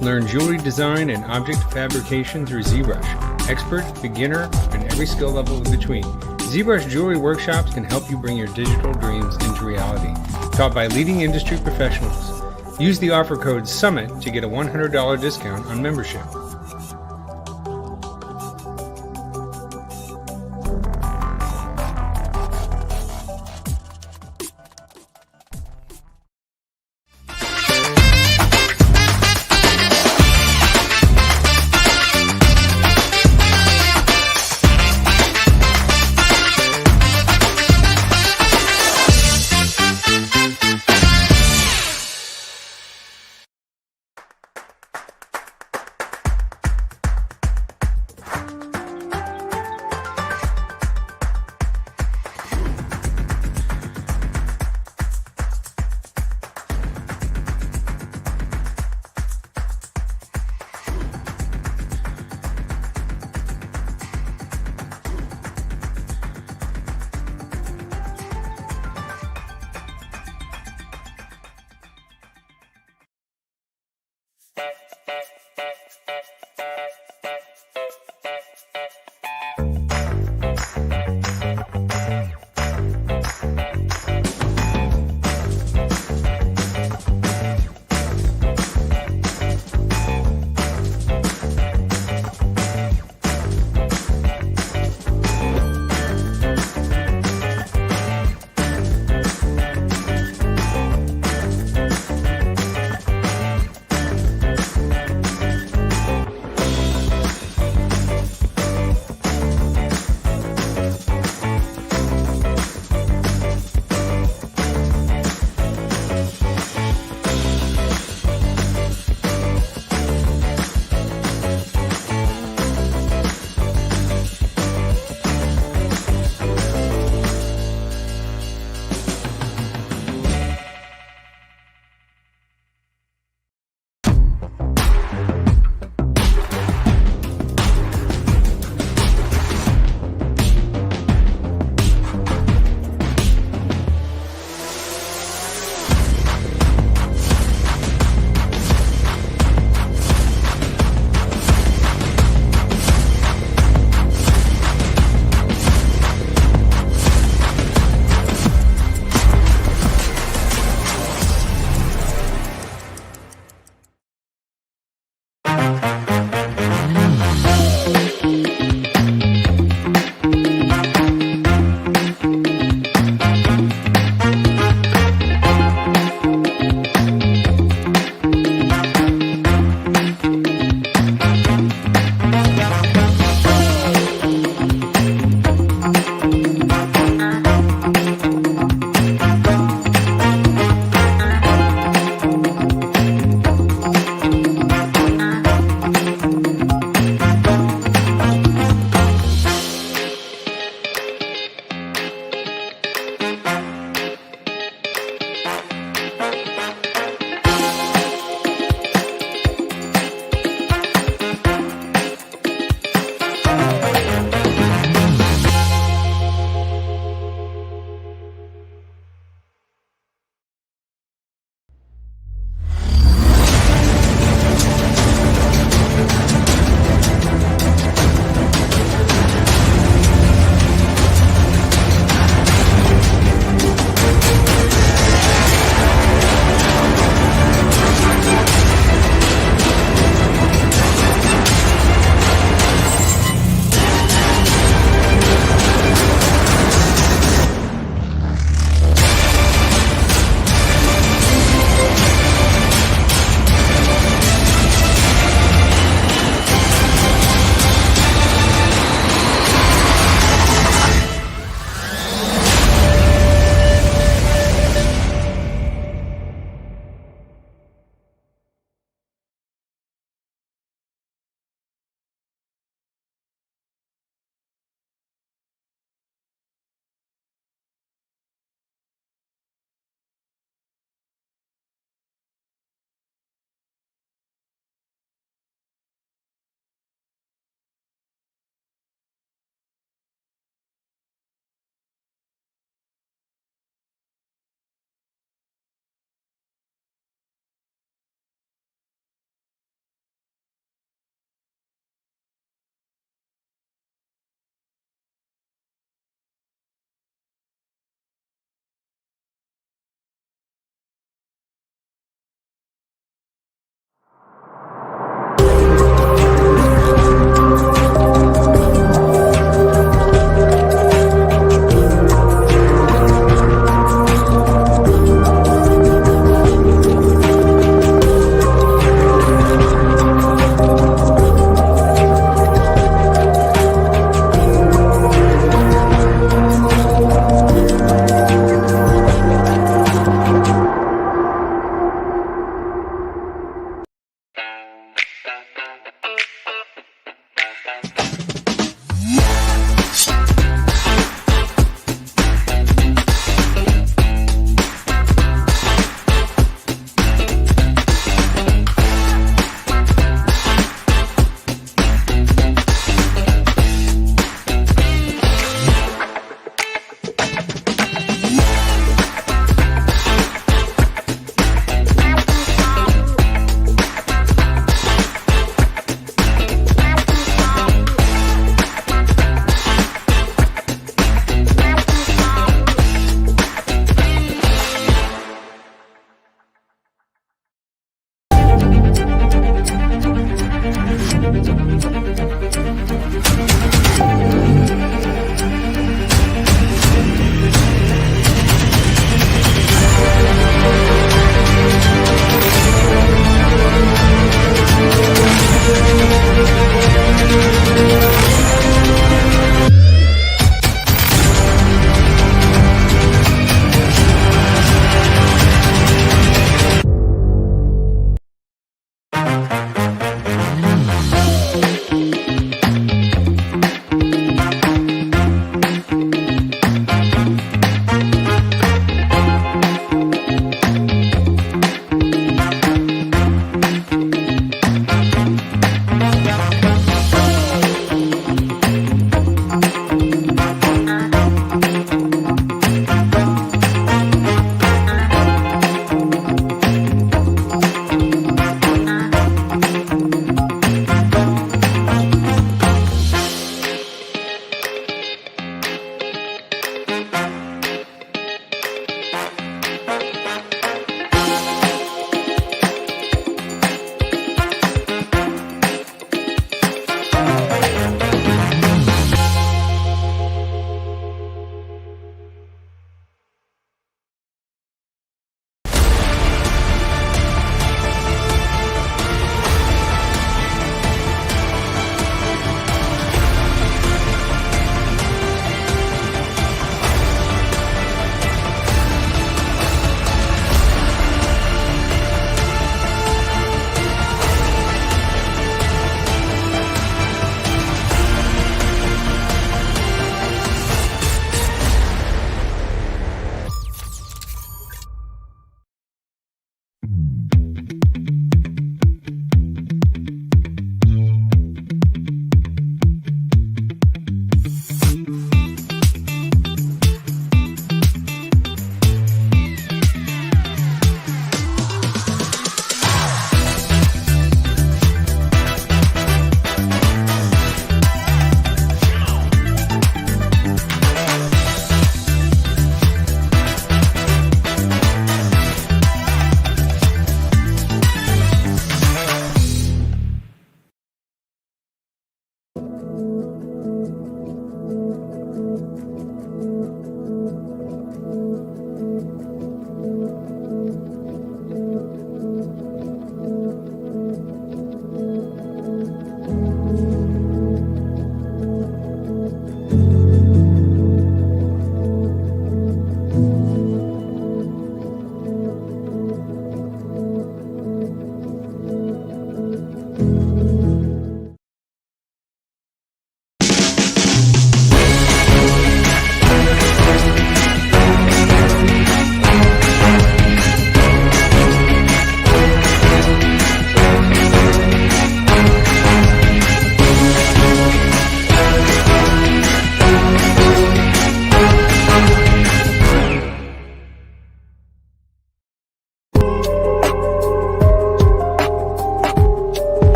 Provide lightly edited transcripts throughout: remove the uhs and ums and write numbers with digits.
Learn jewelry design and object fabrication through ZBrush. Expert, beginner, and every skill level in between. ZBrush Jewelry Workshops can help you bring your digital dreams into reality. Taught by leading industry professionals. Use the offer code SUMMIT to get a $100 discount on membership.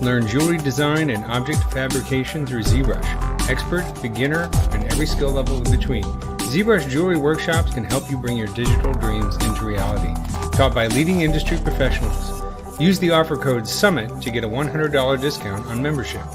Learn jewelry design and object fabrication through ZBrush. Expert, beginner, and every skill level in between. ZBrush Jewelry Workshops can help you bring your digital dreams into reality. Taught by leading industry professionals. Use the offer code SUMMIT to get a $100 discount on membership.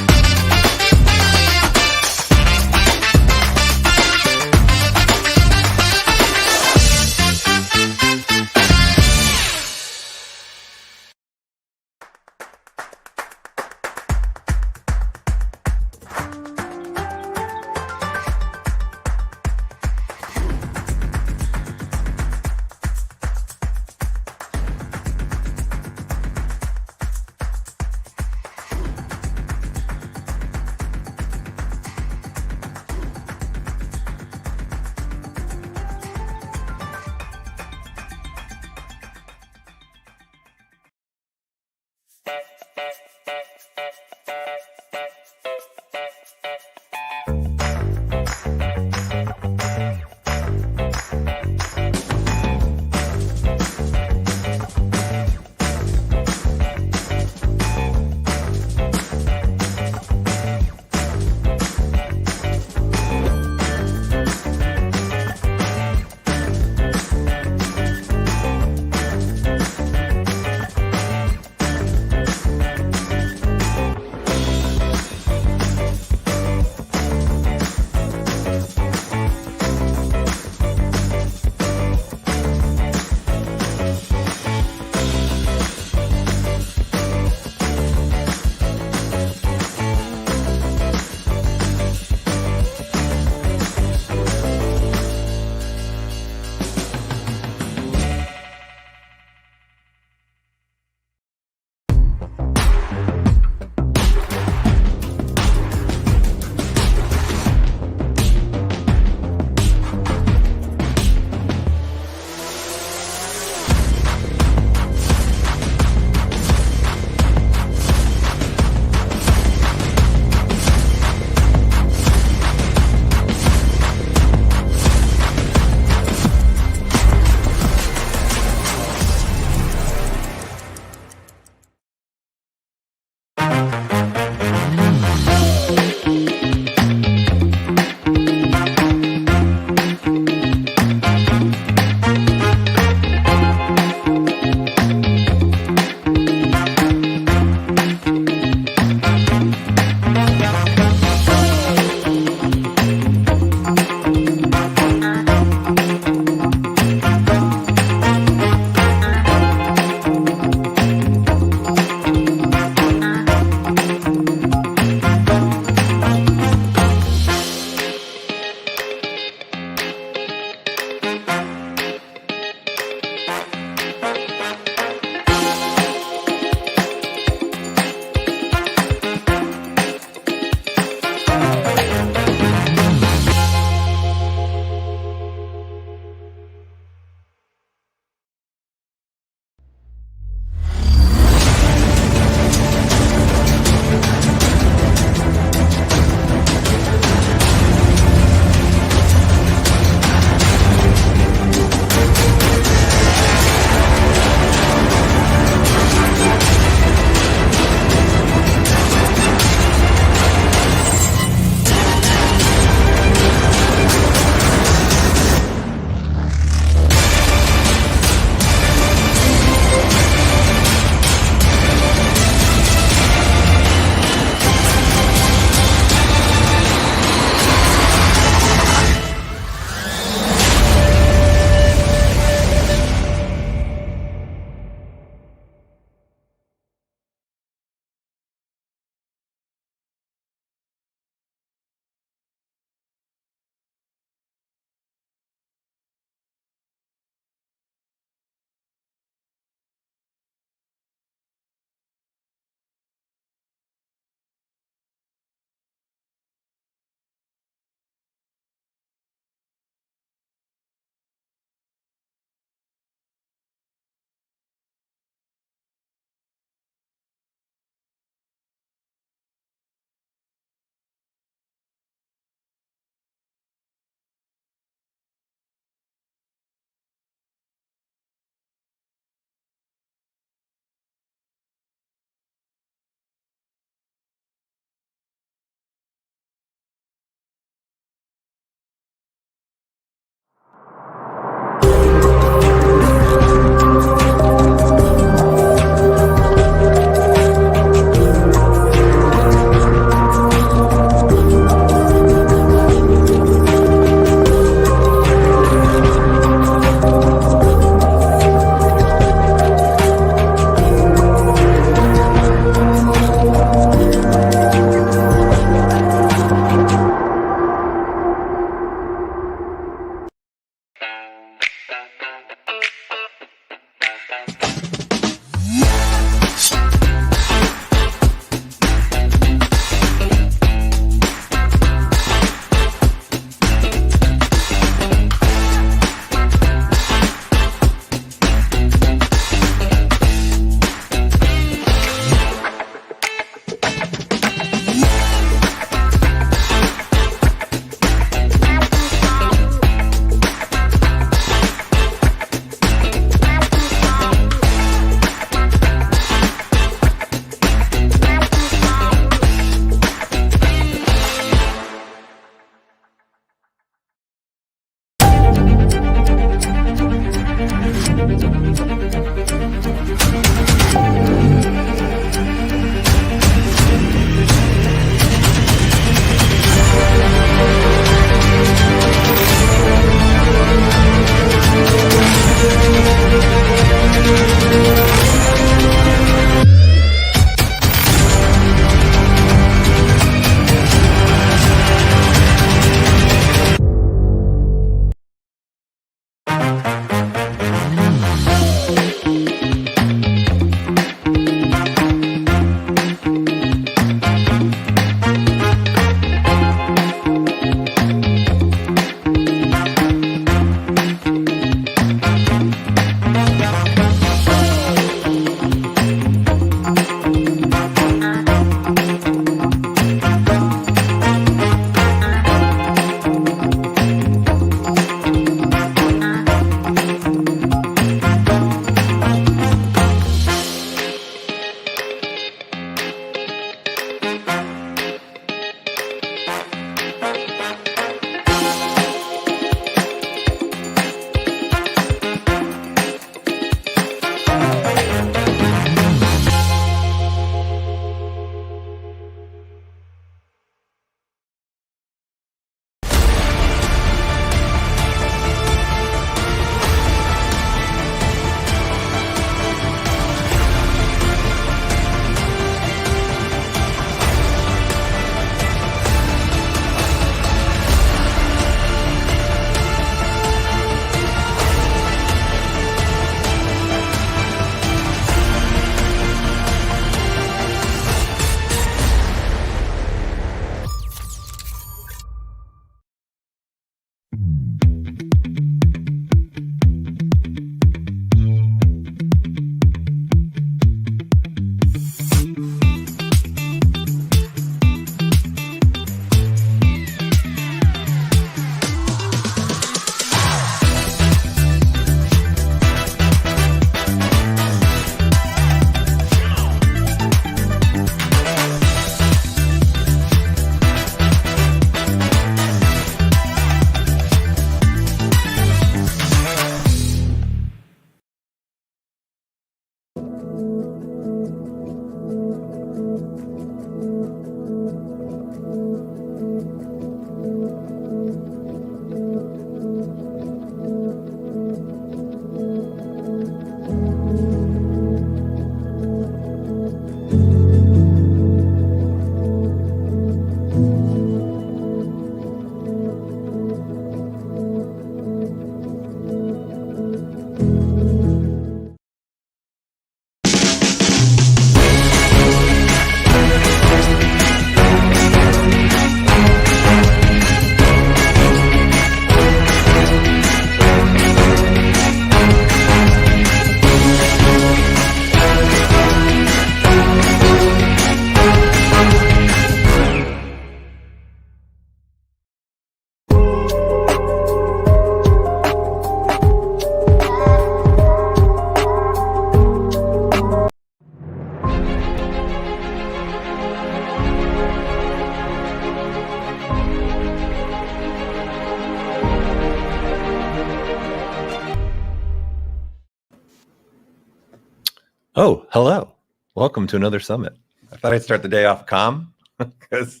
Oh, hello. Welcome to another summit. I thought I'd start the day off calm because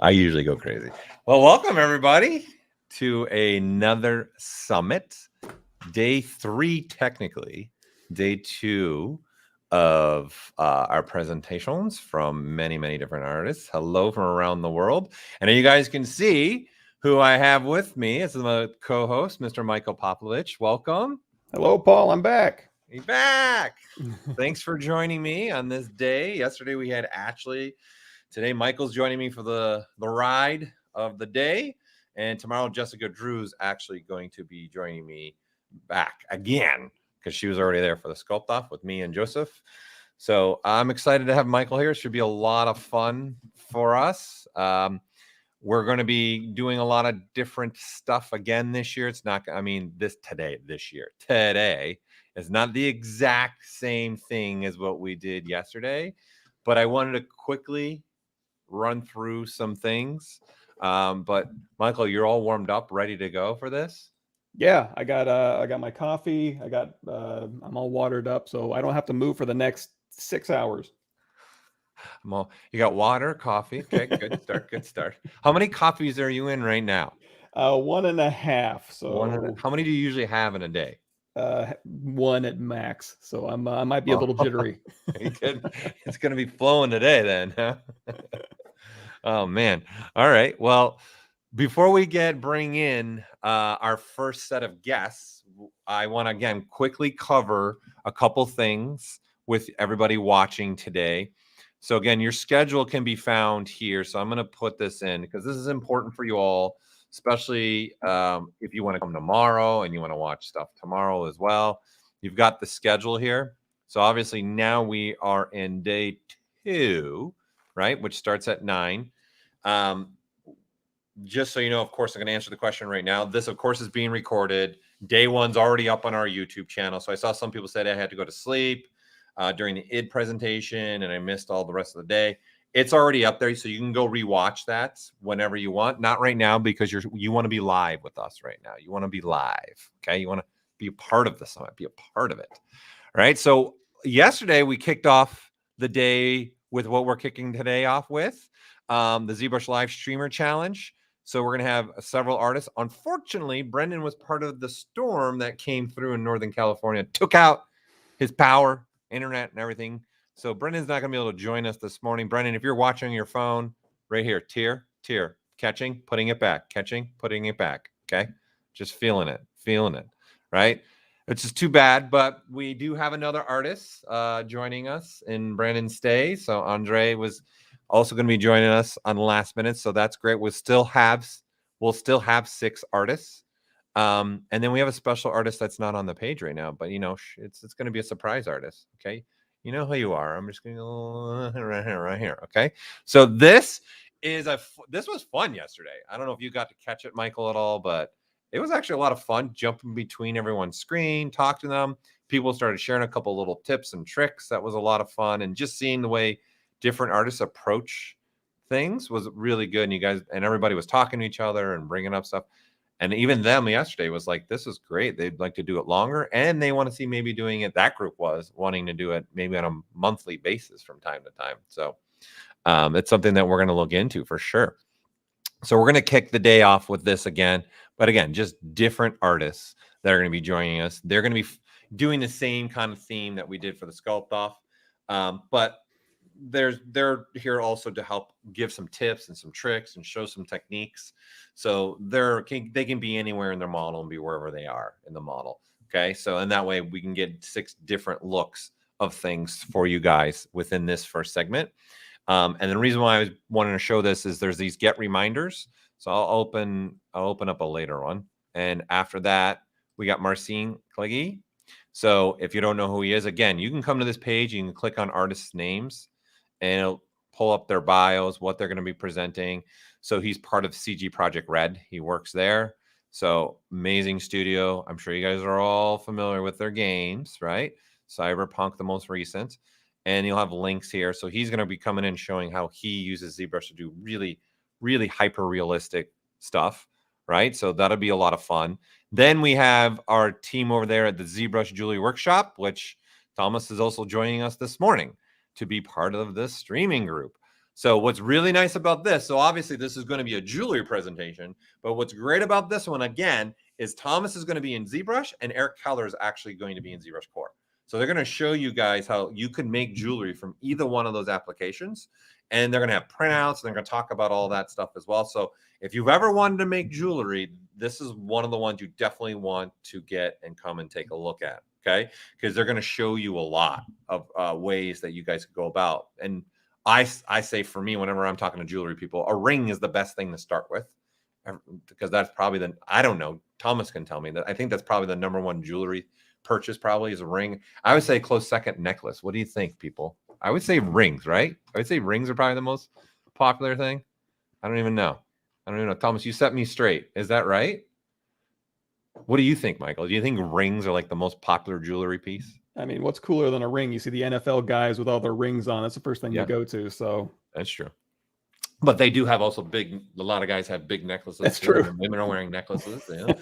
I usually go crazy. Well, welcome everybody to another summit. Day 3, technically. Day 2 of our presentations from many different artists. Hello from around the world. And you guys can see who I have with me. This is my co-host, Mr. Michael Popovich. Welcome. Hello, Paul. I'm back. He's back. Thanks for joining me on this day. Yesterday we had Ashley. Today Michael's joining me for the ride of the day. And tomorrow Jessica Drew's actually going to be joining me back again because she was already there for the sculpt off with me and Joseph. So I'm excited to have Michael here. It should be a lot of fun for us. We're going to be doing a lot of different stuff again this year. It's not, this year. Today is not the exact same thing as what we did yesterday, but I wanted to quickly run through some things. But Michael, you're all warmed up, ready to go for this? Yeah, I got my coffee. I'm all watered up, so I don't have to move for the next 6 hours. You got water, coffee. Okay, good start. How many coffees are you in right now? 1.5. So how many do you usually have in a day? 1 at max. So I might be a little jittery. It's going to be flowing today then, huh? Oh man. All right. Well, before we bring in our first set of guests, I want to again quickly cover a couple things with everybody watching today. So again, your schedule can be found here. So I'm going to put this in because this is important for you all, especially if you want to come tomorrow and you want to watch stuff tomorrow as well. You've got the schedule here. So obviously now we are in day 2, right, which starts at 9. Just so you know, of course, I'm going to answer the question right now. This, of course, is being recorded. Day 1's already up on our YouTube channel. So I saw some people said I had to go to sleep during the ID presentation and I missed all the rest of the day. It's already up there, so you can go rewatch that whenever you want. Not right now because you want to be live with us right now. You want to be live, okay? You want to be a part of the summit, be a part of it, all right? So yesterday we kicked off the day with what we're kicking today off with, the ZBrush Live Streamer Challenge. So we're going to have several artists. Unfortunately, Brendan was part of the storm that came through in Northern California, took out his power, internet, and everything. So Brendan's not going to be able to join us this morning. Brendan, if you're watching your phone, right here, tier, catching, putting it back, catching, putting it back, okay? Just feeling it, right? It's just too bad, but we do have another artist joining us in Brandon's stay. So Andre was also going to be joining us on the last minute, so that's great. We'll still have 6 artists. And then we have a special artist that's not on the page right now, but it's going to be a surprise artist. Okay. You know who you are. I'm just going to go right here. Okay. So this was fun yesterday. I don't know if you got to catch it, Michael, at all, but it was actually a lot of fun jumping between everyone's screen, talk to them. People started sharing a couple little tips and tricks. That was a lot of fun. And just seeing the way different artists approach things was really good. And everybody was talking to each other and bringing up stuff. And even them yesterday was like, this is great. They'd like to do it longer. And they want to see maybe doing it. That group was wanting to do it maybe on a monthly basis from time to time. So it's something that we're going to look into for sure. So we're going to kick the day off with this again. But again, just different artists that are going to be joining us. They're going to be doing the same kind of theme that we did for the sculpt off. But they're here also to help give some tips and some tricks and show some techniques. So they can be anywhere in their model and be wherever they are in the model. Okay. So, and that way we can get 6 different looks of things for you guys within this first segment. And the reason why I was wanting to show this is there's these get reminders. So I'll open up a later one. And after that, we got Marcin Klicki. So if you don't know who he is, again, you can come to this page, you can click on artists' names, and it'll pull up their bios, what they're going to be presenting. So he's part of CG Project Red. He works there. So amazing studio. I'm sure you guys are all familiar with their games, right? Cyberpunk, the most recent. And you'll have links here. So he's going to be coming in showing how he uses ZBrush to do really, really hyper-realistic stuff, right? So that'll be a lot of fun. Then we have our team over there at the ZBrush Jewelry Workshop, which Thomas is also joining us this morning to be part of this streaming group. So what's really nice about this, so obviously this is going to be a jewelry presentation, but what's great about this one, again, is Thomas is going to be in ZBrush and Eric Keller is actually going to be in ZBrush Core. So they're going to show you guys how you can make jewelry from either one of those applications. And they're going to have printouts. And they're going to talk about all that stuff as well. So if you've ever wanted to make jewelry, this is one of the ones you definitely want to get and come and take a look at. Okay. Because they're going to show you a lot of ways that you guys can go about. And I say for me, whenever I'm talking to jewelry people, a ring is the best thing to start with. Because that's probably I don't know, Thomas can tell me that. I think that's probably the number one jewelry purchase probably is a ring. I would say close second necklace. What do you think, people? I would say rings, right? I would say rings are probably the most popular thing. I don't even know. Thomas, you set me straight. Is that right? What do you think, Michael? Do you think rings are like the most popular jewelry piece? I mean, what's cooler than a ring? You see the NFL guys with all their rings on. That's the first thing you go to. So that's true. But they do have also a lot of guys have big necklaces. That's true. Women are wearing necklaces. You know?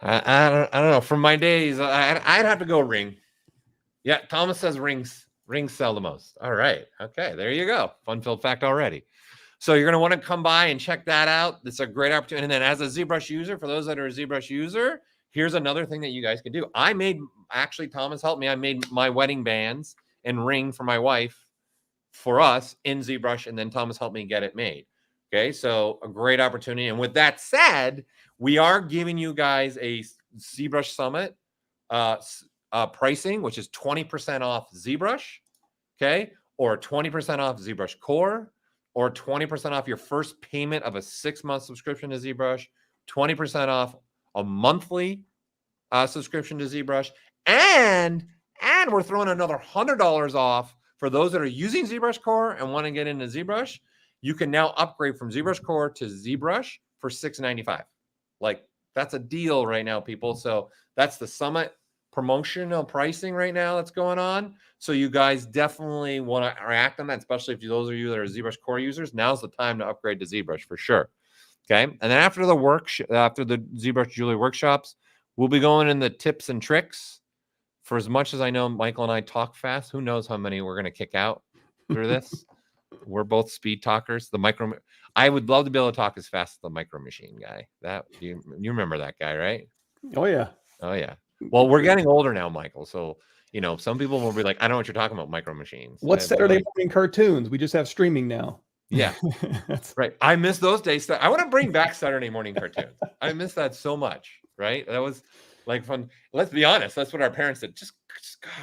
I don't know. From my days, I'd have to go ring. Yeah, Thomas says rings sell the most. All right. Okay, there you go. Fun-filled fact already. So you're going to want to come by and check that out. It's a great opportunity. And then as a ZBrush user, for those that are a ZBrush user, here's another thing that you guys can do. Thomas helped me. I made my wedding bands and ring for my wife for us in ZBrush, and then Thomas helped me get it made. Okay, so a great opportunity. And with that said, we are giving you guys a ZBrush Summit pricing, which is 20% off ZBrush, okay, or 20% off ZBrush Core, or 20% off your first payment of a 6-month subscription to ZBrush, 20% off a monthly subscription to ZBrush, and we're throwing another $100 off for those that are using ZBrush Core and want to get into ZBrush. You can now upgrade from ZBrush Core to ZBrush for $695. Like, that's a deal right now, people. So that's the Summit promotional pricing right now that's going on. So you guys definitely want to act on that, especially if those of you that are ZBrush Core users. Now's the time to upgrade to ZBrush for sure. Okay. And then after the ZBrush Jewelry workshops, we'll be going in the tips and tricks. For as much as I know Michael and I talk fast, who knows how many we're going to kick out through this. We're both speed talkers. I would love to be able to talk as fast as the Micro Machine guy. That you remember that guy, right? Oh yeah. Well, we're getting older now, Michael. So some people will be like, I don't know what you're talking about, Micro Machines. What's Saturday morning cartoons? We just have streaming now. Yeah, that's right. I miss those days. I want to bring back Saturday morning cartoons. I miss that so much. Right? That was like fun. Let's be honest. That's what our parents said. Just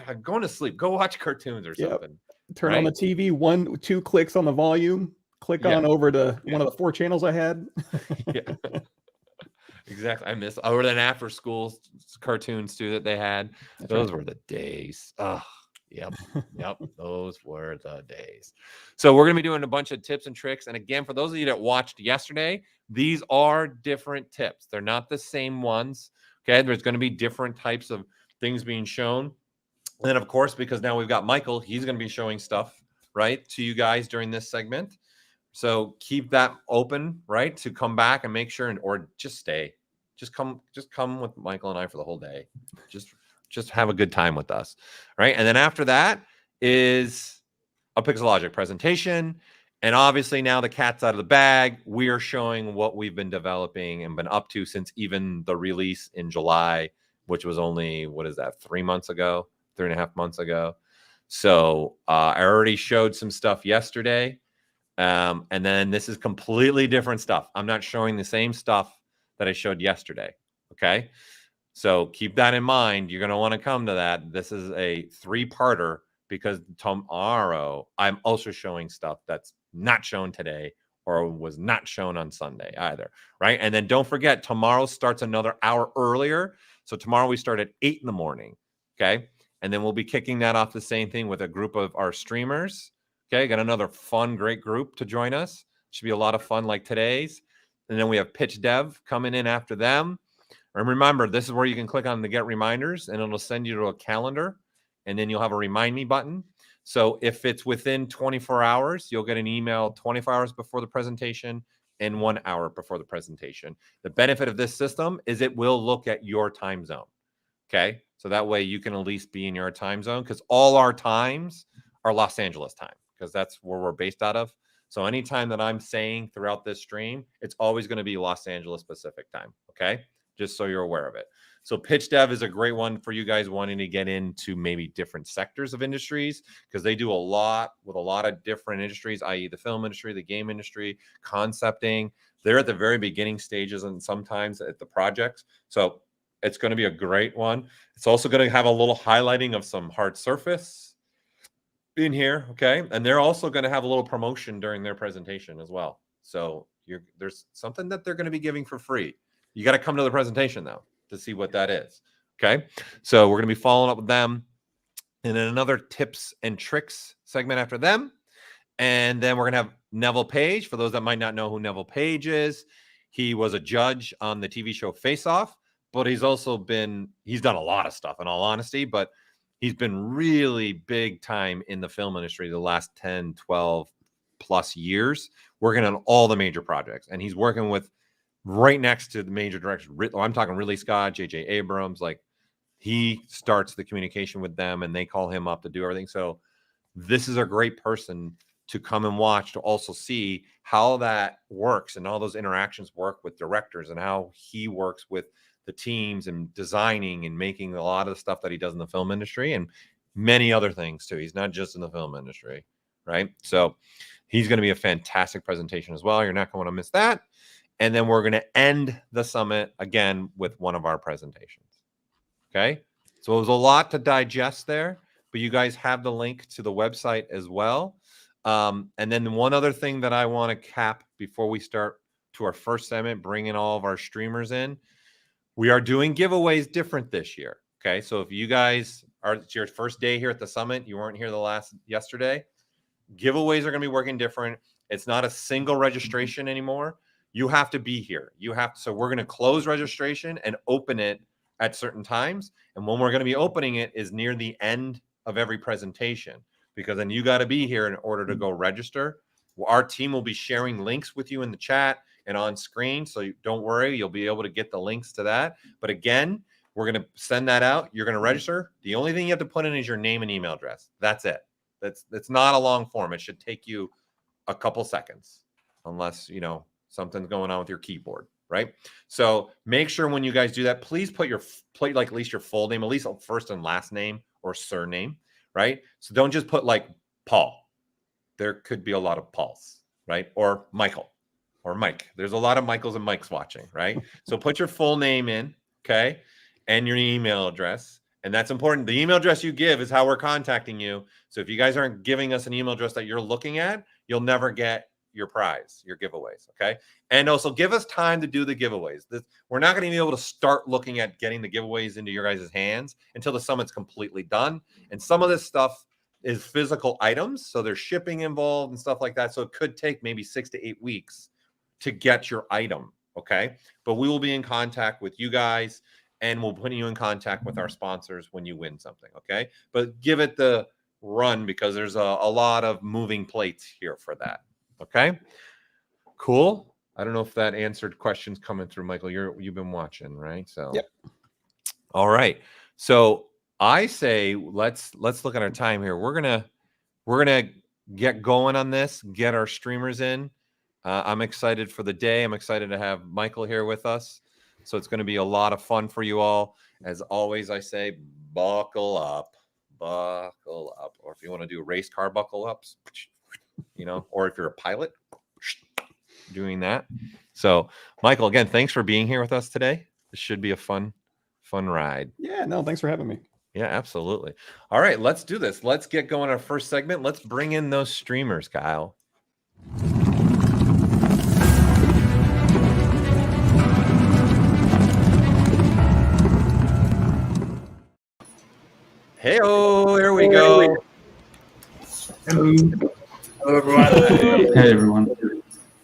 God, going to sleep. Go watch cartoons or something. Turn on the TV, 1-2 clicks on the volume, click on over to one of the 4 channels I had. Yeah, exactly. I miss over than after school cartoons too that they had. Those were the days. Oh, yep. Those were the days. So we're going to be doing a bunch of tips and tricks. And again, for those of you that watched yesterday, these are different tips. They're not the same ones. Okay. There's going to be different types of things being shown. And then, of course, because now we've got Michael, he's going to be showing stuff, right, to you guys during this segment. So keep that open, right, to come back and make sure, or just stay. Just come with Michael and I for the whole day. Just have a good time with us, right? And then after that is a Pixologic presentation. And obviously now the cat's out of the bag. We are showing what we've been developing and been up to since even the release in July, which was only, 3.5 months ago. So I already showed some stuff yesterday. And then this is completely different stuff. I'm not showing the same stuff that I showed yesterday. Okay. So keep that in mind. You're going to want to come to that. This is a 3-parter because tomorrow I'm also showing stuff that's not shown today or was not shown on Sunday either. Right. And then don't forget, tomorrow starts another hour earlier. So tomorrow we start at 8 in the morning. Okay. And then we'll be kicking that off the same thing with a group of our streamers. Okay. Got another fun, great group to join us. Should be a lot of fun like today's. And then we have Pitch Dev coming in after them. And remember, this is where you can click on the Get Reminders and it'll send you to a calendar. And then you'll have a Remind Me button. So if it's within 24 hours, you'll get an email 24 hours before the presentation and 1 hour before the presentation. The benefit of this system is it will look at your time zone. Okay. So that way you can at least be in your time zone, because all our times are Los Angeles time, because that's where we're based out of. So anytime that I'm saying throughout this stream, it's always going to be Los Angeles Pacific time. Okay. Just so you're aware of it. So pitch dev is a great one for you guys wanting to get into maybe different sectors of industries, because they do a lot with a lot of different industries, i.e. the film industry, the game industry, concepting. They're at the very beginning stages and sometimes at the projects. So it's going to be a great one. It's also going to have a little highlighting of some hard surface in here. Okay. And they're also going to have a little promotion during their presentation as well. So there's something that they're going to be giving for free. You got to come to the presentation though to see what that is. Okay. So we're going to be following up with them, and then another tips and tricks segment after them. And then we're going to have Neville Page. For those that might not know who Neville Page is, he was a judge on the TV show Face Off, but he's done a lot of stuff in all honesty, but he's been really big time in the film industry the last 10, 12 plus years, working on all the major projects. And he's working with right next to the major directors. I'm talking Ridley Scott, J.J. Abrams. Like, he starts the communication with them and they call him up to do everything. So this is a great person to come and watch, to also see how that works and all those interactions work with directors and how he works with the teams and designing and making a lot of the stuff that he does in the film industry and many other things too. He's not just in the film industry, right? So he's going to be a fantastic presentation as well. You're not going to miss that. And then we're going to end the summit again with one of our presentations. Okay. So it was a lot to digest there, but you guys have the link to the website as well. And then one other thing that I want to cap before we start to our first segment, bringing all of our streamers in, we are doing giveaways different this year. Okay. So if you guys it's your first day here at the summit, you weren't here yesterday, giveaways are going to be working different. It's not a single registration anymore. You have to be here. So we're going to close registration and open it at certain times. And when we're going to be opening it is near the end of every presentation, because then you got to be here in order to go register. Our team will be sharing links with you in the chat and on screen. So don't worry, you'll be able to get the links to that. But again, we're going to send that out. You're going to register. The only thing you have to put in is your name and email address. That's it. That's not a long form. It should take you a couple seconds, unless, something's going on with your keyboard, right? So make sure when you guys do that, please put like at least your full name, at least first and last name or surname, right? So don't just put like Paul. There could be a lot of Pauls, right? Or Michael or Mike. There's a lot of Michaels and Mikes watching, right? So put your full name in, okay? And your email address. And that's important. The email address you give is how we're contacting you. So if you guys aren't giving us an email address that you're looking at, you'll never get your prize, your giveaways, okay? And also give us time to do the giveaways. We're not going to be able to start looking at getting the giveaways into your guys' hands until the summit's completely done. And some of this stuff is physical items, so there's shipping involved and stuff like that. So it could take maybe 6 to 8 weeks to get your item, okay? But we will be in contact with you guys, and we'll put you in contact with our sponsors when you win something, okay? But give it the run, because there's a lot of moving plates here for that. Okay, cool. I don't know if that answered questions coming through, Michael. You've been watching, right? So, yep. All right. So I say let's look at our time here. We're gonna get going on this. Get our streamers in. I'm excited for the day. I'm excited to have Michael here with us. So it's going to be a lot of fun for you all. As always, I say buckle up, or if you want to do race car buckle ups. Or if you're a pilot, doing that. So, Michael, again, thanks for being here with us today. This should be a fun ride. Yeah, no, thanks for having me. Yeah, absolutely. All right, let's do this. Let's get going our first segment. Let's bring in those streamers, Kyle. Hey-oh, here we go. Hello. Hello, everyone. Hey, everyone.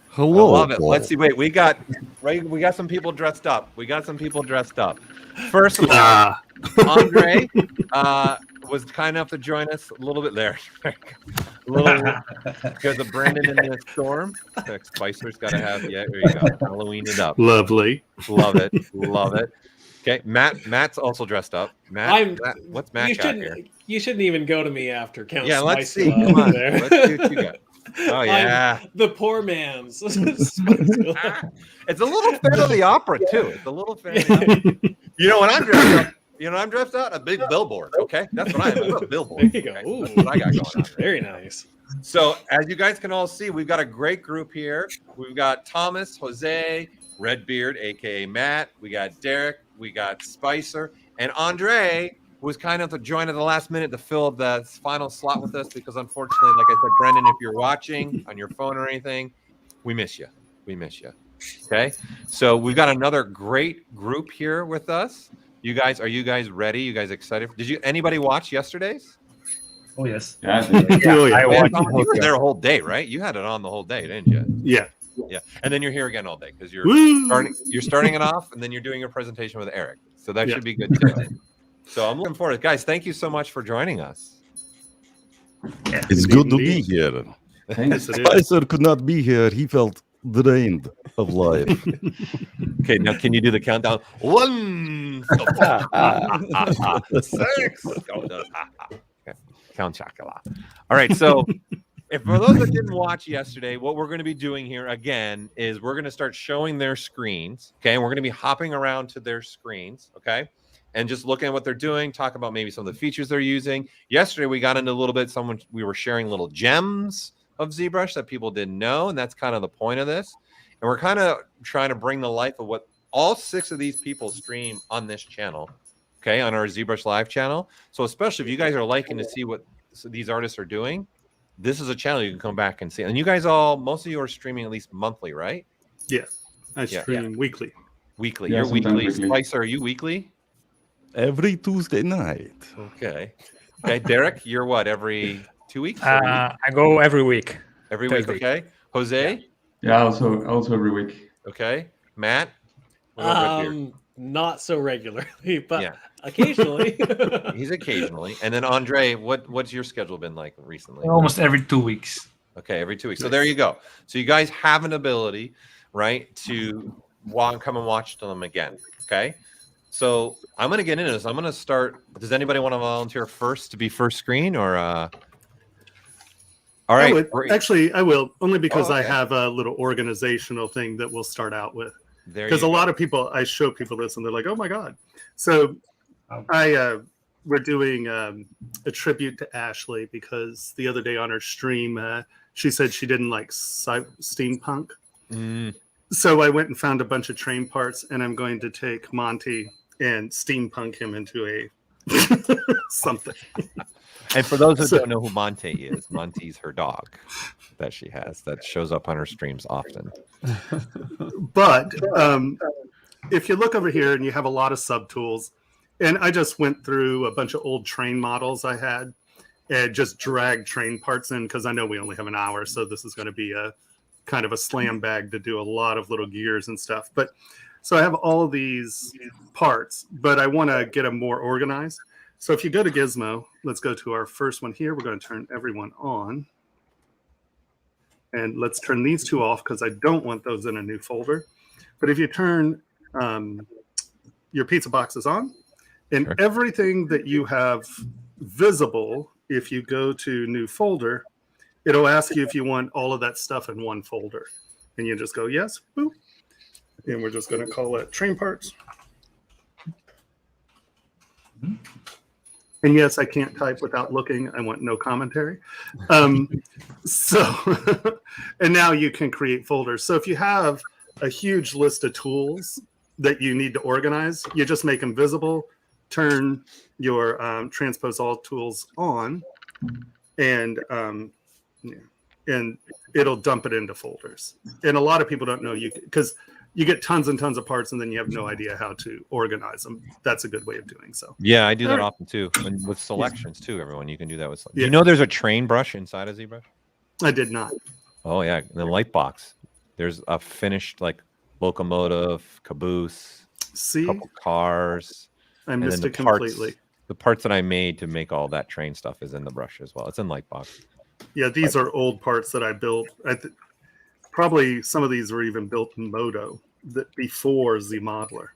Hello. I love it. Let's see. Wait, we got some people dressed up. First of all, Andre was kind enough to join us a little bit there. Because of Brandon in the storm. Spicer's got to have, there you go. Halloween it up. Lovely. Love it. Okay, Matt's also dressed up. Matt, what's Matt got here? You shouldn't even go to me after Count. Yeah, let's see. Spicula Come on, there. let's see what you got. Oh yeah, I'm the poor man's. it's a little Phantom of the Opera too. It's a little Phantom. You know what I'm dressed up? You know what I'm dressed out? A big billboard. Okay, that's what I am. I'm a billboard. There you go. Okay? Ooh, That's what I got going on. very nice. So as you guys can all see, we've got a great group here. We've got Thomas, Jose, Redbeard, aka Matt. We got Derek. We got Spicer and Andre, who was kind of to join at the last minute to fill the final slot with us because unfortunately, like I said, Brendan, if you're watching on your phone or anything, we miss you. We miss you. Okay. So we've got another great group here with us. You guys, are you guys ready? You guys excited? Did anybody watch yesterday's? Oh, yes. Yeah, I watched. You were there a whole day, right? You had it on the whole day, didn't you? Yeah. Yeah, and then you're here again all day because you're Woo! starting it off, and then you're doing your presentation with Eric. So that should be good too. So I'm looking forward. Guys, thank you so much for joining us. It's good to be here. Thanks. Spicer could not be here. He felt drained of life. Okay, now can you do the countdown? 1, 6. Okay. Count chocolate. All right, so. If for those that didn't watch yesterday, what we're going to be doing here again is we're going to start showing their screens. Okay. And we're going to be hopping around to their screens. Okay. And just looking at what they're doing, talk about maybe some of the features they're using. Yesterday, we got into a little bit. We were sharing little gems of ZBrush that people didn't know. And that's kind of the point of this. And we're kind of trying to bring the life of what all 6 of these people stream on this channel. Okay. On our ZBrush Live channel. So especially if you guys are liking to see what these artists are doing, this is a channel you can come back and see. And you guys most of you are streaming at least monthly, right? Yeah. I stream weekly. Weekly. Yeah, You're weekly. weekly. Spicer, are you weekly? Every Tuesday night. Okay. Okay. Derek, you're what? Every 2 weeks? I go every week. Every week. Thursday. Okay. Jose? Yeah, also every week. Okay. Matt? What about Redbeard? Not so regularly, but Yeah. occasionally. He's occasionally. And then Andre, what's your schedule been like recently? Almost every 2 weeks. Okay, every 2 weeks. So there you go. So you guys have an ability, right, to come and watch them again. Okay. So I'm going to get into this. I'm going to start. Does anybody want to volunteer first to be first screen or? All right. Actually, I will, only because okay. I have a little organizational thing that we'll start out with. Because a lot of people, I show people this and they're like, oh my God. So we're doing a tribute to Ashley because the other day on her stream, she said she didn't like steampunk. So I went and found a bunch of train parts and I'm going to take Monty and steampunk him into a something. And for those who don't know who Monte is, Monty's her dog that she has that shows up on her streams often. But if you look over here and you have a lot of subtools, and I just went through a bunch of old train models I had and just dragged train parts in because I know we only have an hour. So this is going to be a kind of a slam bag to do a lot of little gears and stuff. But so I have all these parts, but I want to get them more organized. So if you go to Gizmo, let's go to our first one here. We're going to turn everyone on. And let's turn these 2 off because I don't want those in a new folder. But if you turn your pizza boxes on, and everything that you have visible, if you go to new folder, it'll ask you if you want all of that stuff in one folder. And you just go, yes, boop. And we're just going to call it train parts. And yes, I can't type without looking. I want no commentary. So, and now you can create folders. So if you have a huge list of tools that you need to organize, you just make them visible, turn your transpose all tools on, and it'll dump it into folders. And a lot of people don't know because you get tons and tons of parts and then you have no idea how to organize them. That's a good way of doing so. Yeah, I do that often too. And with selections too, everyone. You can do that with selections. You know there's a train brush inside of ZBrush? I did not. Oh, yeah. In the light box, there's a finished like locomotive, caboose, See? couple cars. I missed it completely. The parts that I made to make all that train stuff is in the brush as well. It's in Lightbox. Yeah, these are old parts that I built. Probably some of these were even built in Modo before ZModeler.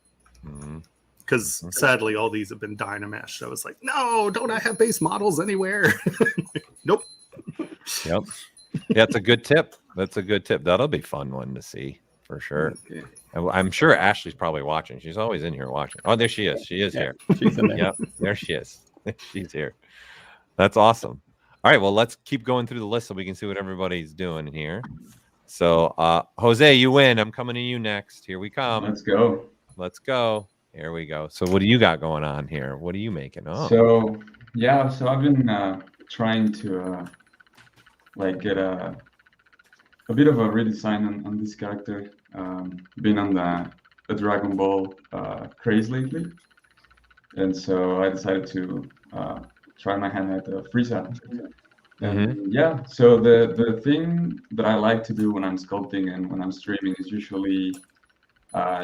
because sadly all these have been Dynameshed. I was like, no, don't I have base models anywhere? Nope. Yep. Yeah, it's a good tip. That's a good tip. That'll be a fun one to see for sure. Okay. I'm sure Ashley's probably watching. She's always in here watching. Oh, there she is. She is here. She's in there. Yep, there she is. She's here. That's awesome. All right, well, let's keep going through the list so we can see what everybody's doing here. So, Jose, you win. I'm coming to you next. Here we come. Let's go. Let's go. Here we go. So, what do you got going on here? What are you making? Oh, So I've been trying to like get a bit of a redesign on this character. Been on the Dragon Ball craze lately, and so I decided to try my hand at Frieza. And yeah, so the thing that I like to do when I'm sculpting and when I'm streaming is usually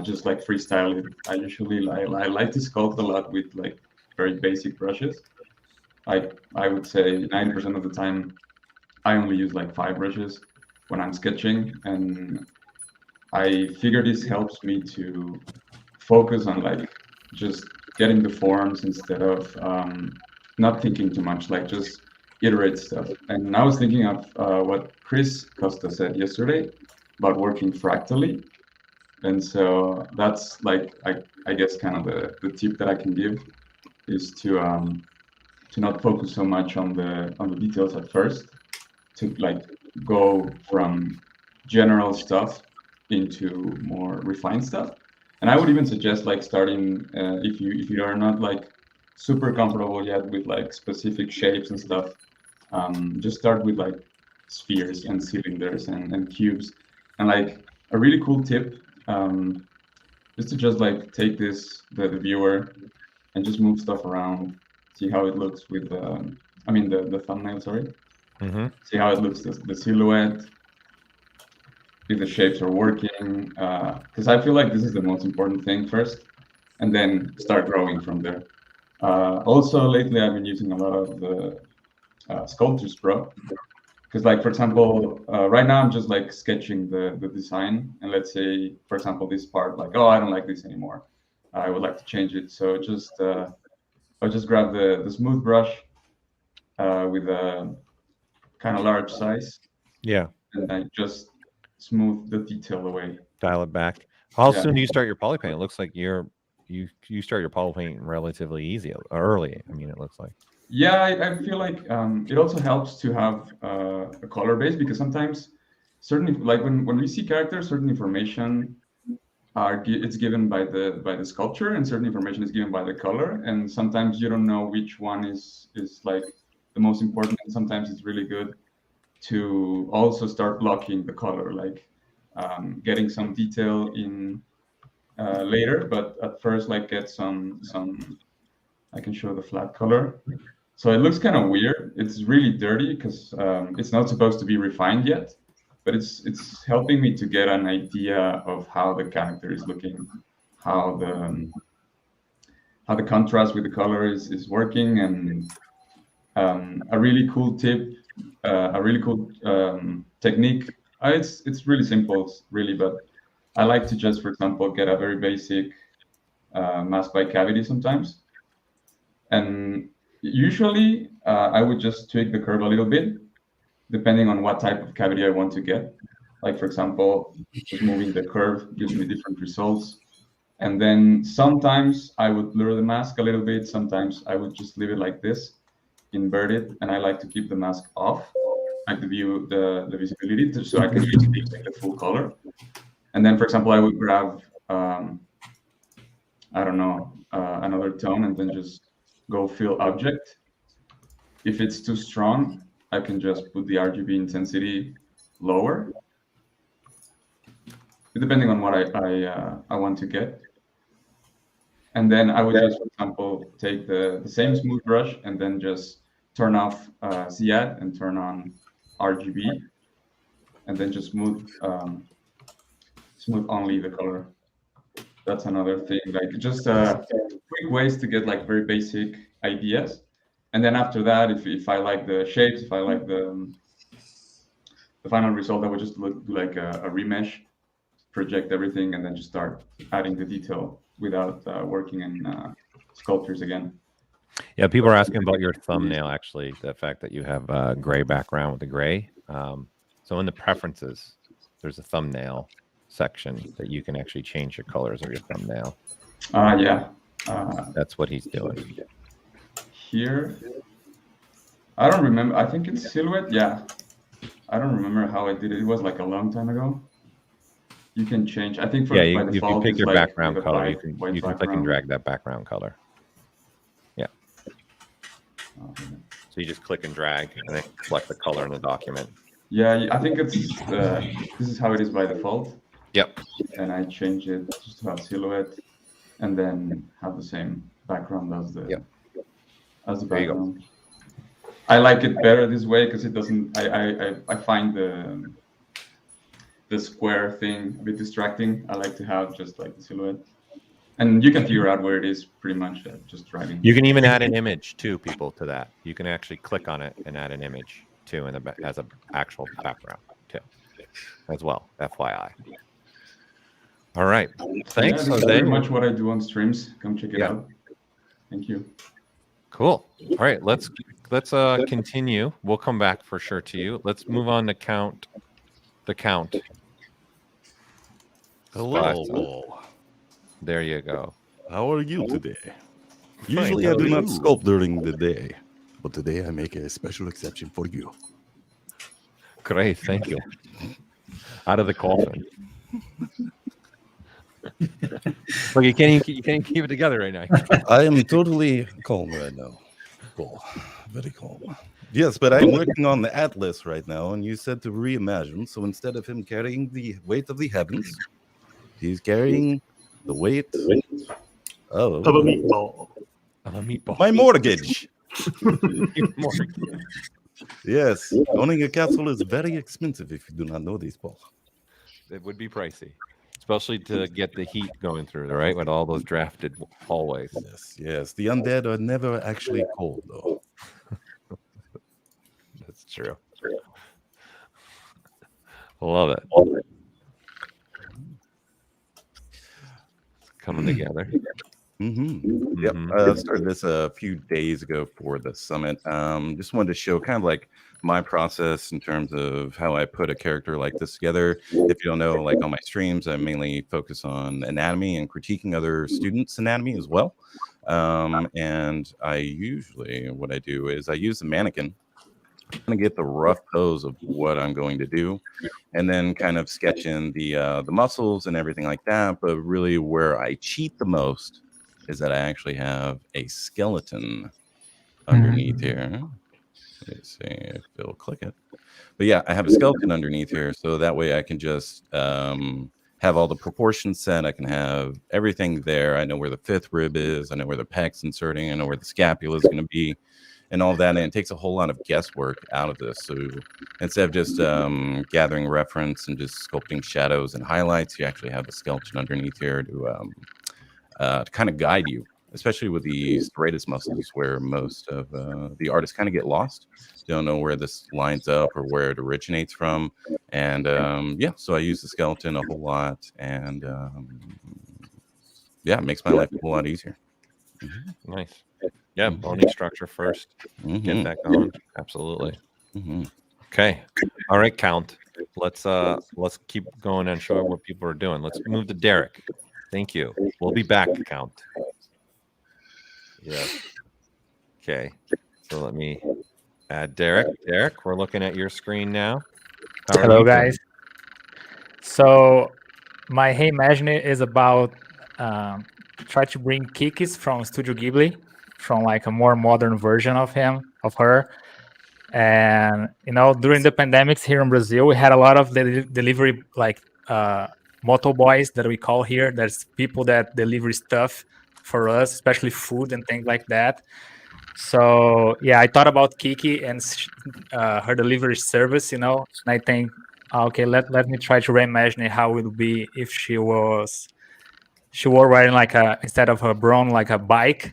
just like freestyle it. I like to sculpt a lot with like very basic brushes. I would say 90% of the time I only use like 5 brushes when I'm sketching, and I figure this helps me to focus on like just getting the forms instead of not thinking too much, like just iterate stuff. And I was thinking of what Costa said yesterday about working fractally. And so that's like, I guess kind of the tip that I can give is to not focus so much on the details at first, to like go from general stuff into more refined stuff. And I would even suggest like starting if you are not like super comfortable yet with like specific shapes and stuff, just start with like spheres and cylinders and cubes. And like a really cool tip is to just like take the viewer and just move stuff around, see how it looks with the thumbnail, sorry. See how it looks, the silhouette, if the shapes are working, because I feel like this is the most important thing first, and then start growing from there. Also, lately I've been using a lot of the Sculptors Pro, because like, for example, right now I'm just like sketching the design, and let's say, for example, this part, like, oh, I don't like this anymore. I would like to change it. So just I'll just grab the smooth brush with a kind of large size. yeah. And I just smooth the detail away. Dial it back. How soon do you start your poly paint? It looks like you start your poly paint relatively early. I mean, it looks like. Yeah, I feel like it also helps to have a color base, because sometimes certain, like when we see characters, certain information it's given by the sculpture, and certain information is given by the color, and sometimes you don't know which one is like the most important. And sometimes it's really good to also start blocking the color, like getting some detail in later, but at first like get some. I can show the flat color. So it looks kind of weird. It's really dirty because it's not supposed to be refined yet, but it's helping me to get an idea of how the character is looking, how the contrast with the color is working. And a really cool tip, a really cool technique. It's really simple, really, but I like to just, for example, get a very basic mask by cavity sometimes. And usually I would just tweak the curve a little bit, depending on what type of cavity I want to get. Like, for example, just moving the curve gives me different results. And then sometimes I would blur the mask a little bit. Sometimes I would just leave it like this, invert it. And I like to keep the mask off, like the visibility, so I can use the full color. And then, for example, I would grab, I don't know, another tone, and then just go fill object. If it's too strong, I can just put the RGB intensity lower, depending on what I want to get. And then I would just, for example, take the same smooth brush and then just turn off ZAD and turn on RGB, and then just smooth only the color. That's another thing, like just quick ways to get like very basic ideas. And then after that, if I like the shapes, if I like the final result, I would just do like a remesh, project everything, and then just start adding the detail without working in sculptures again. Yeah, people are asking about your thumbnail, actually, the fact that you have a gray background with the gray. So in the preferences, there's a thumbnail section that you can actually change the colors of your thumbnail. Yeah. That's what he's doing. Here, I don't remember. I think it's silhouette. Yeah. I don't remember how I did it. It was like a long time ago. You can change. I think Yeah, by if default, you pick it's your like background with a color, you white can click and background. drag that background color. Yeah. Okay. So you just click and drag and then select the color in the document. Yeah, I think it's this is how it is by default. Yep. And I change it just to have silhouette, and then have the same background as the There you go. background. I like it better this way because it doesn't. I find the square thing a bit distracting. I like to have just like the silhouette, and you can figure out where it is pretty much just dragging. You can even add an image too, people, to that. You can actually click on it and add an image too, and as an actual background too, as well. FYI. All right. Thanks, This is Jose. pretty much what I do on streams. Come check it out. Thank you. Cool. All right. Let's continue. We'll come back for sure to you. Let's move on to count. The count. Hello. There you go. How are you today? Fine, Usually how I do are not you? sculpt during the day, but today I make a special exception for you. Great. Thank you. Out of the coffin. Look, you can't keep it together right now. I am totally calm right now. Cool. Very calm. Yes, but I'm working on the Atlas right now, and you said to reimagine. So instead of him carrying the weight of the heavens, he's carrying the weight of a meatball. Of a meatball. my mortgage. Your mortgage. Yes, owning a castle is very expensive if you do not know this, Paul. It would be pricey, especially to get the heat going through, right? With all those drafted hallways. Yes. The undead are never actually cold, though. That's true. Love it. It's coming together. Mm-hmm. Yep. I started this a few days ago for the summit. Just wanted to show kind of like my process in terms of how I put a character like this together. If you don't know, like on my streams, I mainly focus on anatomy and critiquing other students' anatomy as well. And I usually, what I do is I use the mannequin to get the rough pose of what I'm going to do, and then kind of sketch in the muscles and everything like that. But really, where I cheat the most is that I actually have a skeleton underneath here. Let's see if it'll click it. But yeah, I have a skeleton underneath here, so that way I can just have all the proportions set. I can have everything there. I know where the fifth rib is. I know where the pec's inserting. I know where the scapula is going to be, and all that. And it takes a whole lot of guesswork out of this. So instead of just gathering reference and just sculpting shadows and highlights, you actually have a skeleton underneath here to kind of guide you, especially with the serratus muscles, where most of the artists kind of get lost. They don't know where this lines up or where it originates from. And yeah, so I use the skeleton a whole lot, and yeah, it makes my life a whole lot easier. Nice. Yeah, boning structure first. Get that going. Absolutely. Okay. All right, Count. Let's keep going and show what people are doing. Let's move to Derek. Thank you. We'll be back, Count. Yeah. Okay. So let me add Derek. Derek, we're looking at your screen now. How are Hello, you doing? guys. So my Hey Imagine is about try to bring Kikkis from Studio Ghibli, from like a more modern version of her. And you know, during the pandemics here in Brazil, we had a lot of delivery, like motoboys that we call here. There's people that deliver stuff for us, especially food and things like that. So yeah, I thought about Klicki and her delivery service, you know, and I think, okay, let me try to reimagine how it would be if she were riding like instead of her brown, like a bike,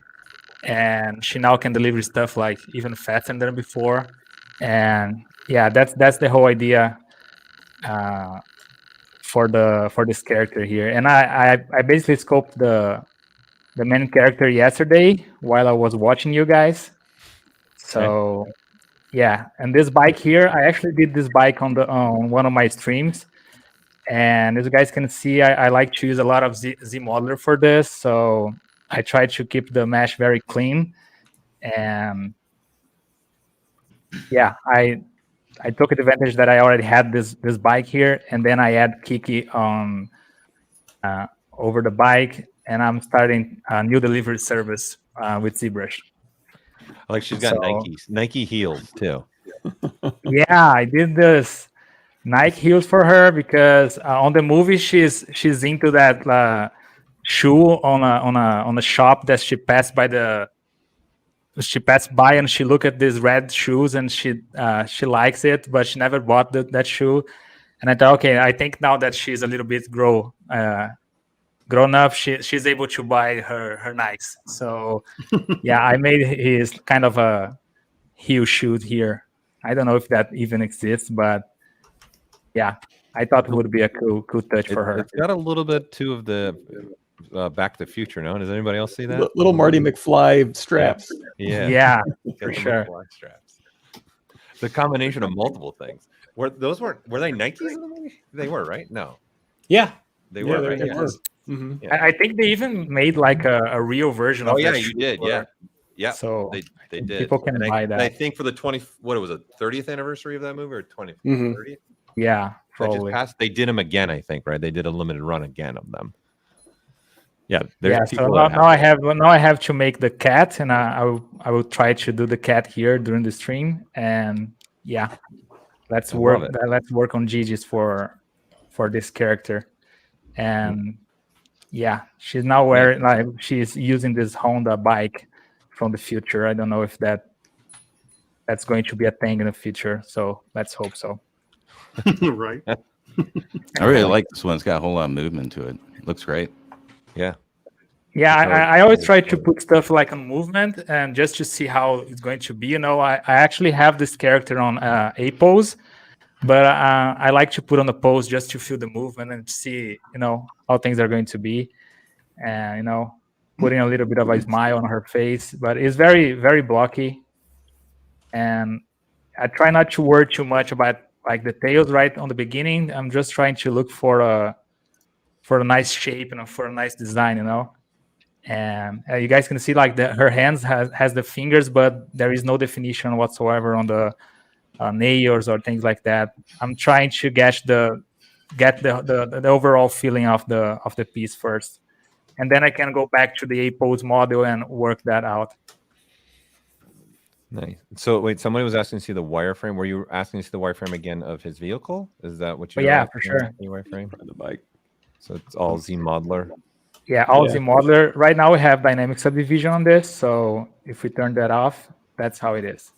and she now can deliver stuff like even faster than before. And yeah, that's the whole idea for this character here. And I basically scoped the main character yesterday while I was watching you guys. So yeah, and this bike here, I actually did this bike on one of my streams. And as you guys can see, I like to use a lot of Z modeler for this. So I try to keep the mesh very clean. And yeah, I took advantage that I already had this bike here, and then I add Klicki on over the bike, and I'm starting a new delivery service with ZBrush. Like she's got Nike heels too. Yeah, I did this Nike heels for her because on the movie she's into that shoe on a shop that she passed by and she looked at these red shoes and she likes it, but she never bought that shoe. And I thought, okay, I think now that she's a little bit grown up, she's able to buy her Nikes. So yeah, I made his kind of a heel shoe here. I don't know if that even exists, but yeah, I thought it would be a cool touch for her. It's got a little bit too of the Back to the Future. No, does anybody else see that? Little Marty McFly straps. Yeah, for sure. Straps. The combination of multiple things. Were they Nikes in the movie? They were, right? No. Yeah, they were. Right? They were. Mm-hmm. Yeah. I think they even made like a real version of that. Oh yeah, you did. Yeah. So they did. People can buy that. And I think for the 30th anniversary of that movie, or 20th, 30th? Yeah, probably. They did them again, I think, right? They did a limited run again of them. Yeah. So now I have to make the cat, and I will try to do the cat here during the stream. And yeah, let's work on Gigi's for this character. And yeah, she's now wearing she's using this Honda bike from the future. I don't know if that's going to be a thing in the future. So let's hope so. Right. I really like this one. It's got a whole lot of movement to it. Looks great. Yeah. Yeah, I always try to put stuff like on movement and just to see how it's going to be. I actually have this character on a pose, but I like to put on a pose just to feel the movement and see, how things are going to be. And, putting a little bit of a smile on her face, but it's very, very blocky. And I try not to worry too much about like the tails right on the beginning. I'm just trying to look for a nice shape and for a nice design, And you guys can see like her hands has the fingers, but there is no definition whatsoever on the nails or things like that. I'm trying to get the overall feeling of the piece first, and then I can go back to the A-pose model and work that out. Nice. So wait, somebody was asking to see the wireframe. Were you asking to see the wireframe again of his vehicle? Is that what you? Yeah, for sure. The wireframe For the bike. So it's all Z modeler. Yeah, all Z modeler. Right now we have dynamic subdivision on this, so if we turn that off, that's how it is.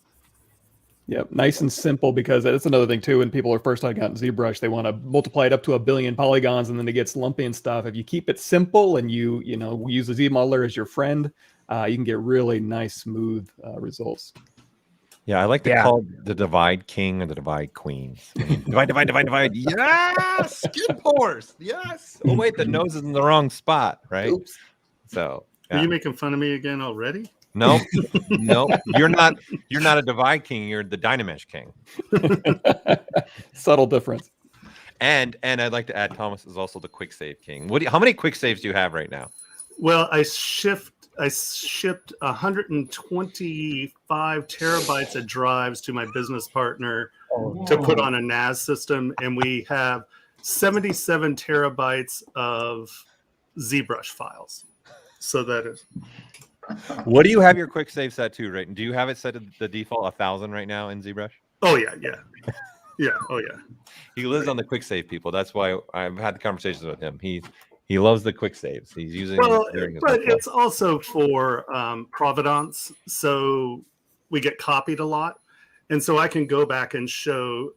Yep, nice and simple, because that's another thing too. When people are first starting out in ZBrush, they want to multiply it up to 1 billion polygons, and then it gets lumpy and stuff. If you keep it simple and you use the Z modeler as your friend, you can get really nice, smooth results. Yeah, I like to call the divide king or the divide queens. Divide. Yes, skin pores. Yes. Oh wait, the nose is in the wrong spot, right? Oops. So Are you making fun of me again already? No, you're not a divide king. You're the Dynamesh king. Subtle difference. And I'd like to add, Thomas is also the quick save king. How many quick saves do you have right now? Well, I shipped 125 terabytes of drives to my business partner to put on a NAS system, and we have 77 terabytes of ZBrush files. So that is. What do you have your quick save set to, right? Do you have it set to the default 1,000 right now in ZBrush? Oh yeah. Oh yeah. He lives on the quick save, people. That's why I've had the conversations with him. He loves the quick saves. He's using. Well, but it's also for provenance, so we get copied a lot, and so I can go back and show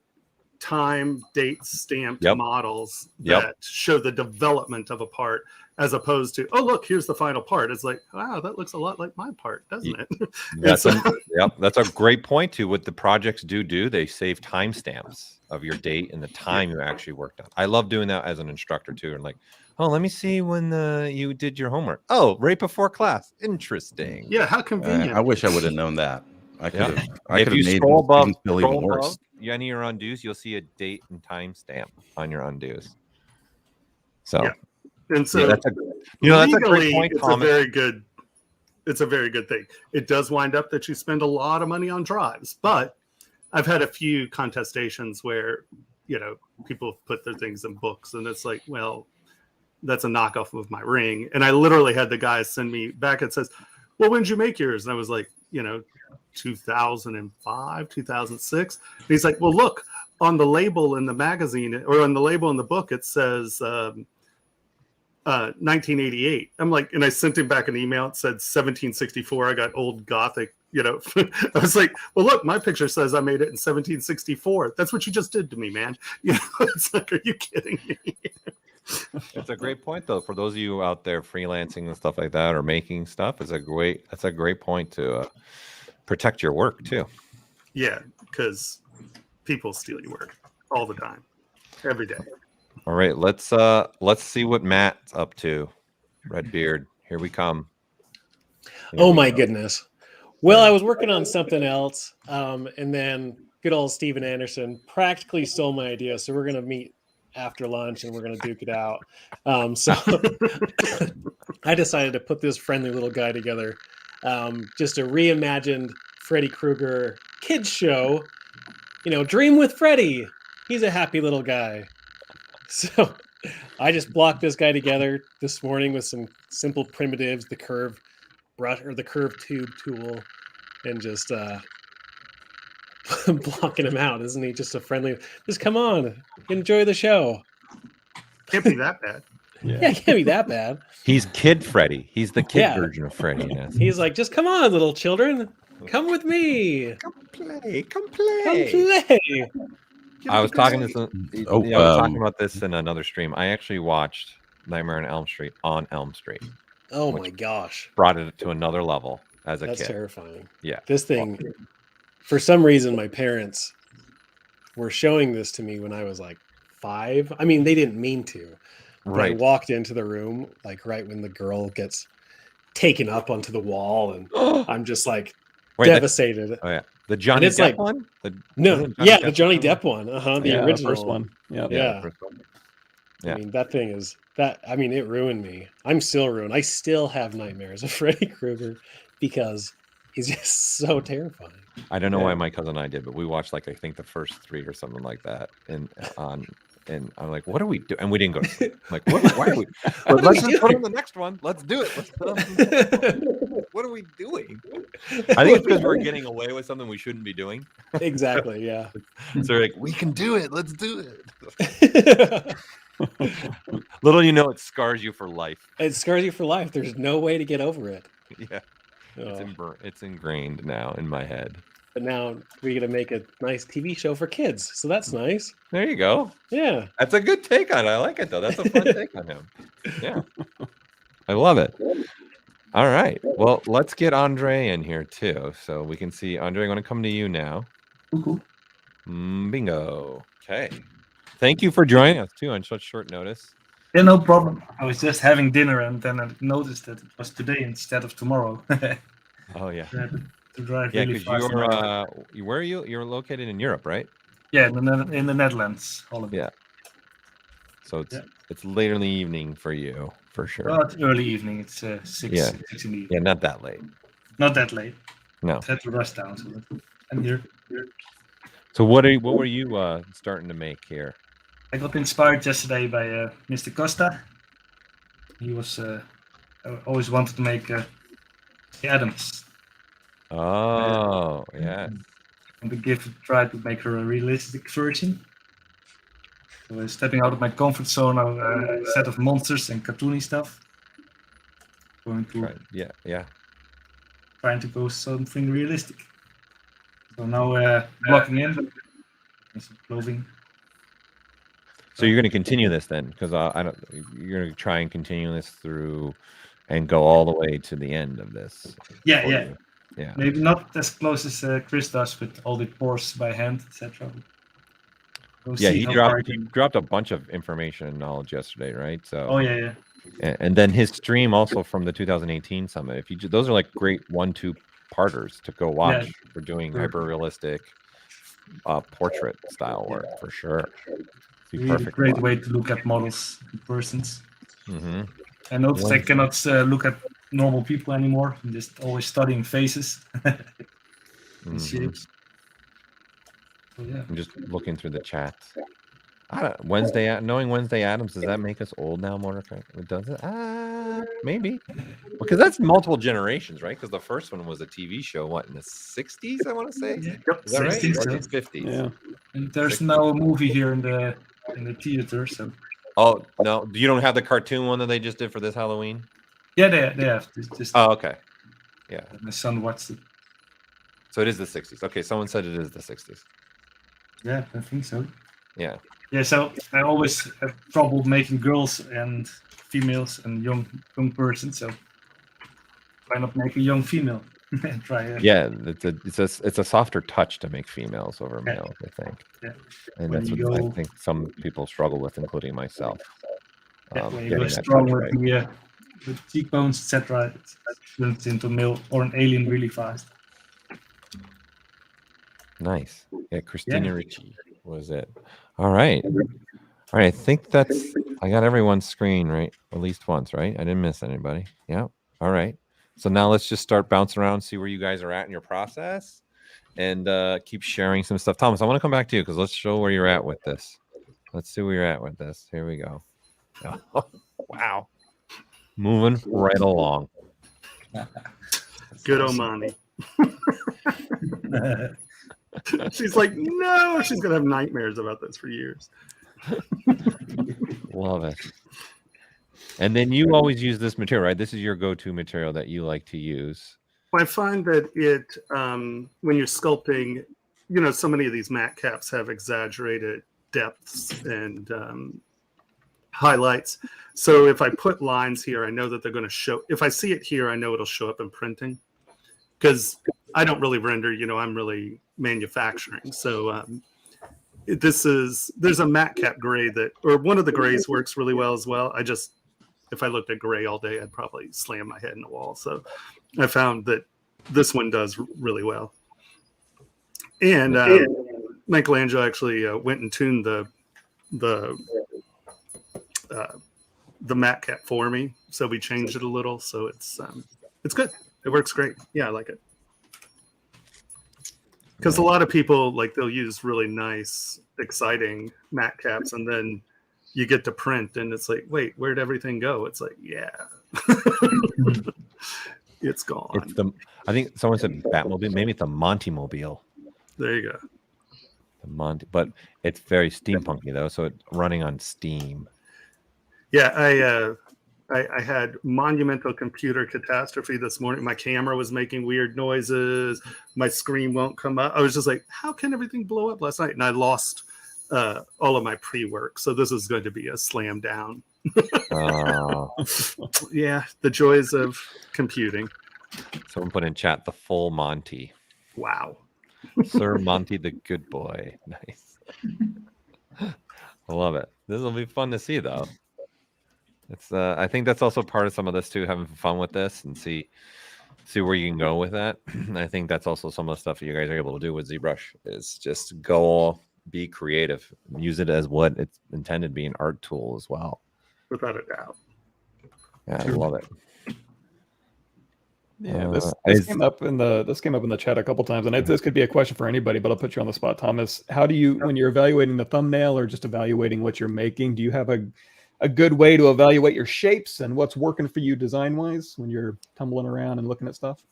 time, date stamped models that show the development of a part, as opposed to, oh look, here's the final part. It's like, wow, that looks a lot like my part, doesn't it? That's a great point too. What the projects do, they save timestamps of your date and the time you actually worked on. I love doing that as an instructor too, and like, Oh, let me see when you did your homework. Oh, right before class. Interesting. Yeah, how convenient. I wish I would have known that. I could have. I If could have you made scroll above, students feel even worse. any of your undos, you'll see a date and time stamp on your undos. So, Yeah. And so, yeah, that's a great legally, point, it's Thomas. a very good thing. It does wind up that you spend a lot of money on drives, but I've had a few contestations where, you know, people put their things in books, and it's like, well, that's a knockoff of my ring. And I literally had the guy send me back and says, well, when did you make yours? And I was like, 2005, 2006. And he's like, well, look, on the label in the magazine, or on the label in the book, it says 1988. I'm like, and I sent him back an email. It said 1764. I got old Gothic, I was like, well, look, my picture says I made it in 1764. That's what you just did to me, man. It's like, are you kidding me? It's a great point, though, for those of you out there freelancing and stuff like that, or making stuff. That's a great point to protect your work too. Yeah, because people steal your work all the time, every day. All right, let's see what Matt's up to. Redbeard, here we come. Oh my goodness. Well, I was working on something else, and then good old Steven Anderson practically stole my idea. So we're gonna meet after lunch and we're gonna duke it out. So I decided to put this friendly little guy together, just a reimagined Freddy Krueger kids show. Dream with Freddy. He's a happy little guy. So I just blocked this guy together this morning with some simple primitives, the curve brush or the curve tube tool, and just blocking him out. Isn't he just a friendly? Just come on, enjoy the show. Can't be that bad. Yeah, it can't be that bad. He's Kid Freddy. He's the kid version of Freddy. He's like, just come on, little children, come with me. Come play. Come play. I was talking about this in another stream. I actually watched Nightmare on Elm Street on Elm Street. Oh my gosh! Brought it to another level as a kid. That's terrifying. Yeah. This thing, for some reason, my parents were showing this to me when I was like 5. I mean, they didn't mean to. Right. I walked into the room like right when the girl gets taken up onto the wall, and I'm just like devastated. The Johnny Depp one? The Johnny Depp one. The original first one. Yeah. I mean, that thing is that. I mean, it ruined me. I'm still ruined. I still have nightmares of Freddy Krueger because he's just so terrifying. I don't know why my cousin and I did, but we watched I think the first 3 or something like that, and I'm like, what are we doing? And we didn't go to sleep. I'm like, why are we? Let's just put on the next one. Let's do it. What are we doing? I think it's because we're getting away with something we shouldn't be doing. Exactly. Yeah. So they're like, we can do it. Let's do it. Little you know, it scars you for life. It scars you for life. There's no way to get over it. Yeah. It's ingrained now in my head. But now we're going to make a nice TV show for kids. So that's nice. There you go. Yeah. That's a good take on it. I like it, though. That's a fun take on him. Yeah. I love it. All right. Well, let's get Andre in here, too. So we can see. Andre, I'm going to come to you now. Bingo. Okay. Thank you for joining us, too, on such short notice. Yeah, no problem. I was just having dinner and then I noticed that it was today instead of tomorrow. Oh, yeah. To drive yeah, really because fast. Where are you? You're located in Europe, right? Yeah, in the Netherlands. All of it. Yeah. So it's later in the evening for you, for sure. Well, it's early evening. It's 6 in the evening. Yeah, not that late. Not that late. No. I had to rush down. So I'm here. So what were you starting to make here? I got inspired yesterday by Mr. Costa. He was I always wanted to make the Adams. Oh, yeah. And to try to make her a realistic version. So stepping out of my comfort zone of a set of monsters and cartoony stuff. Going to trying to go something realistic. So now blocking in and some clothing. So you're going to continue this then, because you're going to try and continue this through and go all the way to the end of this. Yeah. Maybe not as close as Kris does with all the pores by hand, etc. We'll Yeah, see he how far I dropped can. a bunch of information and knowledge yesterday, right? So Oh yeah. and then his stream also from the 2018 summit. If you those are like great 1-2 parters to go watch for doing sure. hyper realistic portrait style work for sure. Be Really perfect. great way to look at models in persons. Mm-hmm. I noticed I cannot look at normal people anymore. I'm just always studying faces and shapes. So, yeah. I'm just looking through the chats. Knowing Wednesday Adams, does that make us old now, Mordecai? Does it? Maybe. Because that's multiple generations, right? Because the first one was a TV show, what, in the 60s, I want to say? Yep, Is that right? 60s, Or so. the 50s? Yeah. And there's now a movie here in the theater, so. Oh, no. You don't have the cartoon one that they just did for this Halloween? Yeah, they have. Just, Oh, okay. Yeah. my son watched it. So it is the 60s. Okay, someone said it is the 60s. Yeah, I think so. Yeah. Yeah, so I always have trouble making girls and females and young persons. So why not make a young female? Try. Yeah, it's a softer touch to make females over males, I think. Yeah. And When that's you what I go- think some people struggle with, including myself. When you getting go that strong touch with right. the cheekbones, etc., it turns into male or an alien really fast. Nice. Yeah, Christina Ricci was it. All right. All right. I think I got everyone's screen right at least once, right? I didn't miss anybody. Yeah. All right. So now let's just start bouncing around, see where you guys are at in your process, and keep sharing some stuff. Thomas, I want to come back to you because let's show where you're at with this. Let's see where you're at with this. Here we go. Wow. Moving right along. Good Omani. She's like, no, she's gonna have nightmares about this for years. Love it. And then you always use this material, right? This is your go-to material that you like to use. I find that when you're sculpting, so many of these matte caps have exaggerated depths and highlights. So if I put lines here, I know that they're going to show. If I see it here, I know it'll show up in printing because I don't really render. I'm really manufacturing. So there's a matte cap gray or one of the grays works really well as well. If I looked at gray all day, I'd probably slam my head in the wall. So I found that this one does really well. And Michelangelo actually went and tuned the matte cap for me. So we changed it a little. So it's good. It works great. Yeah, I like it. Because a lot of people, they'll use really nice, exciting matte caps, and then you get to print, and it's like, wait, where'd everything go? It's like, yeah. It's gone. I think someone said Batmobile. Maybe it's a Monty-mobile. There you go. The Monty, but it's very steampunky though, so it's running on steam. Yeah, I had monumental computer catastrophe this morning. My camera was making weird noises. My screen won't come up. I was just like, how can everything blow up last night? And I lost all of my pre-work. So this is going to be a slam down. Yeah, the joys of computing. Someone put in chat the full Monty. Wow. Sir Monty the good boy. Nice. I love it. This will be fun to see though. It's I think that's also part of some of this too, having fun with this and see where you can go with that. I think that's also some of the stuff that you guys are able to do with ZBrush is just go be creative, use it as what it's intended to be, an art tool as well. Without a doubt. Yeah, I love it. Yeah, this came up in the chat a couple times, and this could be a question for anybody, but I'll put you on the spot, Thomas. How do you, when you're evaluating the thumbnail or just evaluating what you're making, do you have a good way to evaluate your shapes and what's working for you design-wise when you're tumbling around and looking at stuff?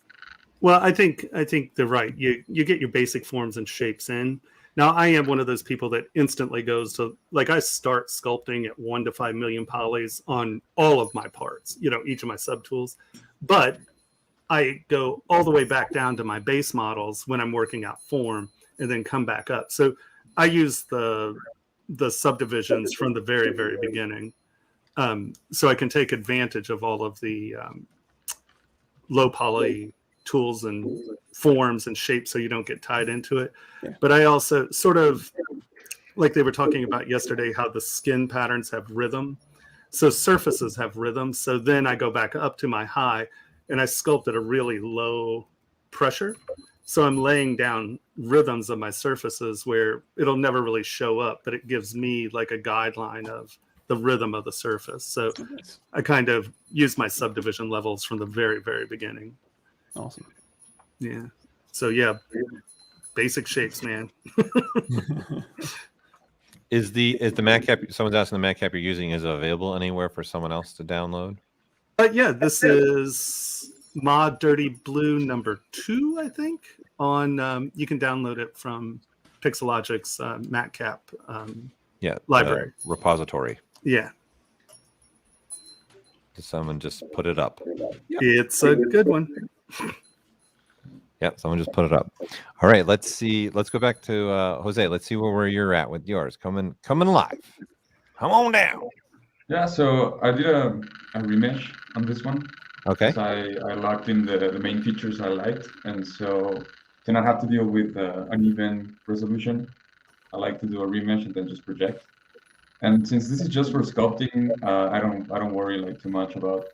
Well, I think they're right. You get your basic forms and shapes in. Now, I am one of those people that instantly goes to, I start sculpting at 1 to 5 million polys on all of my parts, each of my subtools. But I go all the way back down to my base models when I'm working out form and then come back up. So I use the subdivisions from the very, very beginning. So I can take advantage of all of the low poly tools and forms and shapes so you don't get tied into it. Yeah. But I also sort of like they were talking about yesterday, how the skin patterns have rhythm. So surfaces have rhythm. So then I go back up to my high and I sculpt at a really low pressure. So I'm laying down rhythms of my surfaces where it'll never really show up, but it gives me like a guideline of the rhythm of the surface. So I kind of use my subdivision levels from the very, very beginning. Awesome. Yeah. So yeah, basic shapes, man. Is the matcap? Someone's asking the matcap you're using is it available anywhere for someone else to download? Yeah, this is Mod Dirty Blue #2, I think. On you can download it from Pixologic's matcap library repository. Yeah, Did someone just put it up? it's a good one. Yeah, someone just put it up. All right, let's see. Let's go back to Jose. Let's see where you're at with yours. Coming live. Come on down. Yeah, so I did a remesh on this one. Okay. I locked in the main features I liked, and so to not have to deal with uneven resolution, I like to do a remesh and then just project. And since this is just for sculpting, I don't worry like too much about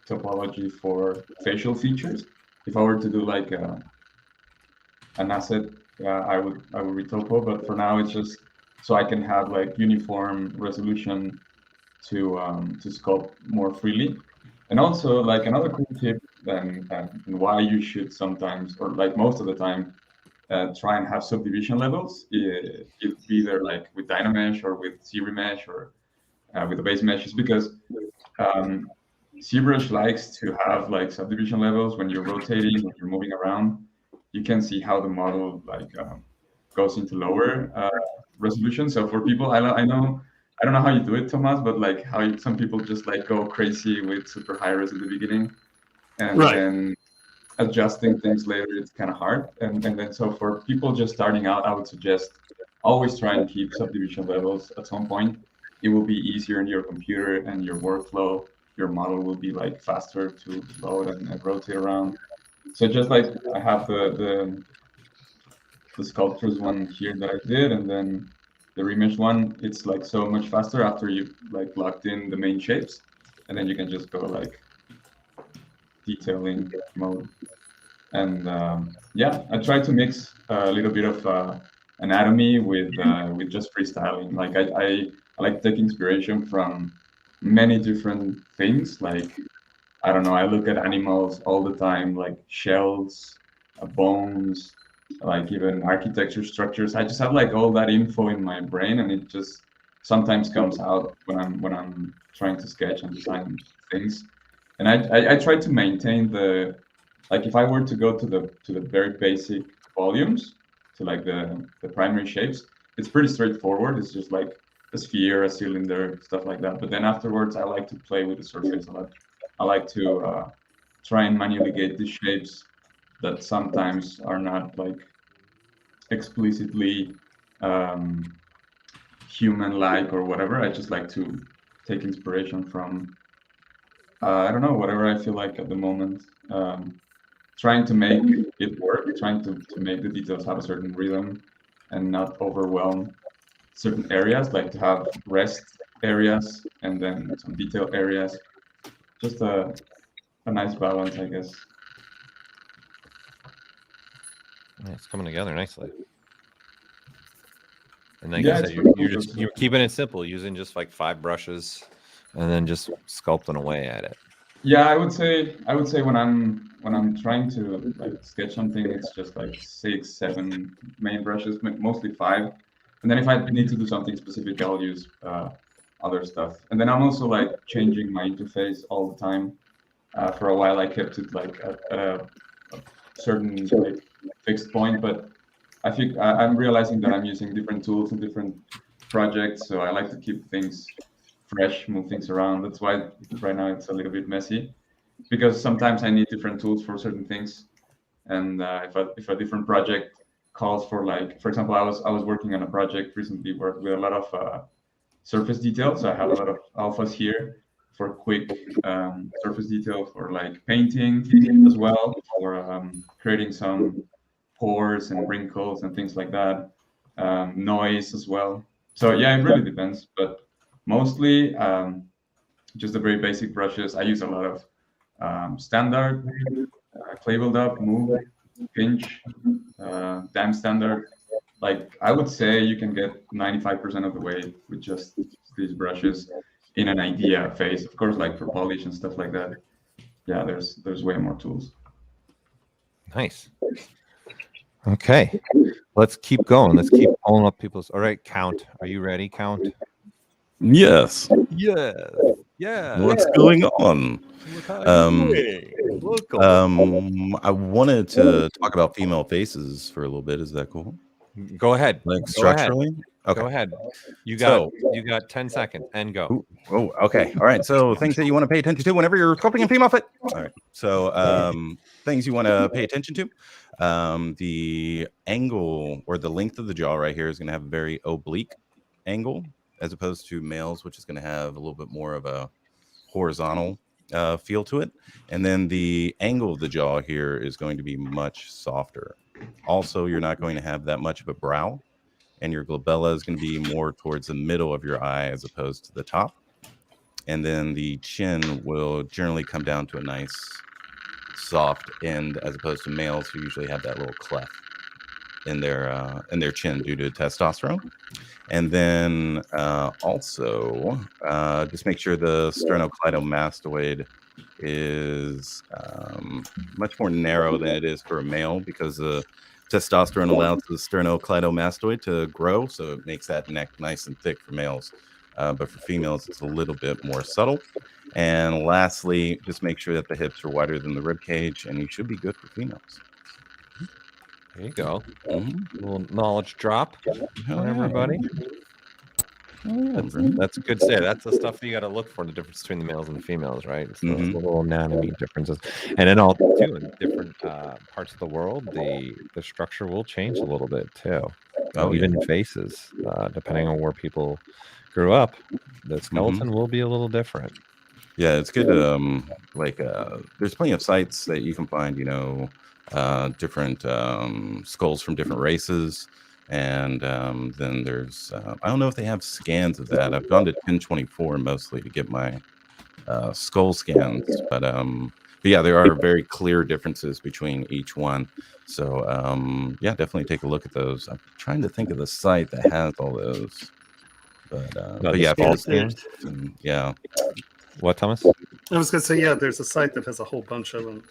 topology for facial features. If I were to do like an asset, I would retopo. But for now, it's just so I can have like uniform resolution to sculpt more freely. And also like another cool tip and why you should sometimes, or like most of the time, try and have subdivision levels, either like with Dynamesh or with ZRemesh or with the base meshes, because ZBrush likes to have like subdivision levels when you're rotating, when you're moving around. You can see how the model like goes into lower resolution. So for people, I don't know how you do it, Tomas, but like how some people just like go crazy with super high res at the beginning, and then adjusting things later, it's kind of hard. And then so for people just starting out, I would suggest always try and keep subdivision levels at some point. It will be easier in your computer and your workflow. Your model will be like faster to load and rotate around. So just like I have the sculptures one here that I did, and then the remesh one, it's like so much faster after you like locked in the main shapes, and then you can just go like detailing mode. And yeah, I try to mix a little bit of anatomy with just freestyling. Like I like take inspiration from many different things. Like I don't know, I look at animals all the time, like shells, bones, like even architecture structures. I just have like all that info in my brain, and it just sometimes comes out when I'm trying to sketch and design things. And I try to maintain the, like if I were to go to the very basic volumes, to like the primary shapes, it's pretty straightforward. It's just like a sphere, a cylinder, stuff like that. But then afterwards, I like to play with the surface a lot. I like to try and manually get these shapes that sometimes are not like explicitly human-like or whatever. I just like to take inspiration from, I don't know, whatever I feel like at the moment. Trying to make it work, trying to make the details have a certain rhythm and not overwhelm certain areas, like to have rest areas and then some detail areas. Just a nice balance, I guess. Yeah, it's coming together nicely. And like Yeah, you said, you're keeping it simple, using just like 5 brushes and then just sculpting away at it. Yeah, I would say when I'm trying to like sketch something, it's just like 6, 7 main brushes, mostly 5. And then if I need to do something specific, I'll use other stuff. And then I'm also like changing my interface all the time. For a while, I kept it like at a certain like fixed point, but I think I'm realizing that I'm using different tools in different projects, so I like to keep things fresh, move things around. That's why right now it's a little bit messy, because sometimes I need different tools for certain things. And if a different project calls for, like, for example, I was working on a project recently with a lot of surface details. So I have a lot of alphas here for quick surface detail, for like painting as well, or creating some pores and wrinkles and things like that. noise as well. So yeah, it really depends, but mostly just the very basic brushes. I use a lot of standard, clay build up, move, pinch, damn standard. Like I would say you can get 95% of the way with just these brushes in an idea phase. Of course, like for polish and stuff like that. Yeah, there's way more tools. Nice. Okay, let's keep going. Let's keep pulling up people's. All right, Count. Are you ready, Count? Yes. Yeah. Yeah. What's going on? I wanted to talk about female faces for a little bit. Is that cool? Go ahead. Like Go structurally? ahead. Okay. Go ahead. You got 10 seconds and go. Oh, okay. All right. So things that you want to pay attention to whenever you're sculpting a female foot. All right. So things you want to pay attention to. The angle or the length of the jaw right here is going to have a very oblique angle as opposed to males, which is going to have a little bit more of a horizontal feel to it. And then the angle of the jaw here is going to be much softer. Also, you're not going to have that much of a brow, and your glabella is going to be more towards the middle of your eye as opposed to the top. And then the chin will generally come down to a nice soft end as opposed to males who usually have that little cleft in their chin due to testosterone. And then also just make sure the sternocleidomastoid is much more narrow than it is for a male because the testosterone allows the sternocleidomastoid to grow, so it makes that neck nice and thick for males. But for females, it's a little bit more subtle. And lastly, just make sure that the hips are wider than the rib cage, and you should be good for females. There you go. A little knowledge drop on everybody. That's a good say. That's the stuff that you got to look for, the difference between the males and the females, right? It's those little anatomy differences. And then all too, in different parts of the world, the structure will change a little bit too. Even in faces, depending on where people grew up, the skeleton will be a little different. Yeah, it's good. There's plenty of sites that you can find, different skulls from different races. And then there's, I don't know if they have scans of that. I've gone to 1024 mostly to get my skull scans. But yeah, there are very clear differences between each one. So yeah, definitely take a look at those. I'm trying to think of the site that has all those. But yeah, yeah. What, Thomas? I was going to say, yeah, there's a site that has a whole bunch of them.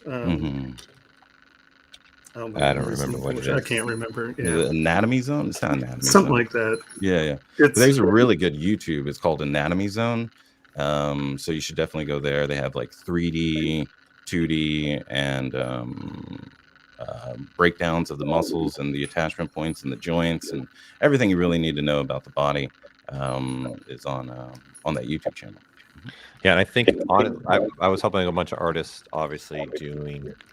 I don't remember what it is. I can't remember. Yeah. Is it Anatomy Zone? It's not Anatomy Something Zone. like that. Yeah. There's a really good YouTube. It's called Anatomy Zone. So you should definitely go there. They have like 3D, 2D, and breakdowns of the muscles and the attachment points and the joints and everything you really need to know about the body is on that YouTube channel. Yeah, and I think I was helping a bunch of artists, obviously,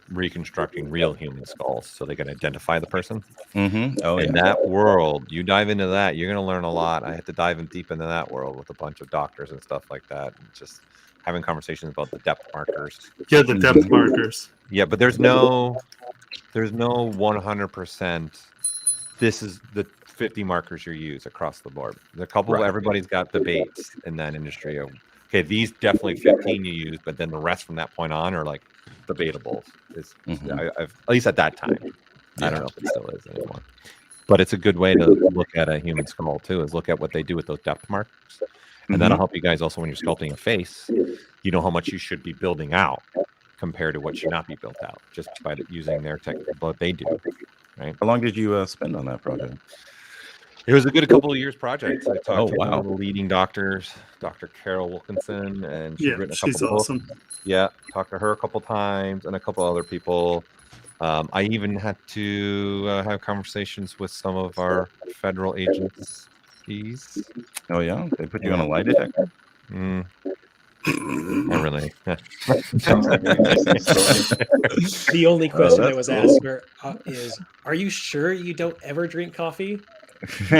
reconstructing real human skulls so they can identify the person. In that world, you dive into that, you're going to learn a lot. I had to dive in deep into that world with a bunch of doctors and stuff like that, and just having conversations about the depth markers. Yeah, the depth markers. Yeah, but there's no 100%. This is the 50 markers you use across the board. The couple, everybody's got debates in that industry of, okay, these definitely 15 you use, but then the rest from that point on are like debatable. I've, at least at that time. I don't know if it still is anymore. But it's a good way to look at a human skull too, is look at what they do with those depth markers. And that'll help you guys also when you're sculpting a face. You know how much you should be building out compared to what should not be built out, just by using their technique, what they do. Right? How long did you spend on that project? It was a good couple of years project. I talked to one wow. of the leading doctors, Dr. Carol Wilkinson, and she's written a couple she's awesome. books. Yeah, talked to her a couple times and a couple other people. I even had to have conversations with some of our federal agencies. Oh yeah, they put you on a lie detector. Not really. The only question that was asked her is, "Are you sure you don't ever drink coffee?" Who,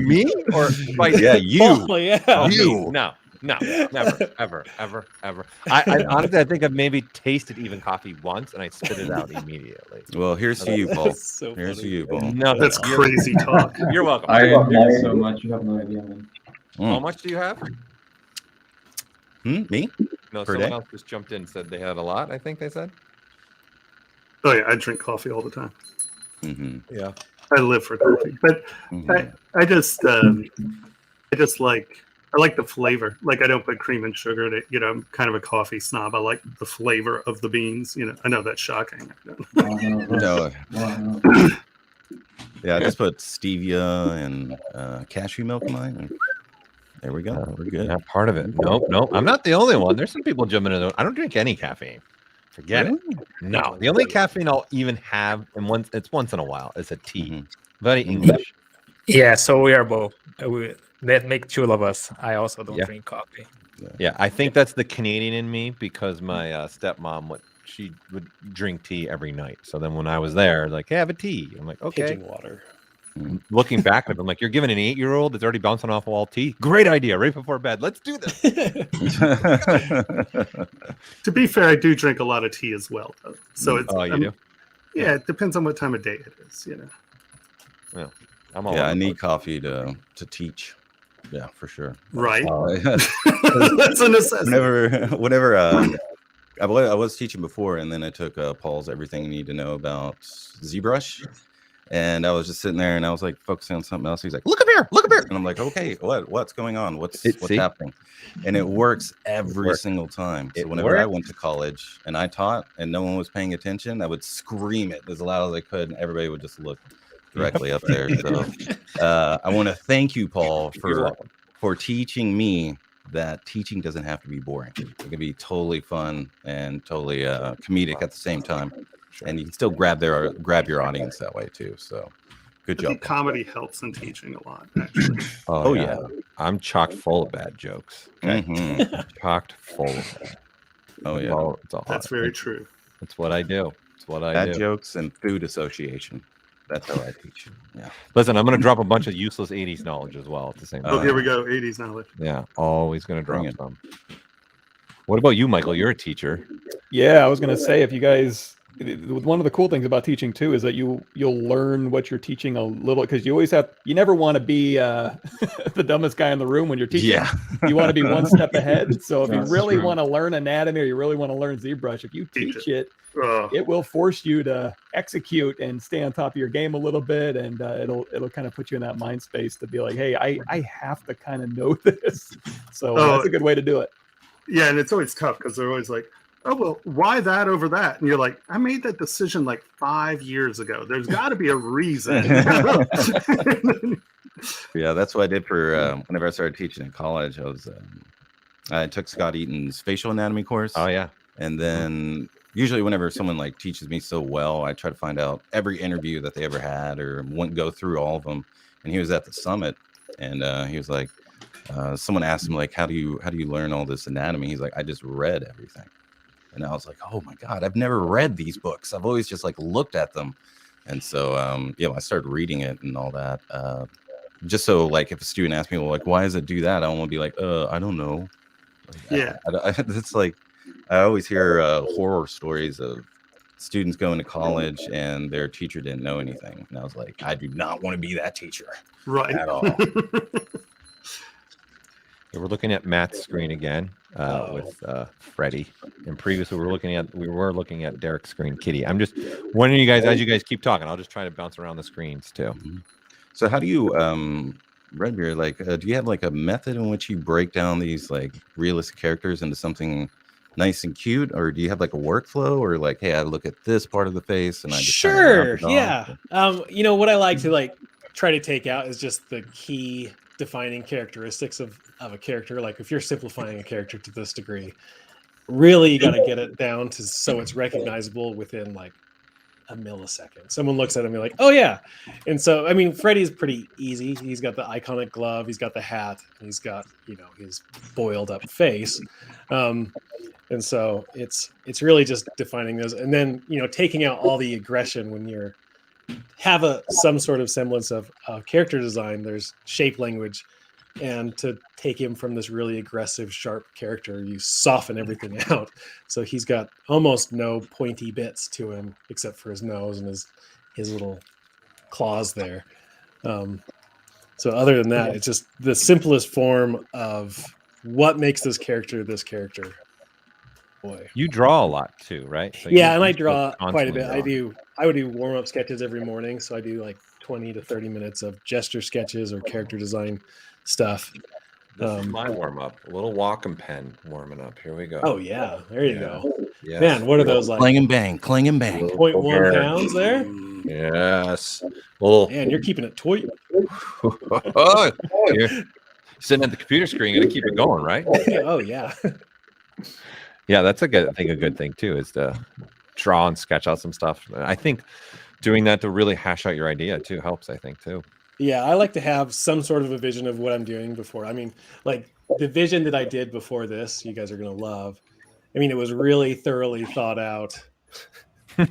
me or yeah, you? Oh, yeah. You? No. No, never, ever, ever, ever. I honestly, I think I've maybe tasted even coffee once, and I spit it out immediately. Well, here's to you, Paul. So Here's to funny. you, Paul. No, That's crazy talk. You're welcome. I enjoy so much. You have no idea, man. How much do you have? Me? No, Per someone day? else just jumped in and said they had a lot. I think they said. Oh yeah, I drink coffee all the time. Yeah. I live for coffee, but I just like the flavor. Like I don't put cream and sugar in it. You know, I'm kind of a coffee snob. I like the flavor of the beans. You know, I know that's shocking. No. Yeah, I just put stevia and cashew milk in mine. And there we go. We're good. Not part of it. Nope. I'm not the only one. There's some people jumping in. I don't drink any caffeine. Forget it. No, the only caffeine I'll even have, and once in a while, is a tea. Very English. Yeah, so we are both. That make two of us. I also don't drink coffee. Yeah, I think that's the Canadian in me because my stepmom she would drink tea every night. So then when I was there, like, hey, have a tea. I'm like, okay. Pigeon water. Looking back at it, I'm like, you're giving an 8-year-old that's already bouncing off wall tea. Great idea, right before bed. Let's do this. To be fair, I do drink a lot of tea as well, though. So it's you do? Yeah, it depends on what time of day it is. You know. Yeah, I'm all. Yeah, I need coffee to teach. Yeah, for sure. Right. That's a necessity. Whenever I was teaching before, and then I took Paul's Everything You Need to Know About ZBrush. And I was just sitting there and I was like focusing on something else. He's like, look up here. And I'm like, okay, what's going on? What's happening? And it works every single time. So whenever I went to college and I taught and no one was paying attention, I would scream it as loud as I could and everybody would just look directly up there. So I want to thank you, Paul, for teaching me that teaching doesn't have to be boring. It can be totally fun and totally comedic at the same time. And you can still grab your audience that way too. So good job. I think comedy helps in teaching a lot, actually. Oh yeah. I'm chock full of bad jokes. Okay? Chocked full of it. Oh yeah. That's very true. That's what I do. It's what I do. Bad jokes and food association. That's how I teach. Yeah. Listen, I'm going to drop a bunch of useless 80s knowledge as well at the same time. Oh, here we go. 80s knowledge. Yeah. Always going to drop some. What about you, Michael? You're a teacher. Yeah, I was going to say, if you guys, one of the cool things about teaching too is that you'll learn what you're teaching a little, because you never want to be the dumbest guy in the room when you're teaching. Yeah. You want to be one step ahead. So if you really want to learn anatomy or you really want to learn ZBrush, if you teach it, it will force you to execute and stay on top of your game a little bit, and it'll kind of put you in that mind space to be like, hey, I have to kind of know this. So that's a good way to do it. Yeah, and it's always tough because they're always like, oh, well, why that over that? And you're like, I made that decision like 5 years ago. There's got to be a reason. Yeah, that's what I did for whenever I started teaching in college. I took Scott Eaton's facial anatomy course. Oh, yeah. And then usually whenever someone like teaches me so well, I try to find out every interview that they ever had or wouldn't go through all of them. And he was at the summit and he was like, someone asked him, like, how do you learn all this anatomy? He's like, I just read everything. And I was like, oh my God, I've never read these books. I've always just like looked at them. And so, I started reading it and all that. Just so like, if a student asks me, well, like, why does it do that? I don't want to be like, I don't know. Like, it's like, I always hear horror stories of students going to college and their teacher didn't know anything. And I was like, I do not want to be that teacher. Right. At all. We're looking at Matt's screen again with Freddie. And previously we were looking at Derek's screen, Kitty. I'm just wondering, you guys, as you guys keep talking, I'll just try to bounce around the screens too. So how do you, Redbeard, like, do you have like a method in which you break down these like realistic characters into something nice and cute, or do you have like a workflow, or like, hey, I look at this part of the face and I just yeah. What I like to like try to take out is just the key defining characteristics of a character. Like if you're simplifying a character to this degree, really you got to get it down to so it's recognizable within like a millisecond. Someone looks at him and you're like, oh yeah. And so, I mean, Freddy's pretty easy. He's got the iconic glove, he's got the hat, and he's got, his boiled up face. And so it's really just defining those. And then, taking out all the aggression when you're have some sort of semblance of character design. There's shape language And to take him from this really aggressive, sharp character, you soften everything out. So he's got almost no pointy bits to him, except for his nose and his little claws there. So other than that, it's just the simplest form of what makes this character. Boy, You draw a lot too, right? So yeah, you- and I you draw quite a constantly bit. draw. I would do warm-up sketches every morning, so I do like 20 to 30 minutes of gesture sketches or character design stuff. This is my warm up. A little Wacom pen warming up. Here we go. Oh yeah, there you go. Yes. Man, what are those like? Clang and bang, clang and bang. 0.1 pounds there? Yes. Little. Man, you're keeping it tight. You're sitting at the computer screen, gonna keep it going, right? Oh yeah. Yeah, that's a good thing too, is to draw and sketch out some stuff. I think doing that to really hash out your idea too helps, I think, too. Yeah, I like to have some sort of a vision of what I'm doing before. I mean, like the vision that I did before this, you guys are going to love. I mean, it was really thoroughly thought out. It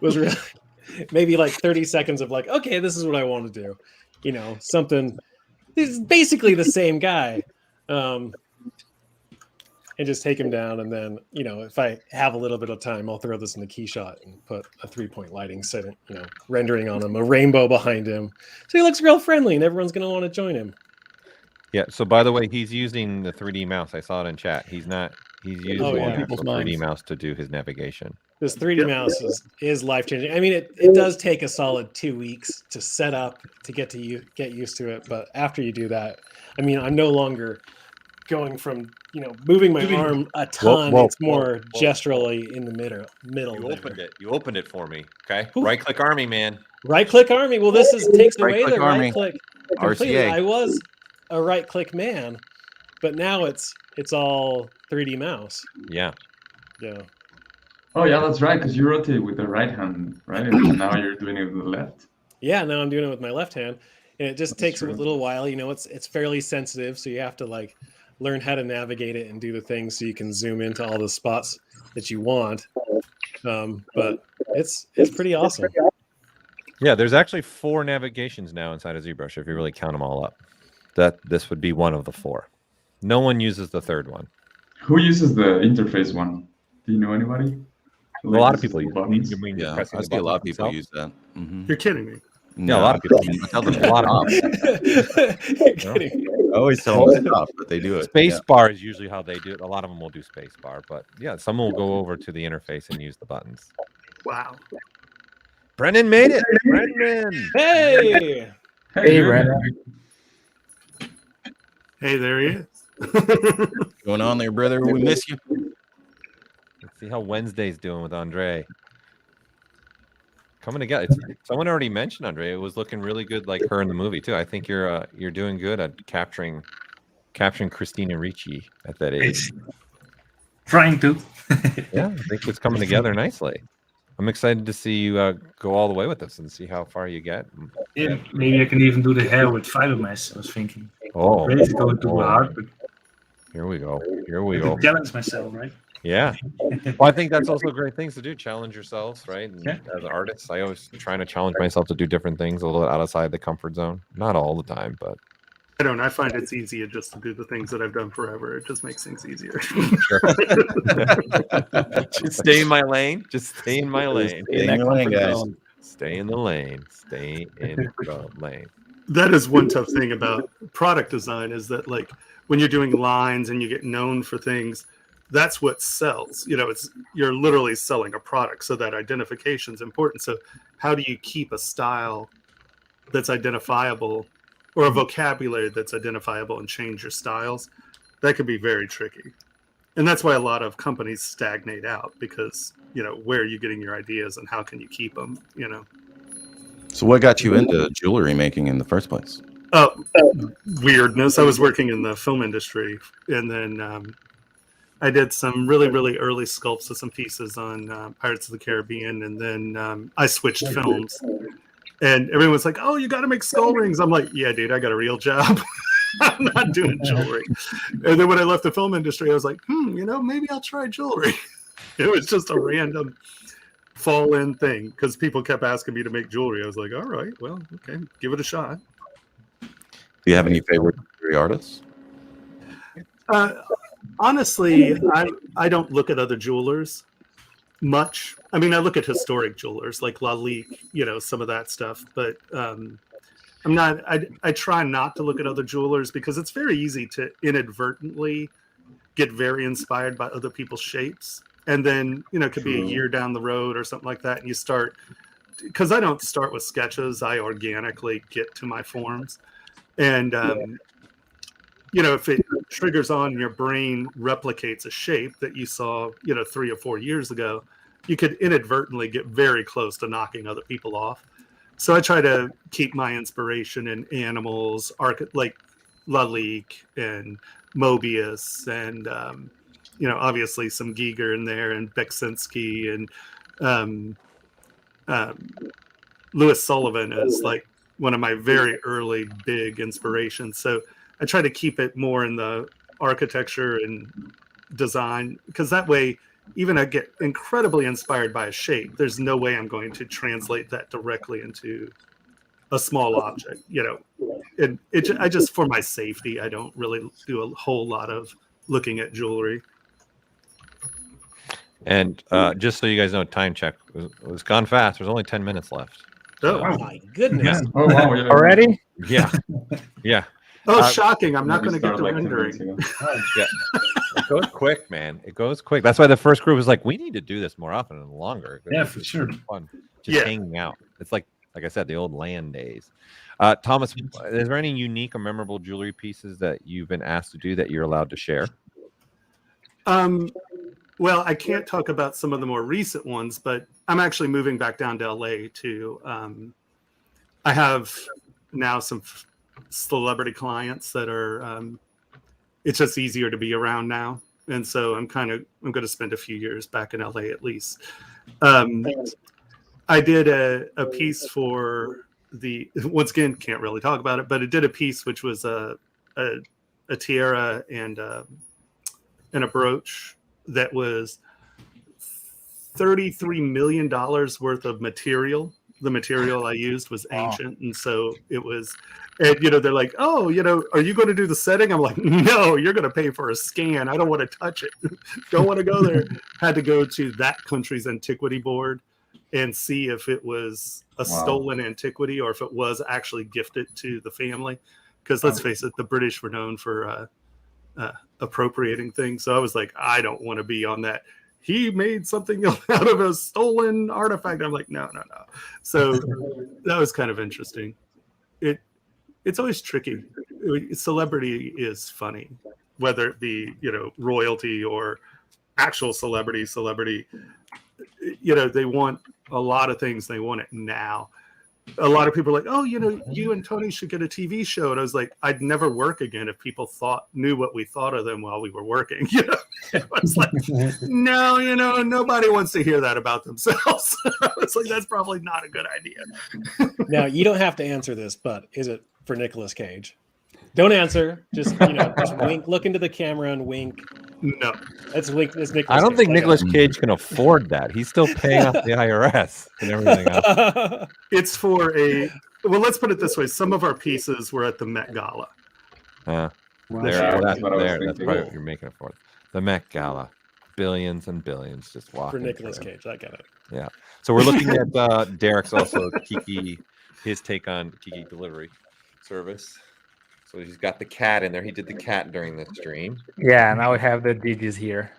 was really maybe like 30 seconds of like, okay, this is what I want to do. You know, something. It's basically the same guy. And just take him down, and then, you know, if I have a little bit of time, I'll throw this in the key shot and put a 3-point lighting setting, you know, rendering on him, a rainbow behind him, so he looks real friendly, and everyone's going to want to join him. Yeah. So by the way, he's using the 3D mouse. I saw it in chat. He's using the actual 3D mouse to do his navigation. This 3D mouse is life changing. I mean, it does take a solid 2 weeks to set up to get used to it, but after you do that, I mean, I'm no longer going from, you know, moving my arm a ton. It's more gesturally in the middle. You opened it for me. Okay. Right click army, man. Right click army. Well, this takes away Right-click the army. right click completely. RCA. I was a right click man, but now it's all 3D mouse. Yeah. Yeah. Oh yeah, that's right. Because you rotate with the right hand, right? And now you're doing it with the left. Yeah. Now I'm doing it with my left hand, and it just takes true. a little while. You know, it's fairly sensitive, so you have to like learn how to navigate it and do the things so you can zoom into all the spots that you want. But it's pretty awesome. Yeah, there's actually 4 navigations now inside of ZBrush if you really count them all up. This would be one of the 4. No one uses the third one. Who uses the interface one? Do you know anybody? A lot of people use buttons. it. Yeah, I see a lot of people use that. Mhm. You're kidding me. Yeah, a lot of people. I tell them A lot of You're kidding. I always tell them stop, but they do it. Space bar is usually how they do it. A lot of them will do space bar, but yeah, someone will go over to the interface and use the buttons. Wow. Brendan made it. Brendan. Hey. Hey, Brandon. Hey, there he is. What's going on there, brother? We miss you. Let's see how Wednesday's doing with Andre. Coming together. Someone already mentioned Andre. It was looking really good, like her in the movie too. I think you're doing good at capturing Christina Ricci at that age. Trying to. Yeah, I think it's coming together nicely. I'm excited to see you go all the way with this and see how far you get. Yeah, maybe I can even do the hair with fiber mesh. I was thinking. Oh, Maybe going too hard, but here we go. Here I we have go. to challenge myself, right? Yeah. Well, I think that's also great things to do. Challenge yourselves, right? And Yeah. as artists, I always trying to challenge myself to do different things a little bit outside the comfort zone. Not all the time, but I don't know. I find it's easier just to do the things that I've done forever. It just makes things easier. just stay in my lane. Just stay in my lane. Stay in your lane, guys. Stay in the lane. Stay in the lane. That is one tough thing about product design is that, like, when you're doing lines and you get known for things, that's what sells. You know, you're literally selling a product, so that identification is important. So how do you keep a style that's identifiable or a vocabulary that's identifiable and change your styles? That could be very tricky. And that's why a lot of companies stagnate out, because, you know, where are you getting your ideas and how can you keep them, you know? So what got you into jewelry making in the first place? Weirdness. I was working in the film industry, and then I did some really, really early sculpts of some pieces on Pirates of the Caribbean, and then I switched films. And everyone's like, "Oh, you got to make skull rings." I'm like, "Yeah, dude, I got a real job. I'm not doing jewelry." And then when I left the film industry, I was like, you know, maybe I'll try jewelry. It was just a random fall-in thing because people kept asking me to make jewelry. I was like, "All right, well, okay, give it a shot." Do you have any favorite jewelry artists? Honestly, I don't look at other jewelers much. I mean, I look at historic jewelers like Lalique, some of that stuff, but I'm not. I try not to look at other jewelers because it's very easy to inadvertently get very inspired by other people's shapes, and then it could be a year down the road or something like that, and you start. Because I don't start with sketches, I organically get to my forms, and if it triggers on your brain, replicates a shape that you saw 3 or 4 years ago, you could inadvertently get very close to knocking other people off. So I try to keep my inspiration in animals, like Lalique and Mobius, and obviously some Giger in there, and Beksinski, and Louis Sullivan is like one of my very early big inspirations. So I try to keep it more in the architecture and design, because that way, even I get incredibly inspired by a shape, there's no way I'm going to translate that directly into a small object, and I just, for my safety, I don't really do a whole lot of looking at jewelry. And just so you guys know, time check was gone fast. There's only 10 minutes left. Oh my goodness! Oh wow! Yeah. Already? Yeah, yeah. Oh, shocking! I'm not going to get the rendering. Yeah. It goes quick, man. It goes quick. That's why the first group was like, we need to do this more often and longer. Yeah, for sure. Fun. Just hanging out. It's like I said, the old LAN days. Thomas, is there any unique or memorable jewelry pieces that you've been asked to do that you're allowed to share? Well, I can't talk about some of the more recent ones, but I'm actually moving back down to LA to. I have now some celebrity clients that are. It's just easier to be around now, and so I'm going to spend a few years back in LA at least. I did a piece for once again, can't really talk about it, but it did a piece which was a tiara and a brooch that was $33 million worth of material. The material I used was ancient, and so it was. And they're like, "Oh, are you going to do the setting?" I'm like, "No, you're going to pay for a scan. I don't want to touch it. Don't want to go there." Had to go to that country's antiquity board and see if it was a stolen antiquity or if it was actually gifted to the family. Because let's face it, the British were known for appropriating things. So I was like, I don't want to be on that. He made something out of a stolen artifact. I'm like, no. So that was kind of interesting. It's always tricky. Celebrity is funny, whether it be, royalty or actual celebrity. They want a lot of things. They want it now. A lot of people are like, "Oh, you and Tony should get a TV show." And I was like, I'd never work again if people knew what we thought of them while we were working. I was like, no, nobody wants to hear that about themselves. I was like, that's probably not a good idea. Now, you don't have to answer this, but is it for Nicolas Cage? Don't answer. Just just wink. Look into the camera and wink. No, that's wink. It's Nicolas. I don't think Nicolas Cage can afford that. He's still paying off the IRS and everything else. It's for well, let's put it this way. Some of our pieces were at the Met Gala. That's probably what you're making it for. The Met Gala, billions and billions just walking. For Nicolas Cage, I get it. Yeah. So we're looking at Derek's also Klicki, his take on Klicki delivery service. So he's got the cat in there. He did the cat during the stream. Yeah, now we have the digits here.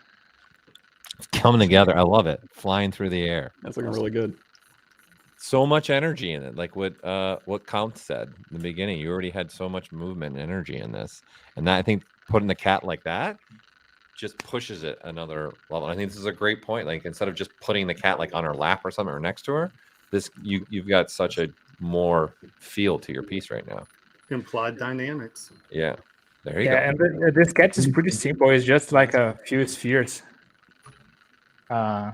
It's coming together. I love it. Flying through the air. That's looking really good. So much energy in it. Like what Count said in the beginning. You already had so much movement and energy in this. And that, I think putting the cat like that just pushes it another level. I think this is a great point. Like instead of just putting the cat like on her lap or something or next to her, you've got such a more feel to your piece right now. Implied dynamics. Yeah, there you go. Yeah, and the sketch is pretty simple. It's just like a few spheres, a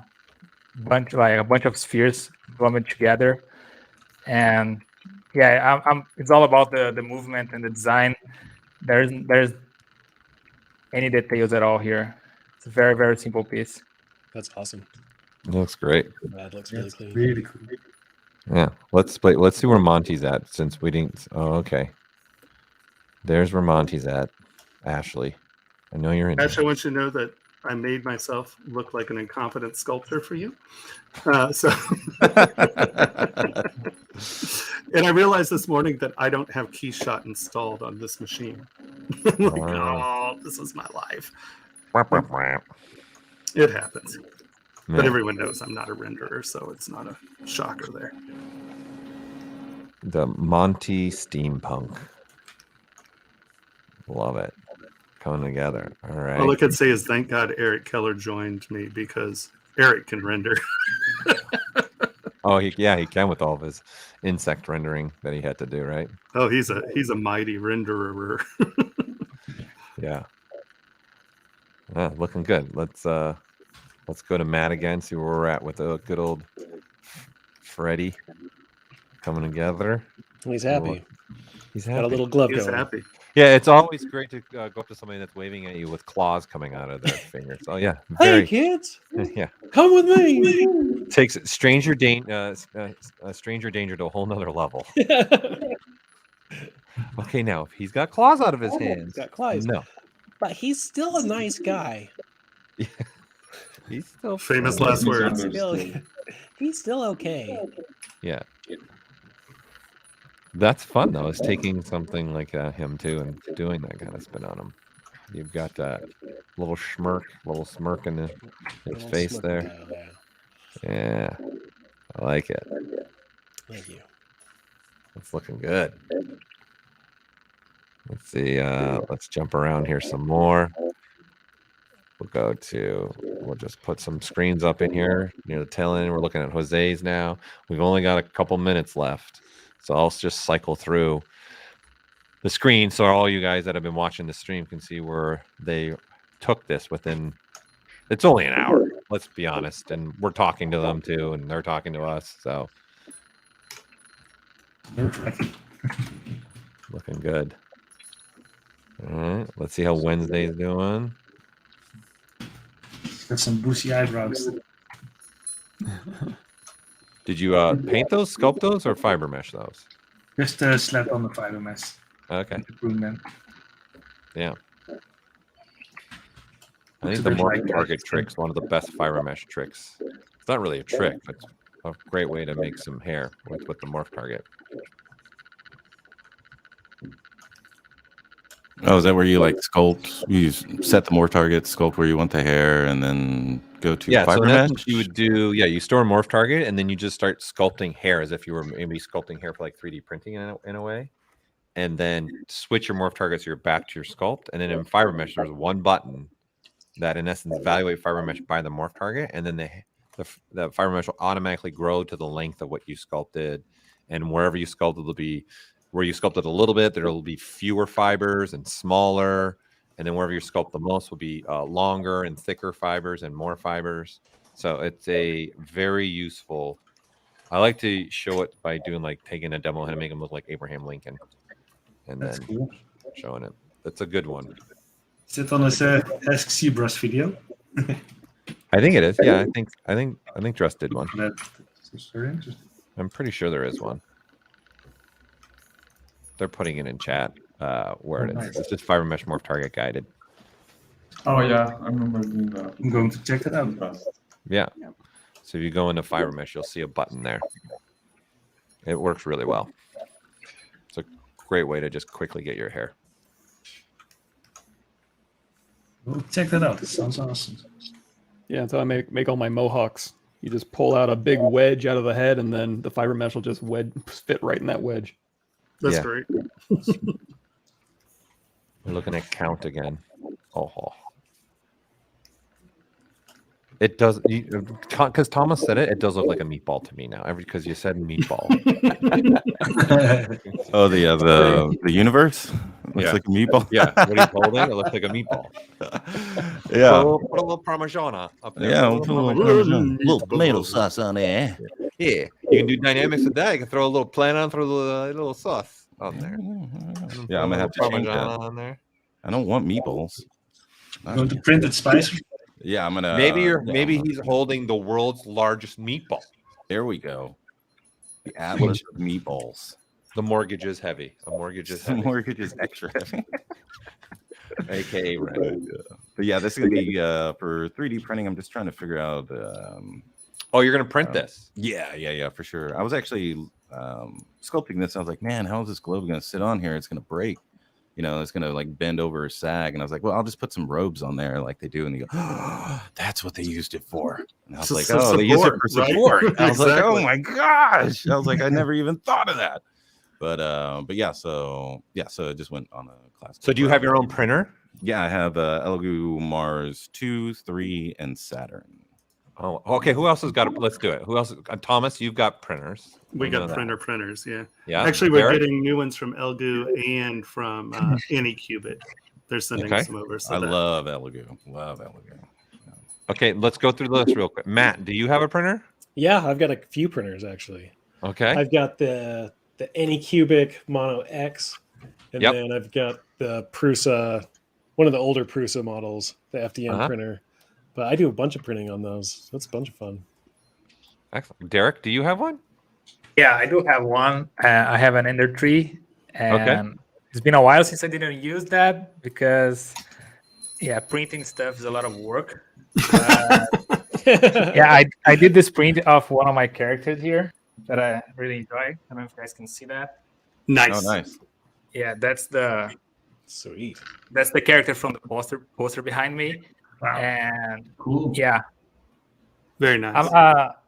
bunch of spheres lumped together, and yeah, it's all about the movement and the design. There's any details at all here. It's a very, very simple piece. That's awesome. It looks great. That looks really clean. Really cool. Yeah, let's see where Monty's at since we didn't. Oh, okay. There's where Monty's at. Ashley, I know you're in. Actually, I want you to know that I made myself look like an incompetent sculptor for you. And I realized this morning that I don't have KeyShot installed on this machine. Oh, this is my life. It happens. But everyone knows I'm not a renderer, so it's not a shocker there. The Monty Steampunk. Love it. Coming together. All right. All I could say is thank God Eric Keller joined me because Eric can render. Oh, he can with all of his insect rendering that he had to do, right? Oh, he's a mighty renderer. Yeah. Looking good. Let's go to Matt again, see where we're at with the good old Freddy coming together. He's happy. He's Got a happy. little glove He's going. happy. Yeah, it's always great to go up to somebody that's waving at you with claws coming out of their fingers. Oh yeah, Hey kids, yeah. come with me. Takes stranger danger to a whole nother level. Okay, now if he's got claws out of his hands, He's got claws. no, But he's still a nice guy. he's still Famous fine. last words. He's still okay. Yeah, that's fun though. Is taking something like him too and doing that kind of spin on him. You've got that little smirk in his face there. Down, yeah. Yeah, I like it. Thank you. It's looking good. Let's see. Let's jump around here some more. We'll just put some screens up in here near the tail end. We're looking at Jose's now. We've only got a couple minutes left. So I'll just cycle through the screen so all you guys that have been watching the stream can see where they took this within. It's only an hour, let's be honest. And we're talking to them too, and they're talking to us. So looking good. All right, let's see how Wednesday's doing. Got some bushy eyebrows. Did you paint those, sculpt those, or fiber mesh those? Just slapped on the fiber mesh. Okay. To prune them. Yeah. I Looks think a the bit morph like target trick's one of the best fiber mesh tricks. It's not really a trick, but it's a great way to make some hair with the morph target. Oh, is that where you like sculpt? You set the morph target, sculpt where you want the hair, and then go to Yeah, fiber so in mesh? essence, you would do, you store a morph target, and then you just start sculpting hair as if you were maybe sculpting hair for like 3D printing in a way. And then switch your morph target so you're back to your sculpt. And then in fiber mesh, there's one button that in essence evaluate fiber mesh by the morph target, and then the fiber mesh will automatically grow to the length of what you sculpted. And wherever you sculpted will be where you sculpted a little bit, there will be fewer fibers and smaller. And then wherever you sculpt the most will be longer and thicker fibers and more fibers. So it's a very useful. I like to show it by doing like taking a demo and make them look like Abraham Lincoln, and That's then cool. showing it. That's a good one. Is it on his Ask ZBrush video? I think it is. Yeah, I think Dress did one. That's very interesting. I'm pretty sure there is one. They're putting it in chat where it is. Nice. It's just fiber mesh morph target guided. Oh yeah, I remember doing that. I'm going to check that out. Yeah. So if you go into fiber mesh, you'll see a button there. It works really well. It's a great way to just quickly get your hair. We'll check that out. It sounds awesome. Yeah, so I make all my mohawks. You just pull out a big wedge out of the head, and then the fiber mesh will just fit right in that wedge. That's Yeah. great. We're looking at count again. Oh. It does, because Thomas said it. It does look like a meatball to me now. Because you said meatball. Oh, the universe looks Yeah. like a meatball. Yeah, what are you holding? It looks like a meatball. Yeah, Put a little Parmigiana up there. yeah. Put a We'll little put a little Parmesan. little tomato sauce on there. Yeah, you can do dynamics with that. You can throw a little plant on, throw a little sauce on there. Yeah, I'm gonna have to change that. Parmigiana on there. I don't want meatballs. Going to printed spice. Yeah, I'm gonna. Maybe he's holding the world's largest meatball. There we go. The Atlas of meatballs. The mortgage is heavy. A mortgage is The heavy. mortgage is extra heavy. AKA rent. But yeah, this is gonna be for 3D printing. I'm just trying to figure out. Oh, you're gonna print this? Yeah, for sure. I was actually sculpting this. I was like, man, how is this globe gonna sit on here? It's gonna break. You know, it's gonna like bend over or sag. And I was like, well, I'll just put some robes on there like they do. And they go, oh, that's what they used it for. And I was like, oh, they use it for support. Right? I was like, oh Exactly. my gosh. I was like, I never even thought of that. But yeah, so it just went on a class. So do you have your own printer? Yeah, I have Elegoo Mars 2, 3, and Saturn. Oh, okay. Who else has got it? Let's do it. Who else? Thomas, you've got printers. We know got that. printers, yeah. Yeah. Actually, we're Derek? getting new ones from Elegoo and from Anycubit. They're sending Okay. some over. So I that- love Elegoo. Love Elegoo. Okay, let's go through the list real quick. Matt, do you have a printer? Yeah, I've got a few printers actually. Okay. I've got the Anycubic Mono X, and Yep. then I've got the Prusa, one of the older Prusa models, the FDM printer. But I do a bunch of printing on those. That's a bunch of fun. Excellent. Derek, do you have one? Yeah, I do have one. I have an Ender tree, and it's been a while since I didn't use that because, yeah, printing stuff is a lot of work. Yeah, I did this print of one of my characters here that I really enjoy. I don't know if you guys can see that. Nice. Oh, nice. Yeah, that's the Sweet. character from the poster behind me, and Cool. yeah, Very nice.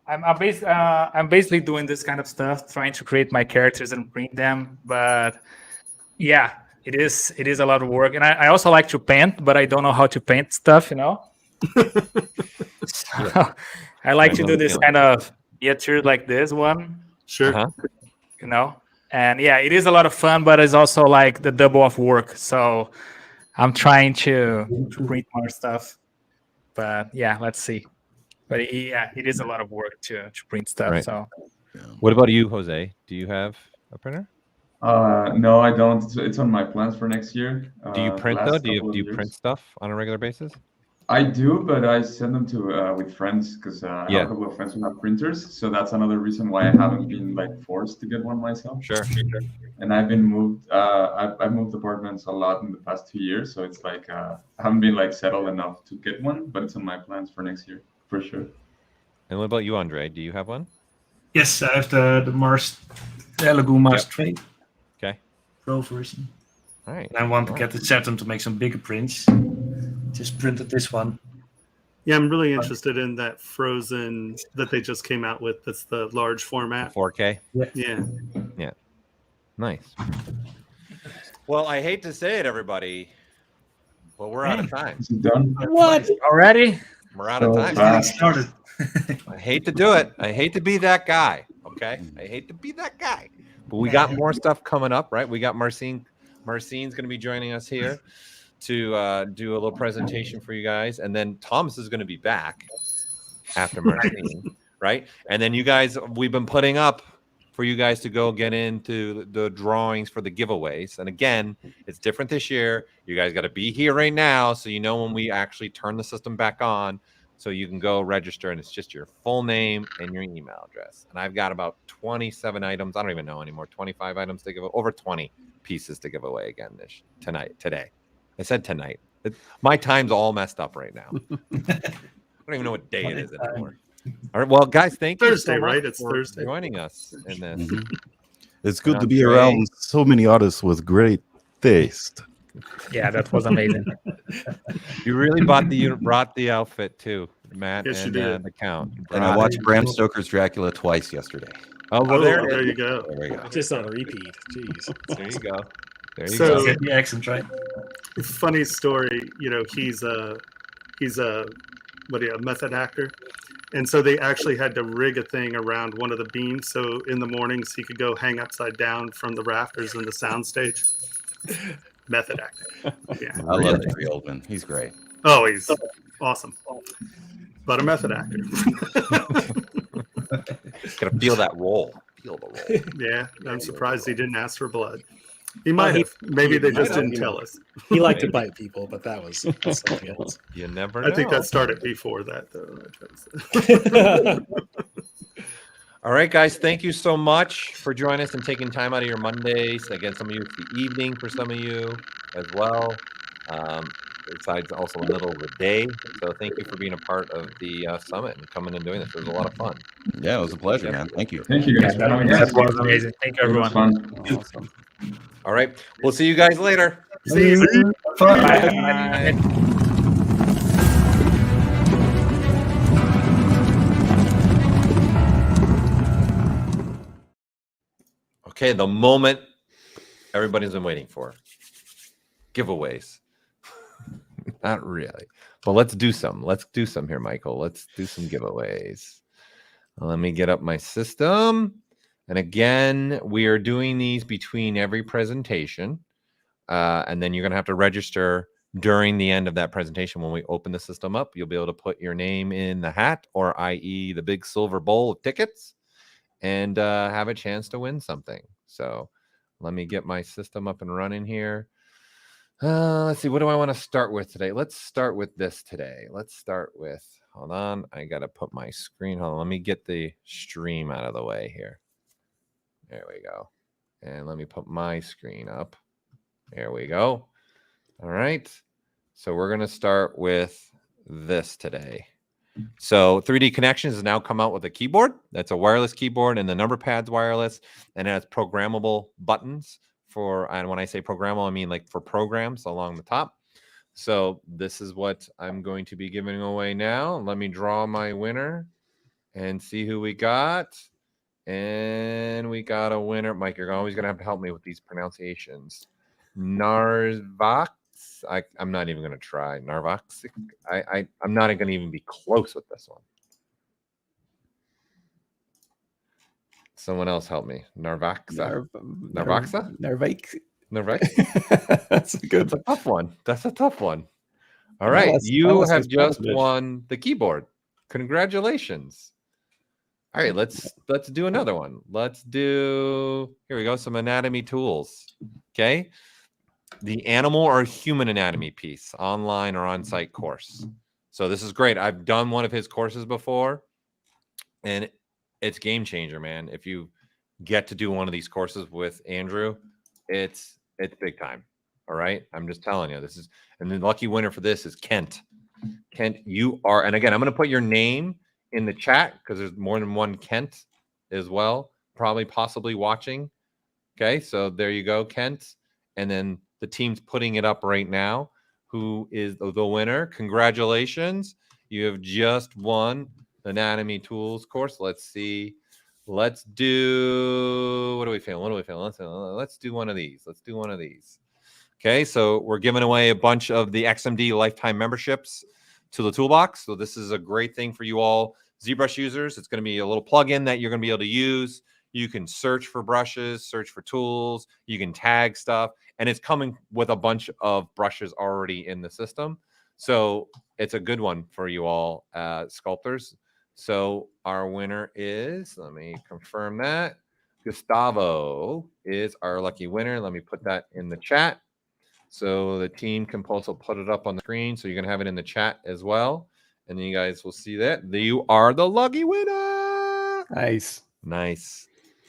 I'm basically doing this kind of stuff, trying to create my characters and print them. But yeah, it is a lot of work, and I also like to paint, but I don't know how to paint stuff, you know. So, I like to do this kind of miniature like this one, Sure. you know. And yeah, it is a lot of fun, but it's also like the double of work. So I'm trying to print more stuff. But yeah, let's see. But yeah, it is a lot of work to print stuff. Right. So What about you, Jose? Do you have a printer? No, I don't. It's on my plans for next year. Do you print though? last Do you couple of years. print stuff on a regular basis? I do, but I send them to with friends because I have Yeah. a couple of friends who have printers. So that's another reason why I haven't been like forced to get one myself. Sure. And I've been moved. I've moved apartments a lot in the past 2 years, so it's like I haven't been like settled enough to get one. But it's on my plans for next year for sure. And what about you, Andre? Do you have one? Yes, I have the Elegoo Mars Trade Okay. Pro version. All right. And I want to get the Saturn to make some bigger prints. Just printed this one. Yeah, I'm really interested in that Frozen that they just came out with. That's the large format. 4K. Yeah. Nice. Well, I hate to say it, everybody, but we're out of time. Is it done? what already? We're out of So time. fast. Started. I hate to do it. I hate to be that guy. Okay. I hate to be that guy. But we got more stuff coming up, right? We got Marcin. Marcin's going to be joining us here to do a little presentation for you guys. And then Thomas is going to be back after Marcin, right? And then you guys, we've been putting up for you guys to go get into the drawings for the giveaways. And again, it's different this year. You guys got to be here right now so you know when we actually turn the system back on. So you can go register, and it's just your full name and your email address. And I've got about 27 items. I don't even know anymore. 25 items to give, over 20 pieces to give away again today. I said tonight. My time's all messed up right now. I don't even know what day it is anymore. All right, well, guys, thank you Thursday, so much right? It's for Thursday. joining us in this. Mhm. It's good And to be Andre. around so many artists with great taste. Yeah, that was amazing. You really brought the outfit too, Matt, Yes, you and did. the count. And I watched Bram Stoker's Dracula twice yesterday. Oh, well, Oh, there there you go. There we go. Just on a repeat. Jeez. There you go. There you So- go. Get the accent right. Funny story. You know, he's a method actor, and so they actually had to rig a thing around one of the beams so in the mornings he could go hang upside down from the rafters in the soundstage. Method actor. Yeah. I love Gary Oldman. He's great. Oh, he's awesome. But a method actor. Gotta feel that roll. Feel the roll. Yeah, I'm surprised he didn't ask for blood. He might have. Maybe they just didn't tell us. He liked to bite people, but that's something else. You never know. I think that started before that, though. All All right, guys. Thank you so much for joining us and taking time out of your Mondays. Again, some of you, it's the evening for some of you as well. Besides also the middle of the day. So thank you for being a part of the summit and coming and doing this. It was a lot of fun. Yeah, it was a pleasure, man. Thank you. Thank you guys for having That us. was amazing. Thank you, It was everyone. fun. Awesome. All right. We'll see you guys later. See you. Bye. Bye. Okay, the moment everybody's been waiting for. Giveaways. Not really. But let's do some. Let's do some here, Michael. Let's do some giveaways. Let me get up my system. And again, we are doing these between every presentation. And then you're going to have to register during the end of that presentation. When we open the system up, you'll be able to put your name in the hat, or i.e. the big silver bowl of tickets, and have a chance to win something. So let me get my system up and running here. Let's see. What do I want to start with today? Let's start with this today. Let's start with, hold on. I got to put my screen. Hold on. Let me get the stream out of the way here. There we go. And let me put my screen up. There we go. All right. So we're going to start with this today. So 3D Connections has now come out with a keyboard. That's a wireless keyboard, and the number pad's wireless, and it has programmable buttons for, and when I say programmable, I mean like for programs along the top. So this is what I'm going to be giving away now. Let me draw my winner and see who we got. And we got a winner. Mike, you're always going to have to help me with these pronunciations. Narvax. I'm not even going to try. Narvax. I'm not going to even be close with this one. Someone else help me. Narvaxa. Narvaxa? Narvax. That's a good. That's a tough one. That's a tough one. All Well, right. that's- You that's have his just positive. won the keyboard. Congratulations. All right, let's do another one. Let's do, here we go, some anatomy tools. Okay. The animal or human anatomy piece, online or on-site course. So this is great. I've done one of his courses before, and it's game changer, man. If you get to do one of these courses with Andrew, it's big time. All right. I'm just telling you, this is, and the lucky winner for this is Kent. Kent, you are, and again, I'm going to put your name in the chat because there's more than one Kent as well, probably possibly watching. Okay. So there you go, Kent. And then the team's putting it up right now. Who is the winner? Congratulations. You have just won the Anatomy Tools course. Let's see. Let's do, what are we feeling? Let's do one of these. Let's do one of these. Okay, so we're giving away a bunch of the XMD lifetime memberships to the toolbox. So this is a great thing for you all ZBrush users. It's going to be a little plugin that you're going to be able to use. You can search for brushes, search for tools. You can tag stuff, and it's coming with a bunch of brushes already in the system. So it's a good one for you all sculptors. So our winner is, let me confirm that, Gustavo is our lucky winner. Let me put that in the chat. So the team can also put it up on the screen. So you're going to have it in the chat as well. And then you guys will see that. You are the lucky winner. Nice. Nice.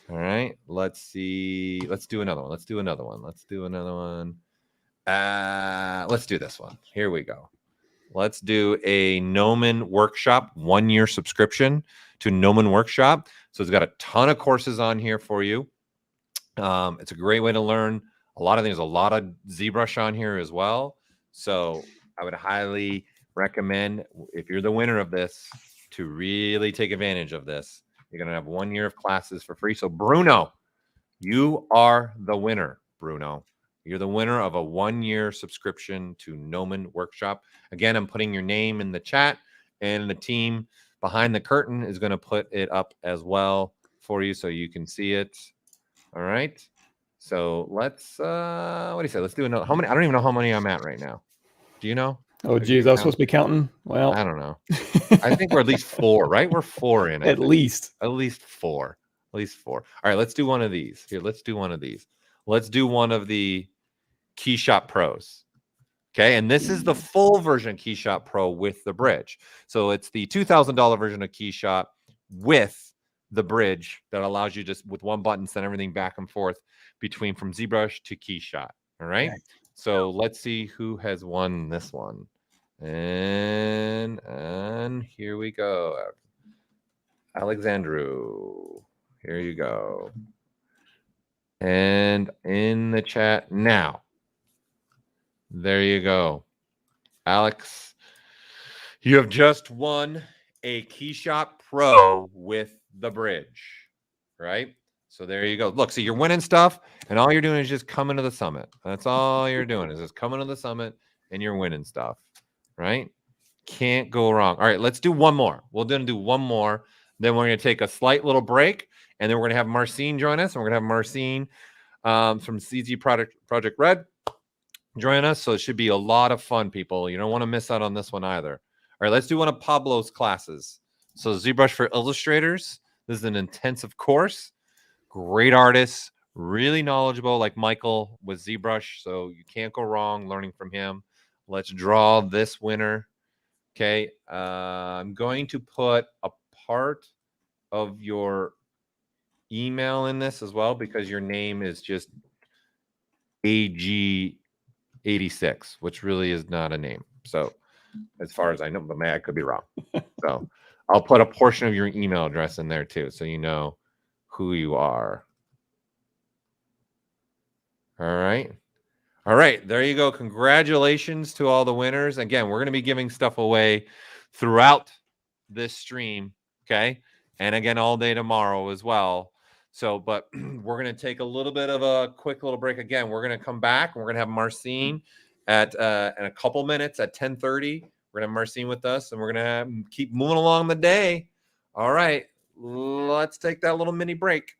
All right. Let's see. Let's do another one. Let's do another one. Let's do another one. Let's do this one. Here we go. Let's do a Gnomon Workshop 1-year subscription to Gnomon Workshop. So it's got a ton of courses on here for you. It's a great way to learn a lot of things, a lot of ZBrush on here as well. So I would highly recommend, if you're the winner of this, to really take advantage of this. You're going to have 1 year of classes for free. So Bruno, you are the winner, Bruno. You're the winner of a 1-year subscription to Gnomon Workshop. Again, I'm putting your name in the chat, and the team behind the curtain is going to put it up as well for you so you can see it. All right. So let's, what do you say? Let's do another. How many? I don't even know how many I'm at right now. Do you know? Oh, geez, I was supposed to be counting. Well, I don't know. I think we're at least 4, right? We're 4 in it. At least 4. At least 4. All right, let's do one of these. Here, let's do one of these. Let's do one of the KeyShot Pros. Okay, and this is the full version KeyShot Pro with the bridge. So it's the $2,000 version of KeyShot with the bridge that allows you just with one button send everything back and forth between from ZBrush to KeyShot. All right. Okay. So let's see who has won this one. And here we go. Alexandru. Here you go. And in the chat now. There you go. Alex, you have just won a KeyShot Pro with the bridge, right? So there you go. Look, see, you're winning stuff, and all you're doing is just coming to the summit. That's all you're doing is just coming to the summit, and you're winning stuff, right? Can't go wrong. All right, let's do one more. We'll then do one more. Then we're going to take a slight little break, and then we're going to have Marcin join us, and we're going to have Marcin from CZ Project Red join us. So it should be a lot of fun, people. You don't want to miss out on this one either. All right, let's do one of Pablo's classes. So ZBrush for Illustrators. This is an intensive course. Great artists, really knowledgeable, like Michael with ZBrush. So you can't go wrong learning from him. Let's draw this winner. Okay, I'm going to put a part of your email in this as well because your name is just AG86, which really is not a name. So as far as I know, but man, I could be wrong. So I'll put a portion of your email address in there too, so you know who you are. All right. All right, there you go. Congratulations to all the winners. Again, we're going to be giving stuff away throughout this stream, okay? And again, all day tomorrow as well. So, but we're going to take a little bit of a quick little break. Again, we're going to come back. We're going to have Marcin at in a couple minutes at 10:30. We're going to have Marcin with us, and we're going to keep moving along the day. All right, let's take that little mini break.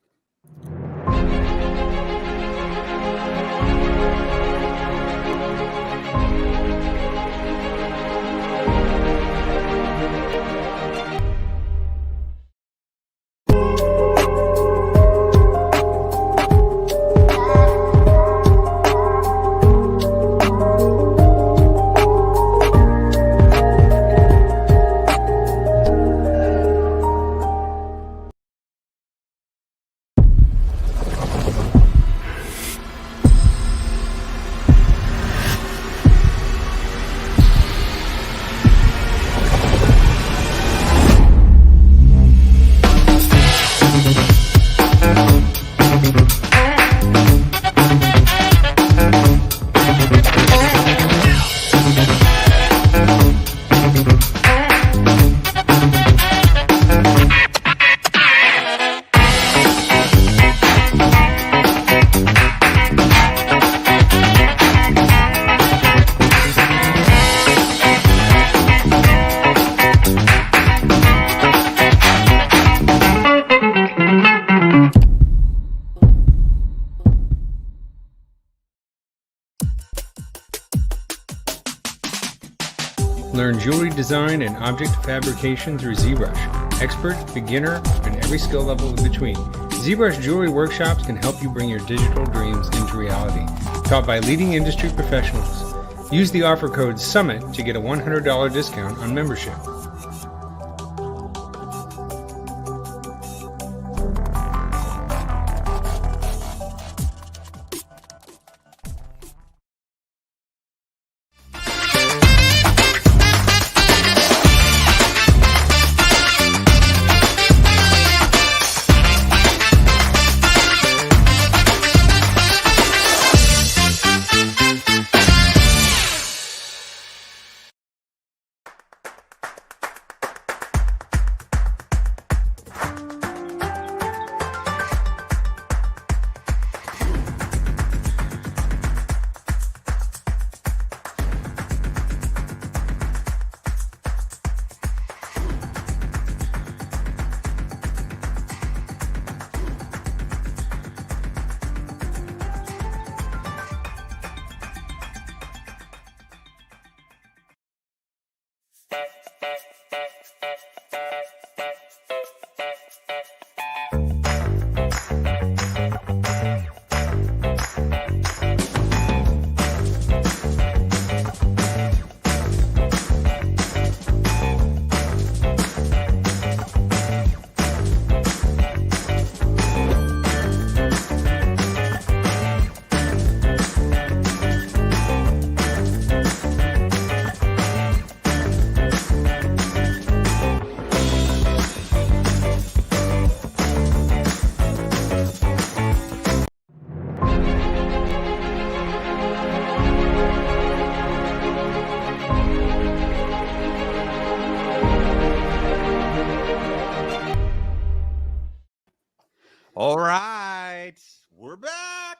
Learn jewelry design and object fabrication through ZBrush. Expert, beginner, and every skill level in between. ZBrush Jewelry Workshops can help you bring your digital dreams into reality. Taught by leading industry professionals. Use the offer code SUMMIT to get a $100 discount on membership. All right, we're back.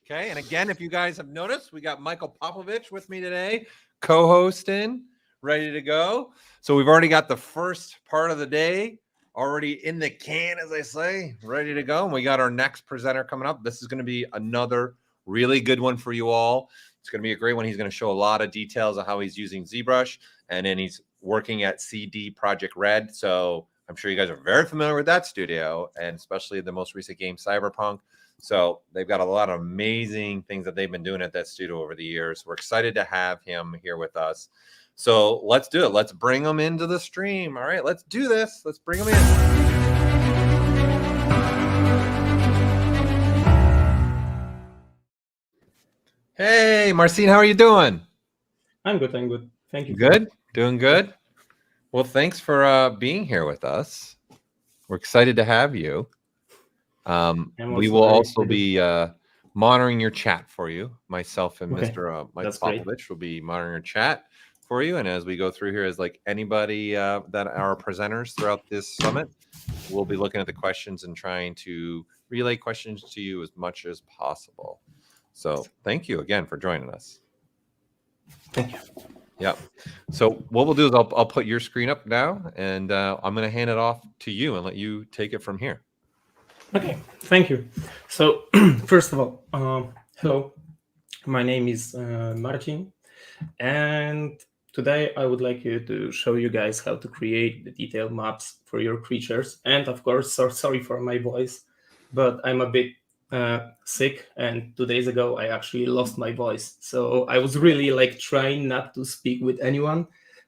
Okay, and again, if you guys have noticed, we got Michael Popovich with me today, co-hosting, ready to go. So we've already got the first part of the day already in the can, as I say, ready to go. And we got our next presenter coming up. This is going to be another really good one for you all. It's going to be a great one. He's going to show a lot of details of how he's using ZBrush, and then he's working at CD Projekt Red. So I'm sure you guys are very familiar with that studio, and especially the most recent game, Cyberpunk. So they've got a lot of amazing things that they've been doing at that studio over the years. We're excited to have him here with us. So let's do it. Let's bring him into the stream. All right, let's do this. Let's bring him in. Hey, Marcin, how are you doing? I'm good. I'm good. Thank you. Good? Doing good? Well, thanks for being here with us. We're excited to have you. We will also be monitoring your chat for you. Myself and Mr. Mike Popovich will be monitoring your chat for you. And as we go through here, as like anybody that are presenters throughout this summit, we'll be looking at the questions and trying to relay questions to you as much as possible. So thank you again for joining us. Thank you. Yeah. So what we'll do is I'll put your screen up now, and I'm going to hand it off to you and let you take it from here. Okay. Thank you. So first of all, hello. My name is Marcin, and today I would like to show you guys how to create the detailed maps for your creatures. And of course, sorry for my voice, but I'm a bit sick, and 2 days ago I actually lost my voice. So I was really like trying not to speak with anyone,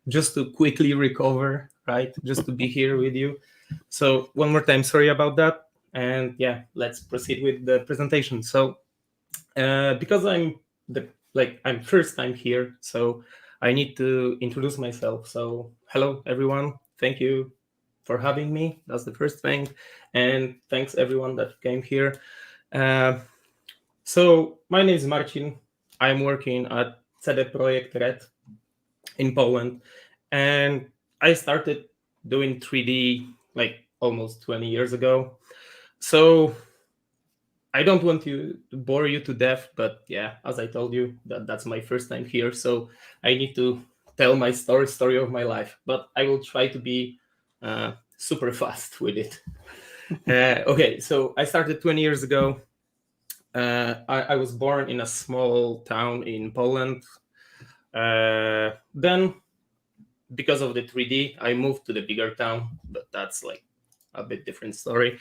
just to quickly recover, right? Just to be here with you. So one more time, sorry about that. And yeah, let's proceed with the presentation. So because I'm first time here, so I need to introduce myself. So hello everyone, thank you for having me. That's the first thing, and thanks everyone that came here. So my name is Marcin. I'm working at CD Projekt Red in Poland, and I started doing 3D like almost 20 years ago. So I don't want to bore you to death, but yeah, as I told you, that's my first time here. So I need to tell my story of my life, but I will try to be super fast with it. Okay, so I started 20 years ago. I was born in a small town in Poland. Then, because of the 3D, I moved to the bigger town, but that's like a bit different story.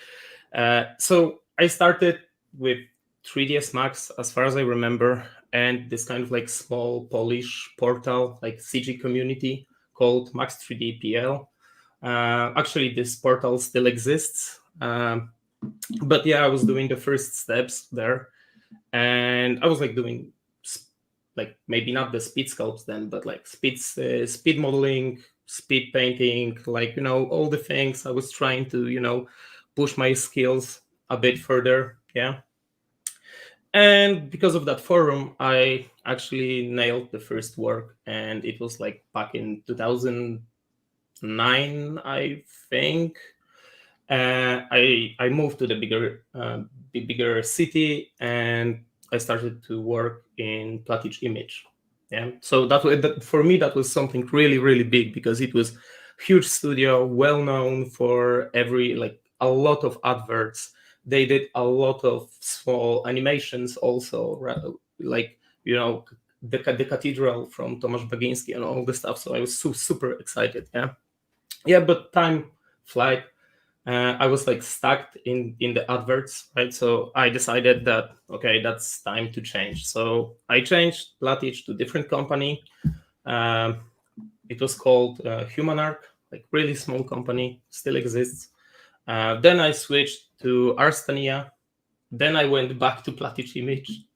So I started with 3ds Max, as far as I remember, and this kind of like small Polish portal, like CG community called Max 3D PL. Actually, this portal still exists. But yeah, I was doing the first steps there, and I was like doing like maybe not the speed sculpts then, but like speed modeling, speed painting, like, you know, all the things. I was trying to, you know, push my skills a bit further. Yeah. And because of that forum, I actually nailed the first work, and it was like back in 2009, I think. I moved to the bigger city, and I started to work in Platic Image. Yeah, so that for me that was something really, really big, because it was huge studio, well known for a lot of adverts. They did a lot of small animations also, like, you know, the cathedral from Tomas Bagiński and all the stuff. So I was super excited. Yeah, but time flies. I was like stuck in the adverts, right? So I decided that, okay, that's time to change. So I changed Platic to different company. It was called HumanArc, like really small company, still exists. Then I switched to Arstania. Then I went back to Platic Image.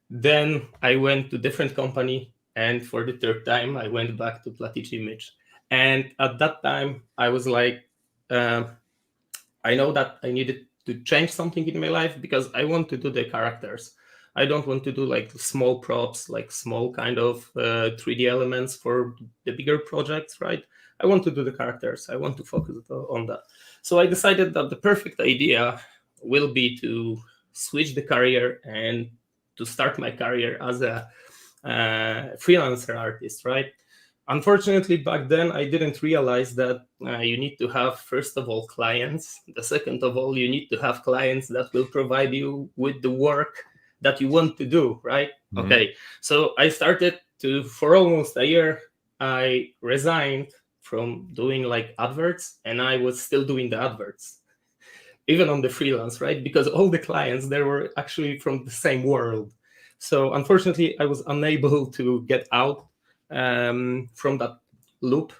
Then I went to different company. And for the third time, I went back to Platic Image. And at that time, I was like, I know that I needed to change something in my life, because I want to do the characters. I don't want to do like small props, like small kind of 3D elements for the bigger projects, right? I want to do the characters. I want to focus on that. So I decided that the perfect idea will be to switch the career and to start my career as a freelancer artist, right? Unfortunately, back then, I didn't realize that you need to have, first of all, clients. The second of all, you need to have clients that will provide you with the work that you want to do, right? Mhm. Okay, so I started to, for almost a year, I resigned from doing like adverts, and I was still doing the adverts, even on the freelance, right? Because all the clients, they were actually from the same world. So unfortunately, I was unable to get out from that loop,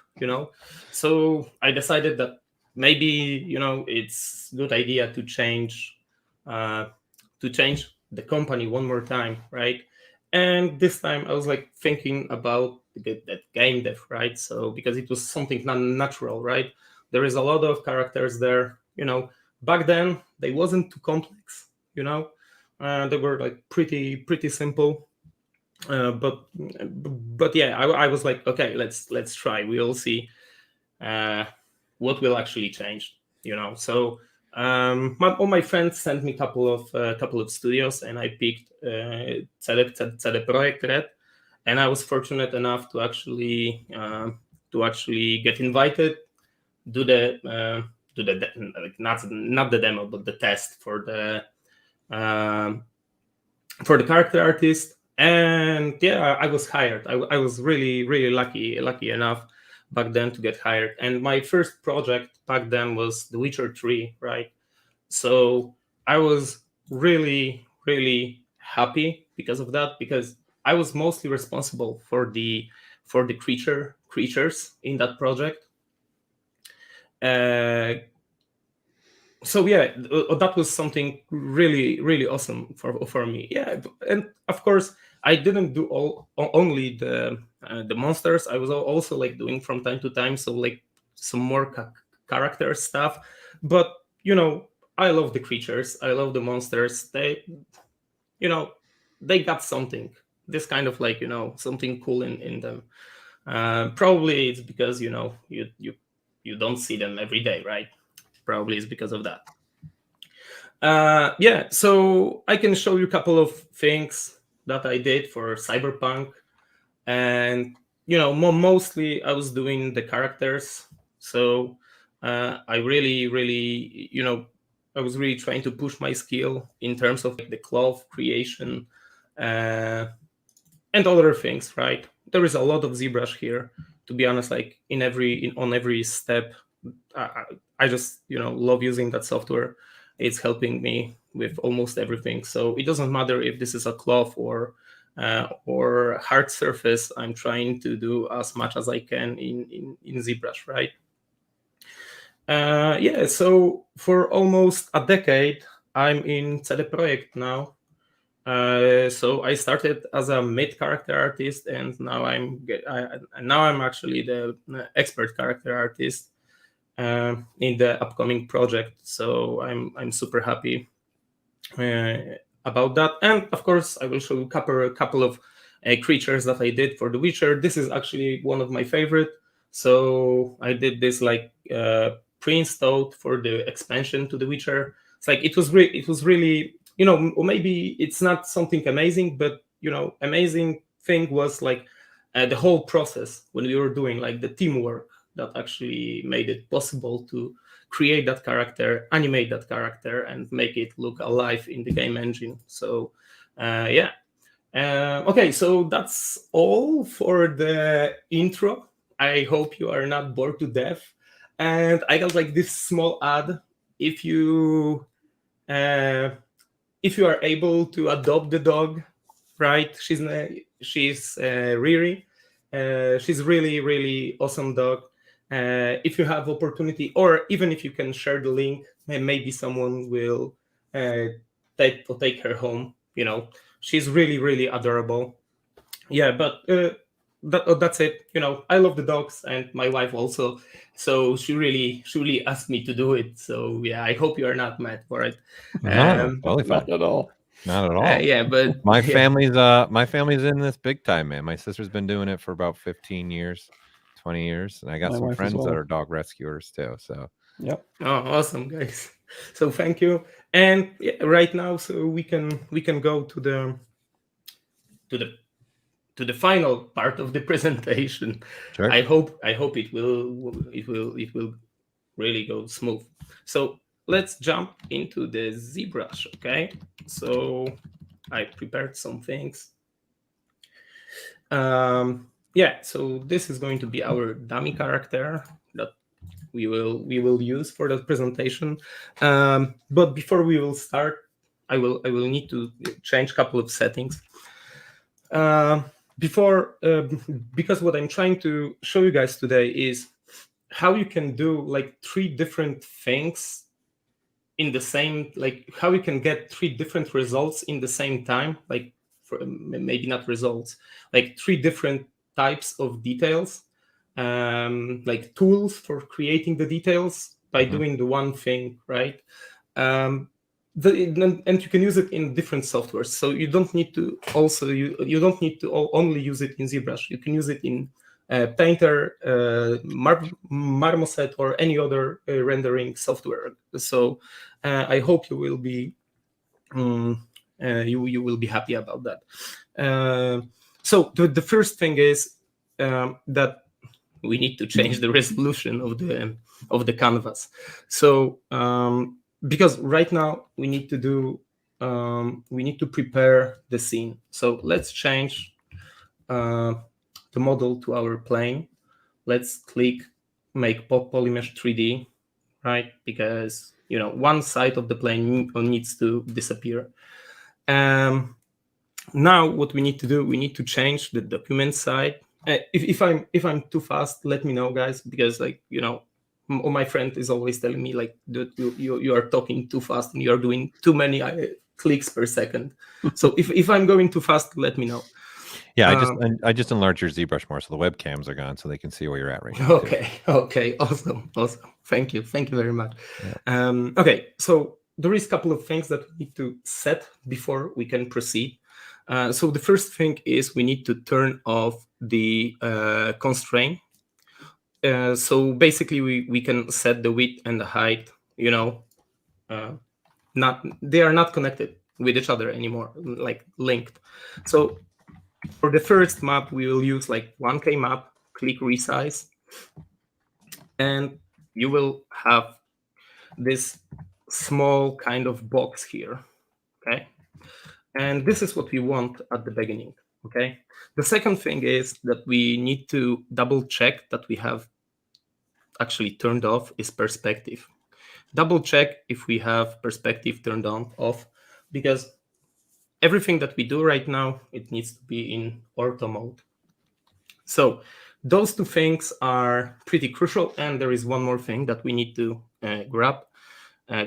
So I decided that maybe, it's a good idea to change the company one more time, right? And this time I was like thinking about that game dev, right? So because it was something non-natural, right? There is a lot of characters there, Back then they wasn't too complex, they were like pretty simple. But yeah, I was like, okay, let's try. We'll see what will actually change, So all my friends sent me a couple of studios, and I picked ZBrush Red, and I was fortunate enough to actually get invited, do the not the demo, but the test for the character artist. And yeah, I was hired. I was really lucky enough back then to get hired. And my first project back then was The Witcher 3, right? So I was really happy because of that, because I was mostly responsible for the creatures in that project. So yeah, that was something really awesome for me. Yeah, and of course I didn't do only the monsters. I was also like doing from time to time, so like some more character stuff. But I love the creatures. I love the monsters. They got something. This kind of like something cool in them. Probably it's because you don't see them every day, right? Probably is because of that. Yeah, so I can show you a couple of things that I did for Cyberpunk, and mostly I was doing the characters. So I really I was really trying to push my skill in terms of like the cloth creation and other things, right? There is a lot of ZBrush here, to be honest. Like on every step, I just love using that software. It's helping me with almost everything. So it doesn't matter if this is a cloth or hard surface. I'm trying to do as much as I can in ZBrush, right? Yeah. So for almost a decade, I'm in CD Projekt now. So I started as a mid character artist, and now I'm actually the expert character artist in the upcoming project. So I'm super happy about that. And of course, I will show you a couple of creatures that I did for The Witcher. This is actually one of my favorite. So I did this like pre-installed for the expansion to The Witcher. It's like it was really maybe it's not something amazing, but amazing thing was like the whole process when we were doing like the teamwork that actually made it possible to create that character, animate that character, and make it look alive in the game engine. So yeah. Okay, so that's all for the intro. I hope you are not bored to death. And I got like this small ad. If you are able to adopt the dog, right? She's Riri. She's really awesome dog. If you have opportunity, or even if you can share the link, maybe someone will take her home. She's really adorable. Yeah, but that's it. I love the dogs, and my wife also. So she really asked me to do it. So yeah, I hope you are not mad for it. No, totally fine. Not at all. Not at all. Yeah, but my family's in this big time, man. My sister's been doing it for about 15 years, 20 years, and I got My some wife as friends well. that are dog rescuers too. So Yep. Oh, awesome, guys. So thank you. And yeah, right now, so we can go to the final part of the presentation. Sure. I hope it will really go smooth. So let's jump into the ZBrush. Okay. So I prepared some things. Yeah. So this is going to be our dummy character that we will use for the presentation. But before we will start, I will need to change a couple of settings. Because what I'm trying to show you guys today is how you can do like 3 different things in the same, like how you can get 3 different results in the same time, like maybe not results, like 3 different types of details, like tools for creating the details by doing the one thing, right? And you can use it in different softwares. So you don't need to also you don't need to only use it in ZBrush. You can use it in Painter, Marmoset, or any other rendering software. So I hope you will be you will be happy about that. So the first thing is that we need to change the resolution of the canvas. So because right now we need to prepare the scene. So let's change the model to our plane. Let's click make polymesh 3D, right? Because one side of the plane needs to disappear. Now what we need to do, we need to change the document side. If I'm too fast, let me know, guys, because my friend is always telling me like, dude, you are talking too fast and you are doing too many clicks per second. So if I'm going too fast, let me know. Yeah, I just enlarged your ZBrush more, so the webcams are gone, so they can see where you're at right now. Okay, awesome. Thank you very much. Yeah. Okay, so there is a couple of things that we need to set before we can proceed. So the first thing is we need to turn off the constraint. So basically we can set the width and the height, they are not connected with each other anymore, like linked. So for the first map, we will use like 1K map, click resize, and you will have this small kind of box here, okay? And this is what we want at the beginning, okay? The second thing is that we need to double check that we have actually turned off is perspective. Double check if we have perspective turned on off, because everything that we do right now, it needs to be in ortho mode. So those 2 things are pretty crucial. And there is one more thing that we need to grab.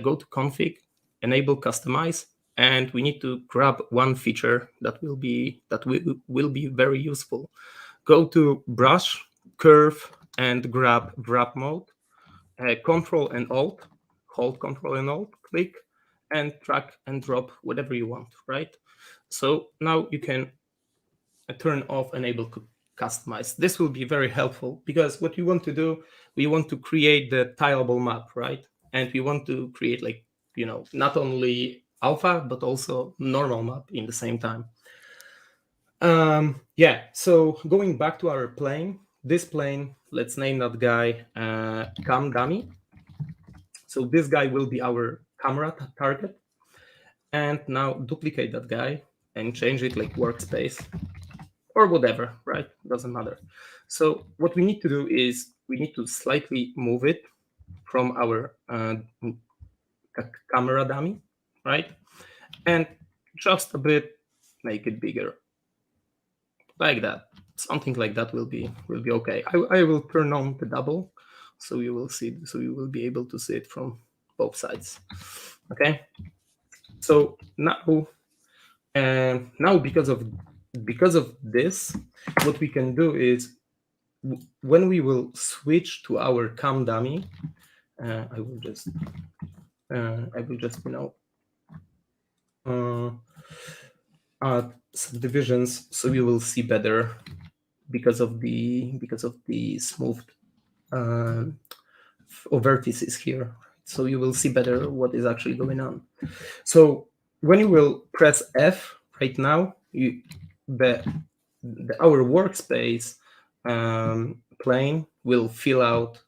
Go to config, enable customize, and we need to grab one feature that will be very useful. Go to brush, curve, and grab wrap mode. Control and Alt, hold Control and Alt, click, and drag and drop whatever you want, right? So now you can turn off enable customize. This will be very helpful because what you want to do, we want to create the tileable map, right? And we want to create like, not only alpha, but also normal map in the same time. Yeah, so going back to our plane, this plane, let's name that guy cam dummy. So this guy will be our camera target. And now duplicate that guy and change it like workspace or whatever, right? Doesn't matter. So what we need to do is we need to slightly move it from our camera dummy, right? And just a bit make it bigger, like that. Something like that will be okay. I will turn on the double, so you will see. So you will be able to see it from both sides. Okay. So now because of this, what we can do is when we will switch to our cam dummy, I will just add subdivisions so you will see better because of the smooth vertices here. so you will see better what is actually going on. So when you will press F right now, our workspace plane will fill out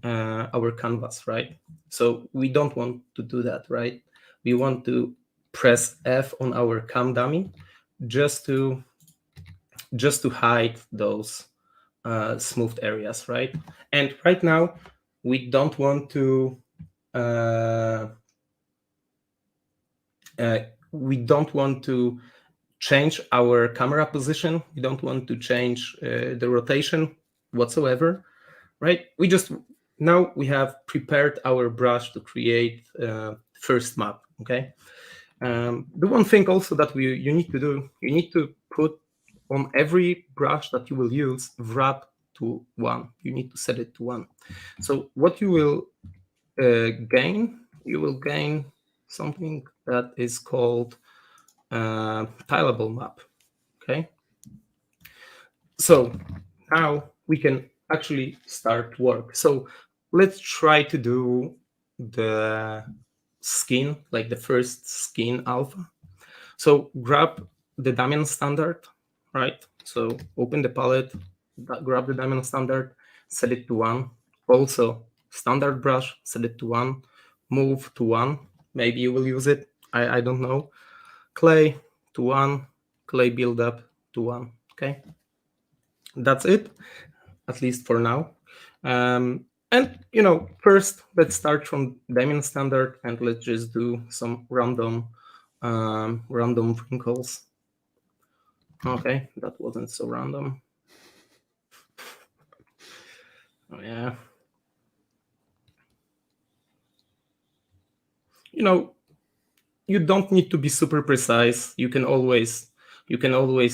our canvas, right? So we don't want to do that, right? We want to press F on our cam dummy just to hide those smoothed areas, right? And right now we don't want to change our camera position. We don't want to change the rotation whatsoever, right? Now we have prepared our brush to create first map, okay? The one thing also that you need to do, you need to put on every brush that you will use, wrap to 1. You need to set it to 1. So what you will gain, you will gain something that is called tileable map, okay? So now we can actually start work. So let's try to do the skin, like the first skin alpha. So grab the diamond standard, right? So open the palette, grab the diamond standard, set it to 1. Also standard brush, set it to 1. Move to 1. Maybe you will use it. I don't know. Clay to 1. Clay build up to 1. Okay. That's it, at least for now. And first let's start from diamond standard and let's just do some random wrinkles. Okay, that wasn't so random. Oh yeah. You don't need to be super precise. You can always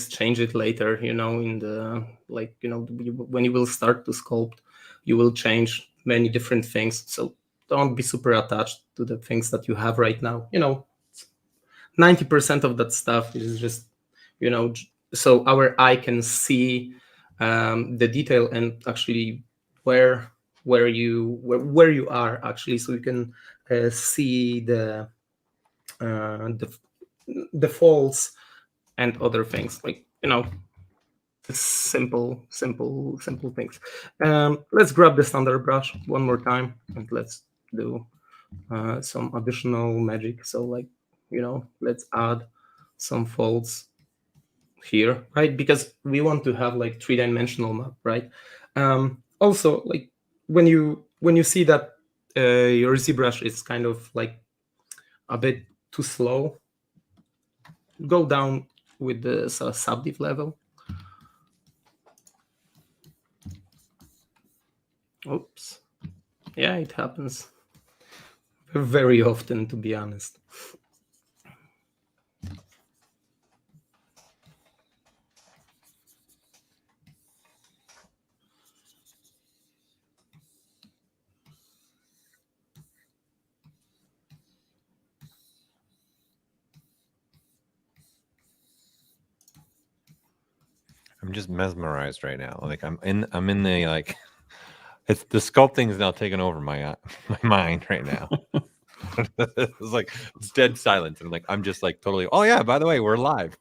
change it later, in the when you will start to sculpt, you will change many different things. So don't be super attached to the things that you have right now. 90% of that stuff is just, so our eye can see the detail and actually where you are actually, so you can see the folds and other things, like simple things. Let's grab the standard brush one more time and let's do some additional magic. So let's add some folds here, right? Because we want to have like 3-dimensional map, right? Also, like when you see that your ZBrush is kind of like a bit too slow, go down with the subdiv level. Oops. Yeah, it happens very often, to be honest. I'm just mesmerized right now. Like I'm in the like, it's the sculpting is now taking over my mind right now. It's like it's dead silence, and I'm just like totally. Oh yeah, by the way, we're live.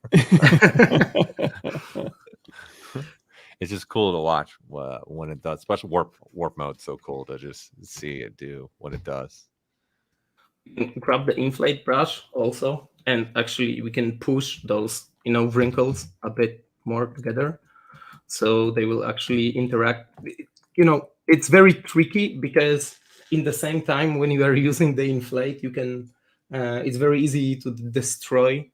It's just cool to watch when it does, especially warp mode. So cool to just see it do what it does. Grab the inflate brush also, and actually we can push those wrinkles a bit more together, so they will actually interact. It's very tricky because in the same time when you are using the inflate, you can it's very easy to destroy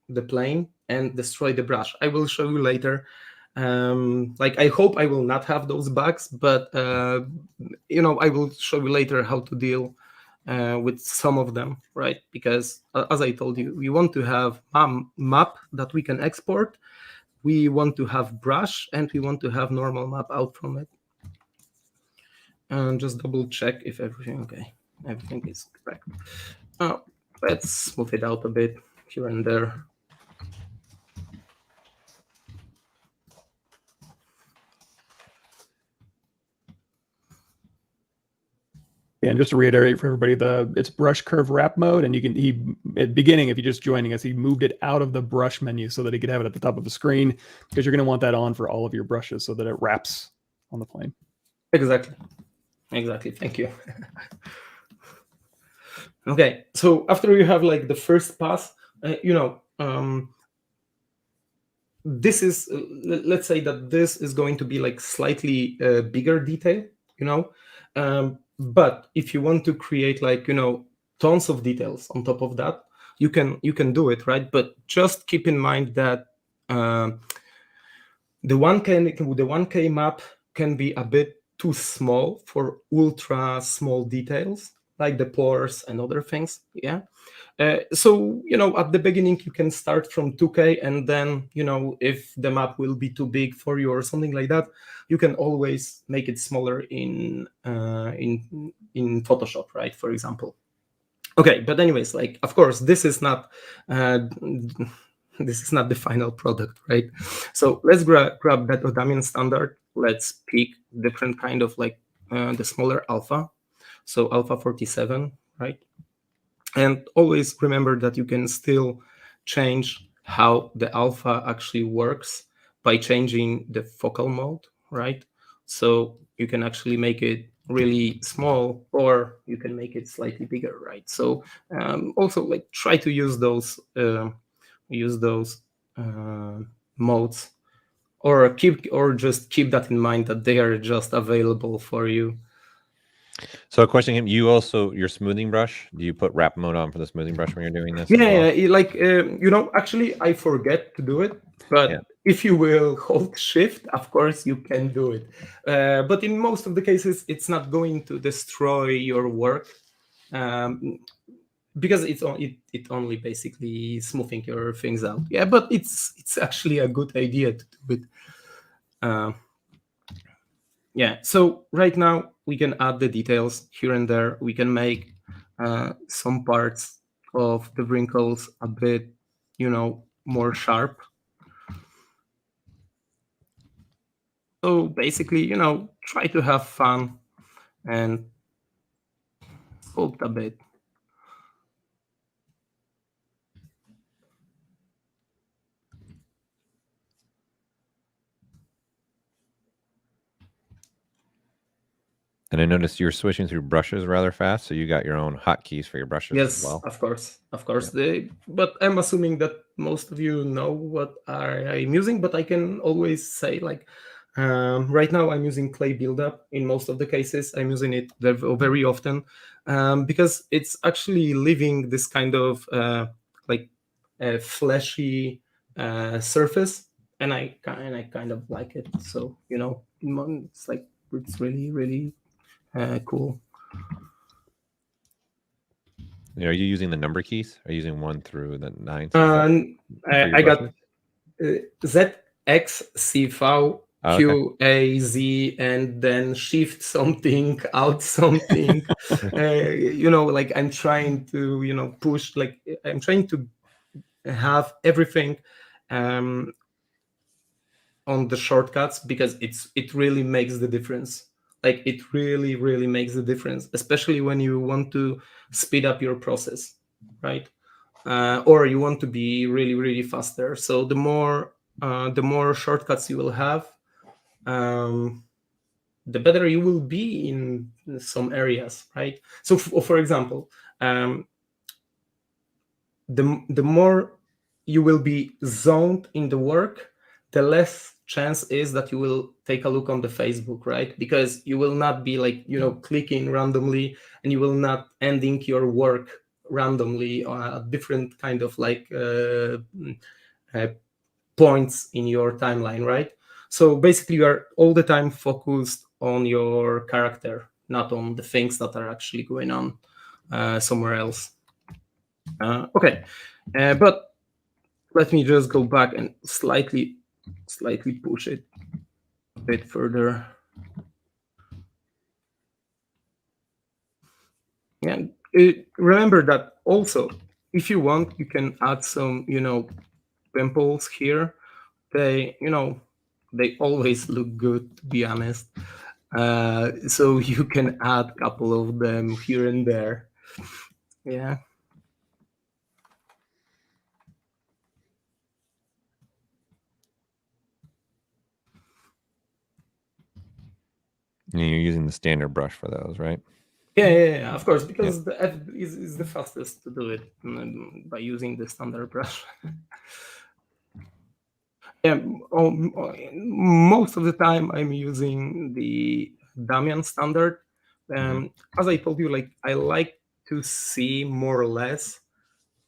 the plane and destroy the brush. I will show you later. I hope I will not have those bugs, but I will show you later how to deal with some of them, right? Because as I told you, we want to have a map that we can export. We want to have brush and we want to have normal map out from it. And just double check if everything okay. Everything is correct. Let's smooth it out a bit here and there. Yeah, and just to reiterate for everybody, it's brush curve wrap mode, and you can at the beginning, if you're just joining us, he moved it out of the brush menu so that he could have it at the top of the screen, because you're going to want that on for all of your brushes so that it wraps on the plane. Exactly. Thank you. Okay, so after you have like the first pass, this is let's say that this is going to be like slightly bigger detail, but if you want to create like tons of details on top of that, you can do it, right? But just keep in mind that the 1K map can be a bit too small for ultra small details like the pores and other things. Yeah. So at the beginning you can start from 2K, and then if the map will be too big for you or something like that, you can always make it smaller in Photoshop, right? For example. Okay, but anyways, like of course this is not the final product, right? So let's grab that Odamian standard. Let's pick different kind of like the smaller alpha. So alpha 47, right? And always remember that you can still change how the alpha actually works by changing the focal mode, right? So you can actually make it really small, or you can make it slightly bigger, right? So also like try to use those modes, or just keep that in mind that they are just available for you. So a question, your smoothing brush, do you put wrap mode on for the smoothing brush when you're doing this? Yeah, like actually I forget to do it, but if you will hold shift, of course you can do it. But in most of the cases, it's not going to destroy your work, because it's only basically smoothing your things out. Yeah, but it's actually a good idea to do it. Yeah, so right now we can add the details here and there. We can make some parts of the wrinkles a bit, more sharp. So basically, try to have fun and sculpt a bit. And I noticed you're switching through brushes rather fast, so you got your own hotkeys for your brushes as well. Of course. Yeah. But I'm assuming that most of you know what I'm using, but I can always say like, right now I'm using clay buildup. In most of the cases, I'm using it very often, because it's actually leaving this kind of like a fleshy surface, and I kind of like it. So it's really, really cool. Are you using the number keys? Are you using 1 through the 9? I got ZXCV QAZ and then shift something, out something. Like I'm trying to push, like I'm trying to have everything on the shortcuts, because it really makes the difference. Like it really, really makes the difference, especially when you want to speed up your process, right? Or you want to be really, really faster. So the more shortcuts you will have, the better you will be in some areas, right? So for example, the more you will be zoned in the work, the less chance is that you will take a look on the Facebook, right? Because you will not be like, clicking randomly, and you will not ending your work randomly on a different kind of like points in your timeline, right? So basically you are all the time focused on your character, not on the things that are actually going on somewhere else. Okay, but let me just go back and slightly push it a bit further. And remember that also, if you want, you can add some, pimples here. They always look good, to be honest. So you can add a couple of them here and there. Yeah. And you're using the standard brush for those, right? Yeah, of course, because the F is the fastest to do it by using the standard brush. Yeah, most of the time I'm using the Damian standard. As I told you, like I like to see more or less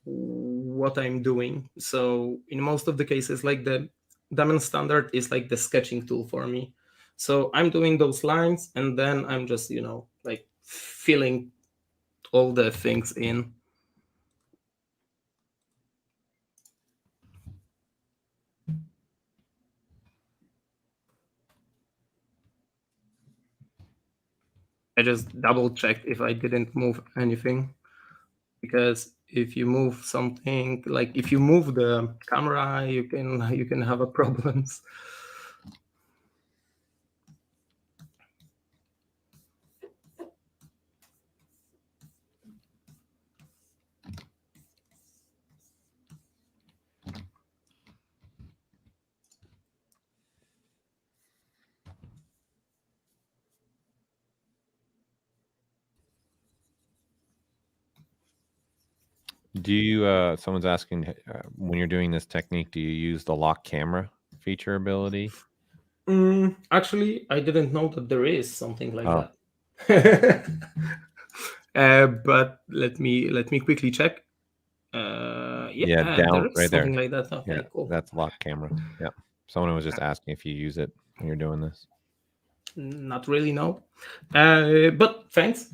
what I'm doing. So in most of the cases, like the Damian standard is like the sketching tool for me. So I'm doing those lines, and then I'm just like filling all the things in. I just double checked if I didn't move anything, because if you move something, like if you move the camera, you can have a problems. Do you, someone's asking, when you're doing this technique, do you use the lock camera feature ability? Actually, I didn't know that there is something like Oh. that. But let me quickly check. Yeah, down there is right there. something like that. Okay, Yeah, cool. that's lock camera. Yeah. Someone was just asking if you use it when you're doing this. Not really, no. But thanks.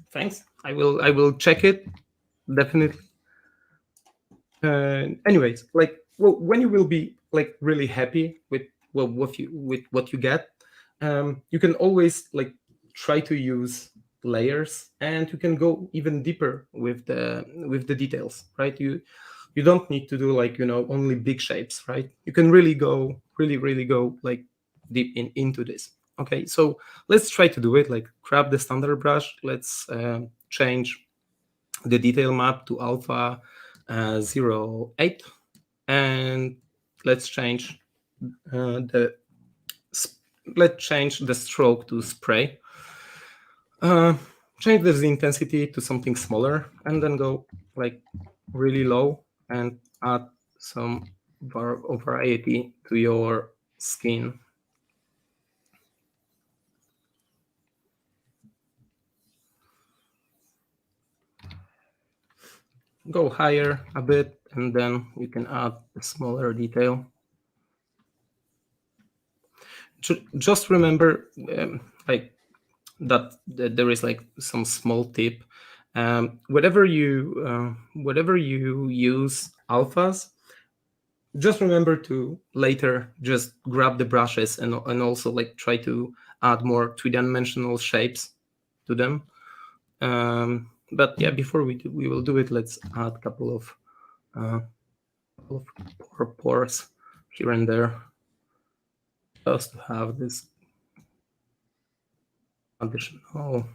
I will check it definitely. Anyways, like, well, when you will be like really happy with what you get, you can always like try to use layers, and you can go even deeper with the details, right? You don't need to do like only big shapes, right? You can really go like deep into this. Okay, so let's try to do it. Like, grab the standard brush. Let's change the detail map to alpha 08, and let's change the stroke to spray. Change the intensity to something smaller, and then go like really low and add some variety to your skin. Go higher a bit, and then you can add a smaller detail. Just remember, like that there is like some small tip. Whatever you use alphas, just remember to later just grab the brushes and also like try to add more three-dimensional shapes to them. But yeah, before we will do it, let's add a couple of pores here and there, just to have this additional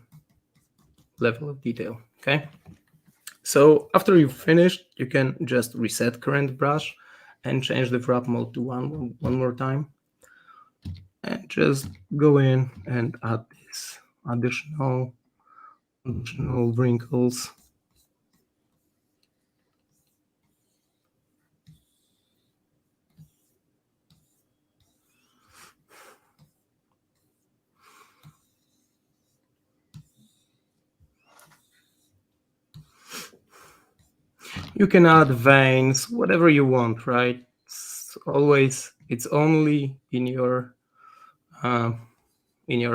level of detail. Okay, so after you've finished, you can just reset current brush and change the wrap mode to one more time, and just go in and add this additional wrinkles. You can add veins, whatever you want, right? It's only in your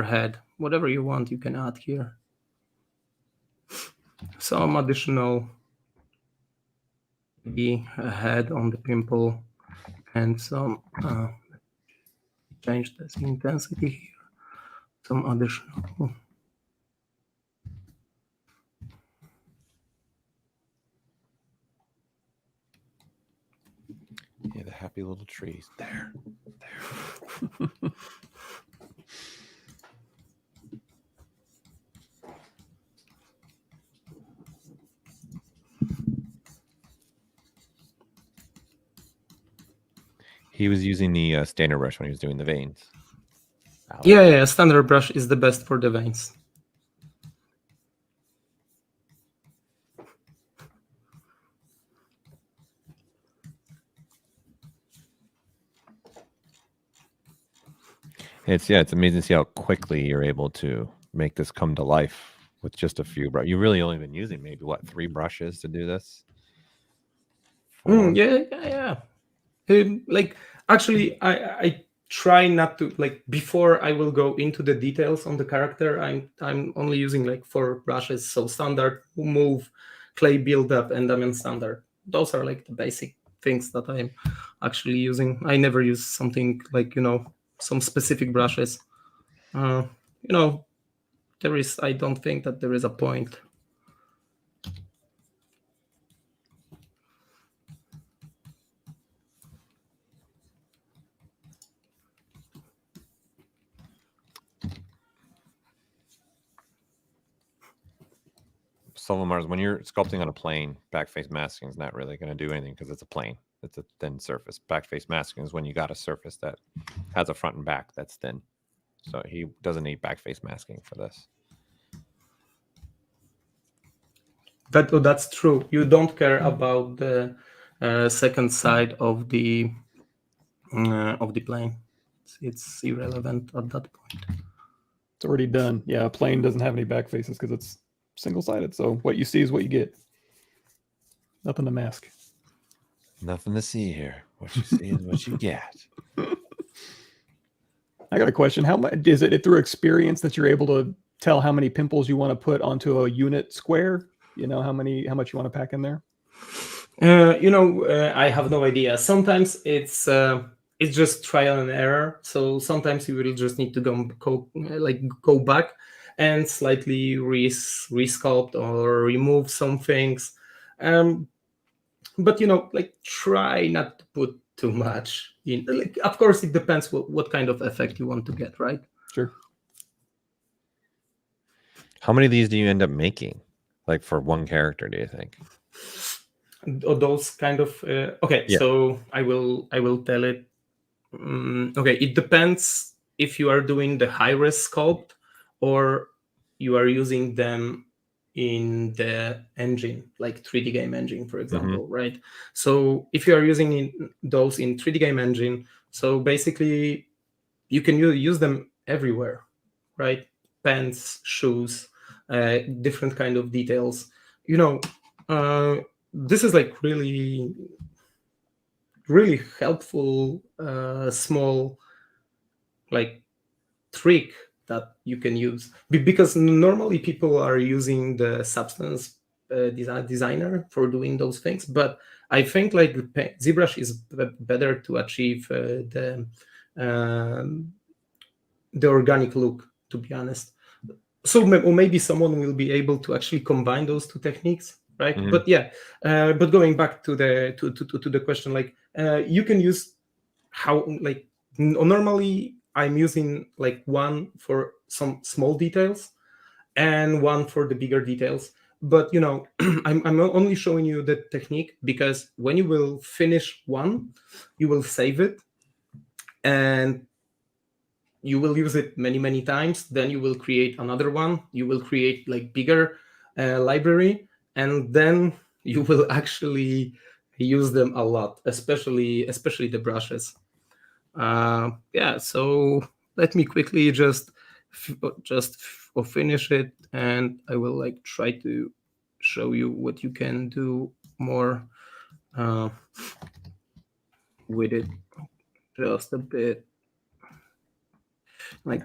head. Whatever you want, you can add here. Some additional, maybe a head on the pimple, and some change this intensity here. Some additional. Yeah, the happy little trees. There. He was using the standard brush when he was doing the veins. Yeah, standard brush is the best for the veins. It's amazing to see how quickly you're able to make this come to life with just a few brushes. You've really only been using maybe 3 brushes to do this? 4? Yeah. Like actually, I try not to, like, before I will go into the details on the character, I'm only using like 4 brushes. So standard, move, clay buildup, and diamond standard. Those are like the basic things that I'm actually using. I never use something like, some specific brushes. I don't think that there is a point. Mars, when you're sculpting on a plane, backface masking is not really going to do anything because it's a plane. It's a thin surface. Backface masking is when you got a surface that has a front and back that's thin. So he doesn't need backface masking for this. That's true. You don't care about the second side of the plane. It's irrelevant at that point. It's already done. Yeah, a plane doesn't have any back faces because it's single-sided. So what you see is what you get. Nothing to mask. Nothing to see here. What you see is what you get. I got a question. How much is it through experience that you're able to tell how many pimples you want to put onto a unit square? How much you want to pack in there? I have no idea. Sometimes it's just trial and error. So sometimes you will just need to go back and slightly resculpt or remove some things. But try not to put too much in. Of course, it depends what kind of effect you want to get, right? Sure. How many of these do you end up making, like for one character? Do you think? Those kind of okay. Yeah. So I will tell it. Okay, it depends if you are doing the high-res sculpt or you are using them in the engine, like 3D game engine, for example, right? So if you are using those in 3D game engine, so basically you can use them everywhere, right? Pants, shoes, different kind of details. This is like really, really helpful small like trick that you can use, because normally people are using the substance designer for doing those things, but I think like ZBrush is better to achieve the organic look, to be honest. So maybe someone will be able to actually combine those two techniques, right? But yeah, but going back to the question, like you can use how, like, normally I'm using like one for some small details and one for the bigger details. But I'm only showing you the technique because when you will finish one, you will save it and you will use it many times. Then you will create another one. You will create like bigger library, and then you will actually use them a lot, especially the brushes. Yeah, so let me quickly just finish it, and I will like try to show you what you can do more with it just a bit. Like,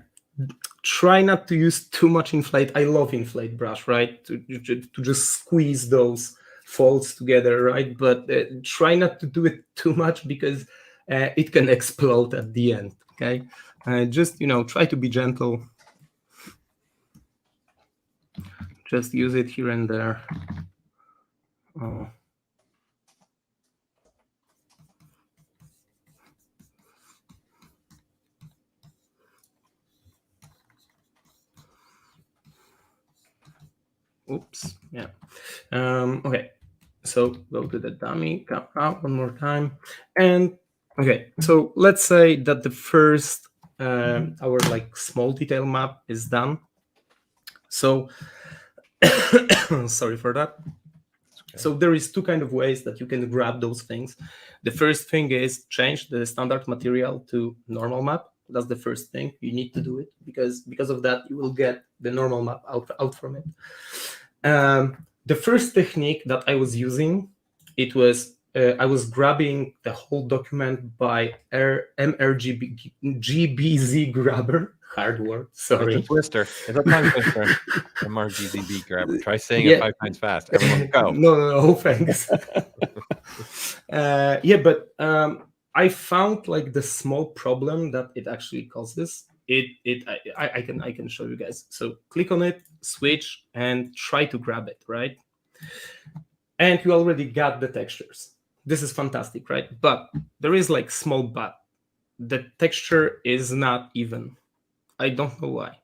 try not to use too much inflate. I love inflate brush, right? To just squeeze those folds together, right? But try not to do it too much because it can explode at the end. Okay, just try to be gentle. Just use it here and there. Oops. Yeah. Okay. So go to the dummy camera one more time, and Okay, so let's say that the first our like small detail map is done. So sorry for that. Okay. So there is two kind of ways that you can grab those things. The first thing is change the standard material to normal map. That's the first thing. You need to do it because of that you will get the normal map out from it. The first technique that I was using, it was I was grabbing the whole document by MRGBZ grabber. Hard word, sorry. It's a twister. It's a tongue twister. MRGBZ grabber. Try saying it 5 times fast. Everyone go. No, thanks. But I found like the small problem that it actually causes. I can show you guys. So click on it, switch, and try to grab it, right? And you already got the textures. This is fantastic, right? But there is like small but. The texture is not even. I don't know why.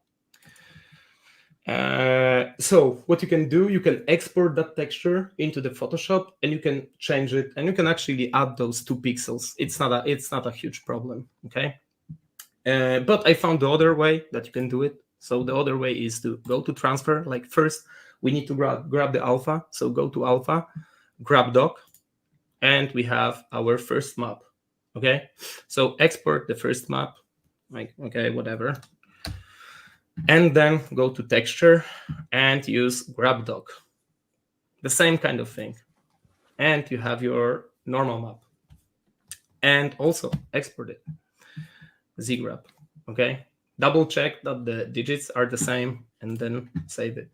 So what you can do, you can export that texture into the Photoshop, and you can change it, and you can actually add those 2 pixels. It's not a huge problem, okay? But I found the other way that you can do it. So the other way is to go to transfer. Like first, we need to grab the alpha. So go to alpha, grab doc, and we have our first map, okay? So export the first map, like, okay, whatever. And then go to texture and use grab doc. The same kind of thing. And you have your normal map. And also export it. ZGrab, okay? Double check that the digits are the same and then save it.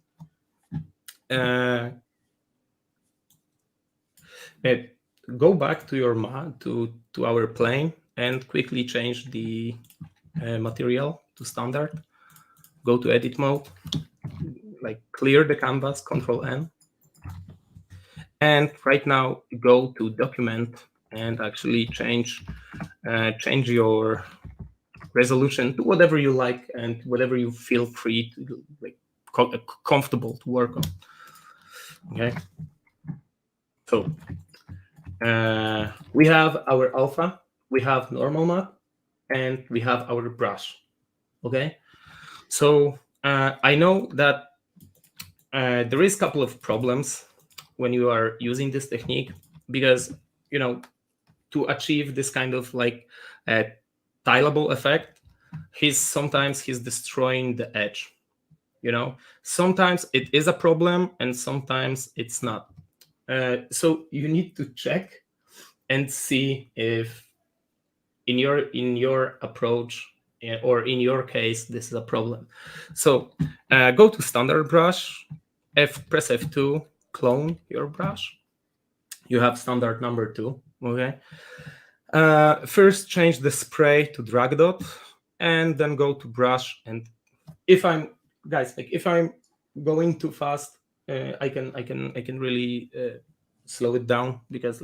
Go back to your to our plane and quickly change the material to standard. Go to edit mode, like clear the canvas, Control N. And right now go to document and actually change your resolution to whatever you like and whatever you feel free to, like comfortable to work on. Okay. So we have our alpha, we have normal map, and we have our brush. Okay. So I know that there is a couple of problems when you are using this technique because, you know, to achieve this kind of like tileable effect, sometimes he's destroying the edge. You know, sometimes it is a problem and sometimes it's not. So you need to check and see if in your approach or in your case this is a problem. So go to standard brush, press F2, clone your brush. You have standard number 2. Okay. First change the spray to drag dot, and then go to brush. And if I'm going too fast, I can really slow it down because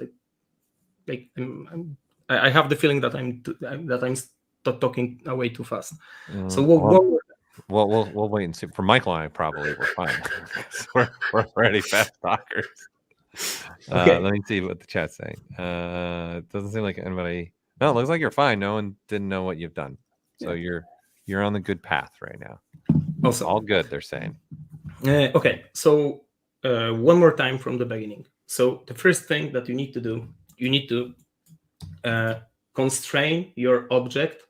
I have the feeling that I'm talking way too fast. So we'll wait and see. For Michael and I, probably we're fine. we're already fast talkers. Okay. Let me see what the chat's saying. It doesn't seem like anybody. No, it looks like you're fine. No one didn't know what you've done, so you're on the good path right now. Also, all good. They're saying. Okay, so one more time from the beginning. So the first thing that you need to do, you need to constrain your object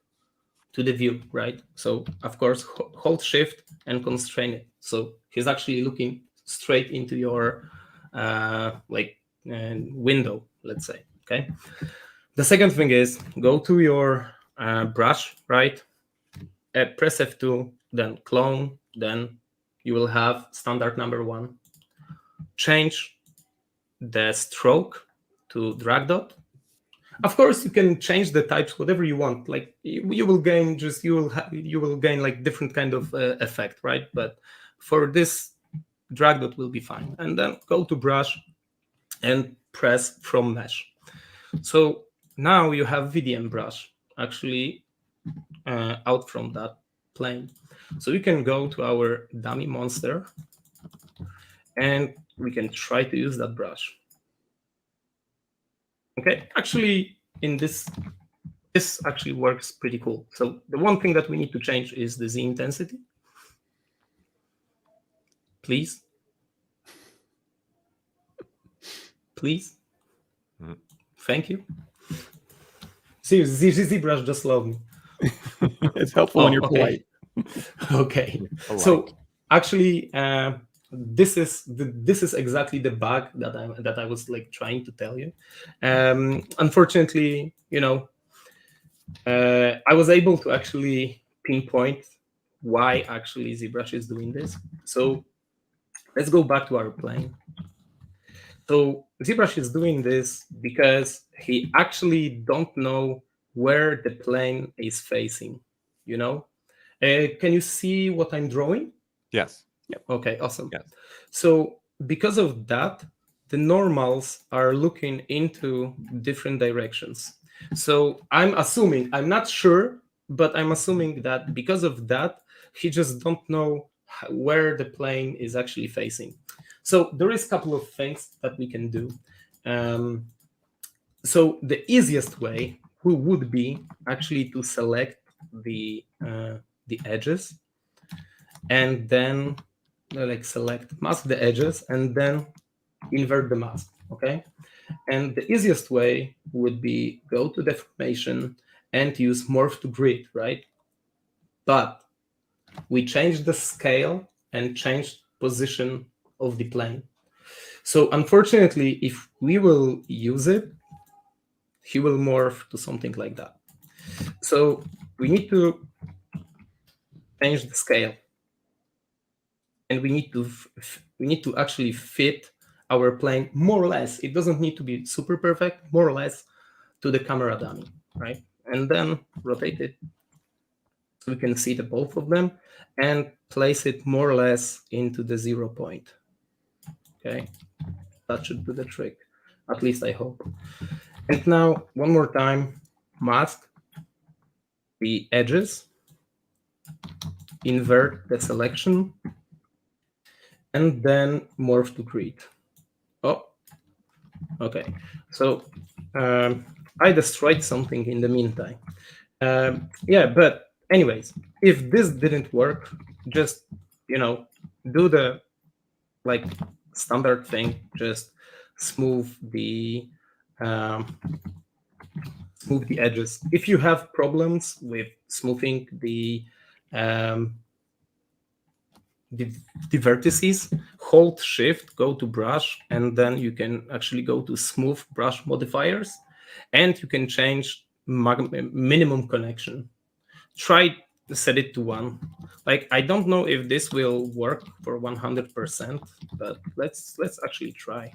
to the view, right? So of course, hold shift and constrain it. So he's actually looking straight into your window, let's say, okay? The second thing is go to your brush, right? Press F2, then clone, then you will have standard number 1. Change the stroke to drag dot. Of course, you can change the types, whatever you want. Like you will gain like different kind of effect, right? But for this, drag dot will be fine. And then go to brush and press from mesh. So now you have VDM brush actually out from that plane. So we can go to our dummy monster and we can try to use that brush. Okay, actually in this this actually works pretty cool. So the one thing that we need to change is the Z intensity. Please. Please. Thank you. See, ZBrush just love me. It's helpful when you're okay. polite. Okay. So actually, this is exactly the bug that I was like trying to tell you. Unfortunately, you know, I was able to actually pinpoint why actually ZBrush is doing this. So let's go back to our plane. So ZBrush is doing this because he actually don't know where the plane is facing. You know, can you see what I'm drawing? Yes. Yep. Okay, awesome. Yes. So because of that, the normals are looking into different directions. So I'm assuming, I'm not sure, but I'm assuming that because of that, he just don't know where the plane is actually facing. So there is a couple of things that we can do. So the easiest way would be actually to select the edges, and then like select mask the edges and then invert the mask. Okay, and the easiest way would be go to deformation and use morph to grid, right? But we changed the scale and changed position of the plane. So unfortunately, if we will use it, he will morph to something like that. So we need to change the scale, and we need to actually fit our plane more or less. It doesn't need to be super perfect, more or less to the camera dummy, right? And then rotate it so we can see the both of them and place it more or less into the 0 point. Okay, that should do the trick. At least I hope. And now one more time, mask the edges, invert the selection, and then morph to grid. Oh, okay. So I destroyed something in the meantime. Yeah, but anyways, if this didn't work, just, you know, do the like standard thing, just smooth the edges. If you have problems with smoothing the vertices, hold shift, go to brush, and then you can actually go to smooth brush modifiers, and you can change minimum connection. Try to set it to 1. Like, I don't know if this will work for 100%, but let's actually try.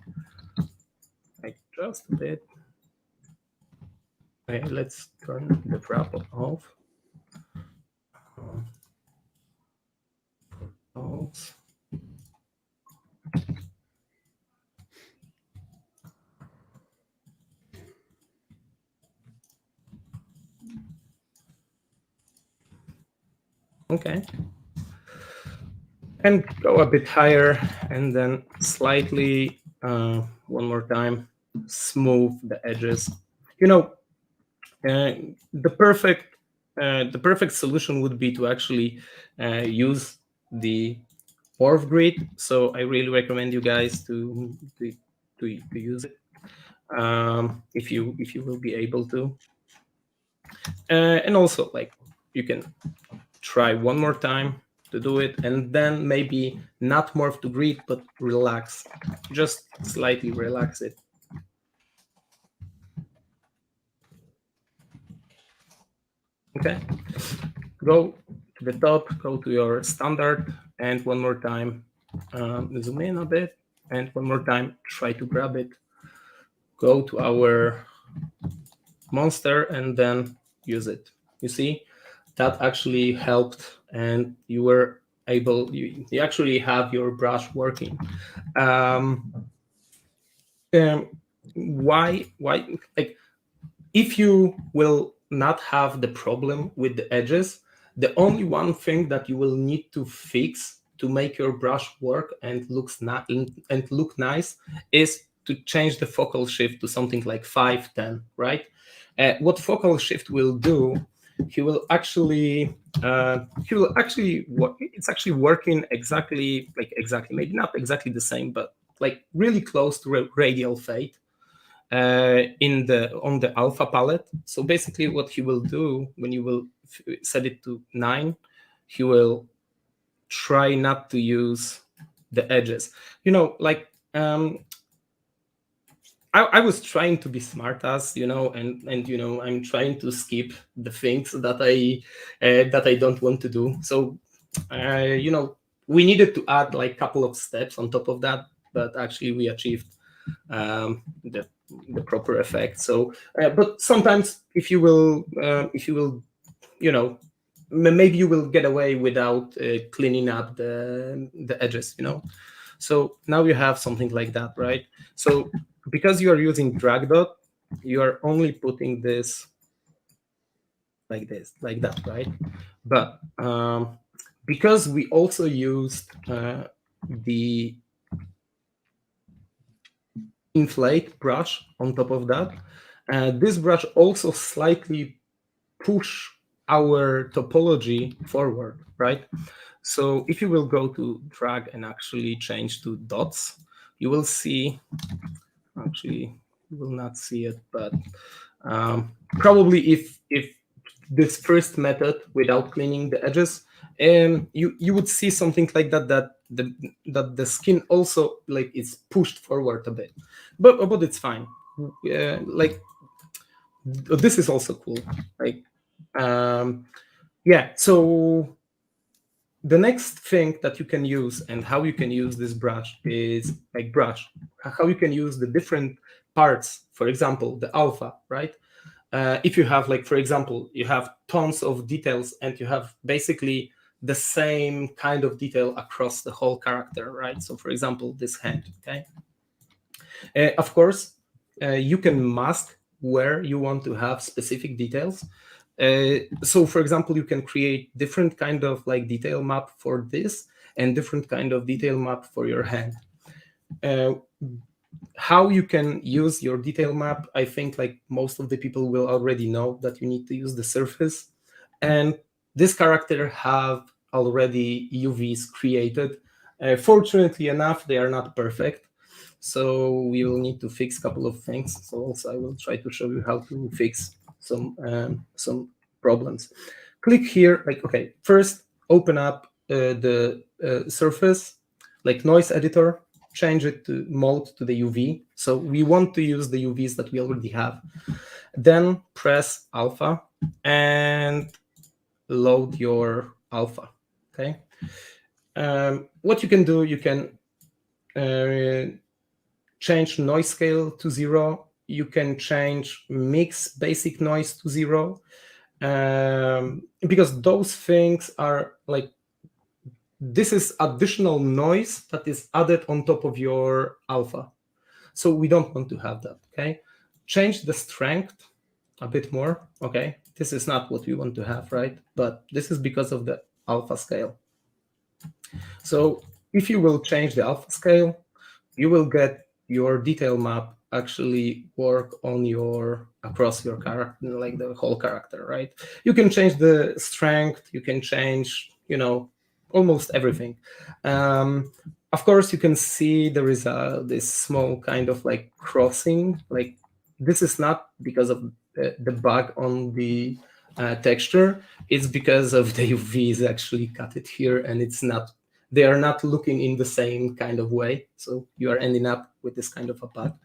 Like just a bit. Okay, let's turn the wrap off. Okay, and go a bit higher, and then slightly one more time smooth the edges. You know, the perfect solution would be to actually use the morph grid. So I really recommend you guys to use it if you will be able to. And also, like, you can try one more time to do it, and then maybe not morph to grid, but relax, just slightly relax it. Okay, go to the top, go to your standard, and one more time zoom in a bit, and one more time try to grab it. Go to our monster and then use it. You see, that actually helped, and you were able, you actually have your brush working. Why like, if you will not have the problem with the edges, the only one thing that you will need to fix to make your brush work and look nice is to change the focal shift to something like 5, 10, right? What focal shift will do, he will actually it's actually working exactly, maybe not exactly the same, but like really close to radial fade on the alpha palette. So basically what he will do when you will set it to 9, he will try not to use the edges. I was trying to be smart ass, and I'm trying to skip the things that I don't want to do. So we needed to add like a couple of steps on top of that, but actually we achieved the proper effect. So but sometimes if you will maybe you will get away without cleaning up the edges, So now you have something like that, right? So because you are using drag dot, you are only putting this like that, right? But because we also used the inflate brush on top of that, this brush also slightly push our topology forward, right? So if you will go to drag and actually change to dots, you will see, actually you will not see it, but probably if this first method without cleaning the edges, you would see something like that the skin also like is pushed forward a bit, but it's fine. Like this is also cool. Like yeah. So the next thing that you can use and how you can use this brush is like how you can use the different parts. For example, the alpha, right? If you have, like, for example, you have tons of details and you have basically the same kind of detail across the whole character, right? So for example, this hand, okay? Of course, you can mask where you want to have specific details. So for example, you can create different kind of like detail map for this and different kind of detail map for your hand. How you can use your detail map, I think like most of the people will already know that you need to use the surface. And this character have already UVs created. Fortunately enough, they are not perfect. So we will need to fix a couple of things. So also I will try to show you how to fix some problems. Click here, like, okay, first open up the surface, like noise editor, change it to mode to the UV. So we want to use the UVs that we already have. Then press alpha and load your alpha, okay? What you can do, you can change noise scale to 0. You can change mix basic noise to 0. Because those things are like, this is additional noise that is added on top of your alpha. So we don't want to have that, okay? Change the strength a bit more, okay? This is not what we want to have, right? But this is because of the alpha scale. So if you will change the alpha scale, you will get your detail map actually work on across your character, like the whole character, right? You can change the strength, you can change, almost everything. Of course, you can see there is this small kind of like crossing. Like this is not because of the bug on the texture. It's because of the UVs actually cut it here, and they are not looking in the same kind of way. So you are ending up with this kind of a bug.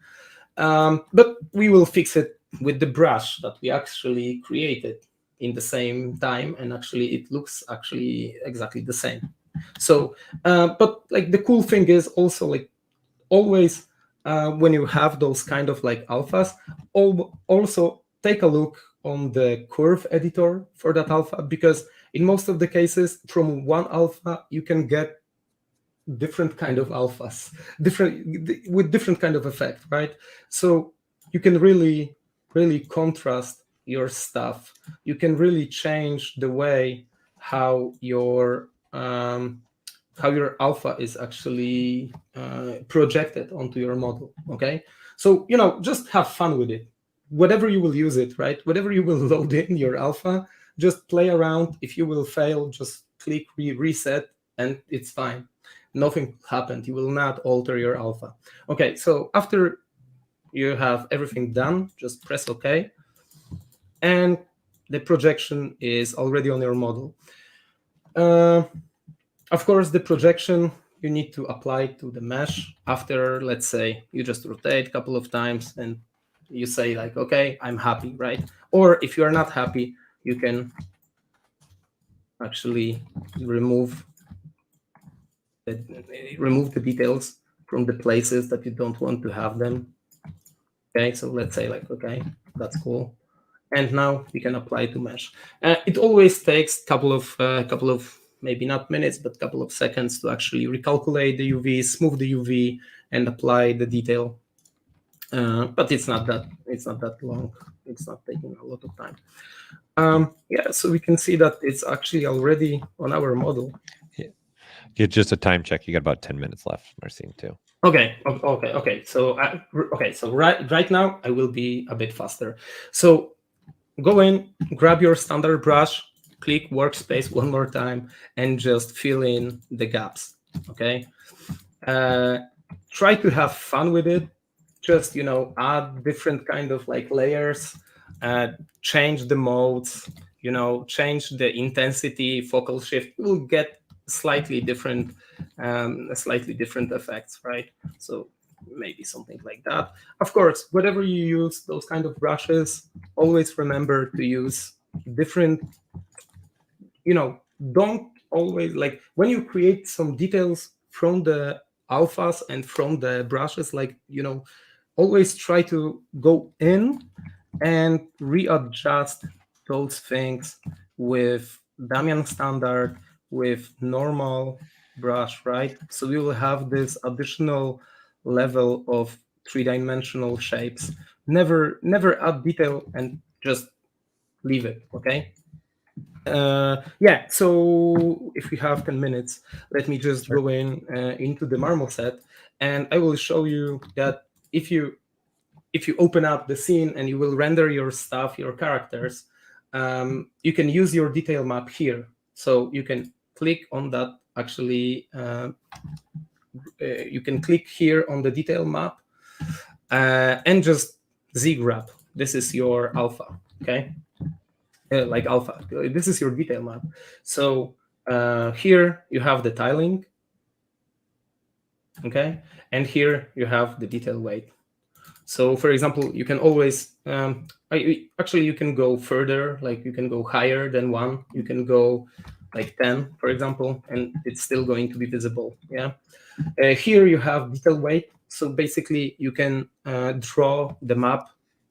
But we will fix it with the brush that we actually created in the same time, and actually it looks actually exactly the same. So but like the cool thing is also, like, always when you have those kind of like alphas, also take a look on the curve editor for that alpha, because in most of the cases from one alpha you can get different kind of alphas, with different kind of effect, right? So you can really contrast your stuff. You can really change the way how your alpha is actually projected onto your model. Okay, so just have fun with it. Whatever you will use it, right? Whatever you will load in your alpha, just play around. If you will fail, just click reset, and it's fine. Nothing happened. You will not alter your alpha. Okay, so after you have everything done, just press OK, and the projection is already on your model. Of course, the projection you need to apply to the mesh after, let's say, you just rotate a couple of times and you say like, okay, I'm happy, right? Or if you are not happy, you can actually remove the details from the places that you don't want to have them. Okay, so let's say like, okay, that's cool. And now we can apply to mesh. It always takes couple of maybe not minutes, but a couple of seconds to actually recalculate the UV, smooth the UV, and apply the detail. But it's not that long. It's not taking a lot of time. Yeah, so we can see that it's actually already on our model. Yeah, just a time check. You got about 10 minutes left, Marcin, too. Okay. So right now I will be a bit faster. So go in, grab your standard brush, click workspace one more time, and just fill in the gaps. Okay. Try to have fun with it. Just add different kind of like layers, change the modes, change the intensity, focal shift. You will get slightly different effects, right? So maybe something like that. Of course, whatever you use, those kind of brushes, always remember to use different, don't always, like when you create some details from the alphas and from the brushes, like, always try to go in and readjust those things with Damian standard, with normal brush, right? So we will have this additional level of three-dimensional shapes. Never add detail and just leave it, okay? Yeah, so if we have 10 minutes, let me just go into the Marmoset, and I will show you that if you open up the scene and you will render your stuff, your characters, you can use your detail map here. So you can click on that. Actually, you can click here on the detail map and just Z-grab. This is your alpha, okay? Like alpha. This is your detail map. So here you have the tiling, okay? And here you have the detail weight. So for example, you can always, actually you can go further, like you can go higher than 1. You can go like 10, for example, and it's still going to be visible, yeah? Here you have detail weight. So basically you can draw the map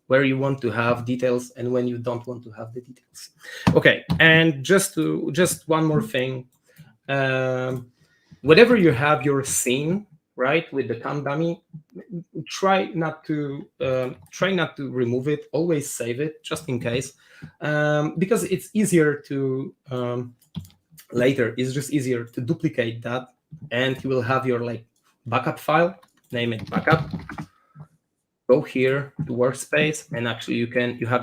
where you want to have details and when you don't want to have the details. Okay, and just one more thing. Whenever you have your scene, right, with the cam dummy, try not to remove it. Always save it, just in case, because it's easier to later. It's just easier to duplicate that, and you will have your like backup file. Name it backup. Go here to workspace, and actually you have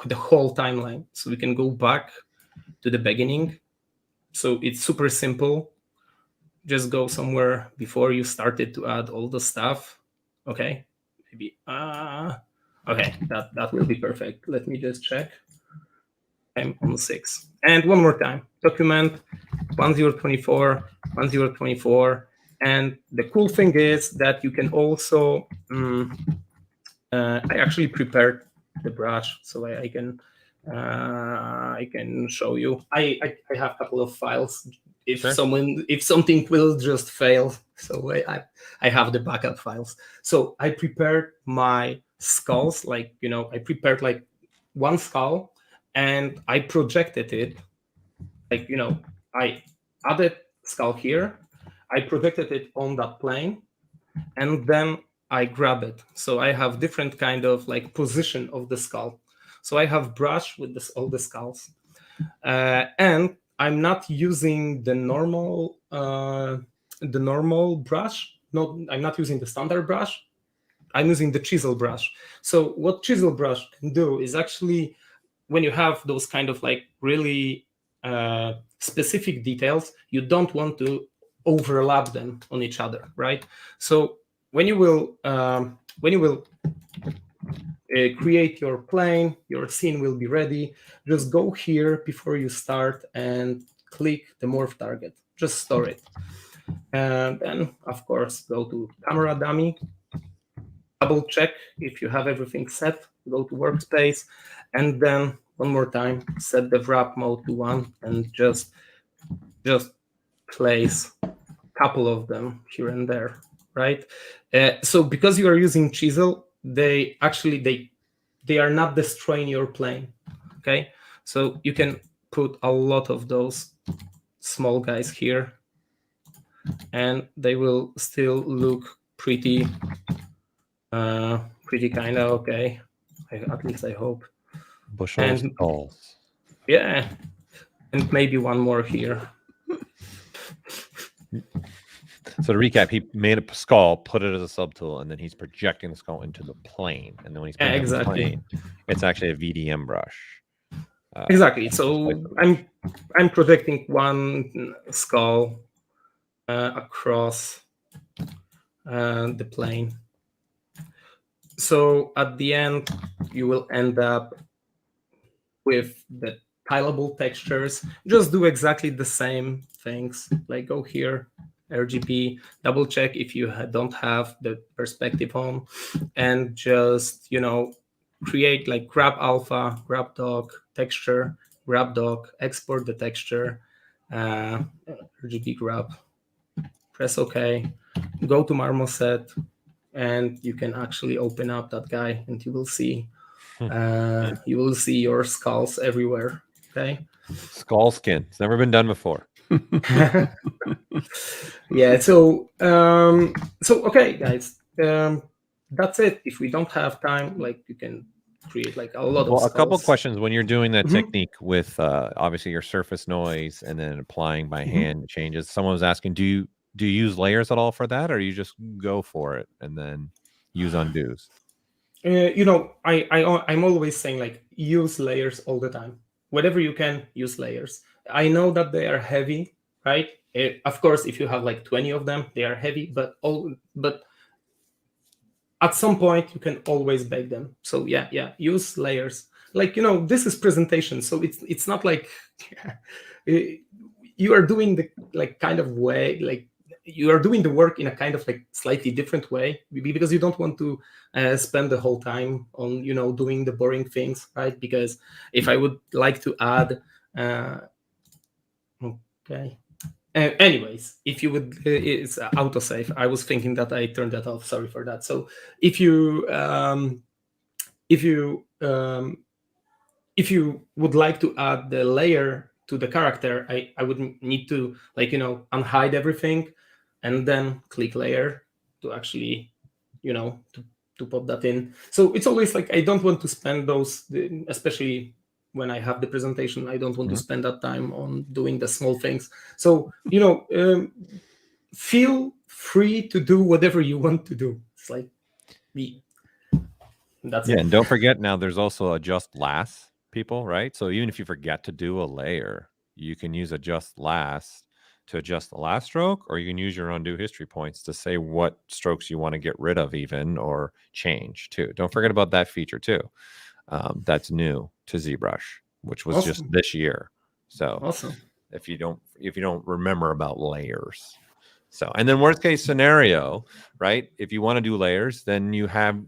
the whole timeline. So we can go back to the beginning. So it's super simple. Just go somewhere before you started to add all the stuff. Okay, maybe okay, that will be perfect. Let me just check. I'm on 6. And one more time, document 1024, 1024. And the cool thing is that you can also, I actually prepared the brush, so I can show you. I have a couple of files. If something will just fail, so I have the backup files. So I prepared my skulls, like I prepared like one skull, and I projected it, like I added skull here, I projected it on that plane, and then I grab it. So I have different kind of like position of the skull. So I have brush with all the skulls, and I'm not using the normal the normal brush. No, I'm not using the standard brush. I'm using the chisel brush. So what chisel brush can do is actually, when you have those kind of like really specific details, you don't want to overlap them on each other, right? So when you will create your plane, your scene will be ready. Just go here before you start and click the morph target. Just store it. And then, of course, go to camera dummy, double check if you have everything set, go to workspace, and then one more time, set the wrap mode to 1 and just place a couple of them here and there, right? So because you are using chisel, they are not destroying your plane, okay? So you can put a lot of those small guys here, and they will still look pretty kind of okay. At least I hope. Bushel skulls. Yeah, and maybe one more here. So to recap, he made a skull, put it as a subtool, and then he's projecting the skull into the plane. And then when he's putting it in the plane, it's actually a VDM brush. Exactly. So I'm projecting one skull across the plane. So at the end, you will end up with the tileable textures. Just do exactly the same things. Like go here, RGB, double check if you don't have the perspective on, and just, you know, create like grab alpha, grab doc, texture, grab doc, export the texture, RGB grab, press OK, go to marmoset, and you can actually open up that guy, and you will see your skulls everywhere. Okay. Skull skin. It's never been done before. Yeah. So okay, guys. That's it. If we don't have time, like you can create like a lot of skulls. A couple questions when you're doing that technique with obviously your surface noise and then applying by hand changes. Someone was asking, do you use layers at all for that, or you just go for it and then use undos? You know, I'm always saying like use layers all the time. Whatever you can, use layers. I know that they are heavy, right? Of course, if you have like 20 of them, they are heavy, but at some point you can always bake them. So yeah, use layers. Like, you know, this is presentation, so it's not like you are doing the like kind of way, like you are doing the work in a kind of like slightly different way, because you don't want to spend the whole time on, you know, doing the boring things, right? Because if I would like to add, okay. Anyways, if you would, it's autosave. I was thinking that I turned that off. Sorry for that. So if you would like to add the layer to the character, I would need to, like, you know, unhide everything and then click layer to actually, you know, to pop that in. So it's always like I don't want to spend those, especially when I have the presentation, I don't want to spend that time on doing the small things. So, you know, feel free to do whatever you want to do. It's like me. That's it. And don't forget now there's also adjust last people, right? So even if you forget to do a layer, you can use adjust last to adjust the last stroke, or you can use your undo history points to say what strokes you want to get rid of even or change too. Don't forget about that feature too. That's new to ZBrush, which was just this year. So if you don't remember about layers. So, and then worst case scenario, right? If you want to do layers, then you have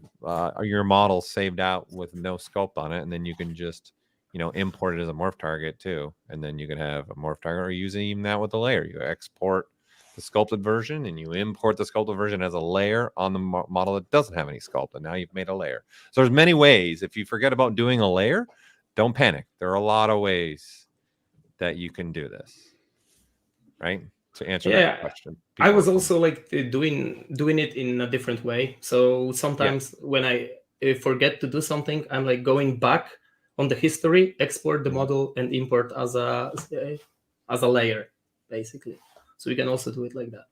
your model saved out with no sculpt on it, and then you can just, you know, import it as a morph target too, and then you can have a morph target, or using even that with a layer. You export the sculpted version and you import the sculpted version as a layer on the model that doesn't have any sculpt, and now you've made a layer. So there's many ways. If you forget about doing a layer, don't panic. There are a lot of ways that you can do this, right? To answer that question. I was also like doing it in a different way. So sometimes when I forget to do something, I'm like going back on the history, export the model, and import as a layer, basically. So you can also do it like that.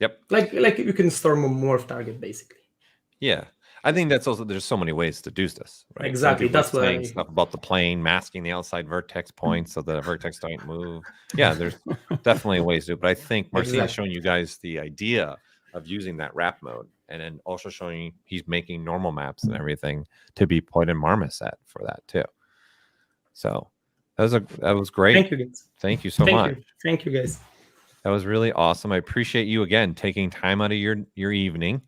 Yep. Like you can store more target basically. Yeah. I think that's also, there's so many ways to do this, right? Exactly. Some people That's are why saying stuff about the plane, masking the outside vertex points so the vertex don't move. Yeah, there's definitely ways to do it. But I think Marcin is Exactly. showing you guys the idea of using that wrap mode, and then also showing you he's making normal maps and everything to be put in Marmoset for that too. So that was great. Thank you, guys. Thank you so much. Thank you, guys. That was really awesome. I appreciate you again taking time out of your evening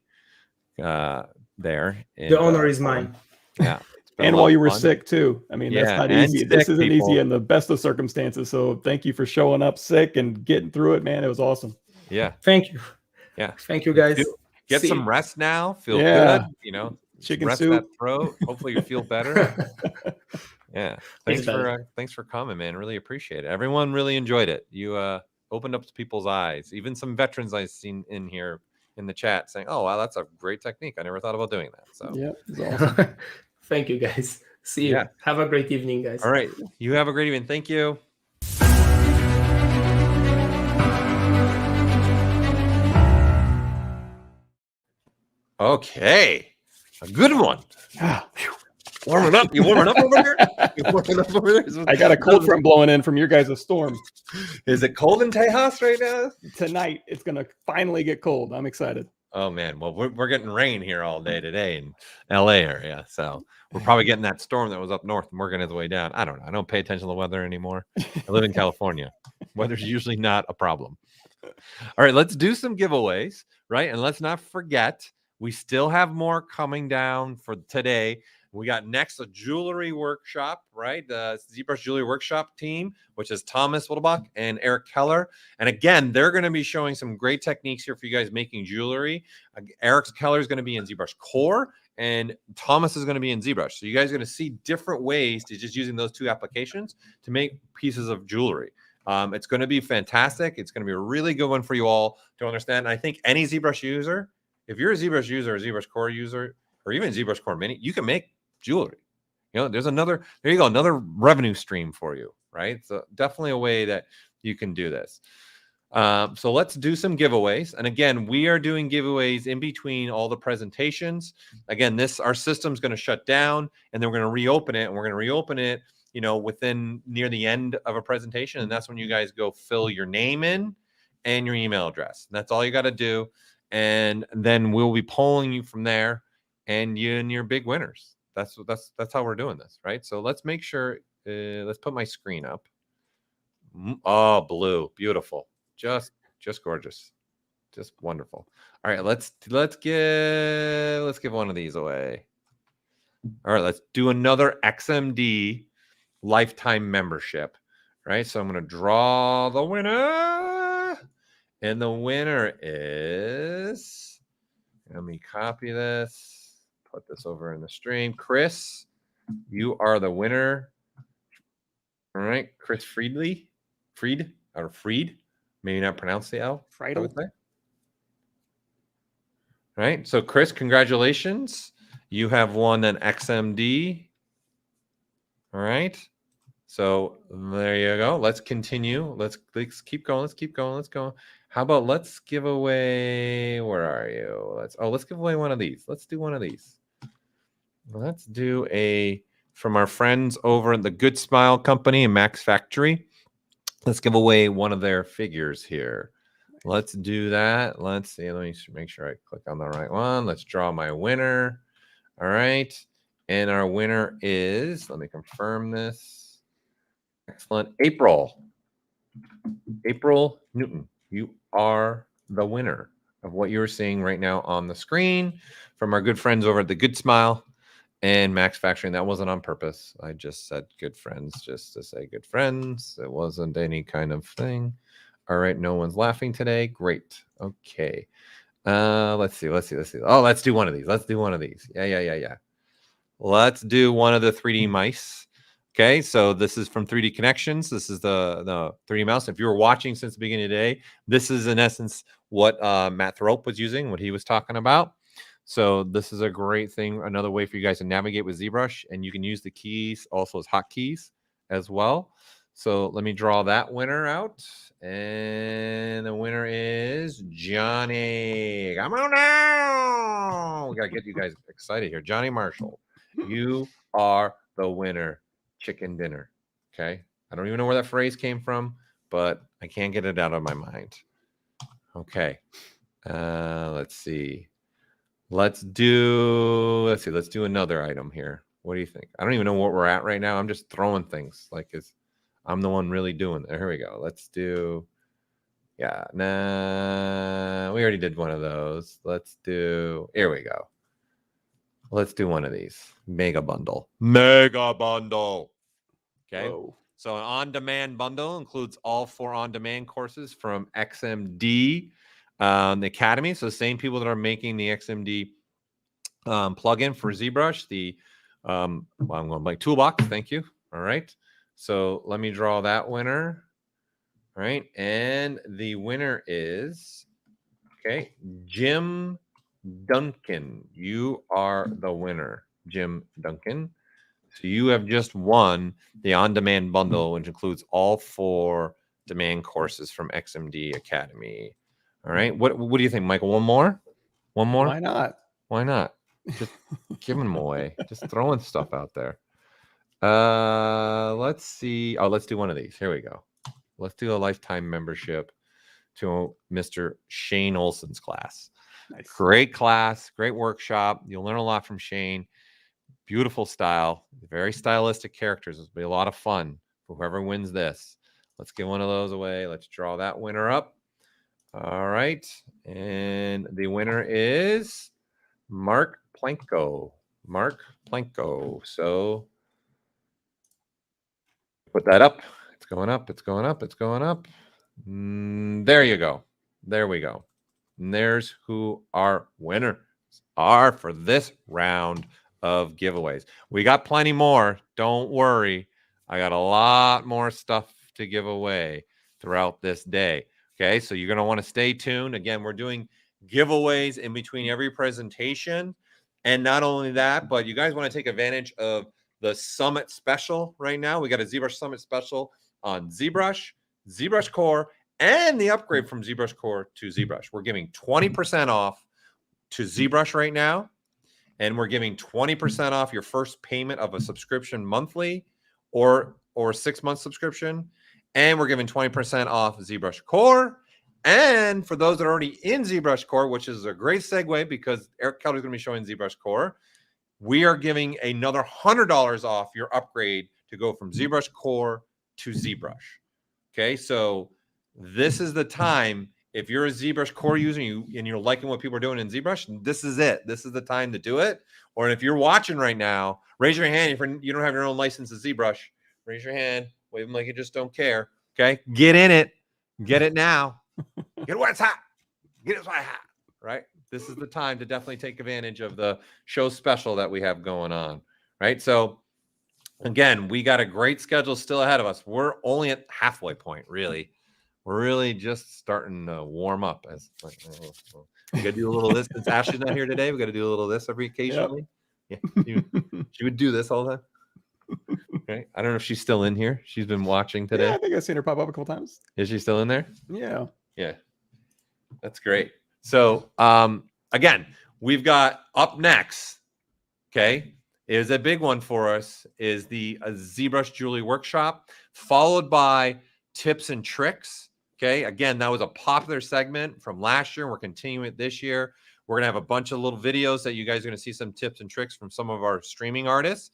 there. The honor is mine. Yeah. And while you were sick too. I mean, that's not easy. This isn't easy in the best of circumstances. So thank you for showing up sick and getting through it, man. It was awesome. Yeah. Thank you. Yeah. Thank you, guys. Get some rest now. Feel good. You know, chicken rest soup. that throat. Hopefully you feel better. Yeah. Thanks for coming, man. Really appreciate it. Everyone really enjoyed it. You opened up people's eyes. Even some veterans I've seen in here in the chat saying, "Oh, wow, that's a great technique. I never thought about doing that." So yeah, it's awesome. Thank you, guys. See you. Yeah. Have a great evening, guys. All right. You have a great evening. Thank you. Okay. A good one. Warming up. You warming up over there? You warming up over there? I got a cold front blowing in from your guys' storm. Is it cold in Tejas right now? Tonight, it's going to finally get cold. I'm excited. Oh, man. Well, we're getting rain here all day today in LA area. So we're probably getting that storm that was up north and working its way down. I don't know. I don't pay attention to the weather anymore. I live in California. Weather's usually not a problem. All right. Let's do some giveaways, right? And let's not forget, we still have more coming down for today. We got next a jewelry workshop, right? The ZBrush Jewelry Workshop team, which is Tomas Wittlesbach and Eric Keller. And again, they're going to be showing some great techniques here for you guys making jewelry. Eric Keller is going to be in ZBrush Core, and Tomas is going to be in ZBrush. So you guys are going to see different ways to just using those two applications to make pieces of jewelry. It's going to be fantastic. It's going to be a really good one for you all to understand. And I think any ZBrush user, if you're a ZBrush user or ZBrush Core user, or even ZBrush Core Mini, you can make jewelry. You know, there you go, another revenue stream for you, right? So definitely a way that you can do this. So let's do some giveaways. And again, we are doing giveaways in between all the presentations. Again, our system's going to shut down, and then we're going to reopen it, and we're going to reopen it, you know, within near the end of a presentation. And that's when you guys go fill your name in and your email address. And that's all you got to do. And then we'll be polling you from there, and you're big winners. That's how we're doing this, right? So let's make sure, let's put my screen up. Oh, blue, beautiful. Just gorgeous. Just wonderful. All right, let's give one of these away. All right, let's do another XMD lifetime membership, right? So I'm going to draw the winner, and the winner is, let me copy this. Put this over in the stream. Chris, you are the winner. All right. Chris Fried. Maybe not pronounce the L. Friedel. All right. So, Chris, congratulations. You have won an XMD. All right. So there you go. Let's continue. Let's keep going. Let's go. How about let's give away, where are you? Let's give away one of these. Let's do one of these. Let's do from our friends over at the Good Smile Company and Max Factory. Let's give away one of their figures here. Let's do that. Let's see. Let me make sure I click on the right one. Let's draw my winner. All right. And our winner is, let me confirm this. Excellent. April Newton. You are the winner of what you're seeing right now on the screen from our good friends over at the Good Smile and Max Factory. And that wasn't on purpose. I just said good friends just to say good friends. It wasn't any kind of thing. All right. No one's laughing today. Great. Okay. Let's see. Oh, let's do one of these. Yeah. Let's do one of the 3D mice. Okay, so this is from 3D Connections. This is the 3D mouse. If you were watching since the beginning of the day, this is in essence what Matt Thrope was using, what he was talking about. So this is a great thing, another way for you guys to navigate with ZBrush, and you can use the keys also as hotkeys as well. So let me draw that winner out. And the winner is Johnny. Come on now. We got to get you guys excited here. Johnny Marshall, you are the winner. Chicken dinner. Okay. I don't even know where that phrase came from, but I can't get it out of my mind. Okay. Let's see. Let's do another item here. What do you think? I don't even know what we're at right now. I'm just throwing things like I'm the one really doing it. Here we go. Let's do, yeah, nah, we already did one of those. Let's do, here we go. Let's do one of these. Mega bundle. Mega bundle. Okay. Whoa. So an on-demand bundle includes all 4 on-demand courses from XMD, the Academy. So the same people that are making the XMD plugin for ZBrush, the I'm going like toolbox. Thank you. All right. So let me draw that winner. All right. And the winner is, okay, Jim Duncan. You are the winner, Jim Duncan. So you have just won the on-demand bundle, which includes all 4 demand courses from XMD Academy. All right. What do you think, Michael? One more? One more? Why not? Why not? Just giving them away. Just throwing stuff out there. Let's see. Oh, let's do one of these. Here we go. Let's do a lifetime membership to Mr. Shane Olson's class. Nice. Great class, great workshop. You'll learn a lot from Shane. Beautiful style, very stylistic characters. It'll be a lot of fun for whoever wins this. Let's get one of those away. Let's draw that winner up. All right. And the winner is Mark Planko. Mark Planko. So put that up. It's going up. It's going up. It's going up. There you go. There we go. And there's who our winners are for this round of giveaways. We got plenty more. Don't worry. I got a lot more stuff to give away throughout this day. Okay, so you're going to want to stay tuned. Again, we're doing giveaways in between every presentation. And not only that, but you guys want to take advantage of the Summit special right now. We got a ZBrush Summit special on ZBrush, ZBrush Core, and the upgrade from ZBrush Core to ZBrush. We're giving 20% off to ZBrush right now. And we're giving 20% off your first payment of a subscription monthly or 6-month subscription. And we're giving 20% off ZBrush Core. And for those that are already in ZBrush Core, which is a great segue because Eric Keller is going to be showing ZBrush Core, we are giving another $100 off your upgrade to go from ZBrush Core to ZBrush. Okay, so this is the time. If you're a ZBrush Core user and you're liking what people are doing in ZBrush, this is it. This is the time to do it. Or if you're watching right now, raise your hand. If you don't have your own license to ZBrush, raise your hand. Wave them like you just don't care. Okay? Get in it. Get it now. Get it while it's hot. Get it while it's hot. Right? This is the time to definitely take advantage of the show special that we have going on. Right? So, again, we got a great schedule still ahead of us. We're only at halfway point, really. We're really just starting to warm up. As like, we got to do a little of this. Since Ashley's not here today, we got to do a little of this every occasionally. Yep. Yeah, she would do this all the time. Okay. I don't know if she's still in here. She's been watching today. Yeah, I think I've seen her pop up a couple times. Is she still in there? Yeah. Yeah. That's great. So, again, we've got up next, okay, is a big one for us, is the ZBrush Jewelry Workshop, followed by tips and tricks. Okay, again, that was a popular segment from last year. We're continuing it this year. We're going to have a bunch of little videos that you guys are going to see some tips and tricks from some of our streaming artists.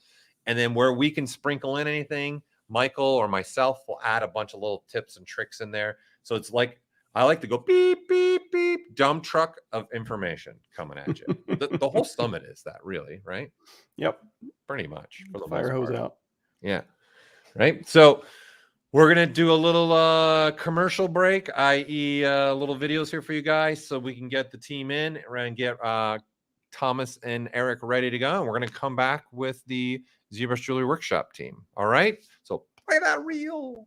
And then where we can sprinkle in anything, Michael or myself will add a bunch of little tips and tricks in there. So it's like, I like to go beep, beep, beep, dump truck of information coming at you. the whole summit is that, really, right? Yep. Pretty much. For the Fire most hose part. out. Yeah. Right. So we're going to do a little commercial break, i.e. Little videos here for you guys so we can get the team in and get Thomas and Eric ready to go. And we're going to come back with the ZBrush Jewelry Workshop team. All right. So play that reel.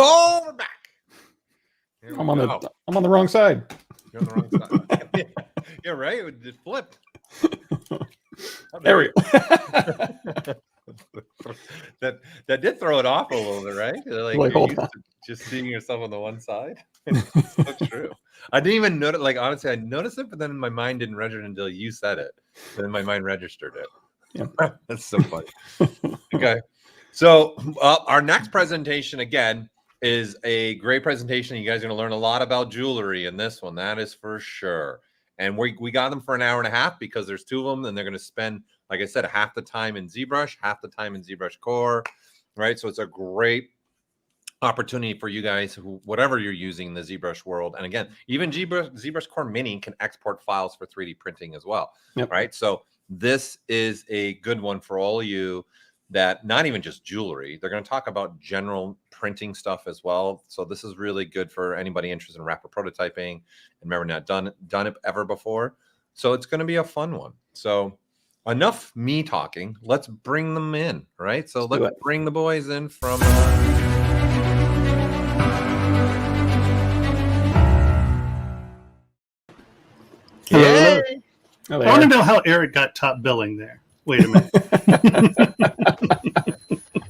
Oh, we're back. Here we I'm on go. the wrong side. You're on the wrong side. You're right. It flipped. There we go. that did throw it off a little bit, right? Like Wait, you're hold used on. to just seeing yourself on the one side. It's so true. I didn't even notice. Like honestly, I noticed it, but then my mind didn't register until you said it. Then my mind registered it. Yeah. That's so funny. Okay, so our next presentation again is a great presentation. You guys are going to learn a lot about jewelry in this one. That is for sure. And we got them for an hour and a half because there's two of them, and they're going to spend, like I said, half the time in ZBrush, half the time in ZBrush Core, right? So it's a great opportunity for you guys, whatever you're using in the ZBrush world. And again, even ZBrush Core Mini can export files for 3D printing as well, right? So this is a good one for all of you that not even just jewelry. They're going to talk about general printing stuff as well. So this is really good for anybody interested in rapid prototyping and never not done it ever before. So it's going to be a fun one. So enough me talking. Let's bring them in, right? So let's bring the boys in from... Hello. Oh, I they want to are. know how Eric got top billing there. Wait a minute.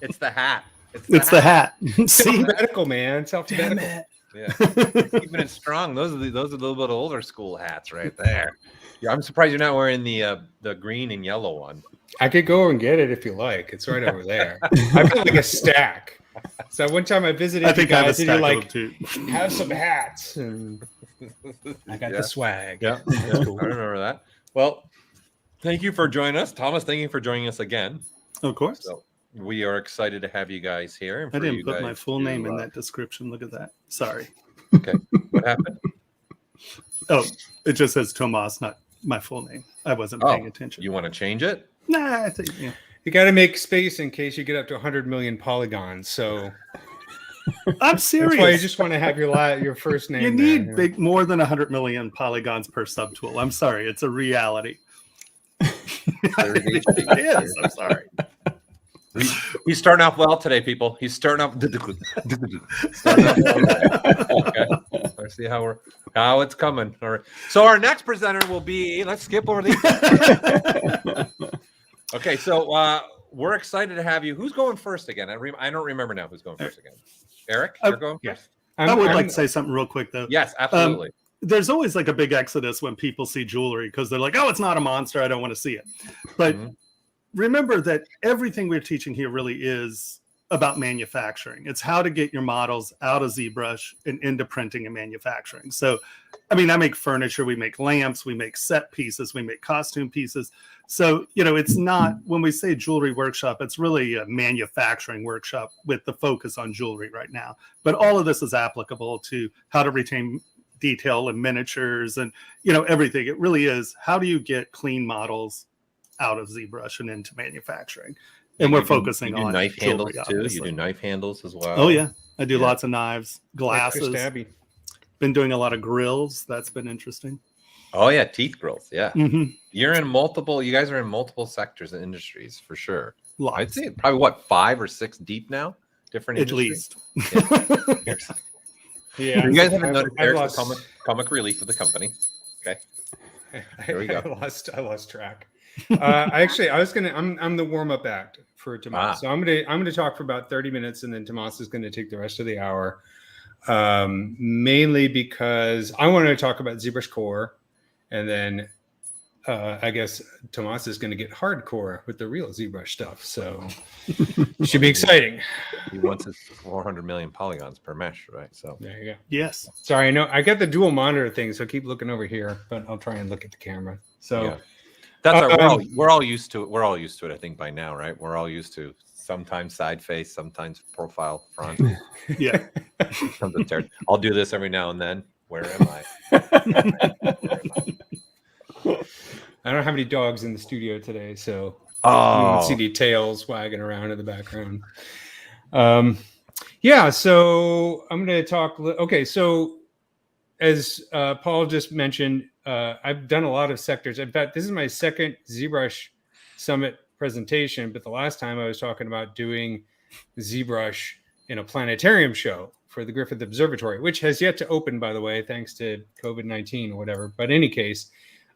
It's the hat. It's the hat. See? Alphabetical, man. It's alphabetical. Yeah, keeping it strong. Those are a little bit older school hats right there. Yeah, I'm surprised you're not wearing the green and yellow one. I could go and get it if you like. It's right over there. I've got like a stack. So one time I visited you guys and you're like, have some hats. And I got the swag. Yeah, That's cool. I remember that. Well, thank you for joining us. Thomas, thank you for joining us again. Of course. So we are excited to have you guys here. And I for didn't you put my guys full to, name in that description. Look at that. Sorry. Okay. What happened? Oh, it just says Tomas, not my full name. I wasn't paying attention. You want to change it? Nah, I think, yeah. You got to make space in case you get up to 100 million polygons. So I'm serious. that's why you just want to have your first name. You need more than 100 million polygons per subtool. I'm sorry. It's a reality. It is. I'm sorry. He's starting off well today, people. He's starting off. Okay. Let's see how it's coming. All right. So our next presenter will be. Let's skip over the. Okay, so we're excited to have you. Who's going first again? I don't remember now who's going first again. Eric, you're going first. I would like to say something real quick though. Yes, absolutely. There's always like a big exodus when people see jewelry because they're like, "Oh, it's not a monster. I don't want to see it." But remember that everything we're teaching here really is about manufacturing. It's how to get your models out of ZBrush and into printing and manufacturing. So, I mean, I make furniture, we make lamps, we make set pieces, we make costume pieces. So, it's not, when we say jewelry workshop, it's really a manufacturing workshop with the focus on jewelry right now. But all of this is applicable to how to retain detail and miniatures and, everything. It really is, how do you get clean models out of ZBrush and into manufacturing? And we're focusing on knife handles jewelry, too. obviously. You do knife handles as well. Oh yeah, I do lots of knives, glasses. Stabby. Been doing a lot of grills. That's been interesting. Oh yeah, teeth grills. Yeah, Mhm. You're in multiple. You guys are in multiple sectors and industries for sure. Lots. I'd say probably 5 or 6 deep now. Different At industries. least. Yeah. You guys haven't noticed I've Eric's the lost- comic relief of the company. Okay. There we go. I lost track. I'm the warm-up act for Tomas. So I'm gonna talk for about 30 minutes, and then Tomas is gonna take the rest of the hour. Mainly because I want to talk about ZBrush Core, and then I guess Tomas is gonna get hardcore with the real ZBrush stuff. So it should be exciting. He wants his 400 million polygons per mesh, right? So there you go. Yes. Sorry, I know I got the dual monitor thing, so keep looking over here, but I'll try and look at the camera. So. Yeah. That's all right. We're all used to it. We're all used to it, I think, by now, right? We're all used to sometimes side face, sometimes profile front. Yeah. I'll do this every now and then. Where am I? I don't have any dogs in the studio today, so Oh. you won't see any tails wagging around in the background. Yeah, so I'm going to talk. Okay, so as Paul just mentioned, I've done a lot of sectors. In fact, this is my second ZBrush Summit presentation, but the last time I was talking about doing ZBrush in a planetarium show. for the Griffith Observatory, which has yet to open, by the way, thanks to COVID-19 or whatever. But in any case,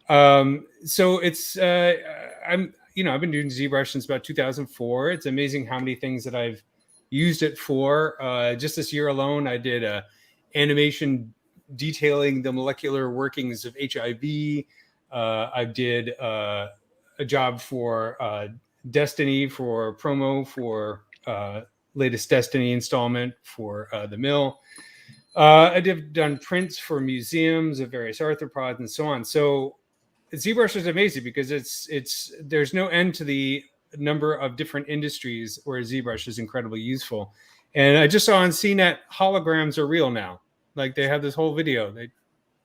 so it's I've been doing ZBrush since about 2004. It's amazing how many things that I've used it for. Just this year alone, I did a animation detailing the molecular workings of HIV. I did a job for Destiny for promo for latest Destiny installment for the mill. I've done prints for museums of various arthropods and so on. So ZBrush is amazing because there's no end to the number of different industries where ZBrush is incredibly useful. And I just saw on CNET, holograms are real now. Like they have this whole video.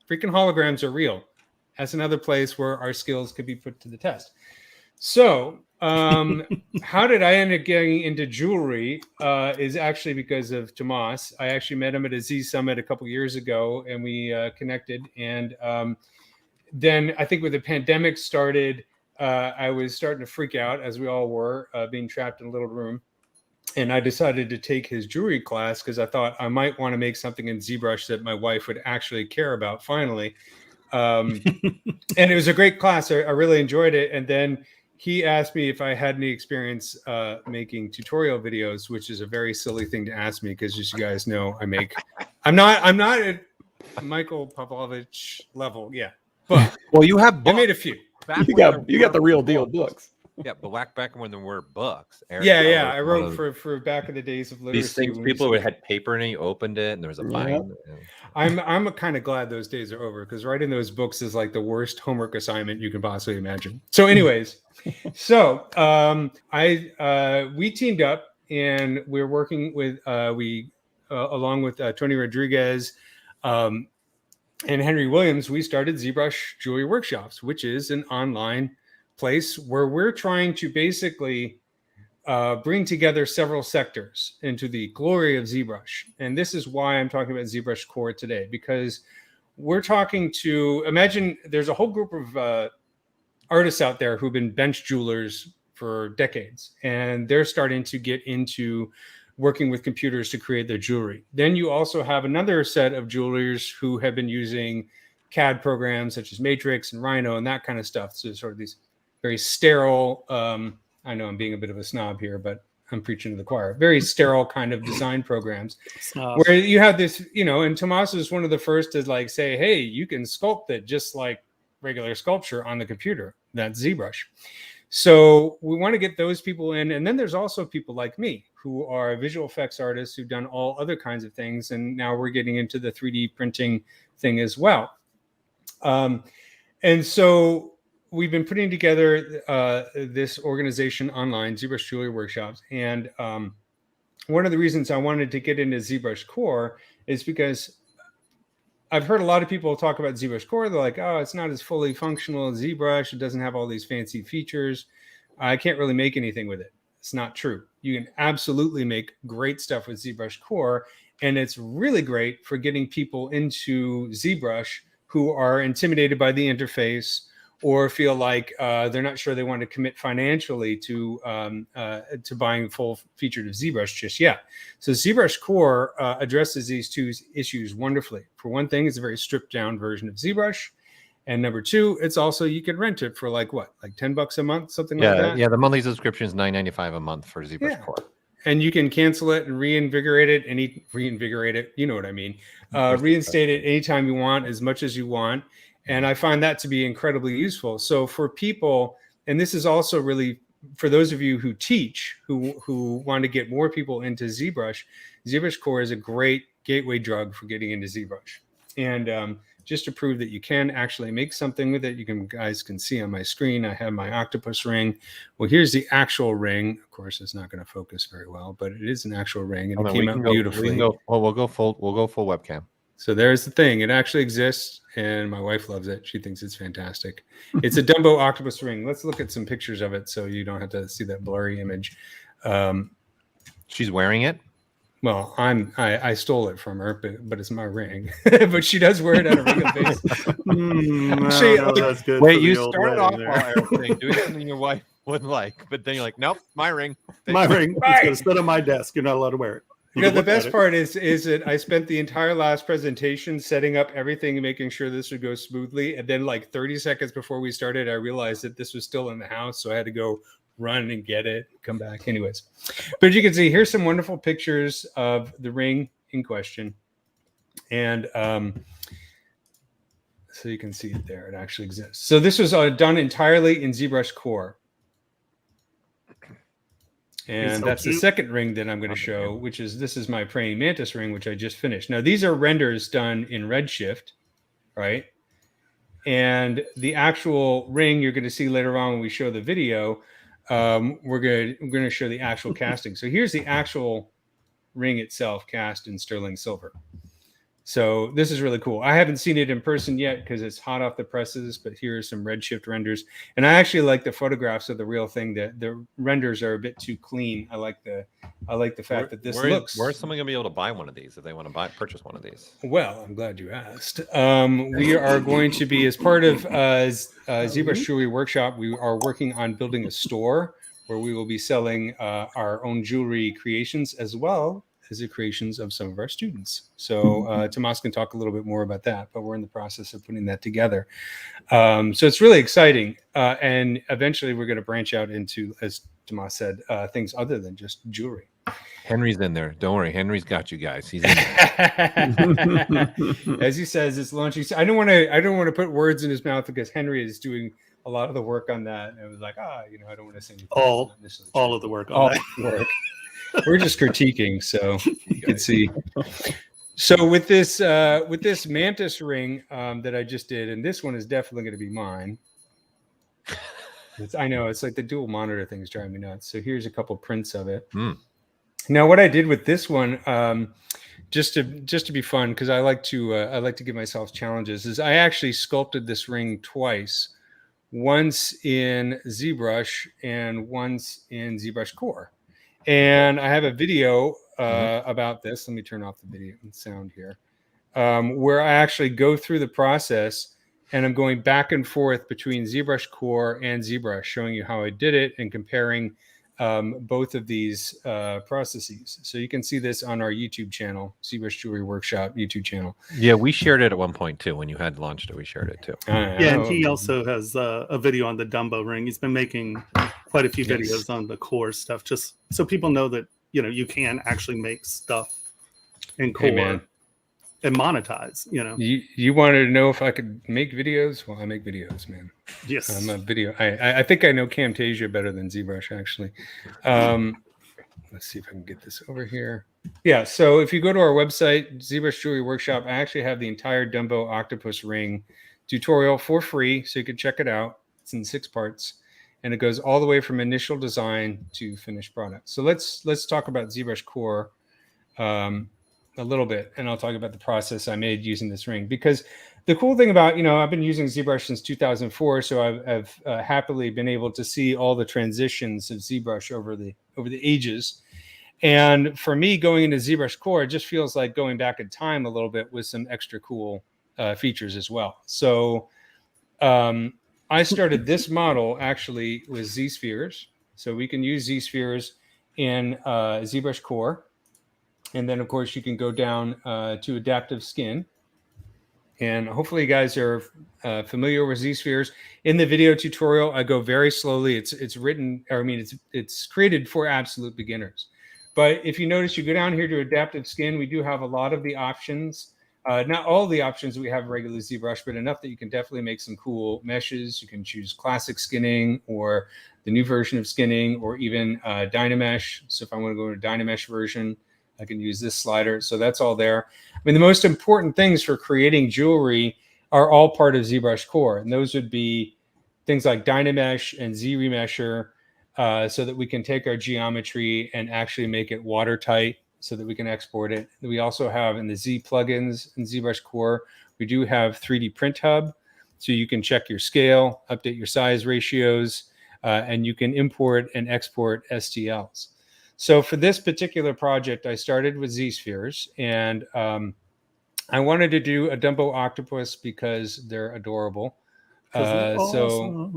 Freaking holograms are real. That's another place where our skills could be put to the test. So how did I end up getting into jewelry is actually because of Tomas. I actually met him at a Z Summit a couple years ago, and we connected. And then I think when the pandemic started, I was starting to freak out, as we all were, being trapped in a little room. And I decided to take his jewelry class because I thought I might want to make something in ZBrush that my wife would actually care about finally. And it was a great class. I really enjoyed it. And then he asked me if I had any experience making tutorial videos, which is a very silly thing to ask me because, as you guys know, I'm not at Michael Pavlovich level yet. But well, you have I made a few. You got the real deal books. Yeah, but back when there were books. Yeah. I wrote for back in the days of literacy. These things, people would had paper and you opened it and there was a bind. I'm kind of glad those days are over because writing those books is like the worst homework assignment you can possibly imagine. So anyways, we teamed up and we're working with, along with Tony Rodriguez and Henry Williams, we started ZBrush Jewelry Workshops, which is an online place where we're trying to basically bring together several sectors into the glory of ZBrush. And this is why I'm talking about ZBrush Core today, because we're talking to, imagine there's a whole group of artists out there who've been bench jewelers for decades, and they're starting to get into working with computers to create their jewelry. Then you also have another set of jewelers who have been using CAD programs such as Matrix and Rhino and that kind of stuff. So sort of these very sterile, I know I'm being a bit of a snob here, but I'm preaching to the choir, very sterile kind of design programs where you have this, and Tomas is one of the first to like say, hey, you can sculpt it just like regular sculpture on the computer. That's ZBrush. So we want to get those people in. And then there's also people like me who are visual effects artists who've done all other kinds of things. And now we're getting into the 3D printing thing as well. And so we've been putting together this organization online, ZBrush Jewelry Workshops. And one of the reasons I wanted to get into ZBrush Core is because I've heard a lot of people talk about ZBrush Core. They're like, oh, it's not as fully functional as ZBrush. It doesn't have all these fancy features. I can't really make anything with it. It's not true. You can absolutely make great stuff with ZBrush Core. And it's really great for getting people into ZBrush who are intimidated by the interface or feel like they're not sure they want to commit financially to buying full featured of ZBrush just yet. So ZBrush Core addresses these two issues wonderfully. For one thing, it's a very stripped down version of ZBrush. And number two, it's also, you can rent it for like what, like $10 a month, something like that? Yeah, the monthly subscription is $9.95 a month for ZBrush Core. And you can cancel it and reinvigorate it, you know what I mean. Reinstate it anytime you want, as much as you want. And I find that to be incredibly useful. So for people, and this is also really for those of you who teach, who want to get more people into ZBrush, ZBrush Core is a great gateway drug for getting into ZBrush. And just to prove that you can actually make something with it, guys can see on my screen, I have my octopus ring. Well, here's the actual ring. Of course, it's not going to focus very well, but it is an actual ring, and it came out beautifully. We'll go full webcam. So there's the thing. It actually exists, and my wife loves it. She thinks it's fantastic. It's a Dumbo octopus ring. Let's look at some pictures of it so you don't have to see that blurry image. She's wearing it? Well, I stole it from her, but it's my ring. But she does wear it on a regular basis. That's good. Wait, you started off while everything doing something your wife wouldn't like, but then you're like, nope, my ring. My ring. It's going to sit on my desk. You're not allowed to wear it. You know, can the look at best it. part is that I spent the entire last presentation setting up everything and making sure this would go smoothly. And then like 30 seconds before we started, I realized that this was still in the house. So I had to go run and get it, come back. Anyways, but you can see here's some wonderful pictures of the ring in question. And so you can see it there. It actually exists. So this was done entirely in ZBrush Core. And so that's the cute. second ring that I'm going to show, which is this is my praying mantis ring, which I just finished. Now, these are renders done in Redshift, right? And the actual ring you're going to see later on when we show the video, we're going to show the actual casting. So here's the actual ring itself cast in sterling silver. So this is really cool. I haven't seen it in person yet because it's hot off the presses, but here are some Redshift renders. And I actually like the photographs of the real thing. The renders are a bit too clean. I like the fact that this looks. Where's someone gonna be able to buy one of these if they want to purchase one of these? Well, I'm glad you asked. We are going to be, as part of ZBrush Jewelry Workshop, we are working on building a store where we will be selling our own jewelry creations as well as the creations of some of our students. So Tomas can talk a little bit more about that, but we're in the process of putting that together. So it's really exciting. And eventually we're going to branch out into, as Tomas said, things other than just jewelry. Henry's in there. Don't worry. Henry's got you guys. He's in there. As he says, it's launching. I don't want to put words in his mouth because Henry is doing a lot of the work on that. And it was like, I don't want to say anything. All of the work. All the work. We're just critiquing, so you can see. So with this mantis ring that I just did, and this one is definitely going to be mine. I know it's like the dual monitor thing is driving me nuts. So here's a couple prints of it. Now, what I did with this one, just to be fun, because I like to give myself challenges, is I actually sculpted this ring twice, once in ZBrush and once in ZBrush Core. And I have a video about this. Let me turn off the video and sound here, where I actually go through the process and I'm going back and forth between ZBrush Core and ZBrush, showing you how I did it and comparing both of these processes. So you can see this on our YouTube channel, ZBrush Jewelry Workshop YouTube channel. Yeah, we shared it at one point too. When you had launched it, we shared it too. Yeah, and he also has a video on the Dumbo ring. He's been making quite a few videos on the Core stuff, just so people know that you can actually make stuff in Core and monetize. You wanted to know if I could make videos? Well, I make videos, man. Yes, I'm a video. I think I know Camtasia better than ZBrush, actually. Let's see if I can get this over here. Yeah, so if you go to our website, ZBrush Jewelry Workshop, I actually have the entire Dumbo Octopus Ring tutorial for free, so you can check it out. It's in 6 parts, and it goes all the way from initial design to finished product. So let's talk about ZBrush Core a little bit, and I'll talk about the process I made using this ring. Because the cool thing about, I've been using ZBrush since 2004, so I've happily been able to see all the transitions of ZBrush over the ages. And for me, going into ZBrush Core, it just feels like going back in time a little bit with some extra cool features as well. So I started this model actually with Z-spheres. So we can use Z-spheres in ZBrush Core. And then, of course, you can go down to adaptive skin. And hopefully you guys are familiar with Z-spheres. In the video tutorial, I go very slowly. It's written, or I mean, it's created for absolute beginners. But if you notice, you go down here to adaptive skin, we do have a lot of the options. Not all the options we have in regular ZBrush, but enough that you can definitely make some cool meshes. You can choose classic skinning or the new version of skinning, or even Dynamesh. So if I want to go to a Dynamesh version, I can use this slider. So that's all there. I mean, the most important things for creating jewelry are all part of ZBrush Core. And those would be things like Dynamesh and Z-Remesher, so that we can take our geometry and actually make it watertight so that we can export it. We also have in the Z plugins in ZBrush Core, we do have 3D Print Hub. So you can check your scale, update your size ratios, and you can import and export STLs. So for this particular project, I started with Z-spheres, and I wanted to do a Dumbo octopus because they're adorable. So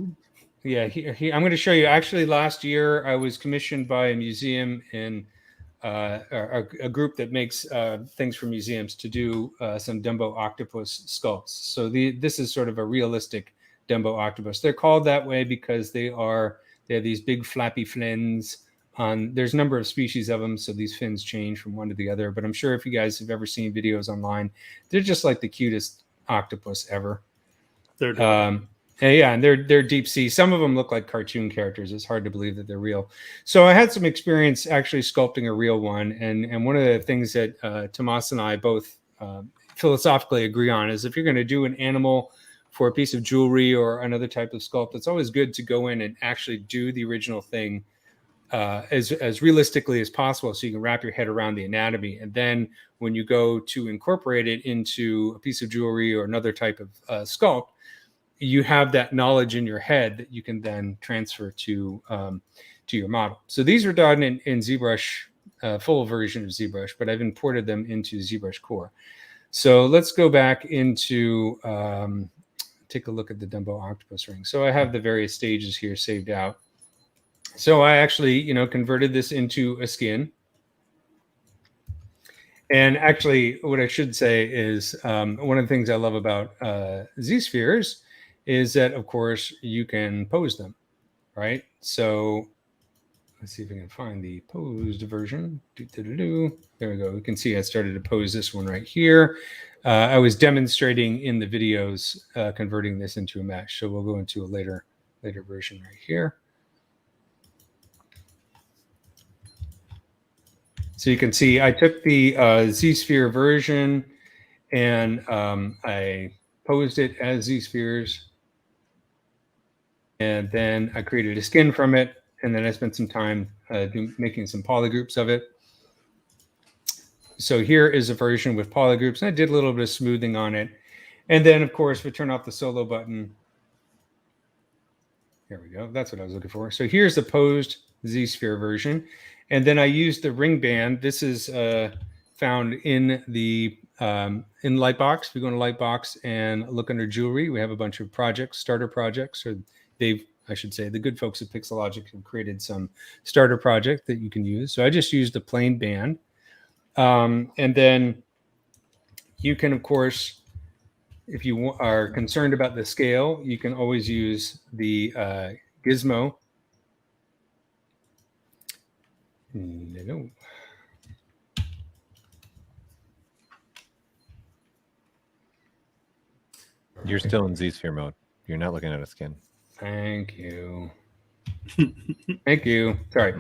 yeah, I'm going to show you. Actually, last year I was commissioned by a museum in a group that makes things for museums to do some Dumbo octopus sculpts. So this is sort of a realistic Dumbo octopus. They're called that way because they have these big flappy fins. There's a number of species of them, so these fins change from one to the other. But I'm sure if you guys have ever seen videos online, they're just like the cutest octopus ever. They're and they're deep sea. Some of them look like cartoon characters. It's hard to believe that they're real. So I had some experience actually sculpting a real one, and one of the things that Tomas and I both philosophically agree on is if you're going to do an animal for a piece of jewelry or another type of sculpt, it's always good to go in and actually do the original thing as realistically as possible, so you can wrap your head around the anatomy. And then when you go to incorporate it into a piece of jewelry or another type of sculpt, you have that knowledge in your head that you can then transfer to your model. So these are done in ZBrush, full version of ZBrush, but I've imported them into ZBrush Core. So let's go back into take a look at the Dumbo octopus ring. So I have the various stages here saved out. So I actually, converted this into a skin. And actually, what I should say is one of the things I love about Z-spheres is that, of course, you can pose them, right? So let's see if I can find the posed version. There we go. We can see I started to pose this one right here. I was demonstrating in the videos converting this into a mesh. So we'll go into a later version right here. So you can see I took the Z-sphere version and I posed it as Z-spheres. And then I created a skin from it. And then I spent some time making some polygroups of it. So here is a version with polygroups. And I did a little bit of smoothing on it. And then, of course, if we turn off the solo button, here we go. That's what I was looking for. So here's the posed Z-sphere version. And then I used the ring band. This is found in the in Lightbox. If you go into Lightbox and look under jewelry, we have a bunch of projects, starter projects, or I should say, the good folks at Pixologic have created some starter project that you can use. So I just used the plain band. And then you can, of course, if you are concerned about the scale, you can always use the gizmo. No. You're still in Z-sphere mode. You're not looking at a skin. Thank you. Thank you. Sorry.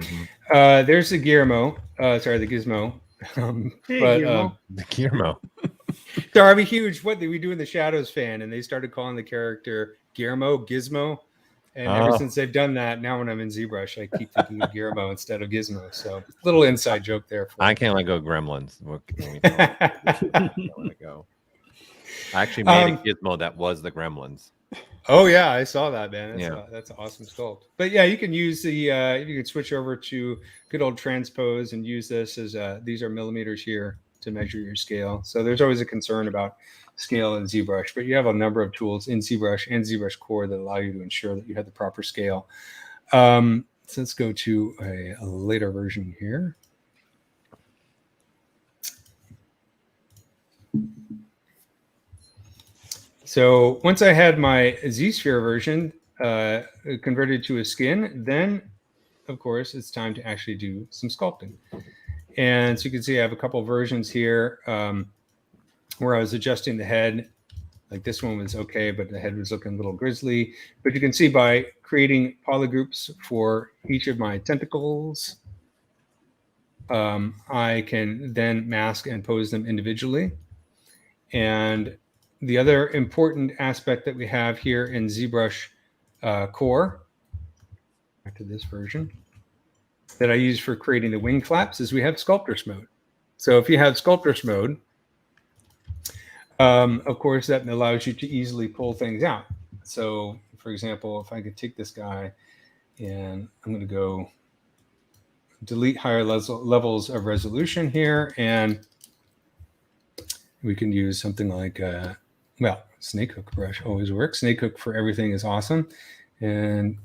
There's the Guillermo. Sorry, the gizmo. The Guillermo. Darby Huge, what did we do in the Shadows fan? And they started calling the character Guillermo Gizmo. And ever since they've done that, now when I'm in ZBrush, I keep thinking of Guillermo instead of Gizmo. So little inside joke there. I can't let go of Gremlins. What can we let go? I actually made a gizmo that was the Gremlins. Oh yeah, I saw that, man. That's an awesome sculpt. But yeah, you can use the you can switch over to good old transpose and use this as these are millimeters here to measure your scale. So there's always a concern about scale in ZBrush, but you have a number of tools in ZBrush and ZBrush Core that allow you to ensure that you have the proper scale. So let's go to a later version here. So once I had my Z-sphere version converted to a skin, then of course it's time to actually do some sculpting. And so you can see I have a couple versions here where I was adjusting the head. Like this one was okay, but the head was looking a little grisly. But you can see by creating polygroups for each of my tentacles, I can then mask and pose them individually. And the other important aspect that we have here in ZBrush Core, back to this version, that I use for creating the wing flaps is we have Sculptors mode. So if you have Sculptors mode, of course, that allows you to easily pull things out. So for example, if I could take this guy and I'm going to go delete higher levels of resolution here, and we can use something like, well, snake hook brush always works. Snake hook for everything is awesome. And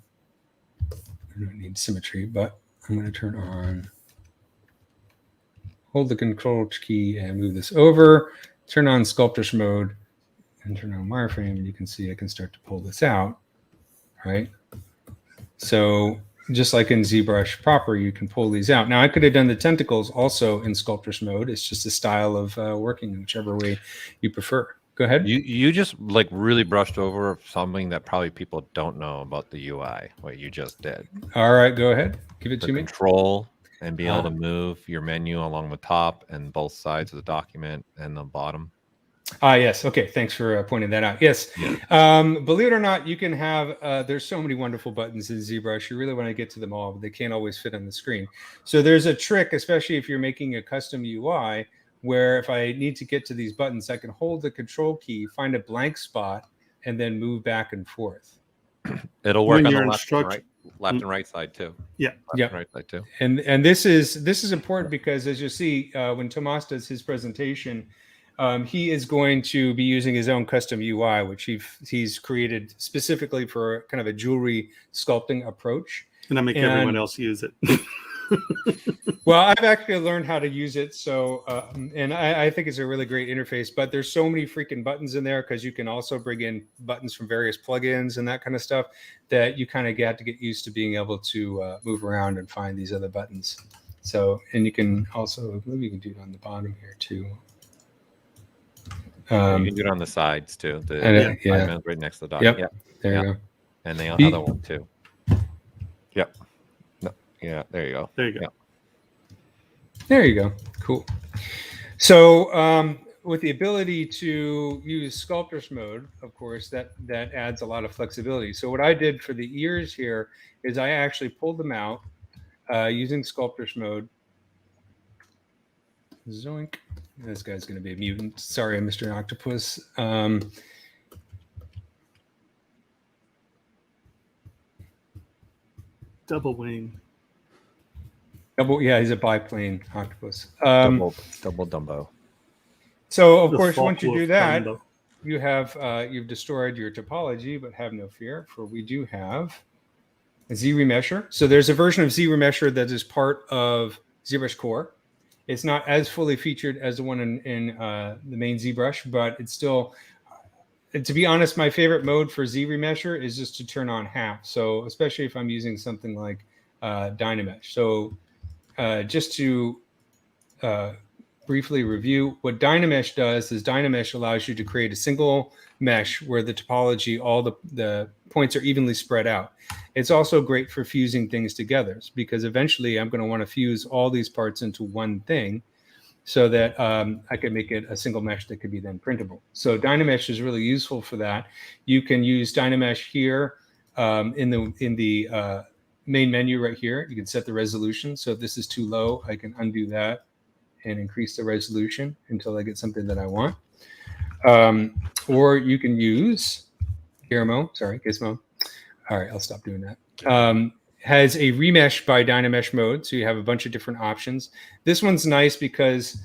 I don't need symmetry, but I'm going to turn on hold the control key and move this over, turn on sculptress mode, and turn on wireframe, and you can see I can start to pull this out, right? So just like in ZBrush proper, you can pull these out. Now I could have done the tentacles also in sculptress mode. It's just a style of working, whichever way you prefer. Go ahead. You just like really brushed over something that probably people don't know about the UI, what you just did. All right, go ahead. Give it The to me. control and be able to move your menu along the top and both sides of the document and the bottom. Yes. Okay. Thanks for pointing that out. Yes. Believe it or not, you can have, there's so many wonderful buttons in ZBrush. You really want to get to them all, but they can't always fit on the screen. So there's a trick, especially if you're making a custom UI, where if I need to get to these buttons, I can hold the control key, find a blank spot, and then move back and forth. It'll work on the left and right side too. Yeah. Left and right side too. And this is important because, as you see, when Tomas does his presentation, he is going to be using his own custom UI, which he's created specifically for kind of a jewelry sculpting approach. And I make everyone else use it. Well, I've actually learned how to use it. So, and I think it's a really great interface, but there's so many freaking buttons in there because you can also bring in buttons from various plugins and that kind of stuff that you kind of have to get used to being able to move around and find these other buttons. So, and you can also, maybe you can do it on the bottom here too. You can do it on the sides too. The right next to the document. Yep. There you go. And the other one too. Yep. No. Yeah. There you go. There you go. Yep. There you go. Cool. So with the ability to use sculptress mode, of course, that adds a lot of flexibility. So what I did for the ears here is I actually pulled them out using sculptress mode. Zoink. This guy's going to be a mutant. Sorry, Mr. Octopus. Double wing. Yeah, he's a biplane octopus. Double Dumbo. So of course, once you do that, you have you've destroyed your topology, but have no fear, for we do have a ZRemesher. So there's a version of ZRemesher that is part of ZBrush Core. It's not as fully featured as the one in the main ZBrush, but it's still, to be honest, my favorite mode for ZRemesher is just to turn on half. So especially if I'm using something like Dynamesh. So just to briefly review, what Dynamesh does is Dynamesh allows you to create a single mesh where the topology, all the points are evenly spread out. It's also great for fusing things together because eventually I'm going to want to fuse all these parts into one thing so that I can make it a single mesh that could be then printable. So Dynamesh is really useful for that. You can use Dynamesh here in the main menu right here. You can set the resolution. So if this is too low, I can undo that and increase the resolution until I get something that I want. Or you can use Gizmo. All right, I'll stop doing that. Has a remesh by Dynamesh mode. So you have a bunch of different options. This one's nice because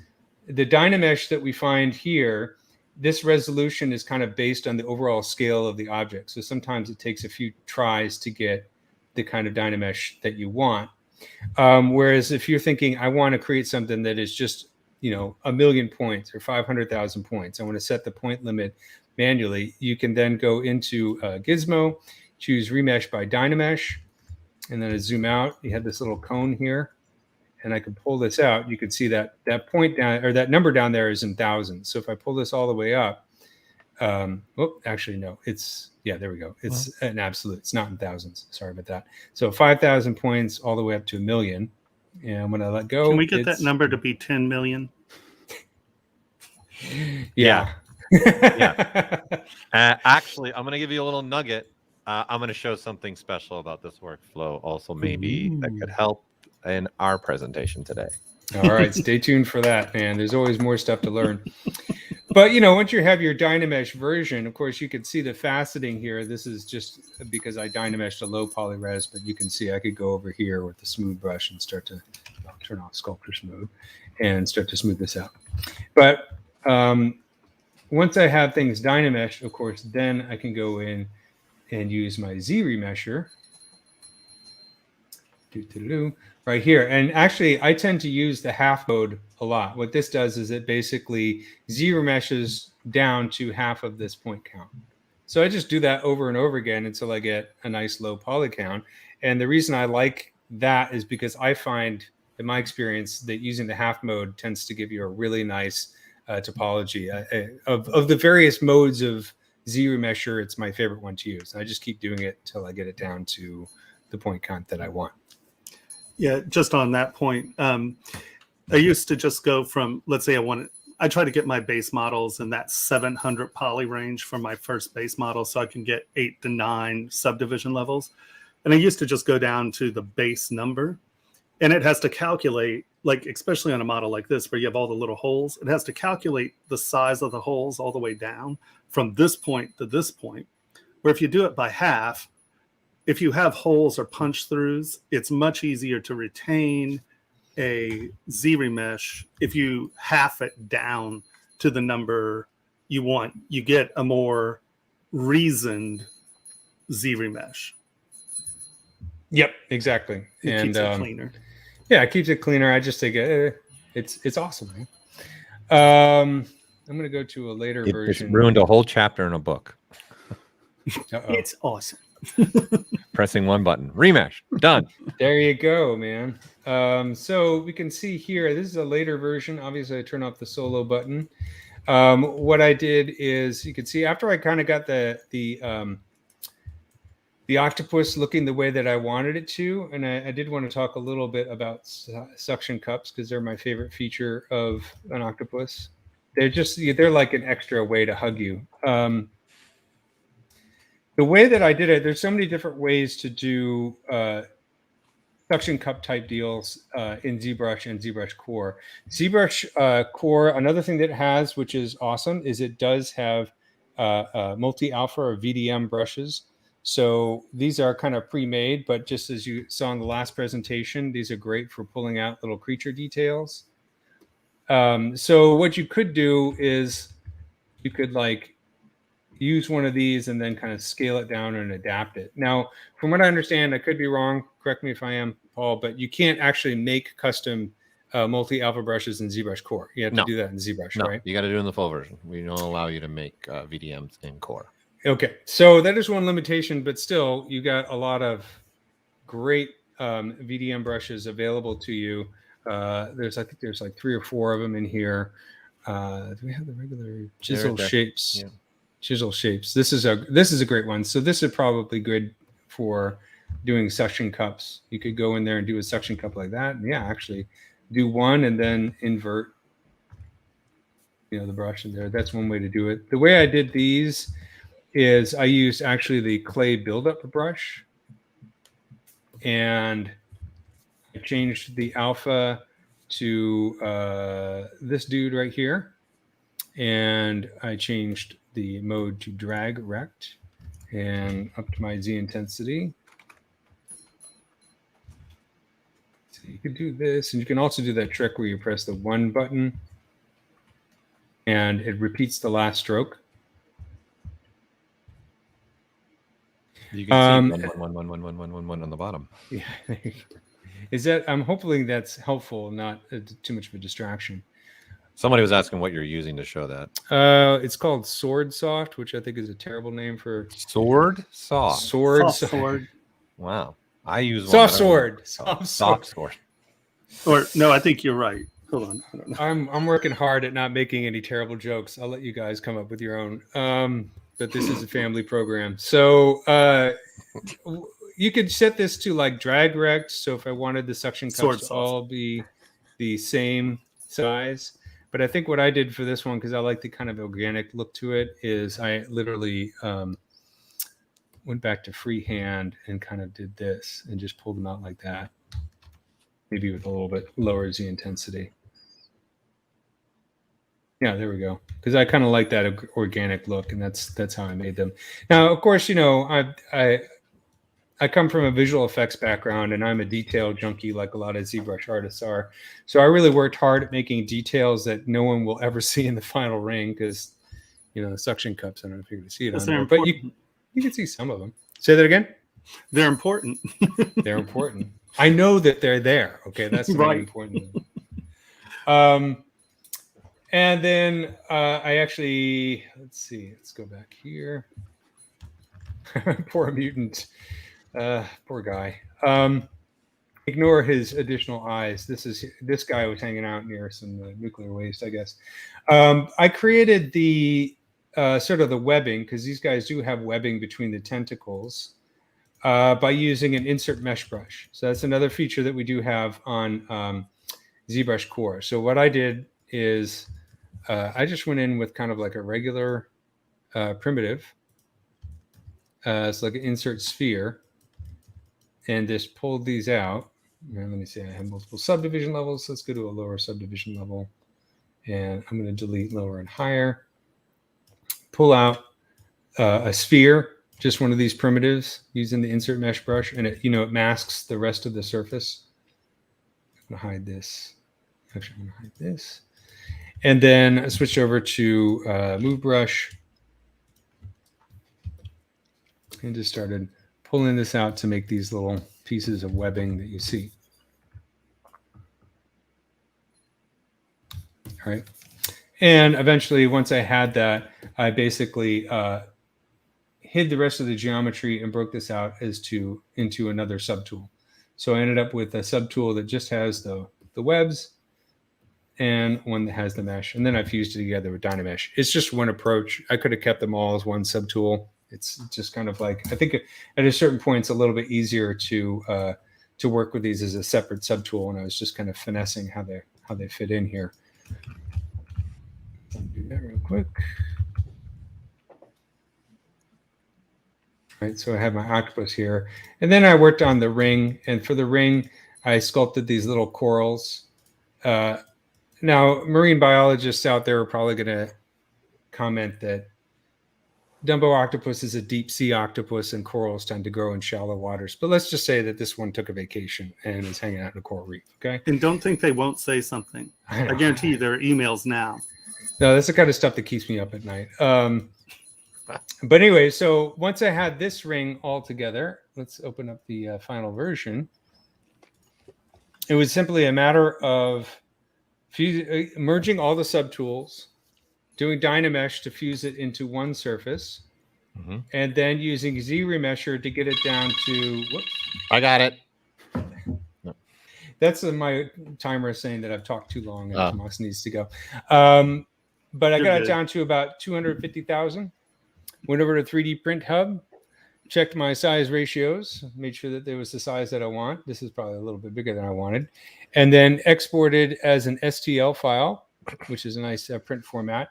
the Dynamesh that we find here, this resolution is kind of based on the overall scale of the object. So sometimes it takes a few tries to get the kind of Dynamesh that you want. Whereas if you're thinking, I want to create something that is just, 1,000,000 points or 500,000 points, I want to set the point limit manually, you can then go into Gizmo, choose Remesh by Dynamesh, and then I zoom out. You have this little cone here, and I can pull this out. You can see that point down, or that number down there is in thousands. So if I pull this all the way up, actually, no, there we go. It's an absolute. It's not in thousands. Sorry about that. So 5,000 points all the way up to 1,000,000. And when I let go, can we get that number to be 10 million? Yeah. Actually, I'm going to give you a little nugget. I'm going to show something special about this workflow also maybe that could help in our presentation today. All right, stay tuned for that, man. There's always more stuff to learn. But, once you have your Dynamesh version, of course, you can see the faceting here. This is just because I Dynameshed a low poly res, but you can see I could go over here with the smooth brush and start to turn off sculptress mode and start to smooth this out. But once I have things Dynameshed, of course, then I can go in and use my ZRemesher. right here. And actually, I tend to use the half mode a lot. What this does is it basically ZRemeshes down to half of this point count. So I just do that over and over again until I get a nice low poly count. And the reason I like that is because I find, in my experience, that using the half mode tends to give you a really nice topology. Of the various modes of ZRemesher, it's my favorite one to use. I just keep doing it until I get it down to the point count that I want. Yeah, just on that point, I used to just go from, let's say I try to get my base models in that 700 poly range for my first base model so I can get 8 to 9 subdivision levels. And I used to just go down to the base number, and it has to calculate, like, especially on a model like this where you have all the little holes, it has to calculate the size of the holes all the way down from this point to this point. Where if you do it by half, if you have holes or punch throughs, it's much easier to retain a ZRemesh. If you half it down to the number you want, you get a more reasoned ZRemesh. Yep, exactly. It keeps it cleaner. Yeah, it keeps it cleaner. I just think it's awesome. Man. I'm going to go to a later version. It's ruined a whole chapter in a book. It's awesome. Pressing one button. Remesh. Done. There you go, man. So we can see here, this is a later version. Obviously, I turn off the solo button. What I did is, you can see after I kind of got the octopus looking the way that I wanted it to, and I did want to talk a little bit about suction cups because they're my favorite feature of an octopus. They're like an extra way to hug you. The way that I did it, there's so many different ways to do suction cup type deals in ZBrush and ZBrush Core. ZBrush Core, another thing that it has, which is awesome, is it does have multi-alpha or VDM brushes. So these are kind of pre-made, but just as you saw in the last presentation, these are great for pulling out little creature details. So what you could do is you could like use one of these and then kind of scale it down and adapt it. Now, from what I understand, I could be wrong, correct me if I am, Paul, but you can't actually make custom multi-alpha brushes in ZBrush Core. You have to do that in ZBrush, right? You got to do it in the full version. We don't allow you to make VDMs in Core. Okay, so that is one limitation, but still, you got a lot of great VDM brushes available to you. I think there's like 3 or 4 of them in here. Do we have the regular chisel shapes? Yeah. Chisel shapes. This is a great one. So this is probably good for doing suction cups. You could go in there and do a suction cup like that. And yeah, actually do one and then invert, the brush in there. That's one way to do it. The way I did these is I used actually the clay buildup brush, and I changed the alpha to this dude right here, and I changed the mode to drag rect and up to my Z intensity. So you can do this, and you can also do that trick where you press the 1 button and it repeats the last stroke. You can see 1 on the bottom. Yeah. Is that? I'm hoping that's helpful, not too much of a distraction. Somebody was asking what you're using to show that. It's called Sword Soft, which I think is a terrible name for Sword Soft. Sword. Wow, I use one. Soft sword. Soft sword. Or no, I think you're right. Hold on. I don't know. I'm working hard at not making any terrible jokes. I'll let you guys come up with your own. But this is a family program. So you could set this to like drag rect. So if I wanted the suction cups to all be the same size. But I think what I did for this one, because I like the kind of organic look to it, is I literally went back to freehand and kind of did this and just pulled them out like that. Maybe with a little bit lower Z intensity. Yeah, there we go. Because I kind of like that organic look, and that's how I made them. Now, of course, I come from a visual effects background, and I'm a detail junkie like a lot of ZBrush artists are. So I really worked hard at making details that no one will ever see in the final ring because, the suction cups, I don't know if you're going to see it on there, but you can see some of them. Say that again? They're important. They're important. I know that they're there. Okay, that's the Right. most important thing. And then I actually, let's see, let's go back here. Poor mutant. Poor guy. Ignore his additional eyes. This guy was hanging out near some nuclear waste, I guess. I created the sort of the webbing, because these guys do have webbing between the tentacles, by using an insert mesh brush. So that's another feature that we do have on ZBrush Core. So what I did is I just went in with kind of like a regular primitive. It's like an insert sphere, and just pulled these out. And let me see, I have multiple subdivision levels. Let's go to a lower subdivision level, and I'm going to delete lower and higher. Pull out a sphere, just one of these primitives, using the insert mesh brush, and it masks the rest of the surface. I'm going to hide this. Actually, I'm going to hide this. And then I switched over to Move Brush and just started pulling this out to make these little pieces of webbing that you see. All right. And eventually, once I had that, I basically hid the rest of the geometry and broke this out into another subtool. So I ended up with a subtool that just has the webs and one that has the mesh. And then I fused it together with Dynamesh. It's just one approach. I could have kept them all as one subtool. It's just kind of like, I think at a certain point, it's a little bit easier to work with these as a separate subtool. And I was just kind of finessing how they fit in here. I'll do that real quick. All right, so I have my octopus here. And then I worked on the ring. And for the ring, I sculpted these little corals. Now, marine biologists out there are probably going to comment that Dumbo octopus is a deep sea octopus and corals tend to grow in shallow waters. But let's just say that this one took a vacation and is hanging out in a coral reef, okay? And don't think they won't say something. I guarantee you there are emails now. No, that's the kind of stuff that keeps me up at night. But anyway, so once I had this ring all together, let's open up the final version. It was simply a matter of merging all the subtools, doing Dynamesh to fuse it into one surface, and then using ZRemesher to get it down to, whoops. I got it. No. That's my timer saying that I've talked too long and Tomas needs to go. But I got it down to about 250,000. Went over to 3D Print Hub, checked my size ratios, made sure that there was the size that I want. This is probably a little bit bigger than I wanted. And then exported as an STL file, which is a nice print format.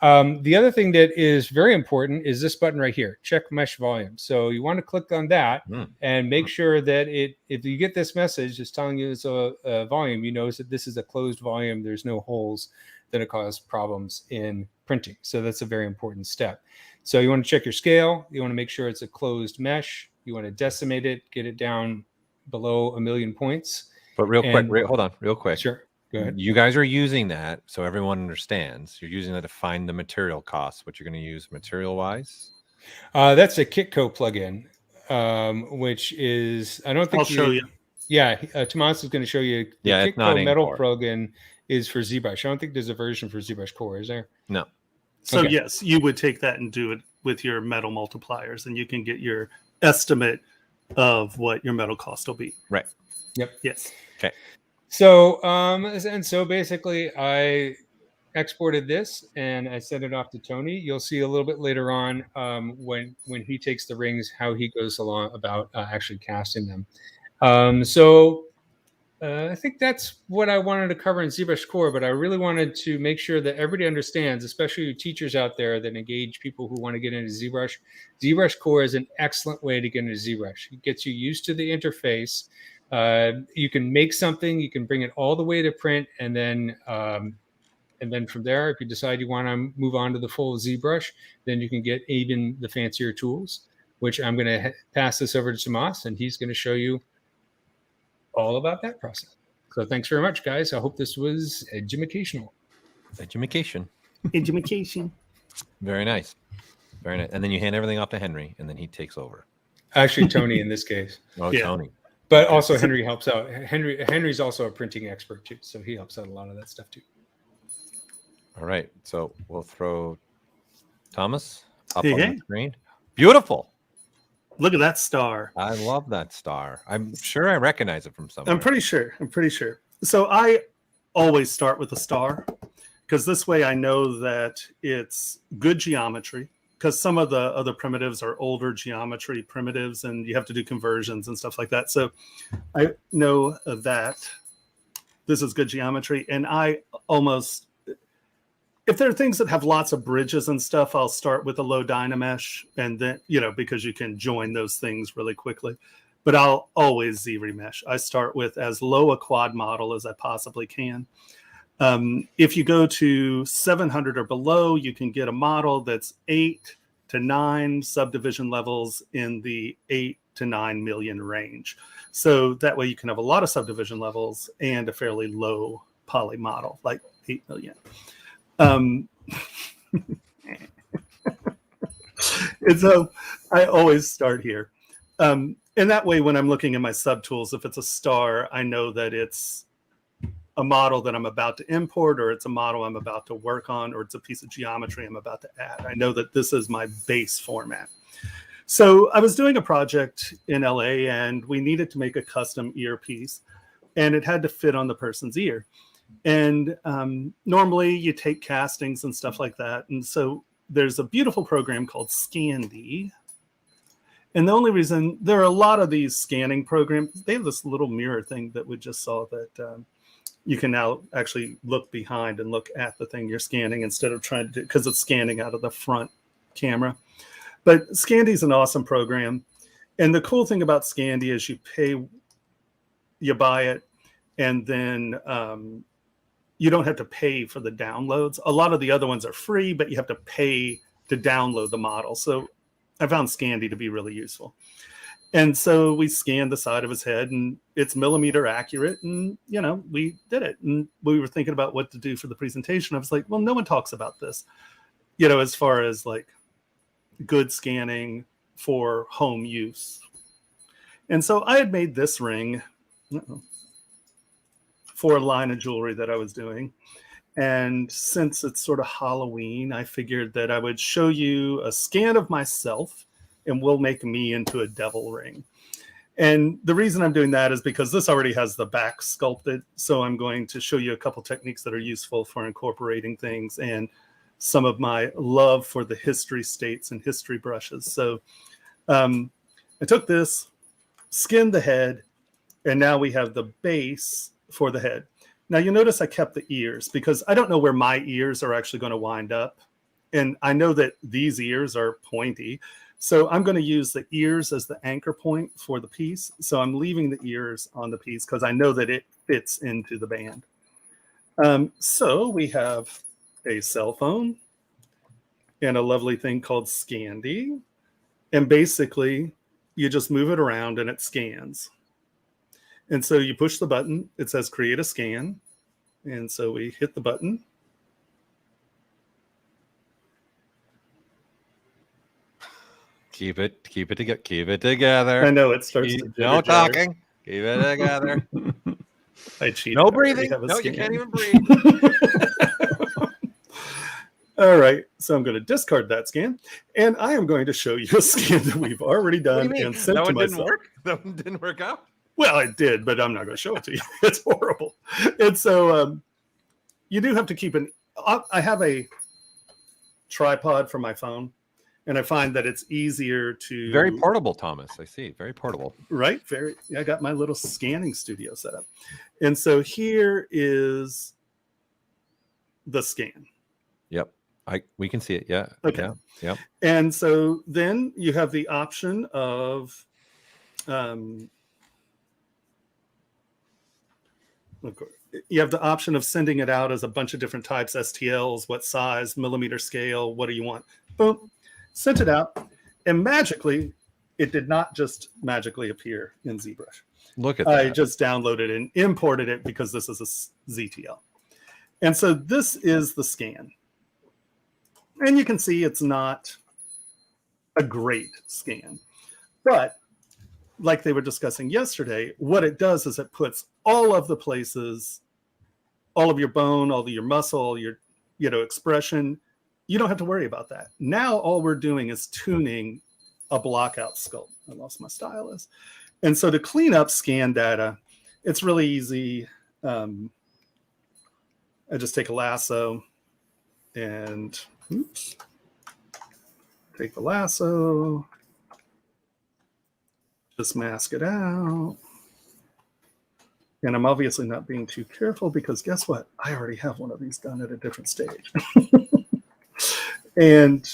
The other thing that is very important is this button right here, check mesh volume. So you want to click on that and make sure that if you get this message, it's telling you it's a volume, you notice that this is a closed volume. There's no holes that it cause problems in printing. So that's a very important step. So you want to check your scale. You want to make sure it's a closed mesh. You want to decimate it, get it down below 1,000,000 points. But hold on, real quick. Sure. Go ahead. You guys are using that so everyone understands. You're using that to find the material costs, what you're going to use material-wise? That's a Kitco plugin, which is, I don't think I'll show you. Yeah, Tomas is going to show you. The Kitco metal plugin is for ZBrush. I don't think there's a version for ZBrush Core, is there? No. So yes, you would take that and do it with your metal multipliers, and you can get your estimate of what your metal cost will be. Right. Yep. Yes. Okay. So and so basically I exported this and I sent it off to Tony. You'll see a little bit later on when he takes the rings, how he goes along about actually casting them. I think that's what I wanted to cover in ZBrush Core, but I really wanted to make sure that everybody understands, especially teachers out there that engage people who want to get into ZBrush. ZBrush Core is an excellent way to get into ZBrush. It gets you used to the interface. You can make something, you can bring it all the way to print, and then from there, if you decide you want to move on to the full ZBrush, then you can get even the fancier tools, which I'm going to pass this over to Tomas, and he's going to show you all about that process. So thanks very much, guys. I hope this was educational. Education. Very nice. Very nice. And then you hand everything off to Henry, and then he takes over. Actually, Tony in this case. Oh, yeah. Tony. But also Henry helps out. Henry's also a printing expert too, so he helps out a lot of that stuff too. All right, so we'll throw Thomas up Hey, on hey. the screen. Beautiful. Look at that star. I love that star. I'm sure I recognize it from somewhere. I'm pretty sure. So I always start with a star because this way I know that it's good geometry, because some of the other primitives are older geometry primitives and you have to do conversions and stuff like that. So I know that this is good geometry. And I almost, if there are things that have lots of bridges and stuff, I'll start with a low dynamesh, and then, because you can join those things really quickly. But I'll always ZRemesh. I start with as low a quad model as I possibly can. If you go to 700 or below, you can get a model that's 8 to 9 subdivision levels in the 8 to 9 million range. So that way you can have a lot of subdivision levels and a fairly low poly model, like 8 million. And so I always start here. And that way, when I'm looking at my subtools, if it's a star, I know that it's a model that I'm about to import, or it's a model I'm about to work on, or it's a piece of geometry I'm about to add. I know that this is my base format. So I was doing a project in LA, and we needed to make a custom earpiece, and it had to fit on the person's ear. And normally you take castings and stuff like that. And so there's a beautiful program called Scandy. And the only reason, there are a lot of these scanning programs, they have this little mirror thing that we just saw that you can now actually look behind and look at the thing you're scanning instead of trying to do, because it's scanning out of the front camera. But Scandy is an awesome program. And the cool thing about Scandy is you buy it, and then you don't have to pay for the downloads. A lot of the other ones are free, but you have to pay to download the model. So I found Scandy to be really useful. And so we scanned the side of his head, and it's millimeter accurate. And, we did it. And we were thinking about what to do for the presentation. I was like, well, no one talks about this, as far as like good scanning for home use. And so I had made this ring for a line of jewelry that I was doing. And since it's sort of Halloween, I figured that I would show you a scan of myself, and we'll make me into a devil ring. And the reason I'm doing that is because this already has the back sculpted. So I'm going to show you a couple techniques that are useful for incorporating things, and some of my love for the history states and history brushes. So I took this, skinned the head, and now we have the base for the head. Now you notice I kept the ears because I don't know where my ears are actually going to wind up. And I know that these ears are pointy. So I'm going to use the ears as the anchor point for the piece. So I'm leaving the ears on the piece because I know that it fits into the band. So we have a cell phone and a lovely thing called Scandy. And basically you just move it around and it scans. And so you push the button, it says create a scan. And so we hit the button. Keep it together. I know it starts to no jittery. talking. Keep it together. I cheated. No I already breathing. have a No, you scan. can't even breathe. All right, so I'm going to discard that scan, and I am going to show you a scan that we've already What do done you mean? and sent That to one didn't myself. work? That one didn't work out? Well, it did, but I'm not going to show it to you. It's horrible. And so you do have to keep I have a tripod for my phone, and I find that it's easier to... Very portable, Thomas. I see. Very portable. Right? I got my little scanning studio set up. And so here is the scan. Yep. We can see it. Yeah. Okay. Yeah. Yep. And so then you have the option of sending it out as a bunch of different types, STLs, what size, millimeter scale, what do you want? Boom, sent it out, and magically, it did not just magically appear in ZBrush. Look at that. I just downloaded and imported it because this is a ZTL. And so this is the scan. And you can see it's not a great scan, but like they were discussing yesterday, what it does is it puts all of the places, all of your bone, all of your muscle, your, you know, expression, you don't have to worry about that. Now all we're doing is tuning a blockout sculpt. I lost my stylus. And so to clean up scan data, it's really easy. I just take a lasso and oops, take the lasso, just mask it out. And I'm obviously not being too careful because guess what? I already have one of these done at a different stage. And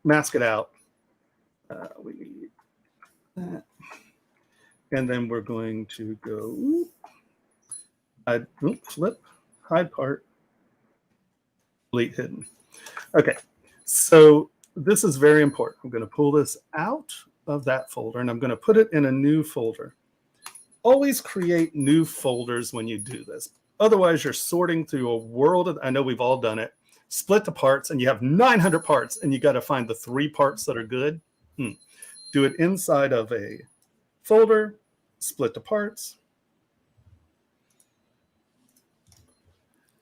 mask it out. We need that. And then we're going to go, flip, hide part, delete hidden. Okay, so this is very important. I'm going to pull this out of that folder and I'm going to put it in a new folder. Always create new folders when you do this. Otherwise, you're sorting through a world of, I know we've all done it, split the parts and you have 900 parts and you got to find the 3 parts that are good. Do it inside of a folder, split the parts.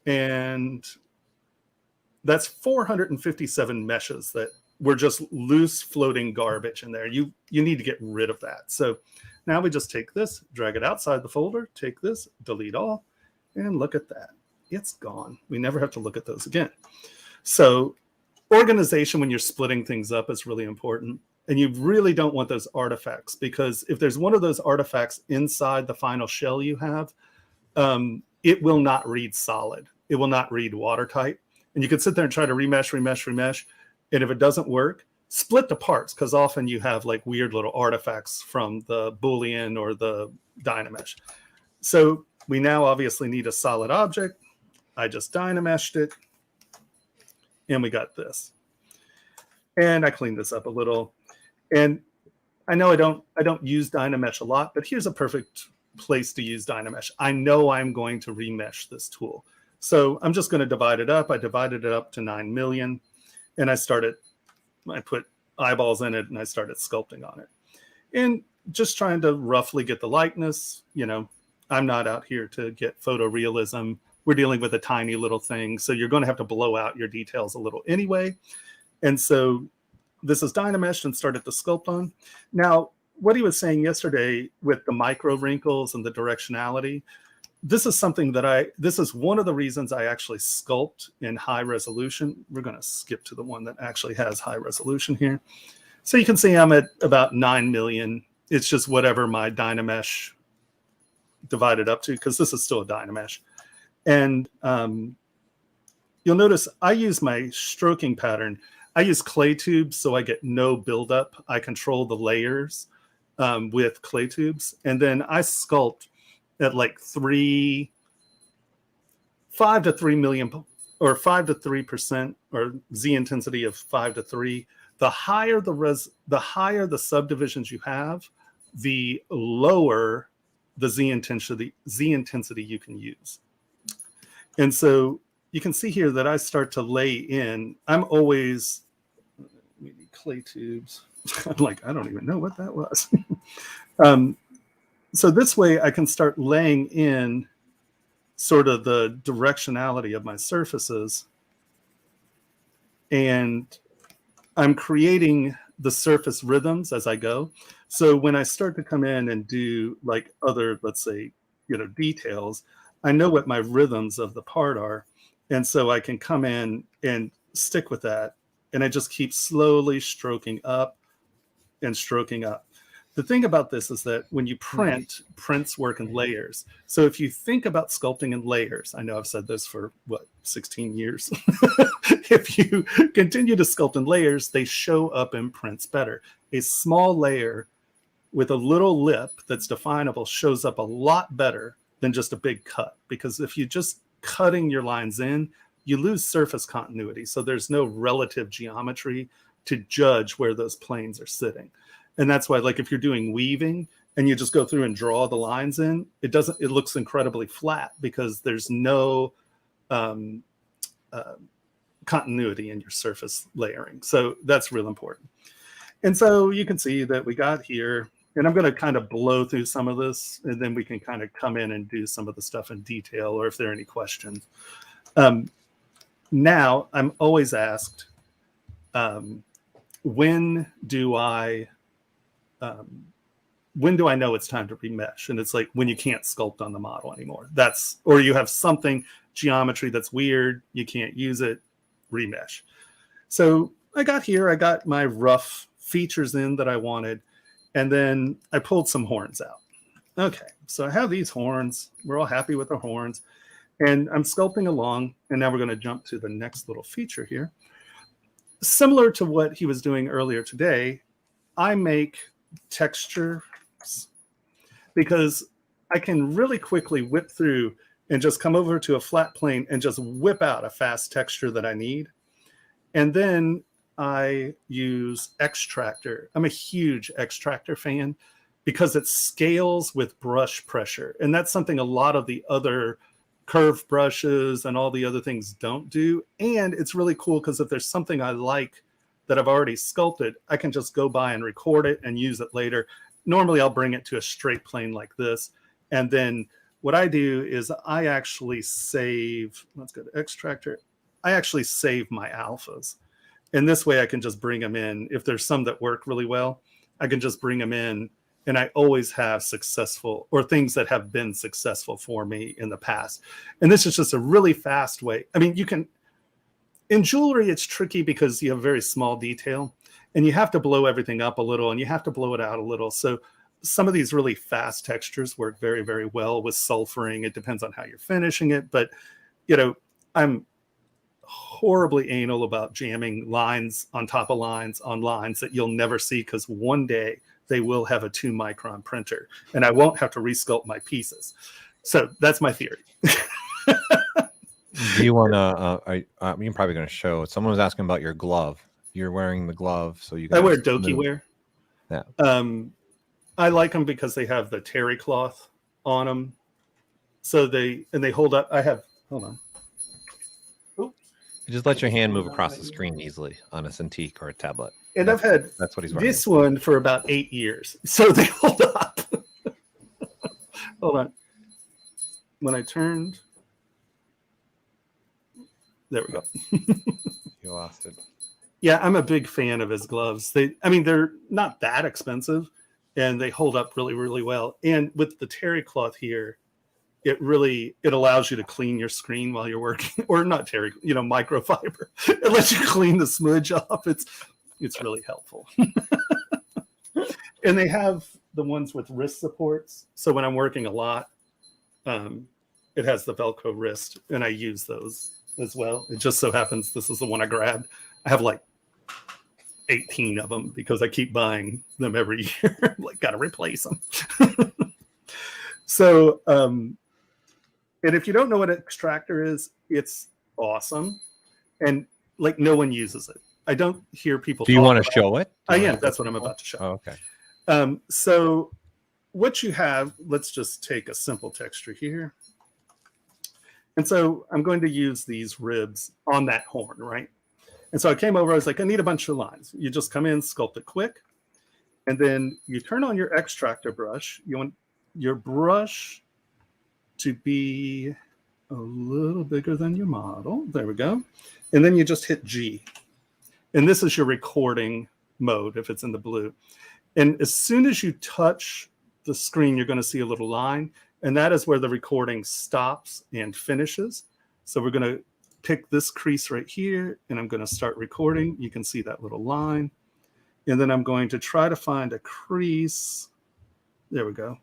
And that's 457 meshes that were just loose floating garbage in there. You need to get rid of that. So now we just take this, drag it outside the folder, take this, delete all, and look at that. It's gone. We never have to look at those again. So organization when you're splitting things up is really important. And you really don't want those artifacts because if there's one of those artifacts inside the final shell you have, it will not read solid. It will not read watertight. And you can sit there and try to remesh. And if it doesn't work, split the parts because often you have like weird little artifacts from the Boolean or the Dynamesh. So we now obviously need a solid object. I just Dynameshed it. And we got this. And I cleaned this up a little. And I know I don't use Dynamesh a lot, but here's a perfect place to use Dynamesh. I know I'm going to remesh this tool. So I'm just going to divide it up. I divided it up to 9 million. And I put eyeballs in it and I started sculpting on it. And just trying to roughly get the likeness. You know, I'm not out here to get photorealism. We're dealing with a tiny little thing. So you're going to have to blow out your details a little anyway. And so this is Dynameshed and started to sculpt on. Now, what he was saying yesterday with the micro wrinkles and the directionality, this is something that this is one of the reasons I actually sculpt in high resolution. We're going to skip to the one that actually has high resolution here. So you can see I'm at about 9 million. It's just whatever my Dynamesh divided up to, because this is still a Dynamesh. And you'll notice I use my stroking pattern. I use clay tubes so I get no buildup. I control the layers with clay tubes. And then I sculpt at like 5 to 3 million or 5 to 3% or Z intensity of 5 to 3. The higher the subdivisions you have, the lower the Z intensity you can use. And so you can see here that I start to lay in. I'm always clay tubes. I'm like, I don't even know what that was. So this way I can start laying in sort of the directionality of my surfaces. And I'm creating the surface rhythms as I go. So when I start to come in and do like other, let's say, details, I know what my rhythms of the part are. And so I can come in and stick with that. And I just keep slowly stroking up and stroking up. The thing about this is that when you print, prints work in layers. So if you think about sculpting in layers, I know I've said this for 16 years. If you continue to sculpt in layers, they show up in prints better. A small layer with a little lip that's definable shows up a lot better than just a big cut. Because if you just cutting your lines in, you lose surface continuity. So there's no relative geometry to judge where those planes are sitting. And that's why, like, if you're doing weaving and you just go through and draw the lines in, it looks incredibly flat because there's no continuity in your surface layering. So that's real important. And so you can see that we got here, And I'm going to kind of blow through some of this, and then we can kind of come in and do some of the stuff in detail, or if there are any questions. Now, I'm always asked, when do I know it's time to remesh? And it's like when you can't sculpt on the model anymore. Or you have something, geometry that's weird, you can't use it, remesh. So I got my rough features in that I wanted, and then I pulled some horns out. Okay, so I have these horns. We're all happy with the horns. And I'm sculpting along, and now we're going to jump to the next little feature here. Similar to what he was doing earlier today, I make textures because I can really quickly whip through and just come over to a flat plane and just whip out a fast texture that I need. And then I use Extractor. I'm a huge Extractor fan because it scales with brush pressure. And that's something a lot of the other curved brushes and all the other things don't do. And it's really cool because if there's something I like that I've already sculpted, I can just go by and record it and use it later. Normally I'll bring it to a straight plane like this. And then what I do is I actually save, let's go to Extractor. I actually save my alphas. And this way I can just bring them in. If there's some that work really well, I can just bring them in. And I always have successful or things that have been successful for me in the past. And this is just a really fast way. I mean, you can, in jewelry, it's tricky because you have very small detail and you have to blow everything up a little and you have to blow it out a little. So some of these really fast textures work very, very well with sulfuring. It depends on how you're finishing it. But, you know, I'm horribly anal about jamming lines on top of lines on lines that you'll never see because one day they will have a 2-micron printer and I won't have to resculpt my pieces. So that's my theory. Do you want to, you're probably going to show, someone was asking about your glove. You're wearing the glove. So you I wear Doki wear. Yeah. I like them because they have the terry cloth on them. So they hold up. Hold on. Just let your hand move across the screen easily on a Cintiq or a tablet. And I've had that's what he's wearing. This one for about 8 years. So they hold up. Hold on. When I turned, there we go. You lost it. Yeah, I'm a big fan of his gloves. They're not that expensive and they hold up really, really well. And with the terry cloth here, it allows you to clean your screen while you're working, or not terry, microfiber. It lets you clean the smudge off. It's really helpful. And they have the ones with wrist supports. So when I'm working a lot, it has the Velcro wrist, and I use those as well. It just so happens this is the one I grabbed. I have like 18 of them because I keep buying them every year. Like, got to replace them. So, and if you don't know what an extractor is, it's awesome. And like no one uses it. I don't hear people. Do you want to show it? I am. That's what I'm about to show. Oh, okay. So what you have, let's just take a simple texture here. And so I'm going to use these ribs on that horn, right? And so I came over, I was like, I need a bunch of lines. You just come in, sculpt it quick. And then you turn on your extractor brush. You want your brush to be a little bigger than your model. There we go. And then you just hit G. And this is your recording mode if it's in the blue. And as soon as you touch the screen, you're going to see a little line. And that is where the recording stops and finishes. So we're going to pick this crease right here, and I'm going to start recording. You can see that little line. And then I'm going to try to find a crease. There we go.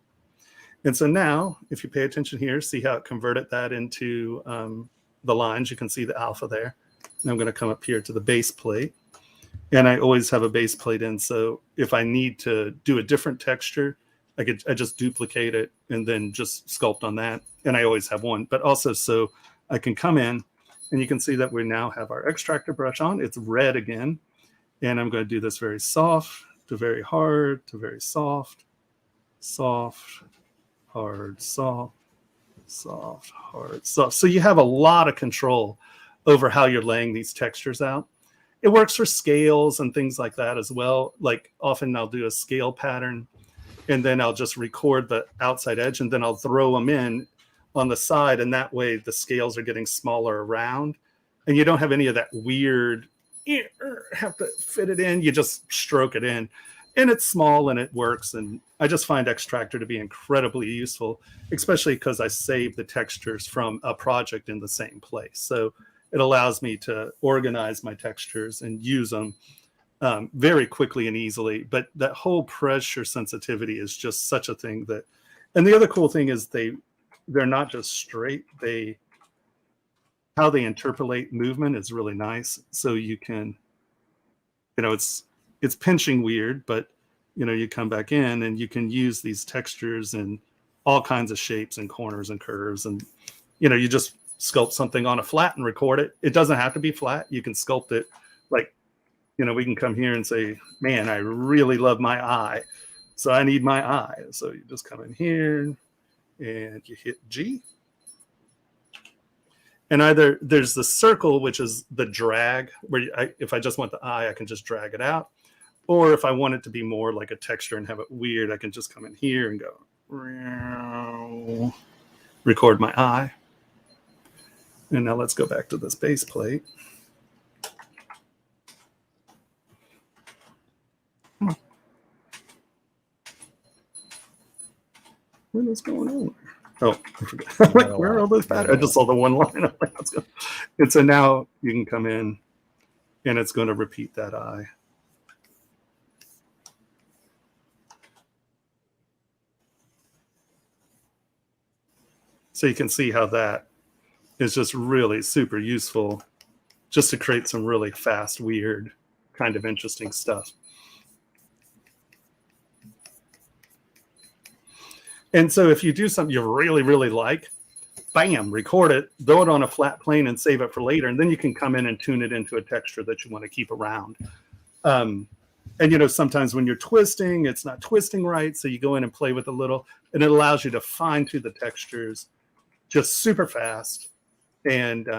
And so now, if you pay attention here, see how it converted that into the lines. You can see the alpha there. And I'm going to come up here to the base plate. And I always have a base plate in. So if I need to do a different texture, I just duplicate it and then just sculpt on that. And I always have one. But also so I can come in and you can see that we now have our extractor brush on. It's red again. And I'm going to do this very soft to very hard to very soft, soft, hard, soft, soft, hard, soft. So you have a lot of control over how you're laying these textures out. It works for scales and things like that as well. Like often I'll do a scale pattern and then I'll just record the outside edge, and then I'll throw them in on the side, and that way the scales are getting smaller around, and you don't have any of that weird have to fit it in. You just stroke it in, and it's small and it works. And I just find Extractor to be incredibly useful, especially because I save the textures from a project in the same place. So it allows me to organize my textures and use them very quickly and easily. But that whole pressure sensitivity is just such a thing that, and the other cool thing is they're not just straight. How they interpolate movement is really nice. So you can, it's pinching weird, but you come back in and you can use these textures in all kinds of shapes and corners and curves. And, you just sculpt something on a flat and record it. It doesn't have to be flat. You can sculpt it like, we can come here and say, man, I really love my eye. So I need my eye. So you just come in here and you hit G. And either there's the circle, which is the drag, where if I just want the eye, I can just drag it out. Or if I want it to be more like a texture and have it weird, I can just come in here and go, record my eye. And now let's go back to this base plate. What is going on? Oh, I forgot. Like, where are all those patterns? I just saw the one line. And so now you can come in and it's going to repeat that eye. So you can see how that is just really super useful just to create some really fast, weird, kind of interesting stuff. And so if you do something you really, really like, bam, record it, throw it on a flat plane and save it for later. And then you can come in and tune it into a texture that you want to keep around. And, sometimes when you're twisting, it's not twisting right. So you go in and play with a little, and it allows you to fine tune the textures just super fast. And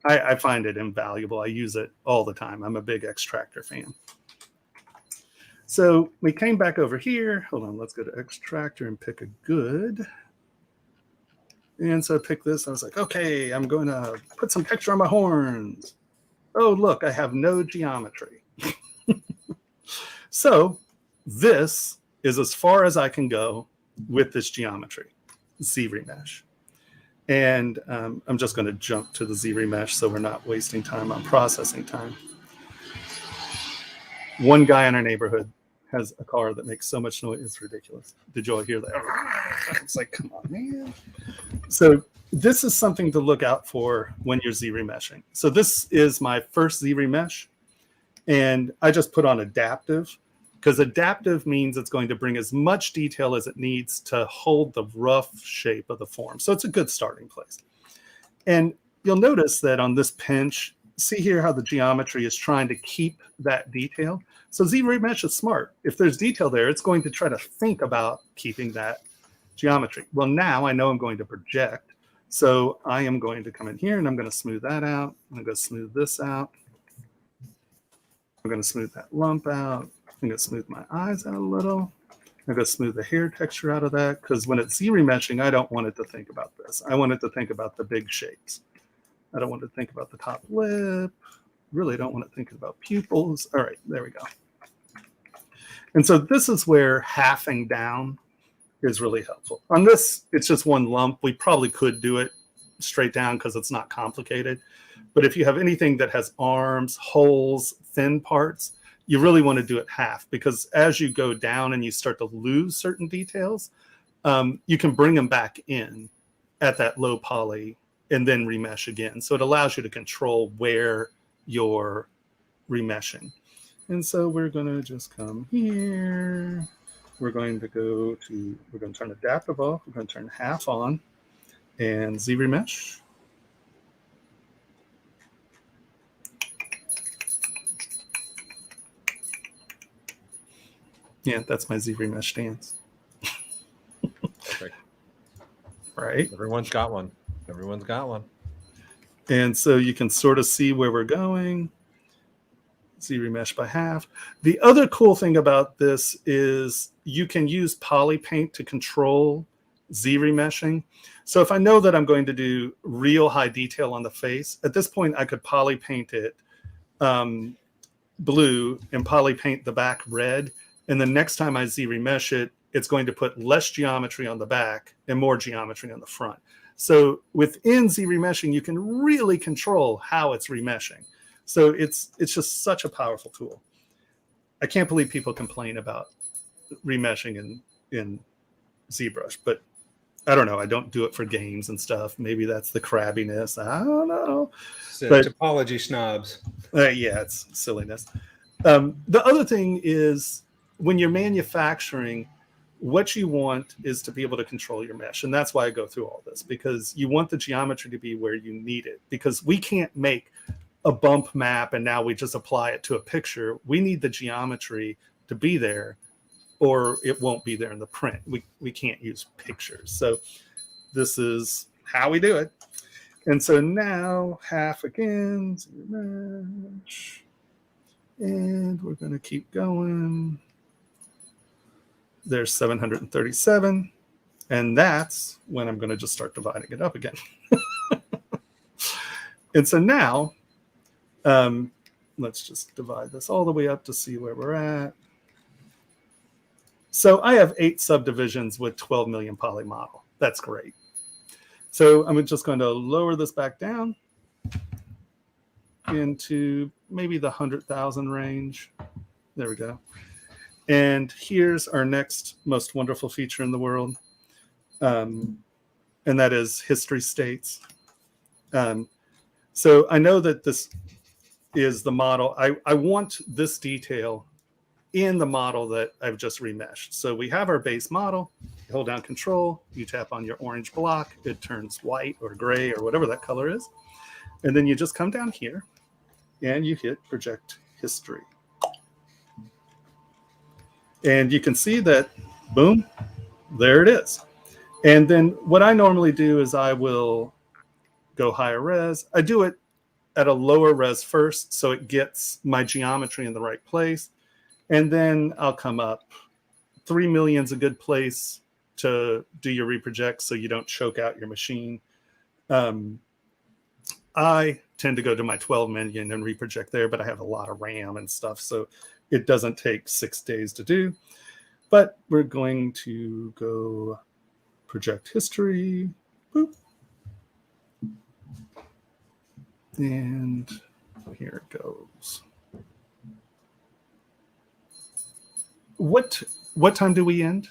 I find it invaluable. I use it all the time. I'm a big Extractor fan. So we came back over here. Hold on, let's go to Extractor and pick a good. And so I picked this. I was like, okay, I'm going to put some texture on my horns. Oh, look, I have no geometry. So this is as far as I can go with this geometry, ZRemesh. And I'm just going to jump to the ZRemesh so we're not wasting time on processing time. One guy in our neighborhood has a car that makes so much noise, it's ridiculous. Did you all hear that? It's like, come on, man. So this is something to look out for when you're ZRemeshing. So this is my first ZRemesh, and I just put on adaptive, because adaptive means it's going to bring as much detail as it needs to hold the rough shape of the form. So it's a good starting place. And you'll notice that on this pinch, see here how the geometry is trying to keep that detail. So ZRemesh is smart. If there's detail there, it's going to try to think about keeping that geometry. Well, now I know I'm going to project. So I am going to come in here and I'm going to smooth that out. I'm going to smooth this out. I'm going to smooth that lump out. I'm going to smooth my eyes out a little. I'm going to smooth the hair texture out of that, because when it's ZRemeshing, I don't want it to think about this. I want it to think about the big shapes. I don't want to think about the top lip. Really don't want to think about pupils. All right, there we go. And so this is where halving down is really helpful. On this, it's just one lump. We probably could do it straight down because it's not complicated. But if you have anything that has arms, holes, thin parts, you really want to do it half, because as you go down and you start to lose certain details, you can bring them back in at that low poly and then remesh again. So it allows you to control where you're remeshing. And so we're going to just come here. We're going to turn adaptive off. We're going to turn half on and ZRemesh. Yeah, that's my ZRemesh stance. Perfect. Right. Everyone's got one. Everyone's got one. And so you can sort of see where we're going. Z-remesh by half. The other cool thing about this is you can use polypaint to control Z-remeshing. So if I know that I'm going to do real high detail on the face, at this point I could polypaint it blue and polypaint the back red. And the next time I Z-remesh it, it's going to put less geometry on the back and more geometry on the front. So within Z-remeshing, you can really control how it's remeshing. So it's just such a powerful tool. I can't believe people complain about remeshing in ZBrush, but I don't know. I don't do it for games and stuff. Maybe that's the crabbiness. I don't know. But topology snobs. Yeah, it's silliness. The other thing is when you're manufacturing, what you want is to be able to control your mesh. And that's why I go through all this, because you want the geometry to be where you need it, because we can't make a bump map and now we just apply it to a picture. We need the geometry to be there, or it won't be there in the print. We can't use pictures. So this is how we do it. And so now half again, and we're going to keep going. There's 737. And that's when I'm going to just start dividing it up again. And so now, let's just divide this all the way up to see where we're at. So I have 8 subdivisions with 12 million poly model. That's great. So I'm just going to lower this back down into maybe the 100,000 range. There we go. And here's our next most wonderful feature in the world. And that is history states. So I know that this is the model. I want this detail in the model that I've just remeshed. So we have our base model. You hold down Control, you tap on your orange block, it turns white or gray or whatever that color is. And then you just come down here and you hit Project History. And you can see that, boom, there it is. And then what I normally do is I will go higher res. I do it at a lower res first so it gets my geometry in the right place. And then I'll come up. 3 million's a good place to do your reproject so you don't choke out your machine. I tend to go to my 12 million and reproject there, but I have a lot of RAM and stuff, so it doesn't take 6 days to do. But we're going to go project history. Boop. And here it goes. What time do we end?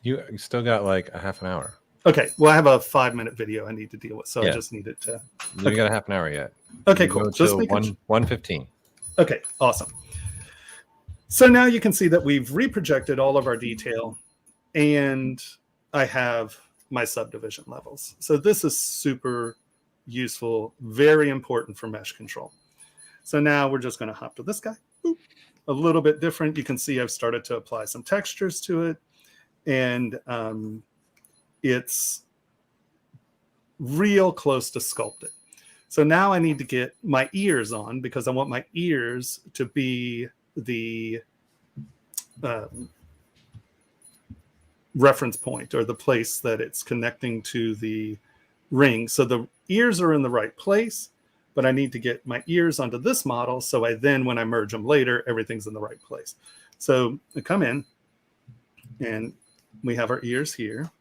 You still got like a half an hour. Okay, well, I have a 5-minute video I need to deal with, so Yeah. I just needed to. You got a half an hour yet. Okay, You cool. go Just till making 1:15. Okay, awesome. So now you can see that we've reprojected all of our detail, and I have my subdivision levels. So this is super useful, very important for mesh control. So now we're just going to hop to this guy. Boop. A little bit different. You can see I've started to apply some textures to it, and it's real close to sculpted. So now I need to get my ears on because I want my ears to be the reference point or the place that it's connecting to the ring. So the ears are in the right place, but I need to get my ears onto this model. So when I merge them later, everything's in the right place. So I come in and we have our ears here.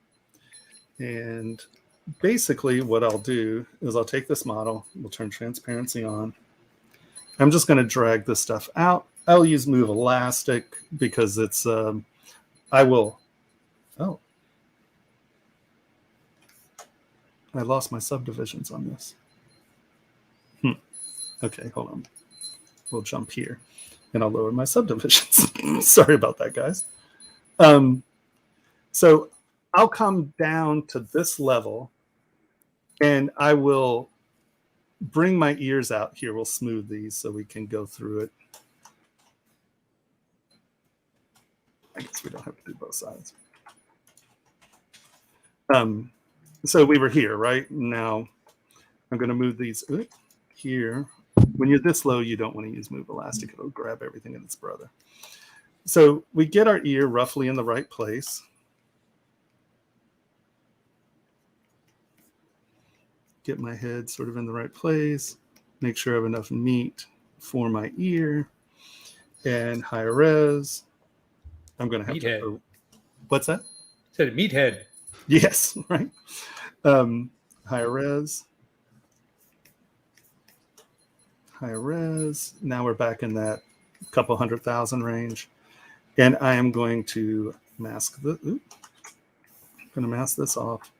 And basically what I'll do is I'll take this model, we'll turn transparency on. I'm just going to drag this stuff out. I'll use Move Elastic because it's, oh, I lost my subdivisions on this. Okay, hold on. We'll jump here and I'll lower my subdivisions. Sorry about that, guys. So I'll come down to this level and I will bring my ears out here. We'll smooth these so we can go through it. I guess we don't have to do both sides. So we were here, right? Now I'm going to move these here. When you're this low, you don't want to use Move Elastic. It'll grab everything in its brother. So we get our ear roughly in the right place. Get my head sort of in the right place. Make sure I have enough meat for my ear. And higher res. I'm going to have Meathead. to... What's that? Said meathead. Yes, right. Higher res. Higher res. Now we're back in that couple 100,000 range. And I am going to mask the... I'm going to mask this off.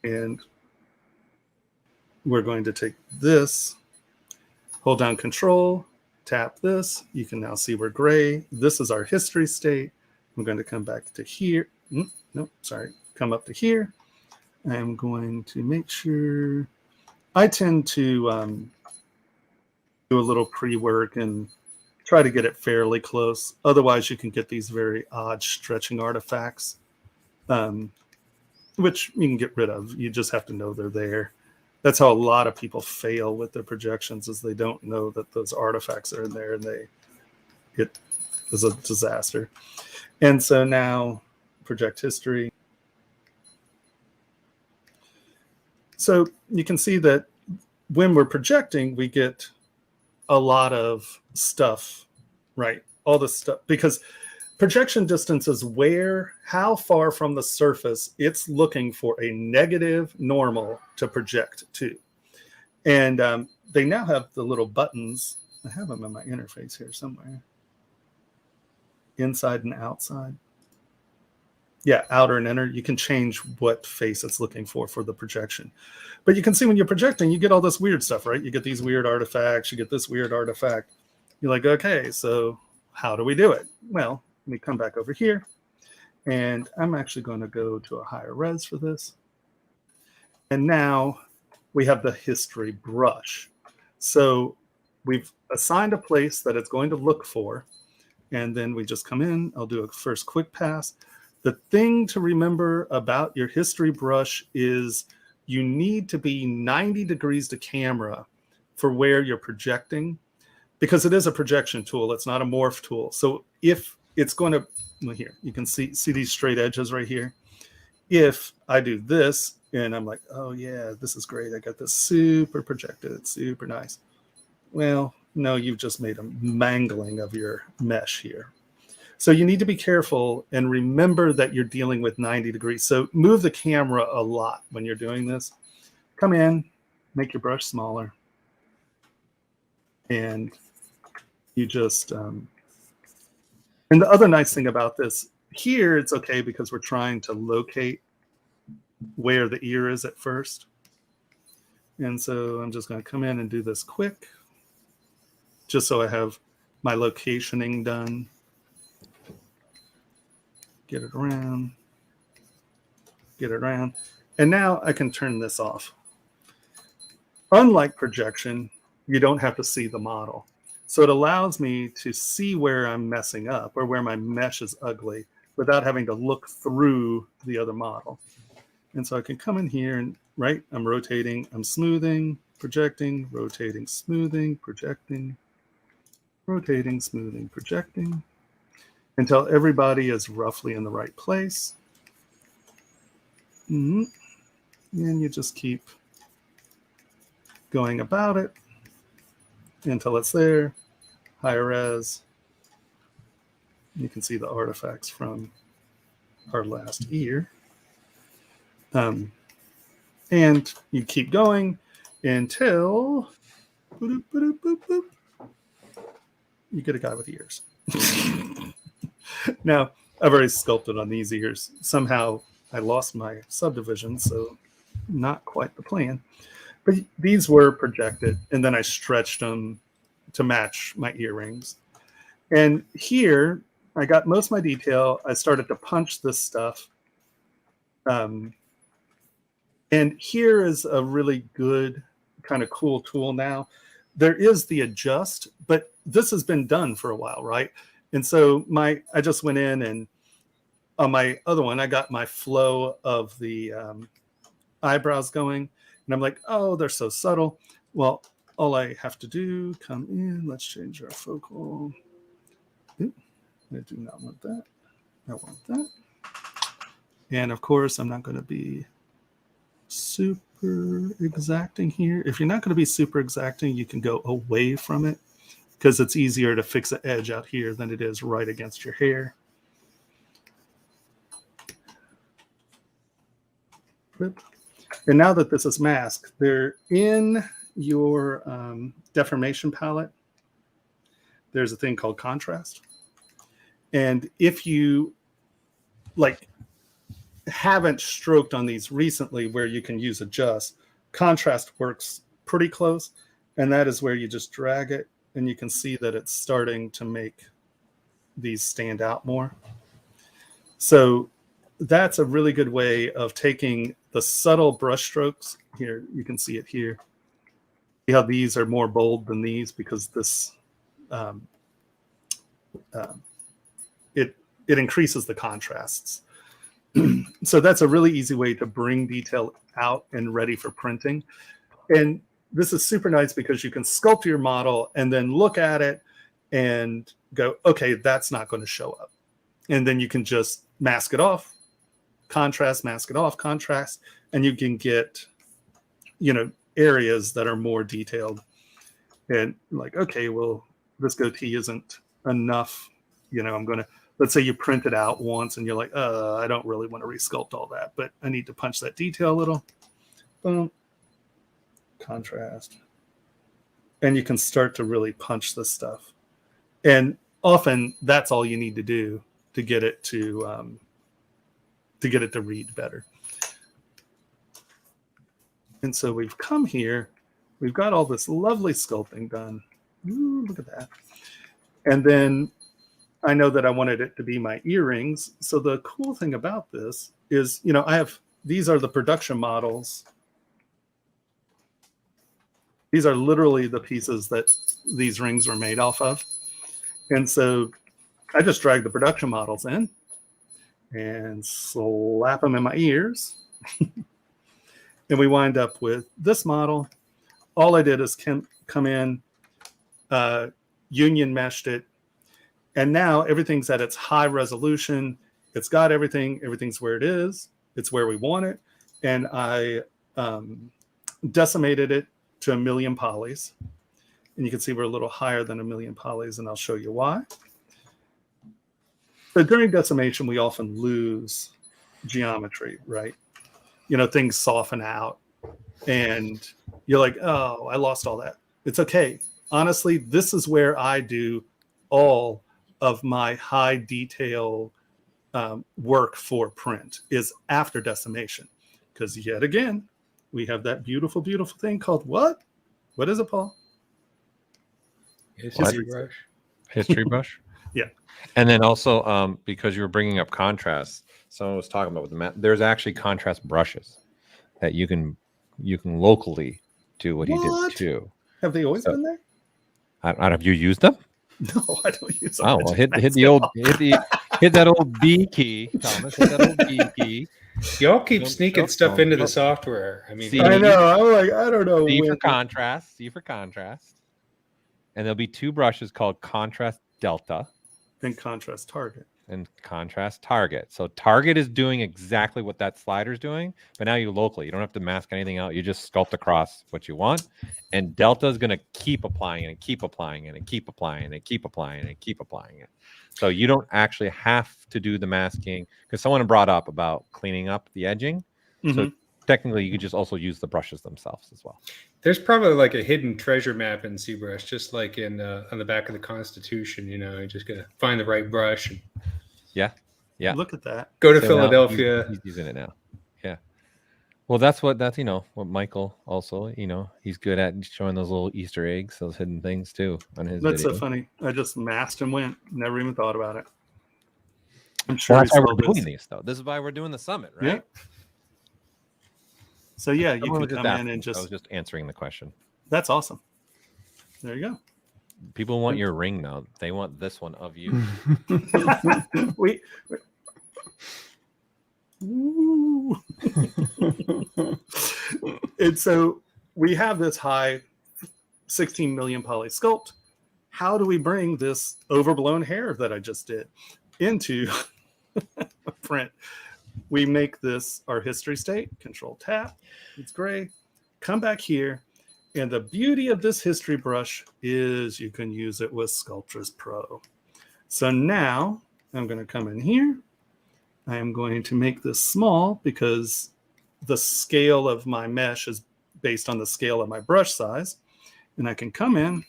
And we're going to take this, hold down Control, tap this. You can now see we're gray. This is our history state. I'm going to come back to here. Nope, sorry. Come up to here. I'm going to make sure. I tend to do a little pre-work and try to get it fairly close. Otherwise, you can get these very odd stretching artifacts, which you can get rid of. You just have to know they're there. That's how a lot of people fail with their projections, is they don't know that those artifacts are in there, and it is a disaster. And so now project history. So you can see that when we're projecting, we get a lot of stuff, right? All this stuff, because projection distance is how far from the surface it's looking for a negative normal to project to. And they now have the little buttons. I have them in my interface here somewhere. Inside and outside. Yeah, outer and inner. You can change what face it's looking for the projection. But you can see when you're projecting, you get all this weird stuff, right? You get these weird artifacts. You get this weird artifact. You're like, okay, so how do we do it? Well, let me come back over here. And I'm actually going to go to a higher res for this. And now we have the history brush. So we've assigned a place that it's going to look for. And then we just come in. I'll do a first quick pass. The thing to remember about your history brush is you need to be 90 degrees to camera for where you're projecting, because it is a projection tool. It's not a morph tool. So if it's going to, well, here, you can see these straight edges right here. If I do this and I'm like, oh yeah, this is great. I got this super projected. It's super nice. Well, no, you've just made a mangling of your mesh here. So you need to be careful and remember that you're dealing with 90 degrees. So move the camera a lot when you're doing this. Come in, make your brush smaller. And you just, and the other nice thing about this, here it's okay because we're trying to locate where the ear is at first. And so I'm just going to come in and do this quick, just so I have my locationing done. Get it around, get it around. And now I can turn this off. Unlike projection, you don't have to see the model. So it allows me to see where I'm messing up or where my mesh is ugly without having to look through the other model. And so I can come in here and, right, I'm rotating, I'm smoothing, projecting, rotating, smoothing, projecting, rotating, smoothing, projecting, until everybody is roughly in the right place. And you just keep going about it until it's there. Higher res. You can see the artifacts from our last ear. And you keep going until you get a guy with ears. Now, I've already sculpted on these ears. Somehow I lost my subdivision, so not quite the plan. But these were projected, and then I stretched them to match my earrings. And here, I got most of my detail. I started to punch this stuff. And here is a really good, kind of cool tool now. There is the adjust, but this has been done for a while, right? And so I just went in, and on my other one, I got my flow of the eyebrows going. And I'm like, oh, they're so subtle. Well, all I have to do, come in, let's change our focal. Oop, I do not want that. I want that. And of course, I'm not going to be super exacting here. If you're not going to be super exacting, you can go away from it because it's easier to fix an edge out here than it is right against your hair. And now that this is masked, they're in your deformation palette. There's a thing called contrast. And if you like haven't stroked on these recently where you can use adjust, contrast works pretty close. And that is where you just drag it and you can see that it's starting to make these stand out more. So that's a really good way of taking the subtle brush strokes. Here, you can see it here. See how these are more bold than these because this it increases the contrasts. So that's a really easy way to bring detail out and ready for printing. And this is super nice because you can sculpt your model and then look at it and go, okay, that's not going to show up. And then you can just mask it off, contrast, mask it off, contrast, and you can get, you know, areas that are more detailed. And like, okay, well, this goatee isn't enough. You know, I'm going to, let's say you print it out once and you're like, I don't really want to resculpt all that, but I need to punch that detail a little. Boom. Contrast. And you can start to really punch this stuff. And often that's all you need to do to get it to read better. And so we've come here, we've got all this lovely sculpting done. Ooh, look at that. And then I know that I wanted it to be my earrings. So the cool thing about this is, you know, these are the production models. These are literally the pieces that these rings were made off of. And so I just drag the production models in and slap them in my ears. And we wind up with this model. All I did is come in, union meshed it. And now everything's at its high resolution. It's got everything. Everything's where it is. It's where we want it. And I decimated it to 1 million polys. And you can see we're a little higher than 1 million polys, and I'll show you why. But during decimation, we often lose geometry, right? You know, things soften out. And you're like, oh, I lost all that. It's okay. Honestly, this is where I do all of my high detail work for print is after decimation. Because yet again, we have that beautiful, beautiful thing called what? What is it, Paul? History brush. History brush. Yeah. And then also, because you were bringing up contrast, someone was talking about with the map. There's actually contrast brushes that you can locally do what he did too. Have they always been there? I don't. Have you used them? No, I don't use them. Oh well, hit that old B key, Thomas. Hit that old B key. Y'all keep sneaking stuff into the software. I mean, I know. I'm like, I don't know. C for contrast. C for contrast. And there'll be 2 brushes called Contrast Delta. And Contrast Target. And Contrast Target. So Target is doing exactly what that slider's doing, but now you locally. You don't have to mask anything out. You just sculpt across what you want. And Delta is going to keep applying it and keep applying it and keep applying it and keep applying it and keep applying it. So you don't actually have to do the masking, because someone brought up about cleaning up the edging. Mm-hmm. So technically, you could just also use the brushes themselves as well. There's probably like a hidden treasure map in ZBrush, just like in on the back of the Constitution. You know, you just gotta find the right brush. And yeah. Look at that. Go to Philadelphia. He's using it now. Yeah. Well, that's what Michael also. He's good at showing those little Easter eggs, those hidden things too on his. That's video. so funny. I just masked and went. Never even thought about it. I'm sure that's why we're doing these, though. This is why we're doing the summit, right? Yeah. So yeah, you can come in and just. I was just answering the question. That's awesome. There you go. People want your ring now. They want this one of you. And so we have this high 16 million poly sculpt. How do we bring this overblown hair that I just did into a print? We make this our history state, control tap, it's gray, come back here. And the beauty of this history brush is you can use it with Sculptris Pro. So now I'm going to come in here. I am going to make this small because the scale of my mesh is based on the scale of my brush size. And I can come in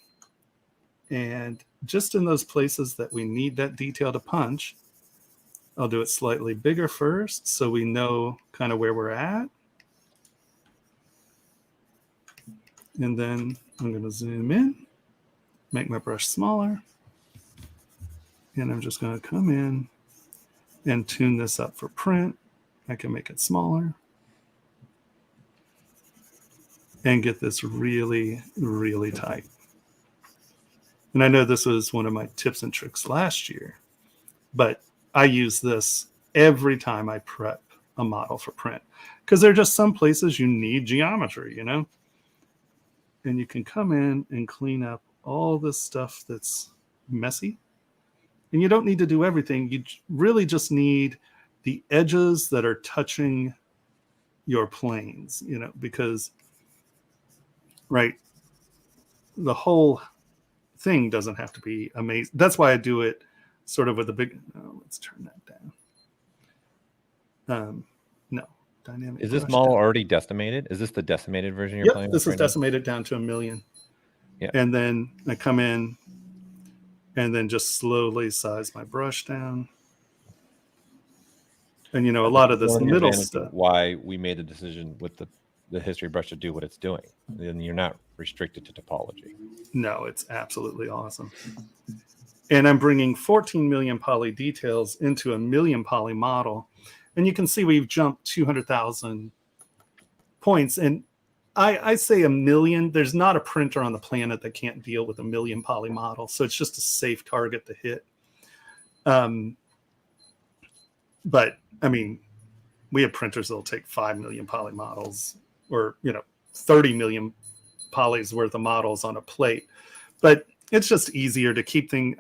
and just in those places that we need that detail to punch, I'll do it slightly bigger first so we know kind of where we're at. And then I'm going to zoom in, make my brush smaller. And I'm just going to come in and tune this up for print. I can make it smaller. And get this really, really tight. And I know this was one of my tips and tricks last year, but I use this every time I prep a model for print because there are just some places you need geometry, you know? And you can come in and clean up all this stuff that's messy. And you don't need to do everything. You really just need the edges that are touching your planes, you know, because, right, the whole thing doesn't have to be amazing. That's why I do it sort of with a big, let's turn that down. No, dynamic. Is this model already decimated? Is this the decimated version you're playing with? This is decimated down to 1 million. Yeah. And then I come in and then just slowly size my brush down. And, you know, a lot of this middle stuff. Why we made the decision with the history brush to do what it's doing. Then you're not restricted to topology. No, it's absolutely awesome. And I'm bringing 14 million poly details into a 1 million poly model. And you can see we've jumped 200,000 points. And I say 1 million. There's not a printer on the planet that can't deal with 1 million poly model. So it's just a safe target to hit. But, I mean, we have printers that'll take 5 million poly models or, you know, 30 million polys worth of models on a plate. But it's just easier to keep things.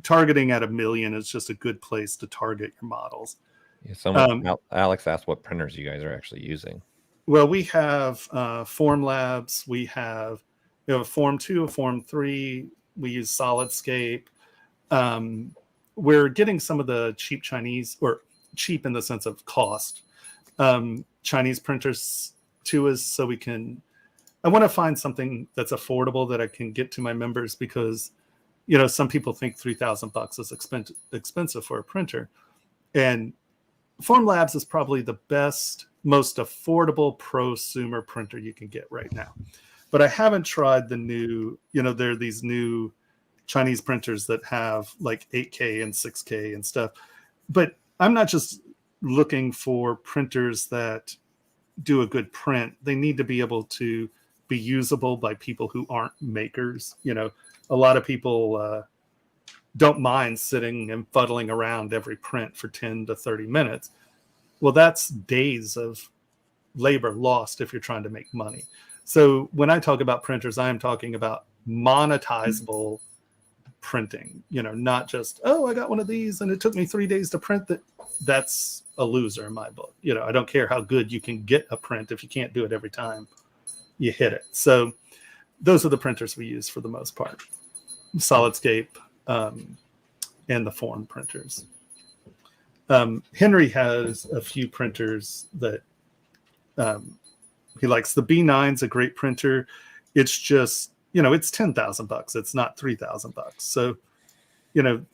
Targeting at 1 million is just a good place to target your models. Yeah, Alex asked what printers you guys are actually using. Well, we have Formlabs. We have a Form 2, a Form 3. We use SolidScape. We're getting some of the cheap Chinese, or cheap in the sense of cost, Chinese printers to us so we can. I want to find something that's affordable that I can get to my members because, you know, some people think $3,000 is expensive for a printer. And Formlabs is probably the best, most affordable prosumer printer you can get right now. But I haven't tried the new, you know, there are these new Chinese printers that have like 8K and 6K and stuff. But I'm not just looking for printers that do a good print. They need to be able to be usable by people who aren't makers. You know, a lot of people don't mind sitting and fuddling around every print for 10 to 30 minutes. Well, that's days of labor lost if you're trying to make money. So when I talk about printers, I am talking about monetizable printing, you know, not just, oh, I got one of these and it took me 3 days to print that. That's a loser in my book. You know, I don't care how good you can get a print. If you can't do it every time you hit it. So those are the printers we use for the most part. SolidScape and the Form printers. Henry has a few printers that he likes. The B9's a great printer. It's just, you know, it's $10,000. It's not $3,000. So, you know,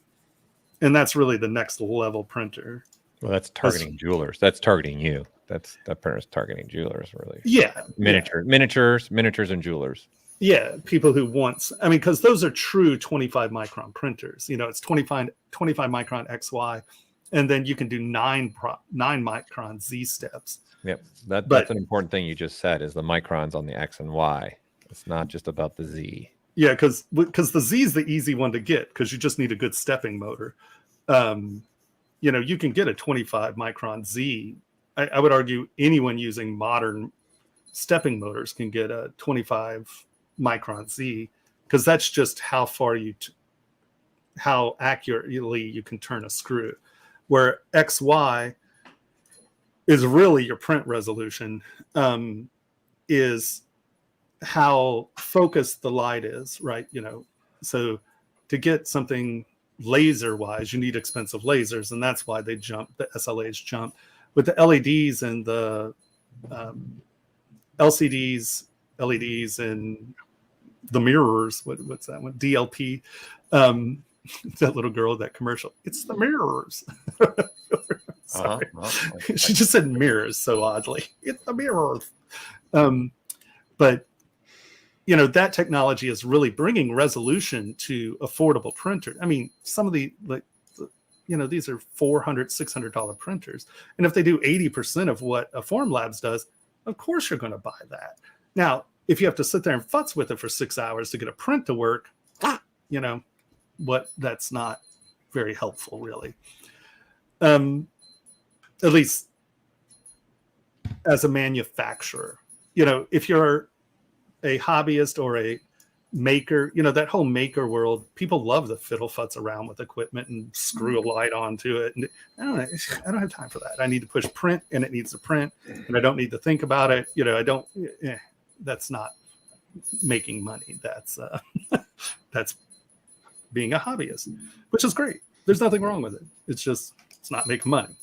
and that's really the next level printer. Well, that's targeting jewelers. That's targeting you. That printer's targeting jewelers, really. Yeah. Miniatures, and jewelers. Yeah, people who want, I mean, because those are true 25 micron printers. You know, it's 25 micron XY, and then you can do 9 micron Z steps. Yep, that's an important thing you just said is the microns on the X and Y. It's not just about the Z. Yeah, because the Z is the easy one to get because you just need a good stepping motor. You know, you can get a 25 micron Z. I would argue anyone using modern stepping motors can get a 25 micron Z, because that's just how far how accurately you can turn a screw. Where XY is really your print resolution, is how focused the light is, right? So to get something laser wise, you need expensive lasers, and that's why they jump. The SLAs jump with the LEDs and the LCDs, LEDs, and the mirrors. What's that one? DLP. That little girl, that commercial. It's the mirrors. Sorry. She just said mirrors so oddly. It's the mirrors. But that technology is really bringing resolution to affordable printers. I mean, some of these are $400, $600 printers. And if they do 80% of what a Formlabs does, of course you're going to buy that. Now, if you have to sit there and futz with it for 6 hours to get a print to work, that's not very helpful, really. At least as a manufacturer. If you're a hobbyist or a maker, that whole maker world, people love to fiddle futz around with equipment and screw a light onto it. And I don't have time for that. I need to push print, and it needs to print, and I don't need to think about it. That's not making money. That's being a hobbyist, which is great. There's nothing wrong with it. It's not making money.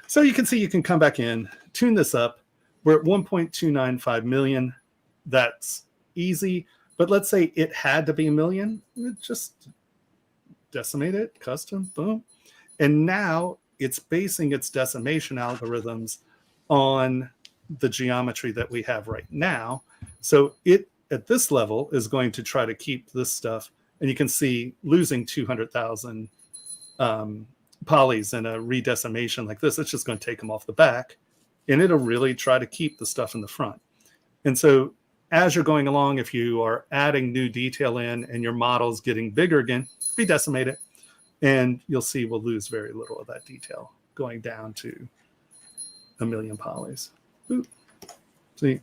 So you can see, you can come back in, tune this up. We're at 1.295 million. That's easy. But let's say it had to be a million. Just decimate it, custom, boom. And now it's basing its decimation algorithms on the geometry that we have right now. So it, at this level, is going to try to keep this stuff. And you can see losing 200,000 polys in a redecimation like this, it's just going to take them off the back, and it'll really try to keep the stuff in the front. And so as you're going along, if you are adding new detail in and your model's getting bigger again, redecimate it, and you'll see we'll lose very little of that detail going down to 1 million polys. Ooh. See,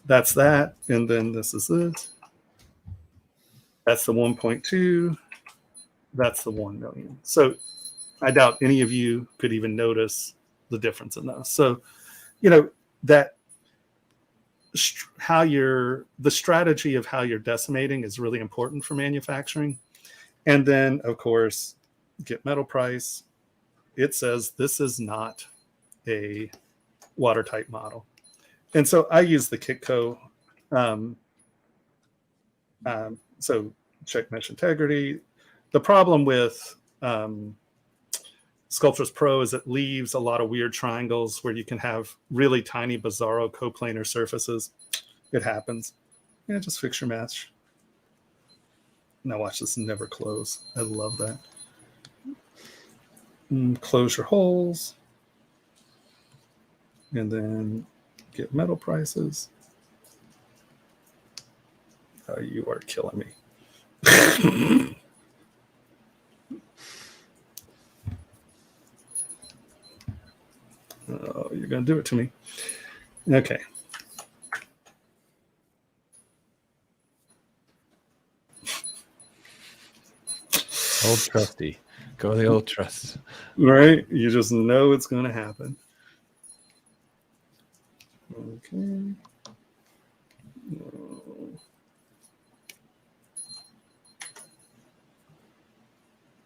that's that. And then this is it. That's the 1.2. That's the 1 million. So I doubt any of you could even notice the difference in those. So, that the strategy of how you're decimating is really important for manufacturing. And then, of course, get metal price. It says this is not a watertight model. And so I use the Kitco. So check mesh integrity. The problem with Sculptris Pro is it leaves a lot of weird triangles where you can have really tiny bizarro coplanar surfaces. It happens. Yeah, just fix your mesh. Now watch this never close. I love that. Close your holes. And then get metal prices. Oh, you are killing me. Oh, you're going to do it to me. Okay. Old trusty. Go the old trust. Right? You just know it's going to happen. Okay.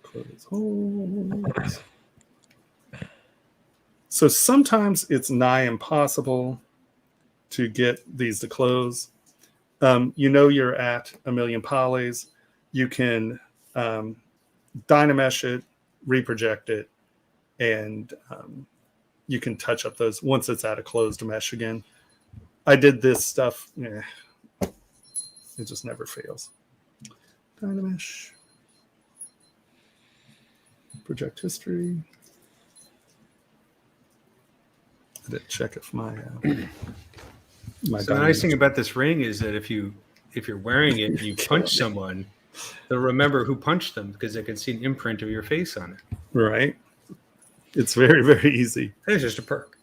Close holes. So sometimes it's nigh impossible to get these to close. You're at 1 million polys. You can dynamesh it, reproject it, and you can touch up those once it's at a closed mesh again. I did this stuff. It just never fails. Dynamesh. Project history. I didn't check if my so the nice thing about this ring is that if you're wearing it and you punch someone, they'll remember who punched them because they can see an imprint of your face on it. Right. It's very, very easy. It's just a perk.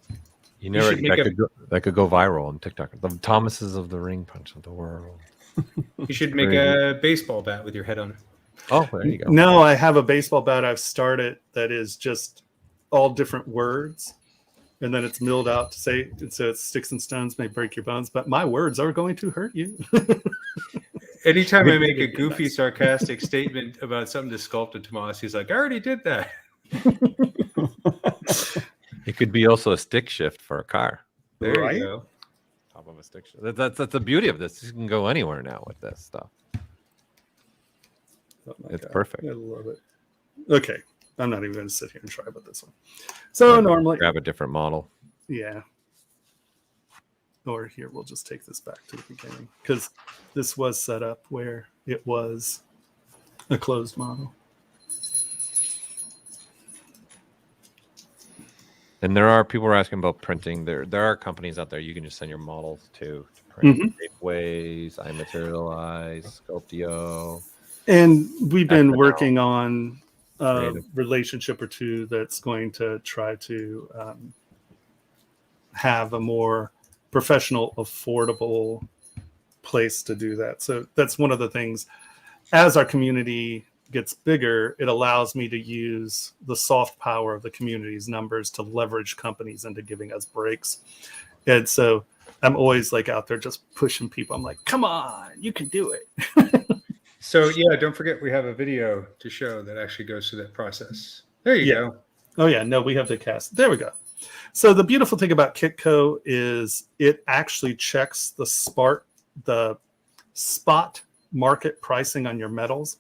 You never should make that could go viral on TikTok. The Thomases of the ring punch of the world. You should make a baseball bat with your head on it. Oh, there you go. No, I have a baseball bat I've started that is just all different words, and then it's milled out to say, so it's sticks and stones may break your bones, but my words are going to hurt you. Anytime I make a goofy, sarcastic statement about something to sculpt to Tomas, he's like, I already did that. It could be also a stick shift for a car. There Right? you go. Top of a stick shift. That's the beauty of this. You can go anywhere now with this stuff. Oh my It's God. perfect. I love it. Okay. I'm not even going to sit here and try with this one. So normally, Grab a different model. yeah. Or here, we'll just take this back to the beginning because this was set up where it was a closed model. And there are people who are asking about printing. There are companies out there you can just send your models to print. Shapeways, iMaterialize, Sculptio. And we've been FNL. working on a Creative. relationship or two that's going to try to have a more professional, affordable place to do that. So that's one of the things. As our community gets bigger, it allows me to use the soft power of the community's numbers to leverage companies into giving us breaks. And so I'm always like out there just pushing people. I'm like, come on, you can do it. So yeah, don't forget we have a video to show that actually goes through that process. There you go. Oh yeah, no, we have the cast. There we go. So the beautiful thing about Kitco is it actually checks the spot market pricing on your metals.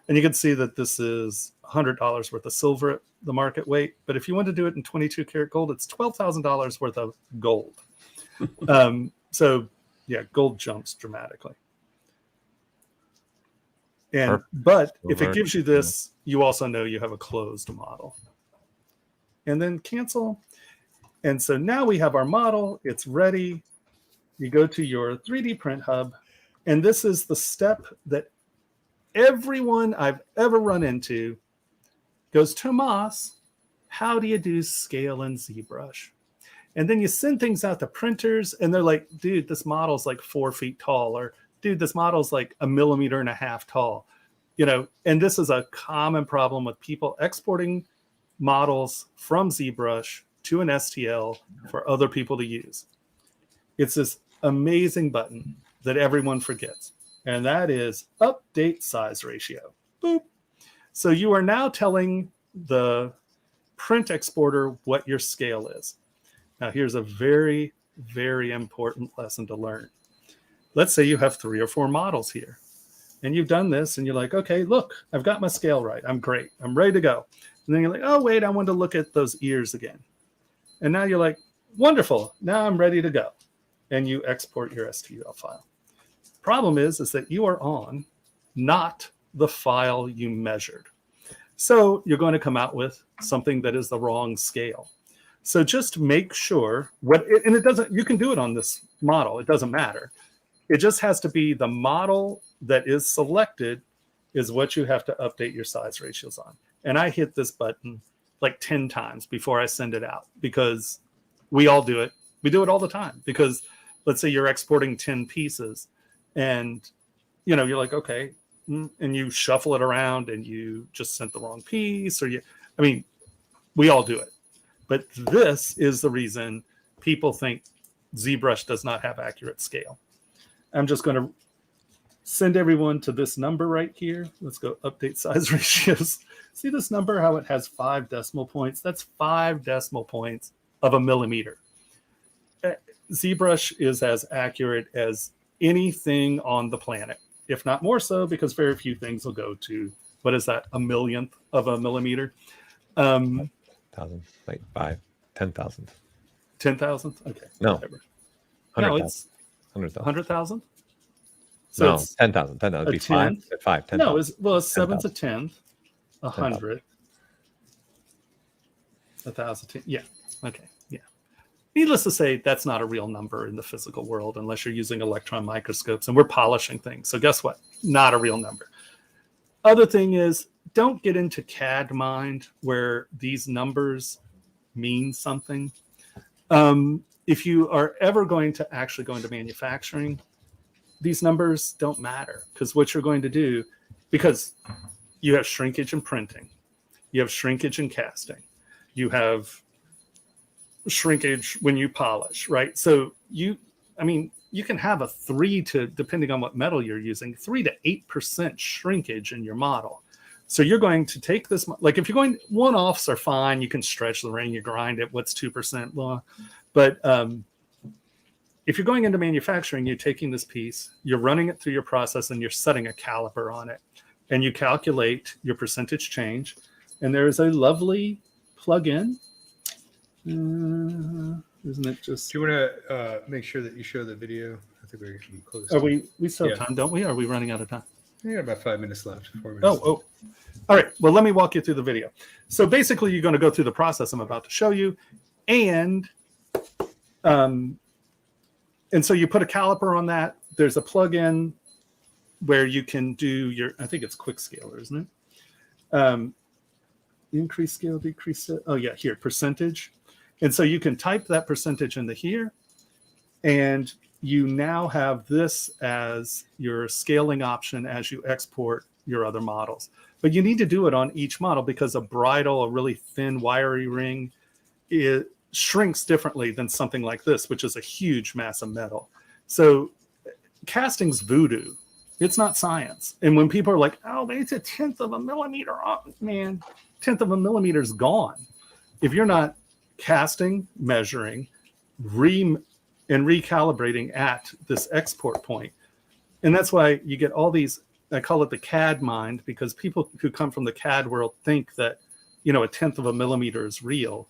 And you can see that this is $100 worth of silver at the market weight. But if you want to do it in 22 karat gold, it's $12,000 worth of gold. So yeah, gold jumps dramatically. And but if it gives you this, you also know you have a closed model. And then cancel. And so now we have our model. It's ready. You go to your 3D print hub. And this is the step that everyone I've ever run into goes, Tomas, how do you do scale in ZBrush? And then you send things out to printers and they're like, dude, this model's like 4 feet tall, or dude, this model's like 1.5 millimeters tall. You know, and this is a common problem with people exporting models from ZBrush to an STL for other people to use. It's this amazing button that everyone forgets. And that is update size ratio. Boop. So you are now telling the print exporter what your scale is. Now here's a very, very important lesson to learn. Let's say you have 3 or 4 models here. And you've done this and you're like, okay, look, I've got my scale right. I'm great. I'm ready to go. And then you're like, oh, wait, I want to look at those ears again. And now you're like, wonderful. Now I'm ready to go. And you export your STL file. Problem is that you are on not the file you measured. So you're going to come out with something that is the wrong scale. So just make sure and it doesn't, you can do it on this model. It doesn't matter. It just has to be the model that is selected is what you have to update your size ratios on. And I hit this button like 10 times before I send it out because we all do it. We do it all the time because let's say you're exporting 10 pieces and, you know, you're like, okay, and you shuffle it around and you just sent the wrong piece we all do it. But this is the reason people think ZBrush does not have accurate scale. I'm just going to send everyone to this number right here. Let's go update size ratios. See this number, how it has 5 decimal points? That's 5 decimal points of a millimeter. ZBrush is as accurate as anything on the planet, if not more so, because very few things will go to, what is that, 1/1,000th of a millimeter? 1,000, like 10,000. 10,000? Okay. No. Whatever. 100,000. No, it's 100,000. 100,000? So No, it's 10,000. 10,000. It'd be 10? 5. 10,000. No, it's 7 to 10,000. 10th, 100, 1,000. Yeah. Okay. Yeah. Needless to say, that's not a real number in the physical world unless you're using electron microscopes and we're polishing things. So guess what? Not a real number. Other thing is, don't get into CAD mind where these numbers mean something. if you are ever going to actually go into manufacturing, these numbers don't matter, because what you're going to do, because you have shrinkage in printing, you have shrinkage in casting, you have shrinkage when you polish, right? So you can have a 3 to, depending on what metal you're using, 3 to 8% shrinkage in your model. So you're going to take this, like if you're going, one-offs are fine. You can stretch the ring, you grind it. What's 2%? Well, but if you're going into manufacturing, you're taking this piece, you're running it through your process, and you're setting a caliper on it. And you calculate your percentage change. And there is a lovely plug-in. Isn't it just... Do you want to make sure that you show the video? I think we're getting close. Are we still have time, don't we? Are we running out of time? We got about 5 minutes left. 4 minutes left. Oh. All right. Well, let me walk you through the video. So basically, you're going to go through the process I'm about to show you. And so you put a caliper on that. There's a plug-in where you can do your, I think it's quick scaler, isn't it? Increase scale, decrease it. Oh, yeah, here, percentage. And so you can type that percentage into here. And you now have this as your scaling option as you export your other models. But you need to do it on each model, because a bridle, a really thin, wiry ring, it shrinks differently than something like this, which is a huge mass of metal. So casting's voodoo. It's not science. And when people are like, oh, it's a 1/10 of a millimeter off, man, 1/10 of a millimeter is gone. If you're not casting, measuring, recalibrating at this export point. And that's why you get all these, I call it the CAD mind, because people who come from the CAD world think that, a 1/10 of a millimeter is real.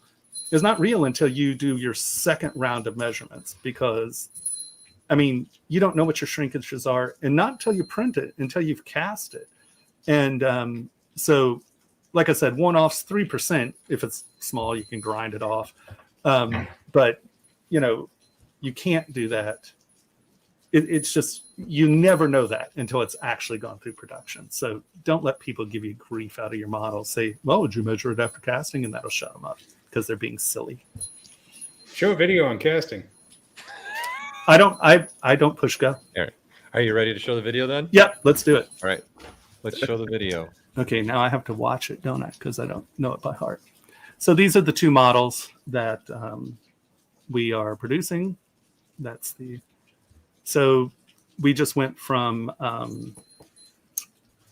It's not real until you do your second round of measurements, because, you don't know what your shrinkages are, and not until you print it, until you've cast it. And so, like I said, one-offs 3%. If it's small, you can grind it off. But, you can't do that. It's just, you never know that until it's actually gone through production. So don't let people give you grief out of your model. Say, well, would you measure it after casting? And that'll shut them up, because they're being silly. Show a video on casting. I don't push go. All right. Are you ready to show the video then? Yep, let's do it. All right. Let's show the video. Okay, now I have to watch it, don't I? Because I don't know it by heart. So these are the two models that we are producing. So we just went from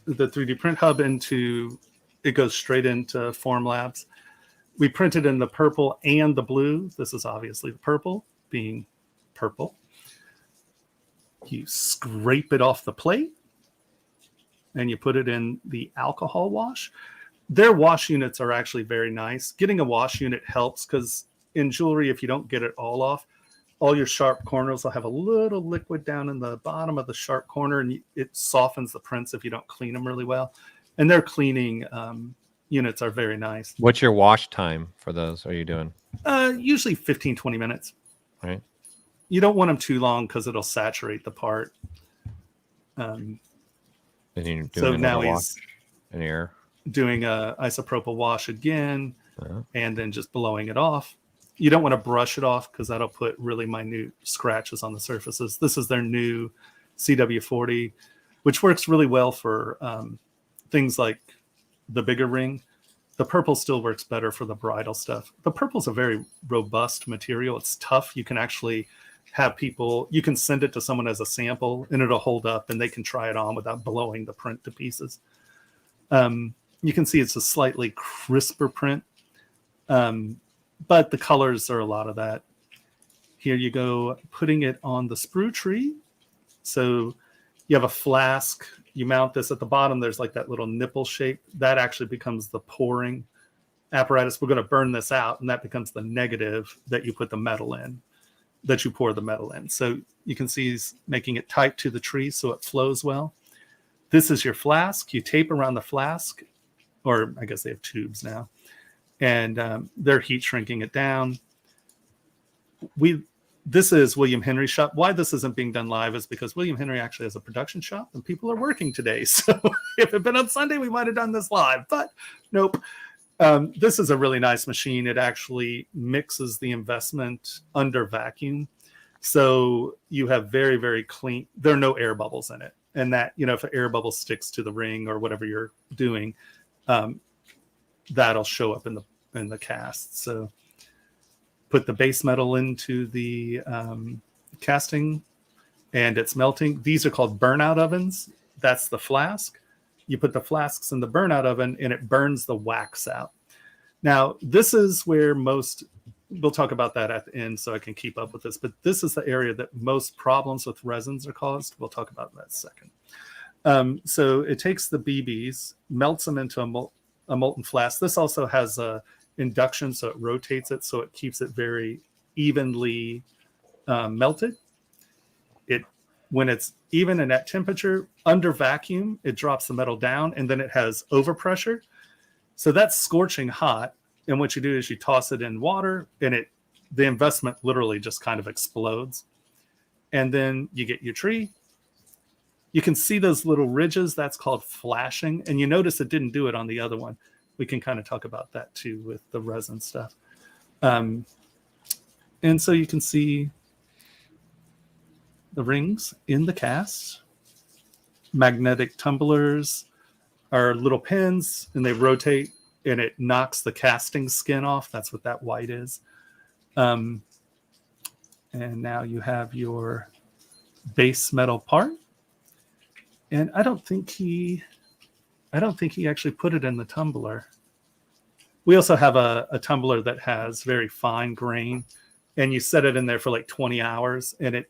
the 3D print hub it goes straight into Formlabs. We printed in the purple and the blue. This is obviously the purple, being purple. You scrape it off the plate and you put it in the alcohol wash. Their wash units are actually very nice. Getting a wash unit helps, because in jewelry, if you don't get it all off, all your sharp corners will have a little liquid down in the bottom of the sharp corner, and it softens the prints if you don't clean them really well. And their cleaning units are very nice. What's your wash time for those? Are you doing? Usually 15, 20 minutes. All right. You don't want them too long, because it'll saturate the part. And you're doing So now wash in air. Doing a isopropyl wash again, and then just blowing it off. You don't want to brush it off, because that'll put really minute scratches on the surfaces. This is their new CW40, which works really well for things like the bigger ring. The purple still works better for the bridal stuff. The purple's a very robust material. It's tough. You can actually have people, you can send it to someone as a sample, and it'll hold up, and they can try it on without blowing the print to pieces. You can see it's a slightly crisper print, but the colors are a lot of that. Here you go, putting it on the sprue tree. So you have a flask, you mount this at the bottom. There's like that little nipple shape. That actually becomes the pouring apparatus. We're going to burn this out, and that becomes the negative that you put the metal in, that you pour the metal in. So you can see he's making it tight to the tree so it flows well. This is your flask. You tape around the flask, or I guess they have tubes now, and they're heat shrinking it down. This is William Henry's shop. Why this isn't being done live is because William Henry actually has a production shop, and people are working today. So if it had been on Sunday, we might have done this live, but nope. This is a really nice machine. It actually mixes the investment under vacuum. So you have very, very clean, there are no air bubbles in it. And that, if an air bubble sticks to the ring or whatever you're doing, that'll show up in the cast. So put the base metal into the casting and it's melting. These are called burnout ovens. That's the flask. You put the flasks in the burnout oven and it burns the wax out. Now, this is where we'll talk about that at the end so I can keep up with this, but this is the area that most problems with resins are caused. We'll talk about that in a second. So it takes the BBs, melts them into a molten flask. This also has a induction, so it rotates it, so it keeps it very evenly melted. When it's even in that temperature, under vacuum, it drops the metal down, and then it has overpressure. So that's scorching hot. And what you do is you toss it in water, and the investment literally just kind of explodes. And then you get your tree. You can see those little ridges. That's called flashing. And you notice it didn't do it on the other one. We can kind of talk about that too with the resin stuff. And so you can see the rings in the cast. Magnetic tumblers are little pins, and they rotate, and it knocks the casting skin off. That's what that white is. And now you have your base metal part. And I don't think he actually put it in the tumbler. We also have a tumbler that has very fine grain, and you set it in there for like 20 hours, and it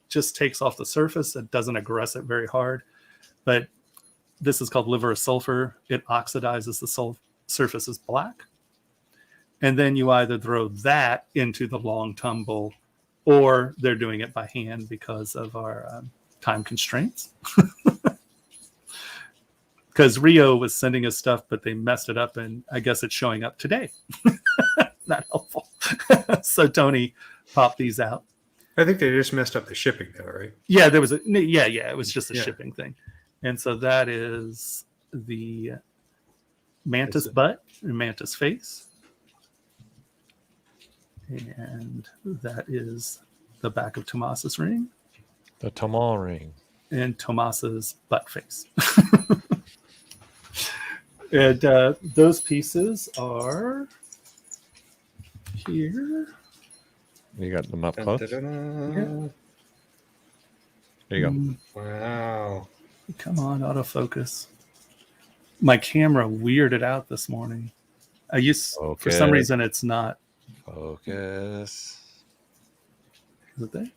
just takes off the surface. It doesn't aggress it very hard. But this is called liver of sulfur. It oxidizes the surface is black. And then you either throw that into the long tumble, or they're doing it by hand because of our time constraints. Because Rio was sending us stuff, but they messed it up, and I guess it's showing up today. Not helpful. So Tony popped these out. I think they just messed up the shipping though, right? Yeah, it was just a shipping thing. And so that is the mantis butt and mantis face. And that is the back of Tomas's ring. The Tomas ring. And Tomas's butt face. And those pieces are here. You got them up close? Dun, dun, dun, dun. Yeah. There you go. Wow. Come on, autofocus. My camera weirded out this morning. For some reason, it's not. Focus. Is it there?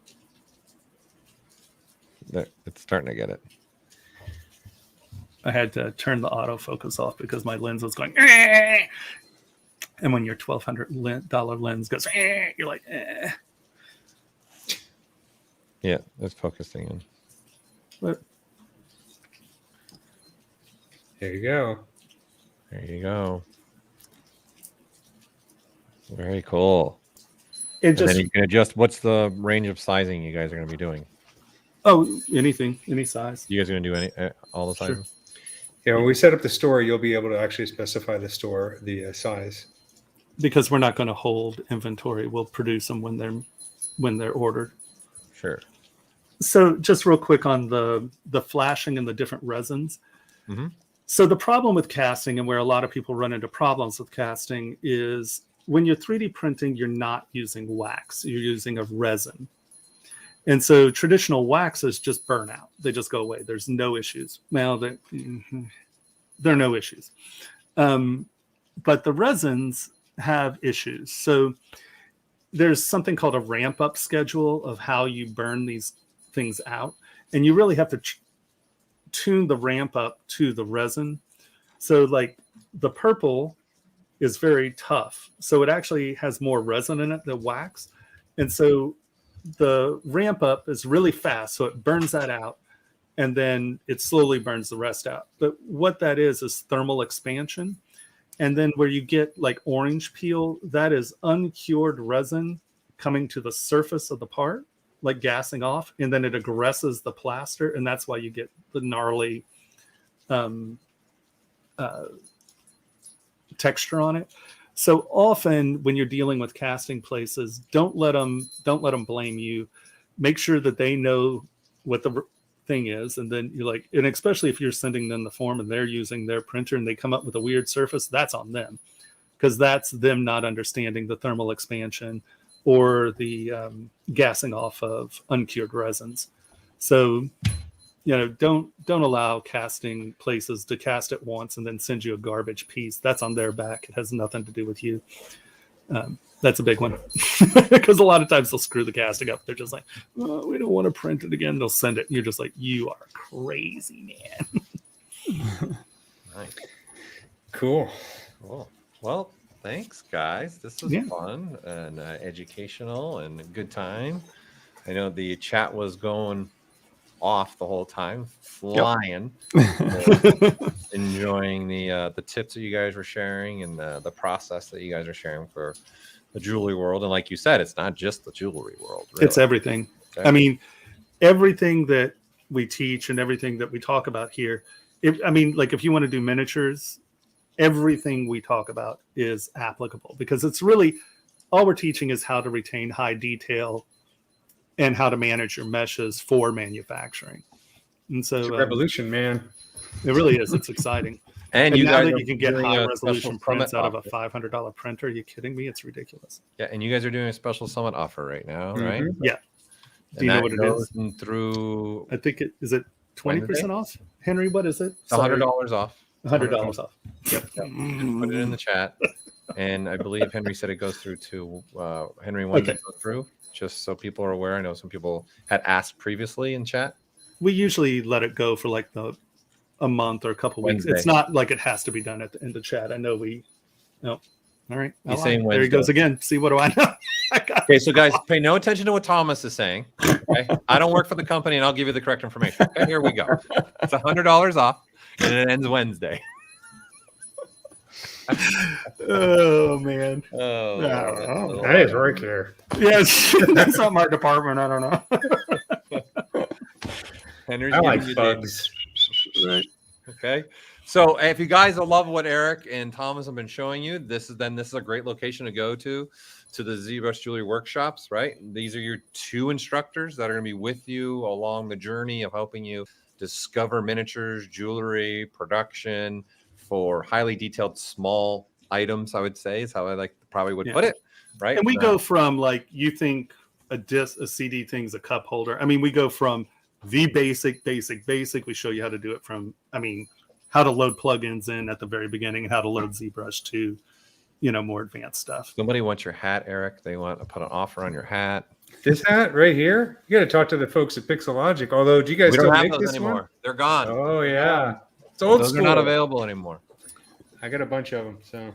There, it's starting to get it. I had to turn the autofocus off because my lens was going. Eh! And when your $1,200 lens goes, you're like, eh. Yeah, it's focusing in. But There you go. There you go. Very cool. And then you can adjust. What's the range of sizing you guys are going to be doing? Oh, anything, any size. You guys are going to do all the sizes? Sure. Yeah, when we set up the store, you'll be able to actually specify the size. Because we're not going to hold inventory. We'll produce them when they're ordered. Sure. So just real quick on the flashing and the different resins. Mm-hmm. So the problem with casting, and where a lot of people run into problems with casting, is when you're 3D printing, you're not using wax. You're using a resin. And so traditional waxes just burn out. They just go away. There's no issues. Well, there are no issues. But the resins have issues. So there's something called a ramp up schedule of how you burn these things out. And you really have to tune the ramp up to the resin. So like the purple is very tough. So it actually has more resin in it than wax. And so the ramp up is really fast. So it burns that out and then it slowly burns the rest out. But what that is thermal expansion. And then where you get like orange peel, that is uncured resin coming to the surface of the part, like gassing off, and then it aggresses the plaster, and that's why you get texture on it. So often when you're dealing with casting places, don't let them blame you. Make sure that they know what the thing is, and then you're like, and especially if you're sending them the form and they're using their printer and they come up with a weird surface, that's on them, because that's them not understanding the thermal expansion or the gassing off of uncured resins. So, don't allow casting places to cast it once and then send you a garbage piece. That's on their back. It has nothing to do with you. That's a big one, because a lot of times they'll screw the casting up. They're just like, oh, we don't want to print it again. They'll send it. And you're just like, you are crazy, man. Nice. Cool. Well, thanks, guys. This was fun and educational and a good time. I know the chat was going off the whole time, flying. Enjoying the tips that you guys were sharing and the process that you guys are sharing for the jewelry world. And like you said, it's not just the jewelry world. Really. It's everything. Okay. I mean, everything that we teach and everything that we talk about here. If you want to do miniatures, everything we talk about is applicable, because it's really all we're teaching is how to retain high detail and how to manage your meshes for manufacturing. And so it's a revolution, man. It really is. It's exciting. And you now guys that you can get high resolution prints out of a offer. $500 printer, are you kidding me? It's ridiculous. Yeah, and you guys are doing a special summit offer right now, right? Yeah. Do you know what it is? Through, I think is it 20% off? Henry, what is it? $100 off. $100 off. Yep. Put it in the chat. And I believe Henry said it goes through to Henry wanted to go through, just so people are aware. I know some people had asked previously in chat. We usually let it go for like a month or a couple weeks. It's not like it has to be done at the end of chat. I know all right. He's saying there he goes again. See, what do I know? Okay, so guys, pay no attention to what Thomas is saying. Okay, I don't work for the company, and I'll give you the correct information. Okay, here we go. It's $100 off, and it ends Wednesday. Oh man. That is work here. Yes, that's not my department. I don't know. Henry's I like bugs. Right. Okay. So if you guys love what Eric and Thomas have been showing you, this is a great location to go to the ZBrush Jewelry Workshops, right? These are your two instructors that are going to be with you along the journey of helping you discover miniatures, jewelry, production for highly detailed small items, I would say, is how I probably would put it, right? And we go from like, you think a CD thing's a cup holder. I mean, we go from the basic. We show you how to do it from, how to load plugins in at the very beginning and how to load ZBrush to, more advanced stuff. Somebody wants your hat, Eric. They want to put an offer on your hat. This hat right here? You got to talk to the folks at Pixologic. Although, do you guys still make this anymore? One? They're gone. Oh, yeah. It's old Those school. are not available anymore. I got a bunch of them, so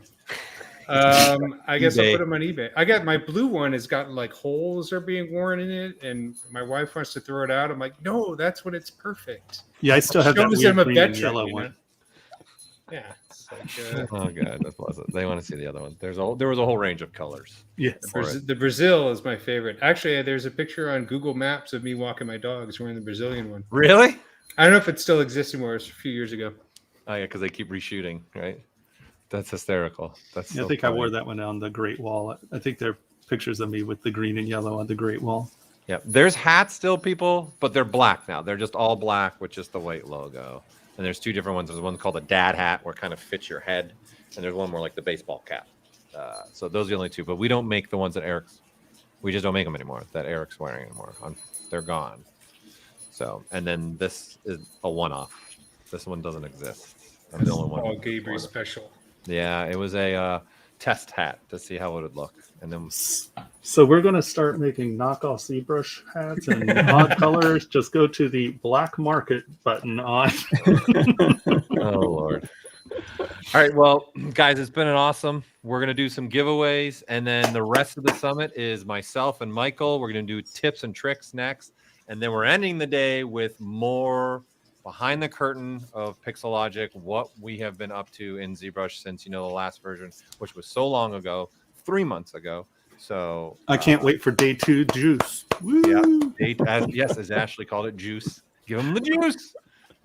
I guess I'll put them on eBay. I got my blue one has gotten like holes are being worn in it, and my wife wants to throw it out. I'm like, no, that's when it's perfect. Yeah, I still have that weird green and yellow one. Yeah. It's like, oh god, that's pleasant. They want to see the other one. There was a whole range of colors. Yes, the Brazil is my favorite. Actually, there's a picture on Google Maps of me walking my dogs wearing the Brazilian one. Really? I don't know if it still exists anymore. It was a few years ago. Oh yeah, because they keep reshooting, right? That's hysterical. That's I think I wore that one on the Great Wall. I think there are pictures of me with the green and yellow on the Great Wall. Yeah, there's hats still, people, but they're black now. They're just all black with just the white logo. And there's two different ones. There's one called a dad hat, where it kind of fits your head, and there's one more like the baseball cap. So those are the only two. But we don't make the ones that we just don't make them anymore. That Eric's wearing anymore. They're gone. So, and then this is a one-off. This one doesn't exist. I'm the only one. Paul Gabriel special. Yeah, it was a test hat to see how it would look, and then. So we're going to start making knockoff ZBrush hats in odd colors. Just go to the black market button on. Oh Lord! All right, well, guys, it's been an awesome. We're going to do some giveaways, and then the rest of the summit is myself and Michael. We're going to do tips and tricks next, and then we're ending the day with more behind the curtain of Pixologic, what we have been up to in ZBrush since the last version, which was so long ago, 3 months ago. So I can't wait for day 2 juice. Woo! Yeah, as Ashley called it, juice. Give them the juice,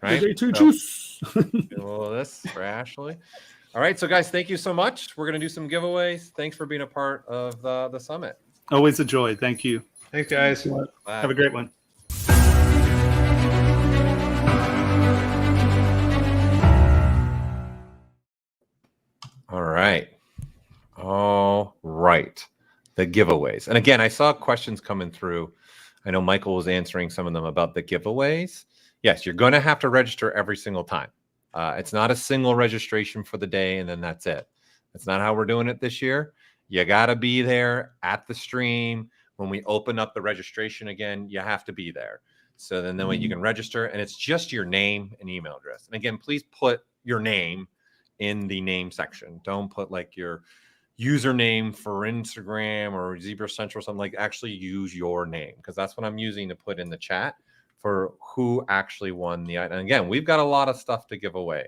right? Day 2 juice. Well, this for Ashley. All right, so guys, thank you so much. We're going to do some giveaways. Thanks for being a part of the summit. Always a joy. Thank you. Thanks, guys. Bye. Have a great one. All right. All right. The giveaways. And again, I saw questions coming through. I know Michael was answering some of them about the giveaways. Yes, you're going to have to register every single time. It's not a single registration for the day and then that's it. That's not how we're doing it this year. You got to be there at the stream. When we open up the registration again, you have to be there. So then way you can register, and it's just your name and email address. And again, please put your name in the name section. Don't put like your username for Instagram or ZBrush Central or something. Like, actually use your name, because that's what I'm using to put in the chat for who actually won the item. And again, we've got a lot of stuff to give away,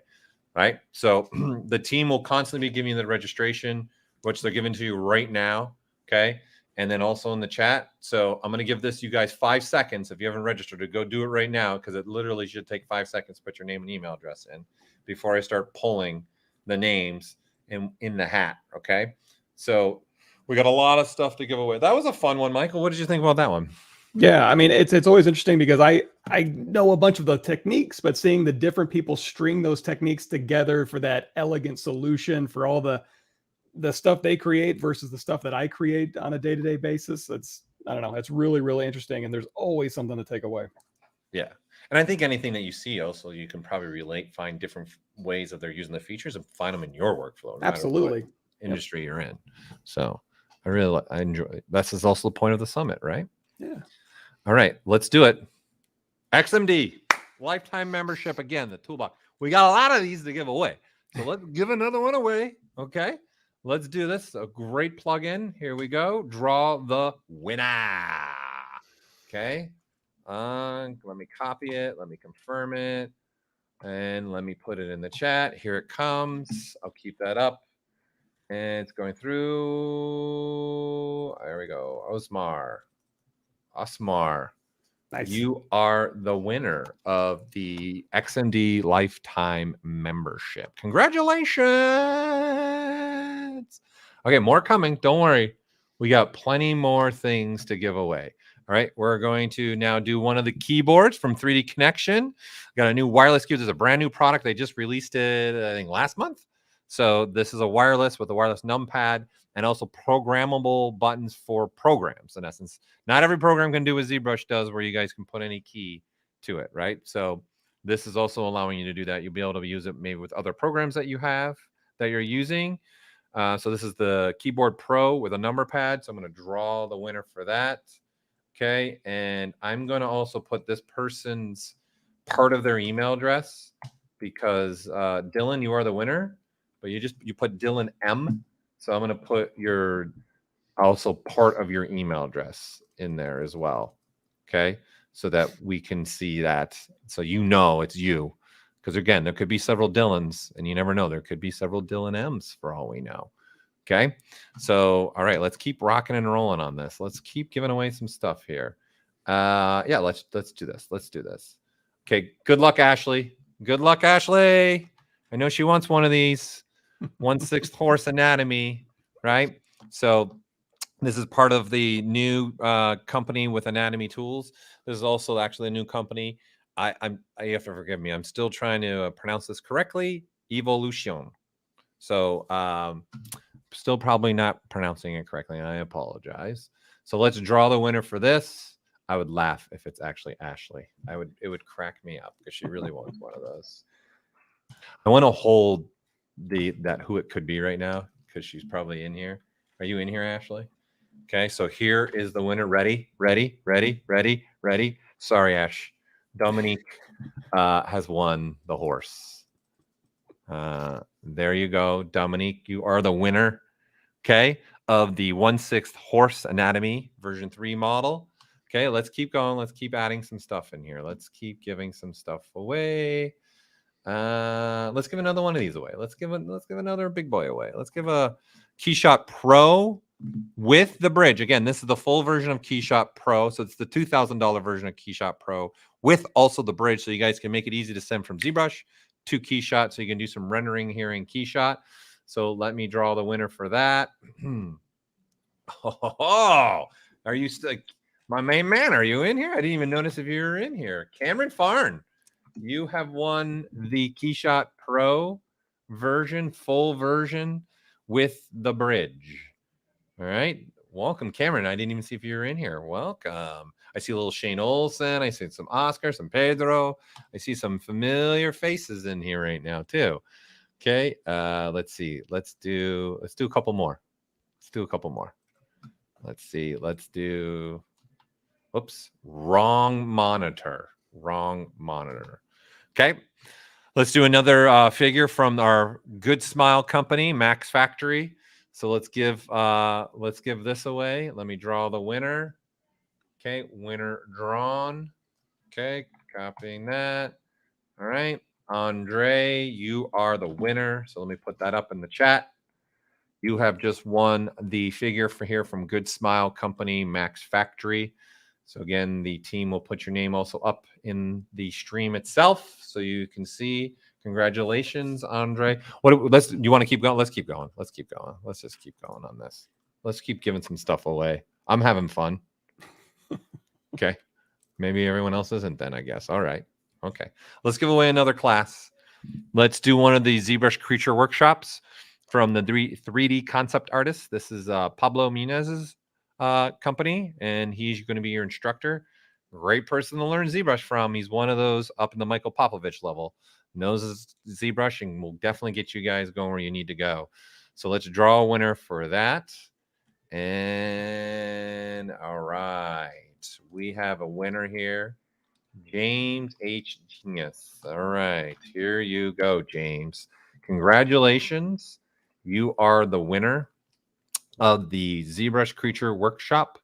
right? So the team will constantly be giving you the registration, which they're giving to you right now, okay? And then also in the chat. So I'm going to give this you guys 5 seconds. If you haven't registered, to go do it right now, because it literally should take 5 seconds to put your name and email address in before I start pulling the names in the hat, okay? So we got a lot of stuff to give away. That was a fun one, Michael. What did you think about that one? Yeah, I mean, it's always interesting because I know a bunch of the techniques, but seeing the different people string those techniques together for that elegant solution for all the stuff they create versus the stuff that I create on a day-to-day basis, I don't know, it's really, really interesting, and there's always something to take away. Yeah. And I think anything that you see also, you can probably find different ways that they're using the features and find them in your workflow. No Absolutely. Industry you're in. So I enjoy it. This is also the point of the summit, right? Yeah. All right, let's do it. XMD, lifetime membership. Again, the toolbox. We got a lot of these to give away. So let's give another one away. Okay. Let's do this. A great plugin. Here we go. Draw the winner. Okay. Let me copy it. Let me confirm it. And let me put it in the chat. Here it comes. I'll keep that up. And it's going through. There we go. Osmar. Nice. You are the winner of the XMD lifetime membership. Congratulations. Okay, more coming. Don't worry. We got plenty more things to give away. All right, we're going to now do one of the keyboards from 3D Connection. Got a new wireless keyboard. There's a brand new product. They just released it, I think, last month. So this is a wireless with a wireless numpad and also programmable buttons for programs. In essence, not every program can do what ZBrush does, where you guys can put any key to it, right? So this is also allowing you to do that. You'll be able to use it maybe with other programs that you have that you're using. So this is the Keyboard Pro with a number pad. So I'm going to draw the winner for that. Okay, and I'm going to also put this person's part of their email address, because Dylan, you are the winner, but you put Dylan M. So I'm going to put your also part of your email address in there as well. Okay, so that we can see that, so you know it's you, because again, there could be several Dylans, and you never know, there could be several Dylan M's for all we know. Okay, so all right, let's keep rocking and rolling on this. Let's keep giving away some stuff here. Yeah, let's do this. Let's do this. Okay, good luck, Ashley. Good luck, Ashley. I know she wants one of these 1/6 horse anatomy, right? So this is part of the new company with Anatomy Tools. This is also actually a new company. You have to forgive me. I'm still trying to pronounce this correctly. Evolution. So still probably not pronouncing it correctly. I apologize. So let's draw the winner for this. I would laugh if it's actually Ashley. It would crack me up, because she really wants one of those. I want to hold that who it could be right now, because she's probably in here. Are you in here, Ashley? Okay, so here is the winner. Ready? Sorry, Ash. Dominique has won the horse. There you go, Dominique. You are the winner, okay, of the 1/6 horse anatomy version 3 model. Okay, let's keep going. Let's keep adding some stuff in here. Let's keep giving some stuff away. Let's give another one of these away. Let's give another big boy away. Let's give a KeyShot Pro with the bridge. Again, this is the full version of KeyShot Pro. So it's the $2,000 version of KeyShot Pro with also the bridge. So you guys can make it easy to send from ZBrush to Keyshot, so you can do some rendering here in Keyshot. So let me draw the winner for that. Oh, are you my main man? Are you in here? I didn't even notice if you were in here. Cameron Farn, you have won the Keyshot Pro version, full version with the bridge. All right. Welcome, Cameron. I didn't even see if you were in here. Welcome. I see a little Shane Olson. I see some Oscar, some Pedro. I see some familiar faces in here right now too. Okay. Let's see. Let's do a couple more. Let's do a couple more. Let's see. Let's do. Oops. Wrong monitor. Wrong monitor. Okay. Let's do another figure from our Good Smile company, Max Factory. So let's give this away. Let me draw the winner. Okay, winner drawn. Okay, copying that. All right, Andre, you are the winner. So let me put that up in the chat. You have just won the figure for here from Good Smile Company, Max Factory. So again, the team will put your name also up in the stream itself, so you can see. Congratulations, Andre. You want to keep going? Let's keep going. Let's keep going. Let's just keep going on this. Let's keep giving some stuff away. I'm having fun. Okay. Maybe everyone else isn't then, I guess. All right. Okay. Let's give away another class. Let's do one of the ZBrush Creature Workshops from the 3D concept artist. This is Pablo Munez's company, and he's going to be your instructor. Great person to learn ZBrush from. He's one of those up in the Michael Popovich level. Knows ZBrush and will definitely get you guys going where you need to go. So let's draw a winner for that. And all right, we have a winner here, James H. Genius. All right, here you go, James. Congratulations. You are the winner of the ZBrush Creature Workshop.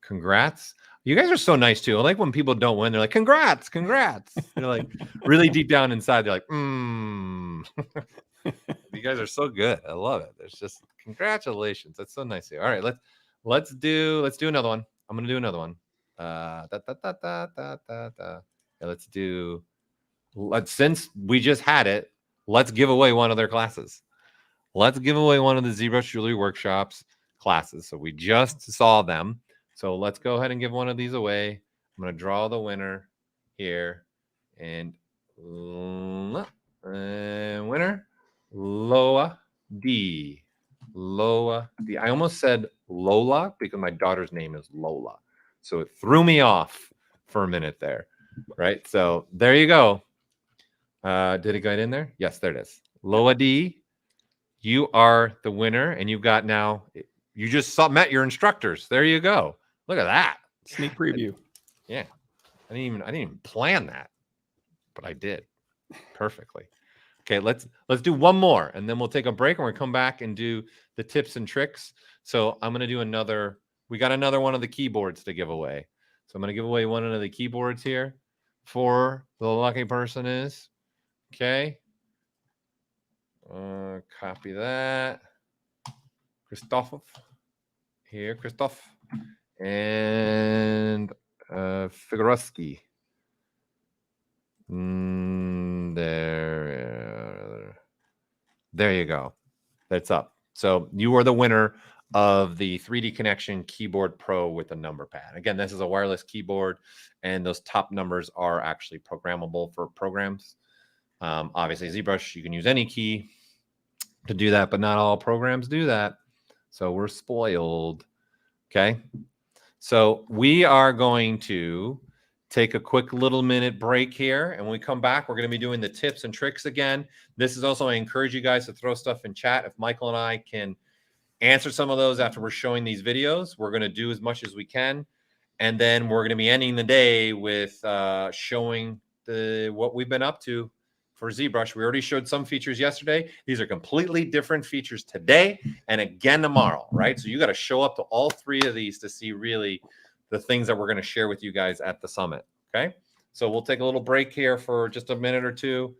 Congrats. You guys are so nice too. I like when people don't win. They're like, congrats, congrats. They're like really deep down inside. They're like, You guys are so good. I love it. There's just congratulations. That's so nice of you. All right, let's do another one. I'm gonna do another one. Yeah, since we just had it, let's give away one of their classes. Let's give away one of the ZBrush Jewelry Workshops classes. So we just saw them. So let's go ahead and give one of these away. I'm going to draw the winner here. And winner, Loa D. Loa D. I almost said Lola because my daughter's name is Lola. So it threw me off for a minute there. Right? So there you go. Did it get in there? Yes, there it is. Loa D, you are the winner. And you've got now, you just met your instructors. There you go. Look at that. Sneak preview. Yeah. I didn't even plan that, but I did perfectly. Okay, let's do one more and then we'll take a break and we'll come back and do the tips and tricks. So I'm going to do another, we got another one of the keyboards to give away. So I'm going to give away one of the keyboards here for the lucky person is, okay. Copy that. Christoph here, Christoph. And Figurowski. There you go. That's up. So you are the winner of the 3D Connection Keyboard Pro with a number pad. Again, this is a wireless keyboard, and those top numbers are actually programmable for programs. Obviously, ZBrush, you can use any key to do that, but not all programs do that. So we're spoiled. Okay. So we are going to take a quick little minute break here. And when we come back, we're going to be doing the tips and tricks again. This is also, I encourage you guys to throw stuff in chat. If Michael and I can answer some of those after we're showing these videos, we're going to do as much as we can. And then we're going to be ending the day with showing what we've been up to for ZBrush. We already showed some features yesterday. These are completely different features today and again tomorrow, right? So you got to show up to all three of these to see really the things that we're going to share with you guys at the summit, okay? So we'll take a little break here for just a minute or two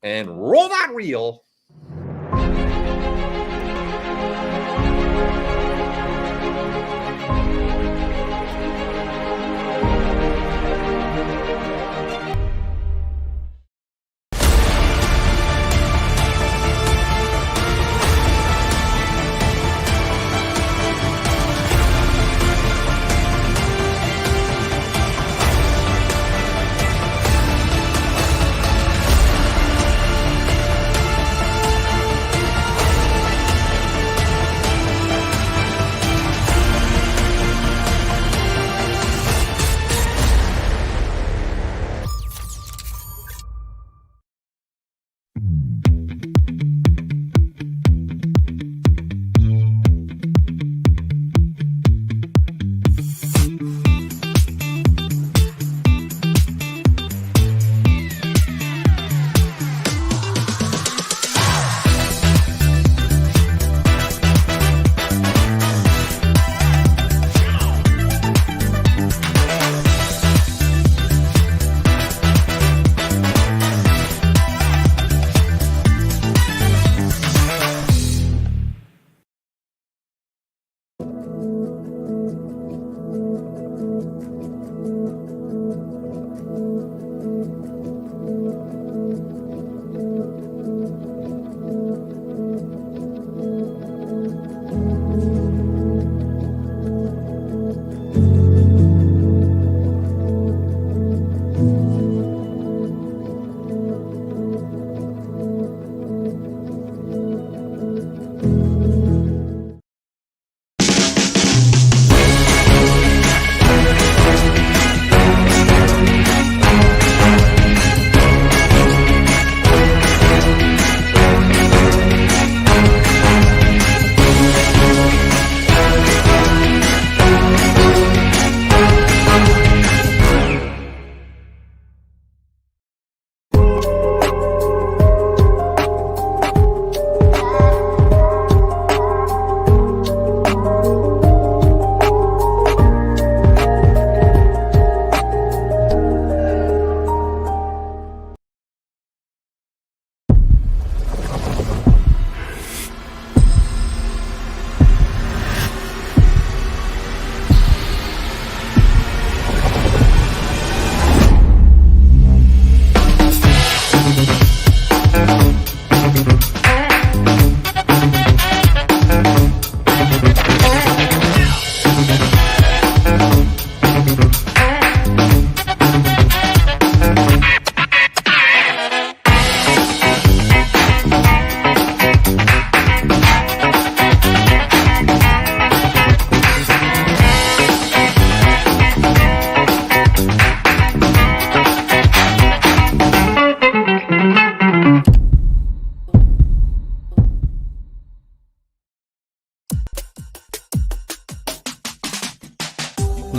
and roll that reel.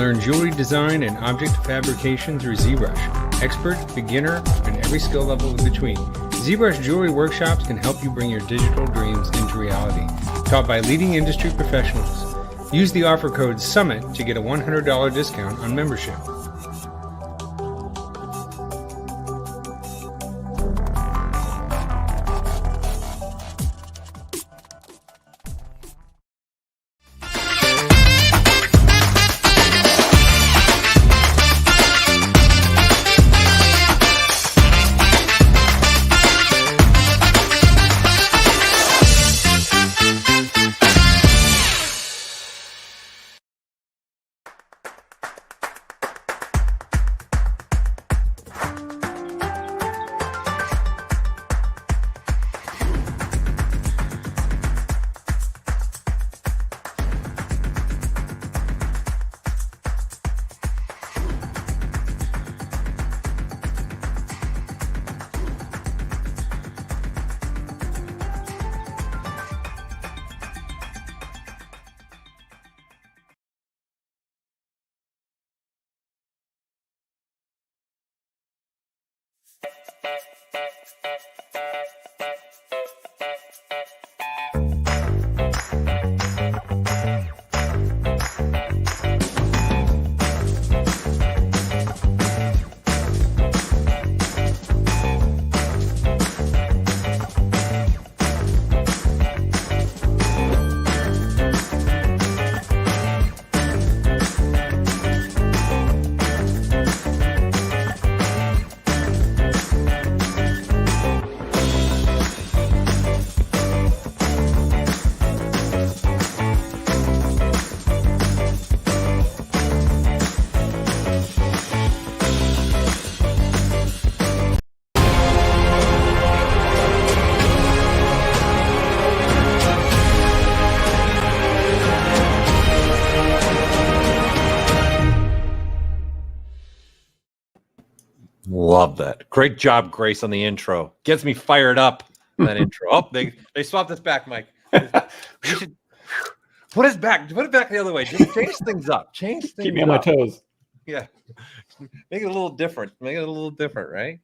Learn jewelry design and object fabrication through ZBrush. Expert, beginner, and every skill level in between. ZBrush Jewelry Workshops can help you bring your digital dreams into reality. Taught by leading industry professionals. Use the offer code SUMMIT to get a $100 discount on membership. Love that. Great job, Grace, on the intro. Gets me fired up. That intro. Oh, they swapped this back, Mike. You should put it back the other way. Just change things up. Change things. Keep me on my toes. Yeah. Make it a little different. Make it a little different, right?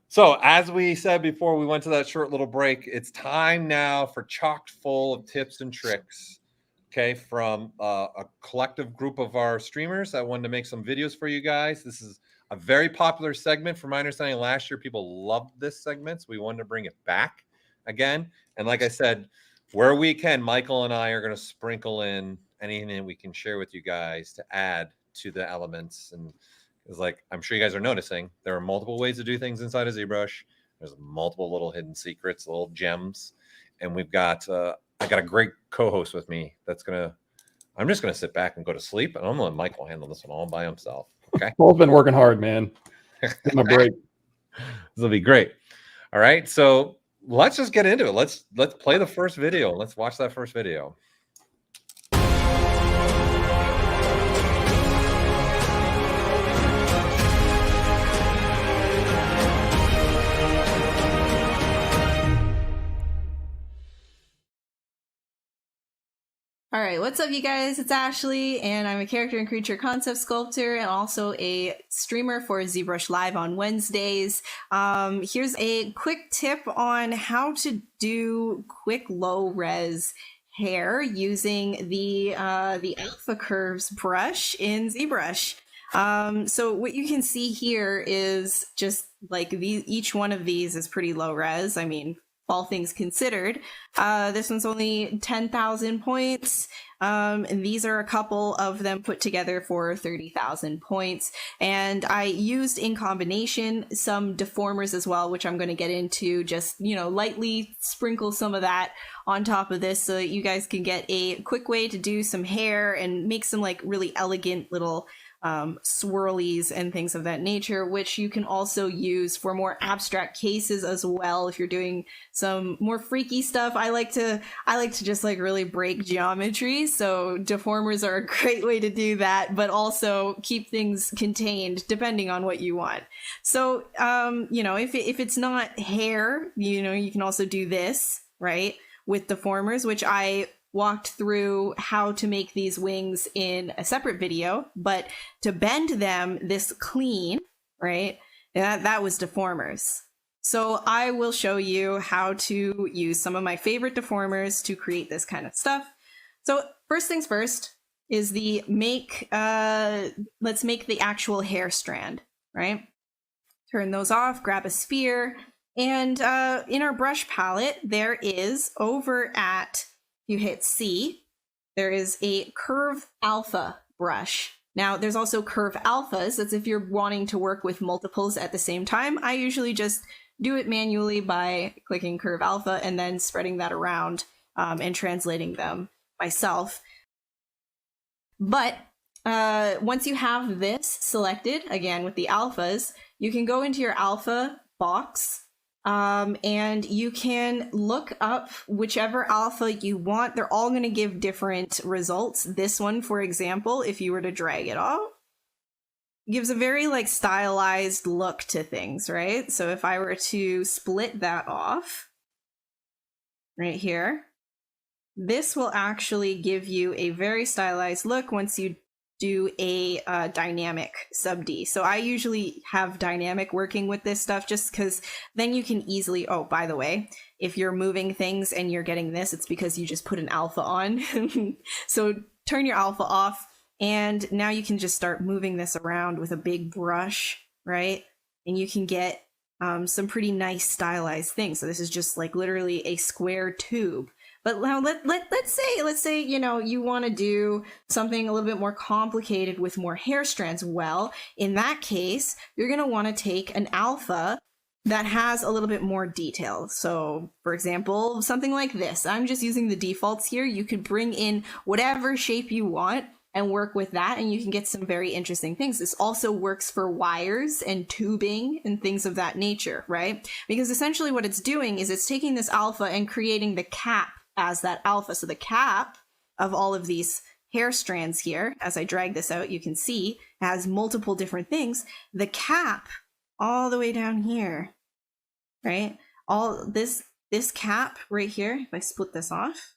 So, as we said before we went to that short little break, it's time now for chock full of tips and tricks. Okay, from a collective group of our streamers that wanted to make some videos for you guys. This is a very popular segment. From my understanding, last year people loved this segment, so we wanted to bring it back again. And like I said, where we can, Michael and I are going to sprinkle in anything we can share with you guys to add to the elements. And it's like, I'm sure you guys are noticing, there are multiple ways to do things inside of ZBrush. There's multiple little hidden secrets, little gems. And we've got, I got a great co-host with me that's I'm just going to sit back and go to sleep. And I'm going to let Michael handle this one all by himself. Okay. Paul's been working hard, man. Give him a break. This will be great. All right. So let's just get into it. Let's play the first video. Let's watch that first video. All right, what's up, you guys? It's Ashley, and I'm a character and creature concept sculptor and also a streamer for ZBrush Live on Wednesdays. Here's a quick tip on how to do quick low-res hair using the Alpha Curves brush in ZBrush. So what you can see here is just like each one of these is pretty low res. I mean, all things considered. This one's only 10,000 points. And these are a couple of them put together for 30,000 points. And I used in combination some deformers as well, which I'm going to get into, just, you know, lightly sprinkle some of that on top of this so that you guys can get a quick way to do some hair and make some like really elegant little swirlies and things of that nature, which you can also use for more abstract cases as well. If you're doing some more freaky stuff, I like to just like really break geometry, so deformers are a great way to do that, but also keep things contained depending on what you want. So you know, if it's not hair, you know, you can also do this, right, with deformers, which I walked through how to make these wings in a separate video, but to bend them this clean, right, that was deformers. So I will show you how to use some of my favorite deformers to create this kind of stuff. So first things first is let's make the actual hair strand, right? Turn those off, grab a sphere, and in our brush palette, there is over at, you hit C, there is a curve alpha brush. Now there's also curve alphas. That's if you're wanting to work with multiples at the same time. I usually just do it manually by clicking curve alpha and then spreading that around and translating them myself. But once you have this selected, again with the alphas, you can go into your alpha box and you can look up whichever alpha you want. They're all going to give different results. This one, for example, if you were to drag it off, gives a very like stylized look to things, right? So if I were to split that off right here, this will actually give you a very stylized look once you do a dynamic sub D. So I usually have dynamic working with this stuff just because then you can easily, oh, by the way, if you're moving things and you're getting this, it's because you just put an alpha on. So turn your alpha off. And now you can just start moving this around with a big brush, right? And you can get some pretty nice stylized things. So this is just like literally a square tube. But now let's say, you know, you want to do something a little bit more complicated with more hair strands. Well, in that case, you're going to want to take an alpha that has a little bit more detail. So for example, something like this. I'm just using the defaults here. You could bring in whatever shape you want and work with that, and you can get some very interesting things. This also works for wires and tubing and things of that nature, right? Because essentially what it's doing is it's taking this alpha and creating the cap as that alpha. So the cap of all of these hair strands here, as I drag this out, you can see has multiple different things. The cap all the way down here, right? All this cap right here, if I split this off,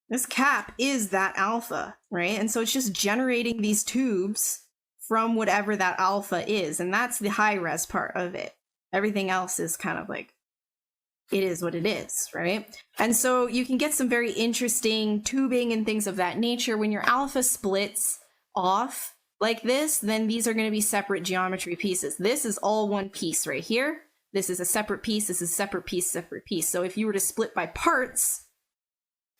this cap is that alpha, right? And so it's just generating these tubes from whatever that alpha is. And that's the high res part of it. Everything else is kind of like, it is what it is, right? And so you can get some very interesting tubing and things of that nature. When your alpha splits off like this, then these are going to be separate geometry pieces. This is all one piece right here. This is a separate piece. This is a separate piece, separate piece. So if you were to split by parts,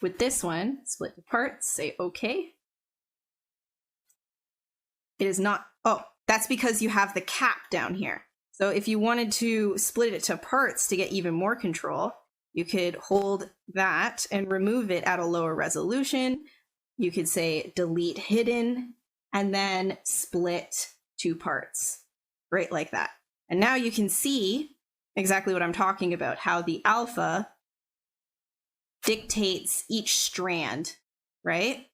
with this one, split to parts, say okay. It is not, oh, that's because you have the cap down here. So if you wanted to split it to parts to get even more control, you could hold that and remove it at a lower resolution. You could say delete hidden and then split to parts, right like that. And now you can see exactly what I'm talking about, how the alpha dictates each strand, right?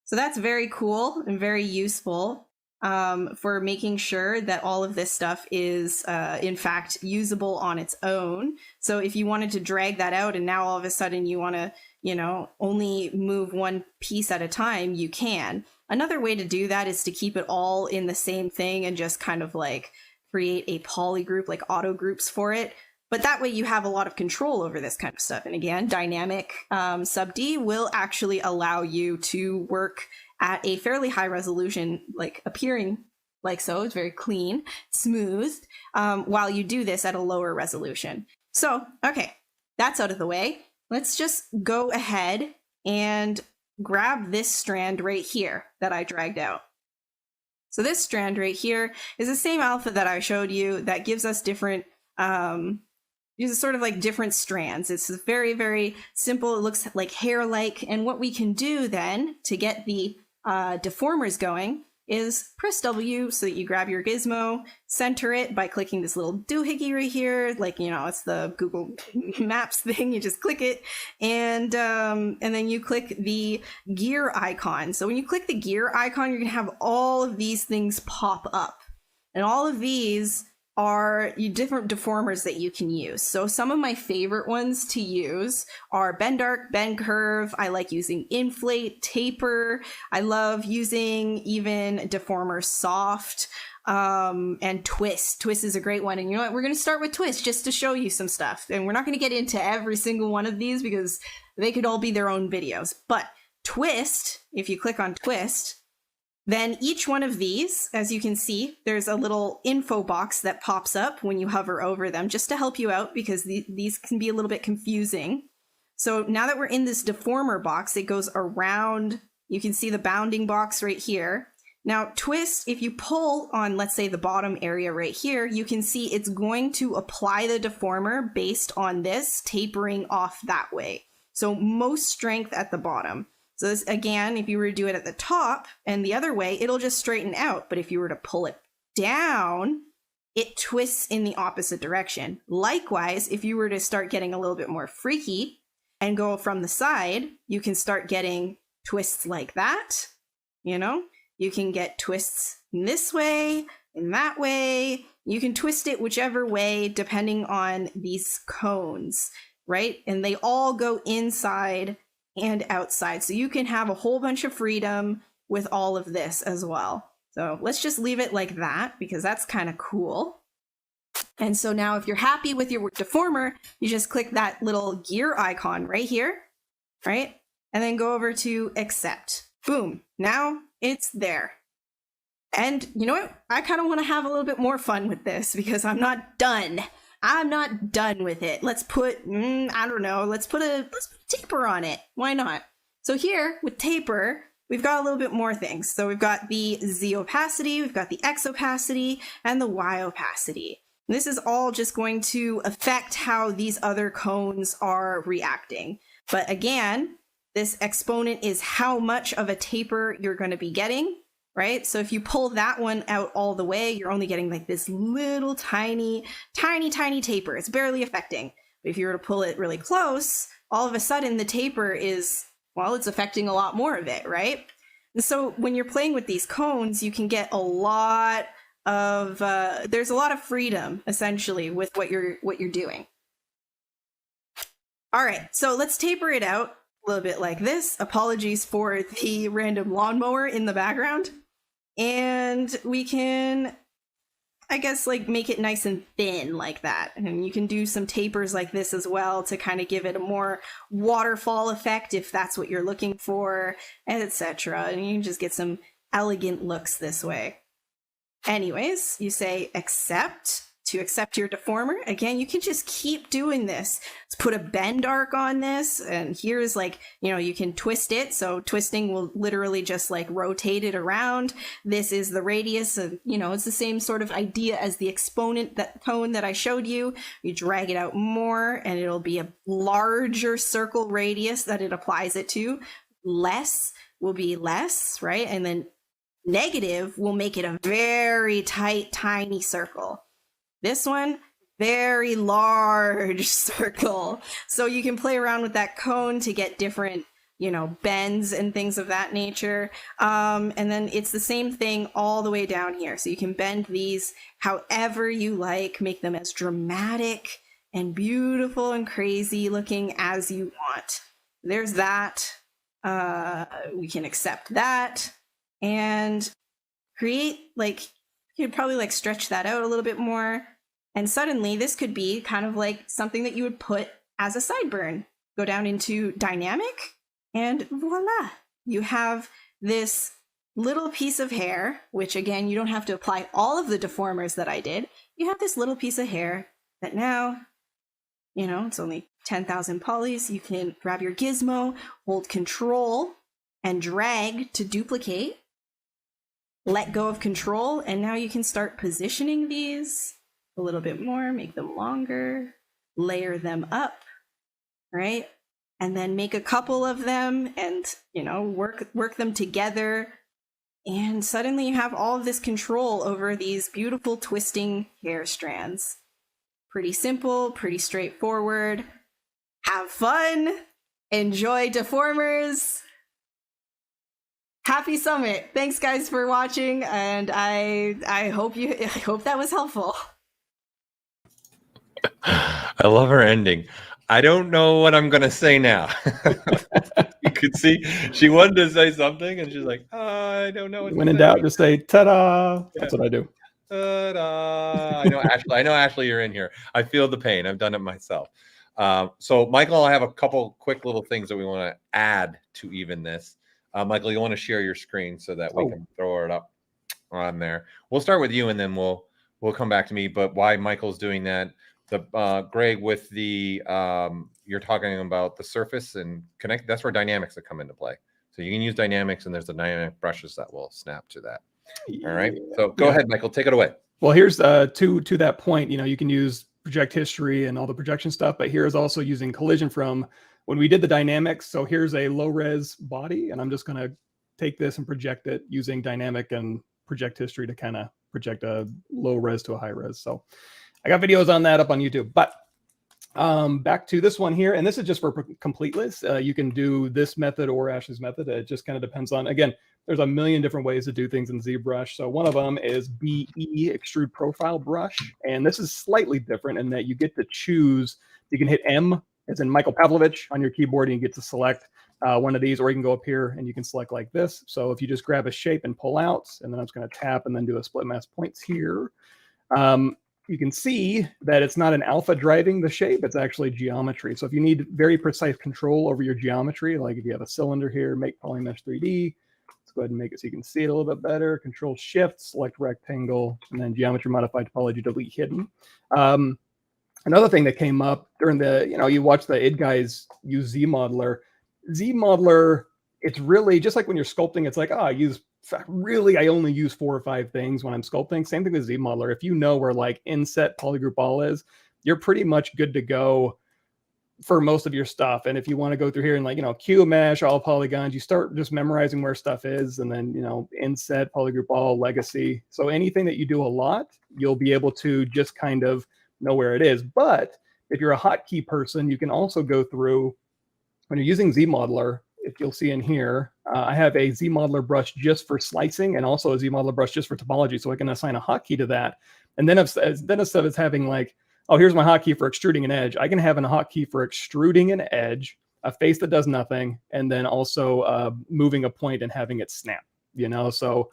So that's very cool and very useful for making sure that all of this stuff is in fact usable on its own. So if you wanted to drag that out and now all of a sudden you want to, you know, only move one piece at a time, you can. Another way to do that is to keep it all in the same thing and just kind of like create a poly group, like auto groups for it. But that way you have a lot of control over this kind of stuff. And again, dynamic sub D will actually allow you to work at a fairly high resolution, like appearing like so. It's very clean, smooth, while you do this at a lower resolution. So, okay, that's out of the way. Let's just go ahead and grab this strand right here that I dragged out. So this strand right here is the same alpha that I showed you that gives us different uses sort of like different strands. It's very, very simple. It looks like hair-like. And what we can do then to get the deformers going is press W so that you grab your gizmo, center it by clicking this little doohickey right here. Like, you know, it's the Google Maps thing. You just click it and then you click the gear icon. So when you click the gear icon, you're going to have all of these things pop up. And all of these are different deformers that you can use. So some of my favorite ones to use are bend arc, bend curve. I like using inflate, taper. I love using even deformer soft, and twist. Twist is a great one. And you know what? We're going to start with twist just to show you some stuff. And we're not going to get into every single one of these because they could all be their own videos. But twist, if you click on twist, then each one of these, as you can see, there's a little info box that pops up when you hover over them just to help you out because these can be a little bit confusing. So now that we're in this deformer box, it goes around. You can see the bounding box right here. Now twist, if you pull on, let's say the bottom area right here, you can see it's going to apply the deformer based on this tapering off that way. So most strength at the bottom. So this, again, if you were to do it at the top and the other way, it'll just straighten out. But if you were to pull it down, it twists in the opposite direction. Likewise, if you were to start getting a little bit more freaky and go from the side, you can start getting twists like that. You know, you can get twists in this way, in that way. You can twist it whichever way, depending on these cones, right? And they all go inside and outside. So you can have a whole bunch of freedom with all of this as well. So let's just leave it like that because that's kind of cool. And so now if you're happy with your deformer, you just click that little gear icon right here, right? And then go over to accept. Boom. Now it's there. And you know what? I kind of want to have a little bit more fun with this because I'm not done. I'm not done with it. Let's put, I don't know, let's put a taper on it. Why not? So here with taper, we've got a little bit more things. So we've got the Z opacity, we've got the X opacity, and the Y opacity. This is all just going to affect how these other cones are reacting. But again, this exponent is how much of a taper you're going to be getting. Right? So if you pull that one out all the way, you're only getting like this little tiny taper. It's barely affecting. But if you were to pull it really close, all of a sudden the taper is, well, it's affecting a lot more of it, right? And so when you're playing with these cones, you can get a lot of, there's a lot of freedom essentially with what you're doing. All right, so let's taper it out a little bit like this. Apologies for the random lawnmower in the background. And we can, I guess, like make it nice and thin like that. And you can do some tapers like this as well to kind of give it a more waterfall effect if that's what you're looking for, etc. And you can just get some elegant looks this way. Anyways, you say accept to accept your deformer. Again, you can just keep doing this. Let's put a bend arc on this. And here's like, you know, you can twist it. So twisting will literally just like rotate it around. This is the radius of, you know, it's the same sort of idea as the exponent, that cone that I showed you. You drag it out more and it'll be a larger circle radius that it applies it to. Less will be less, right? And then negative will make it a very tight, tiny circle. This one, very large circle. So you can play around with that cone to get different, you know, bends and things of that nature. And then it's the same thing all the way down here. So you can bend these however you like, make them as dramatic and beautiful and crazy looking as you want. There's that. We can accept that and create, like, you could probably like stretch that out a little bit more. And suddenly this could be kind of like something that you would put as a sideburn. Go down into dynamic and voila. You have this little piece of hair, which again, you don't have to apply all of the deformers that I did. You have this little piece of hair that now, you know, it's only 10,000 polys. You can grab your gizmo, hold control and drag to duplicate. Let go of control, and now you can start positioning these a little bit more, make them longer, layer them up, right? And then make a couple of them and, you know, work them together. And suddenly you have all of this control over these beautiful twisting hair strands. Pretty simple, pretty straightforward. Have fun, enjoy deformers. Happy Summit. Thanks guys for watching, and I hope that was helpful. I love her ending. I don't know what I'm gonna say now. You could see she wanted to say something, and she's like, I don't know. When in doubt, just say "ta-da." That's what I do. Ta-da. I know, Ashley. I know, Ashley, you're in here. I feel the pain. I've done it myself. So, Michael, I have a couple quick little things that we want to add to even this. Michael, you want to share your screen so that we can throw it up on there. We'll start with you, and then we'll come back to me. But why Michael's doing that? The Greg, with the you're talking about the surface and connect. That's where dynamics that come into play. So you can use dynamics, and there's the dynamic brushes that will snap to that. All right. So go ahead, Michael. Take it away. Well, here's to that point. You know, you can use project history and all the projection stuff, but here's also using collision from when we did the dynamics. So here's a low res body, and I'm just going to take this and project it using dynamic and project history to kind of project a low res to a high res. So I got videos on that up on YouTube. But back to this one here, and this is just for completeness. You can do this method or Ashley's method. It just kind of depends on, again, there's a million different ways to do things in ZBrush. So one of them is BE, Extrude Profile Brush. And this is slightly different in that you get to choose, you can hit M, as in Michael Pavlovich, on your keyboard, and you get to select one of these, or you can go up here and you can select like this. So if you just grab a shape and pull out, and then I'm just going to tap and then do a split mask points here. You can see that it's not an alpha driving the shape, it's actually geometry. So if you need very precise control over your geometry, like if you have a cylinder here, make Polymesh 3D, let's go ahead and make it so you can see it a little bit better. Control Shift, select rectangle, and then geometry modified topology, delete hidden. Another thing that came up during the, you watch the id guys use ZModeler. ZModeler, it's really just like when you're sculpting, it's like, I only use 4 or 5 things when I'm sculpting. Same thing with ZModeler. If you know where like inset polygroup all is, you're pretty much good to go for most of your stuff. And if you want to go through here and like, Q mesh, all polygons, you start just memorizing where stuff is, and then, inset, polygroup all, legacy. So anything that you do a lot, you'll be able to just kind of know where it is. But if you're a hotkey person, you can also go through, when you're using ZModeler, if you'll see in here, I have a ZModeler brush just for slicing and also a ZModeler brush just for topology. So I can assign a hotkey to that. And then instead of having like, oh, here's my hotkey for extruding an edge, I can have a hotkey for extruding an edge, a face that does nothing, and then also moving a point and having it snap, So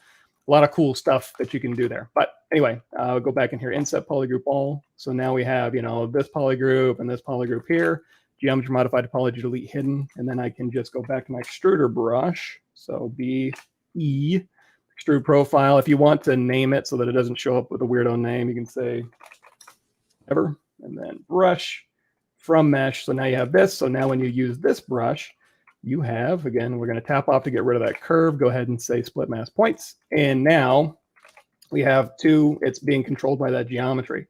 a lot of cool stuff that you can do there. But anyway, I'll go back in here, inset polygroup all. So now we have, this polygroup and this polygroup here. Geometry modified topology, delete hidden, and then I can just go back to my extruder brush. So BE, extrude profile. If you want to name it so that it doesn't show up with a weirdo name, you can say ever, and then brush from mesh. So now you have this. So now when you use this brush, you have, again, we're going to tap off to get rid of that curve. Go ahead and say split mask points. And now we have two, it's being controlled by that geometry.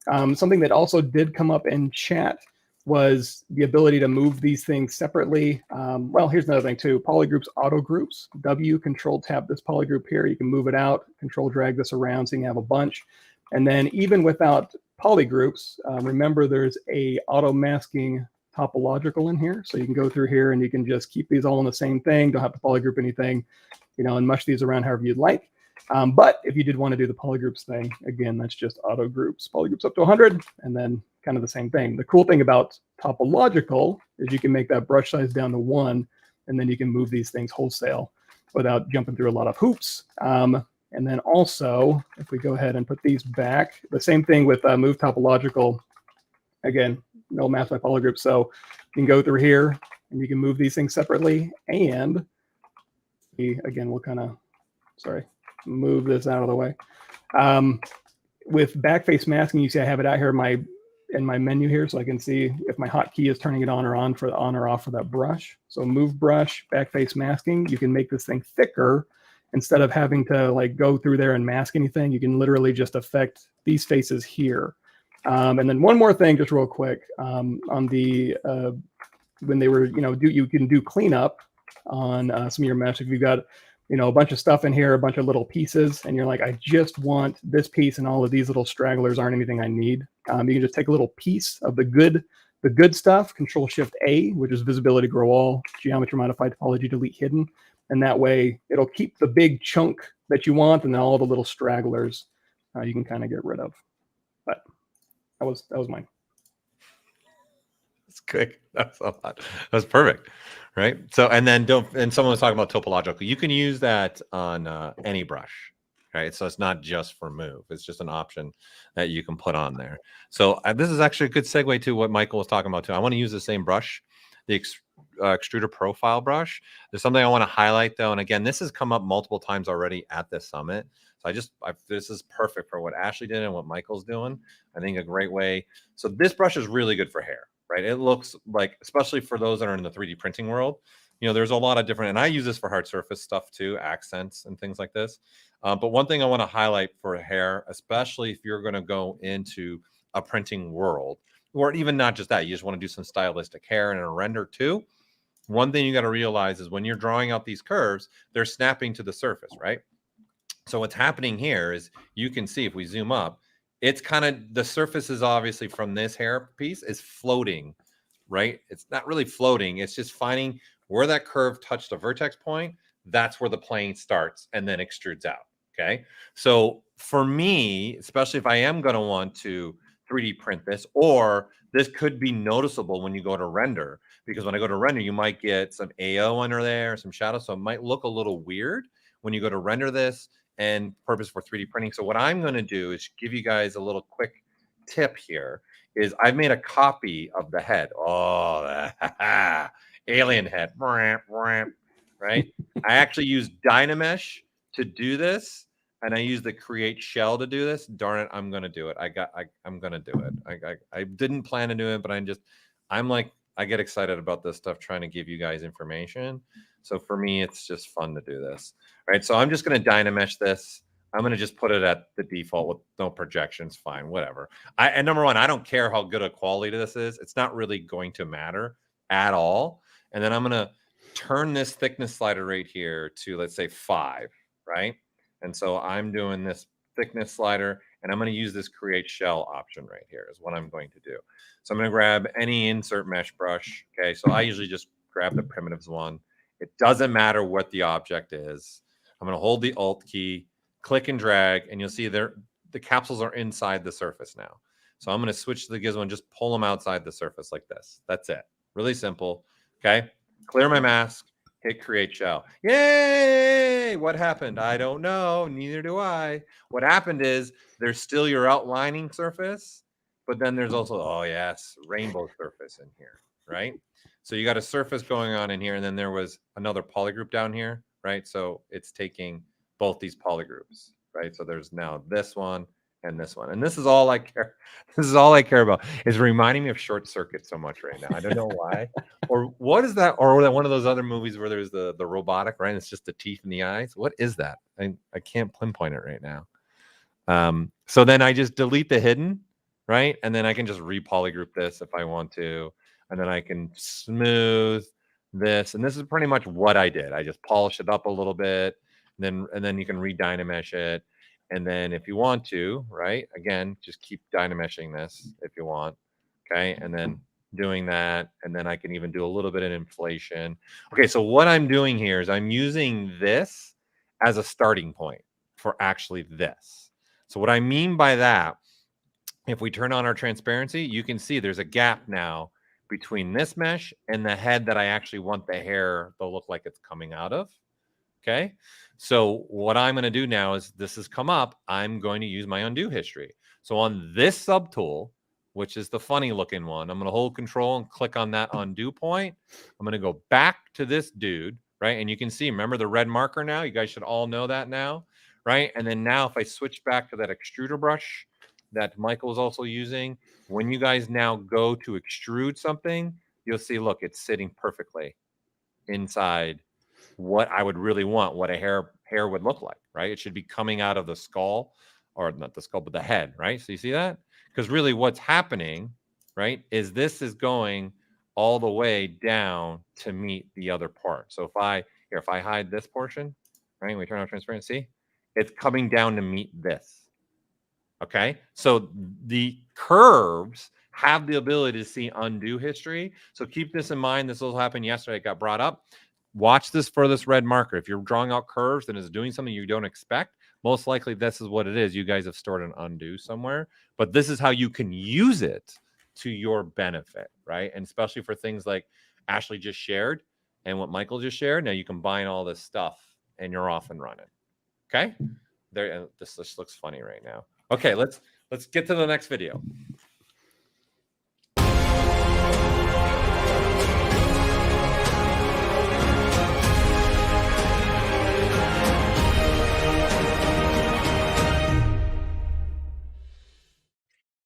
Something that also did come up in chat was the ability to move these things separately. Well, here's another thing too. Polygroups, auto groups. W, control tap this polygroup here. You can move it out, control drag this around so you can have a bunch. And then even without polygroups, remember there's a auto masking topological in here. So you can go through here and you can just keep these all in the same thing. Don't have to polygroup anything, and mush these around however you'd like. But if you did want to do the polygroups thing, again, that's just auto groups. Polygroups up to 100, and then kind of the same thing. The cool thing about topological is you can make that brush size down to 1, and then you can move these things wholesale without jumping through a lot of hoops. And then also, if we go ahead and put these back, the same thing with move topological. Again, no math by polygroup. So you can go through here and you can move these things separately. And again, we'll kind of, move this out of the way. With backface masking, you see I have it out here in my menu here, so I can see if my hotkey is turning it on or off for that brush. So move brush, backface masking. You can make this thing thicker instead of having to like go through there and mask anything. You can literally just affect these faces here. And then one more thing, just real quick, on the when they were, you can do cleanup on some of your mesh if you've got a bunch of stuff in here, a bunch of little pieces, and you're like, I just want this piece, and all of these little stragglers aren't anything I need. You can just take a little piece of the good stuff, Control Shift A, which is visibility grow all, geometry modified topology, delete hidden, and that way it'll keep the big chunk that you want, and then all the little stragglers you can kind of get rid of. But that was mine. That's quick. That's a lot. That's perfect. Right. So, and then someone was talking about topological. You can use that on any brush. Right. So it's not just for move. It's just an option that you can put on there. So this is actually a good segue to what Michael was talking about too. I want to use the same brush, the extruder profile brush. There's something I want to highlight though. And again, this has come up multiple times already at this summit. So this is perfect for what Ashley did and what Michael's doing. I think a great way. So this brush is really good for hair, right? It looks like, especially for those that are in the 3D printing world, you know, there's a lot of different, and I use this for hard surface stuff too, accents and things like this. But one thing I want to highlight for hair, especially if you're going to go into a printing world, or even not just that, you just want to do some stylistic hair and a render too. One thing you got to realize is when you're drawing out these curves, they're snapping to the surface, right? So what's happening here is you can see if we zoom up, it's kind of, the surface is obviously from this hair piece is floating, right? It's not really floating. It's just finding where that curve touched the vertex point. That's where the plane starts and then extrudes out. Okay. So for me, especially if I am going to want to 3D print this, or this could be noticeable when you go to render, because when I go to render, you might get some AO under there, some shadow. So it might look a little weird when you go to render this and purpose for 3D printing. So what I'm going to do is give you guys a little quick tip here is I've made a copy of the head. Oh, alien head, right? I actually use Dynamesh to do this. And I use the create shell to do this. Darn it, I'm going to do it. I'm going to do it. I didn't plan to do it, but I get excited about this stuff, trying to give you guys information. So for me, it's just fun to do this. All right. So I'm just going to Dynamesh this. I'm going to just put it at the default with no projections. Fine, whatever. And number one, I don't care how good a quality this is. It's not really going to matter at all. And then I'm going to turn this thickness slider right here to, let's say 5, right? And so I'm doing this thickness slider, and I'm going to use this create shell option right here is what I'm going to do. So I'm going to grab any insert mesh brush. Okay. So I usually just grab the primitives one. It doesn't matter what the object is. I'm going to hold the Alt key, click and drag, and you'll see there the capsules are inside the surface now. So I'm going to switch to the gizmo and just pull them outside the surface like this. That's it. Really simple. Okay. Clear my mask. Hit create shell. Yay! What happened? I don't know. Neither do I. What happened is there's still your outlining surface, but then there's also, oh yes, rainbow surface in here, right? So you got a surface going on in here, and then there was another polygroup down here, right? So it's taking both these polygroups, right? So there's now this one and this one. And this is all I care. This is all I care about. It's reminding me of Short Circuit so much right now. I don't know why. Or what is that? Or one of those other movies where there's the robotic, right? It's just the teeth in the eyes. What is that? I can't pinpoint it right now. So then I just delete the hidden, right? And then I can just re-polygroup this if I want to. And then I can smooth this. And this is pretty much what I did. I just polished it up a little bit. And then you can re-Dynamesh it. And then if you want to, right, again, just keep Dynameshing this if you want, okay? And then doing that, and then I can even do a little bit of inflation. Okay, so what I'm doing here is I'm using this as a starting point for actually this. So what I mean by that, if we turn on our transparency, you can see there's a gap now between this mesh and the head that I actually want the hair to look like it's coming out of. Okay, so what I'm going to do now is this has come up. I'm going to use my undo history. So on this subtool, which is the funny looking one, I'm going to hold control and click on that undo point. I'm going to go back to this dude, right? And you can see, remember the red marker now? You guys should all know that now, right? And then now if I switch back to that extruder brush that Michael is also using, when you guys now go to extrude something, you'll see, look, it's sitting perfectly inside what I would really want, what a hair would look like, right? It should be coming out of the skull, or not the skull, but the head, right? So you see that? Because really what's happening, right, is this is going all the way down to meet the other part. So if I hide this portion, right, we turn on transparency, it's coming down to meet this. Okay, so the curves have the ability to see undo history. So keep this in mind. This will happen yesterday. It got brought up. Watch this for this red marker. If you're drawing out curves and it's doing something you don't expect, most likely this is what it is. You guys have stored an undo somewhere, but this is how you can use it to your benefit, right? And especially for things like Ashley just shared and what Michael just shared. Now you combine all this stuff and you're off and running. Okay. There, this looks funny right now. Okay, let's get to the next video.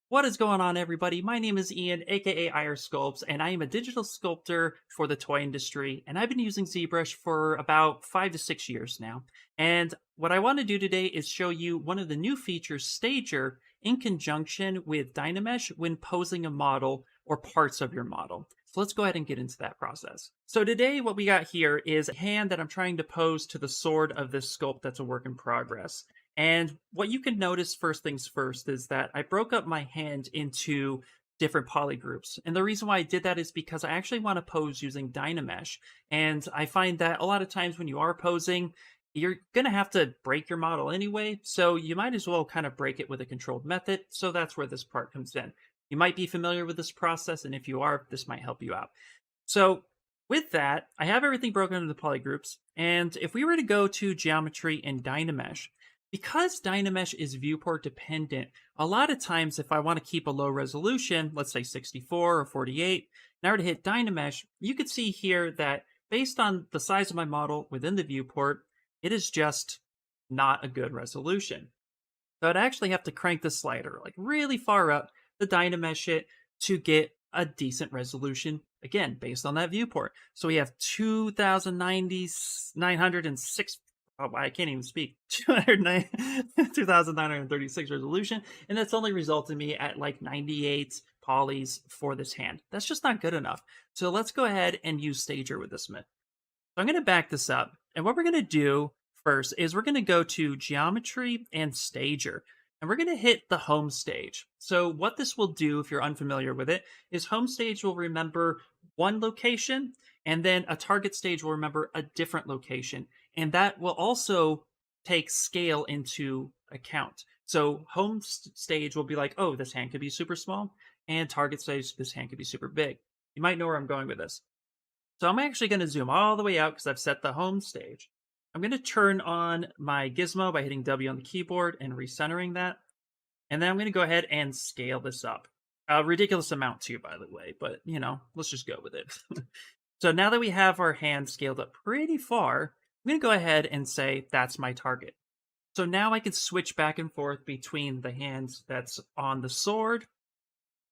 What is going on, everybody? My name is Ian, aka IR Sculpts, and I am a digital sculptor for the toy industry. And I've been using ZBrush for about 5 to 6 years now. And what I want to do today is show you one of the new features, Stager, in conjunction with Dynamesh when posing a model or parts of your model. So let's go ahead and get into that process. So today what we got here is a hand that I'm trying to pose to the sword of this sculpt that's a work in progress. And what you can notice first things first is that I broke up my hand into different poly groups. And the reason why I did that is because I actually want to pose using Dynamesh. And I find that a lot of times when you are posing, you're going to have to break your model anyway. So you might as well kind of break it with a controlled method. So that's where this part comes in. You might be familiar with this process. And if you are, this might help you out. So with that, I have everything broken into the poly groups. And if we were to go to geometry and Dynamesh, because Dynamesh is viewport dependent, a lot of times if I want to keep a low resolution, let's say 64 or 48, and I were to hit Dynamesh, you could see here that based on the size of my model within the viewport, it is just not a good resolution. So I'd actually have to crank the slider like really far up to Dynamesh it to get a decent resolution, again, based on that viewport. So we have 2,906, I can't even speak, 2,936 resolution, and that's only resulted me at like 98 polys for this hand. That's just not good enough. So let's go ahead and use Stager with this method. So I'm going to back this up, and what we're going to do first is we're going to go to Geometry and Stager, and we're going to hit the home stage. So what this will do, if you're unfamiliar with it, is home stage will remember one location, and then a target stage will remember a different location. And that will also take scale into account. So home stage will be like, oh, this hand could be super small, and target stage, this hand could be super big. You might know where I'm going with this. So I'm actually going to zoom all the way out because I've set the home stage. I'm going to turn on my gizmo by hitting W on the keyboard and recentering that. And then I'm going to go ahead and scale this up. A ridiculous amount too, by the way, but you know, let's just go with it. So now that we have our hand scaled up pretty far, I'm going to go ahead and say that's my target. So now I can switch back and forth between the hands that's on the sword,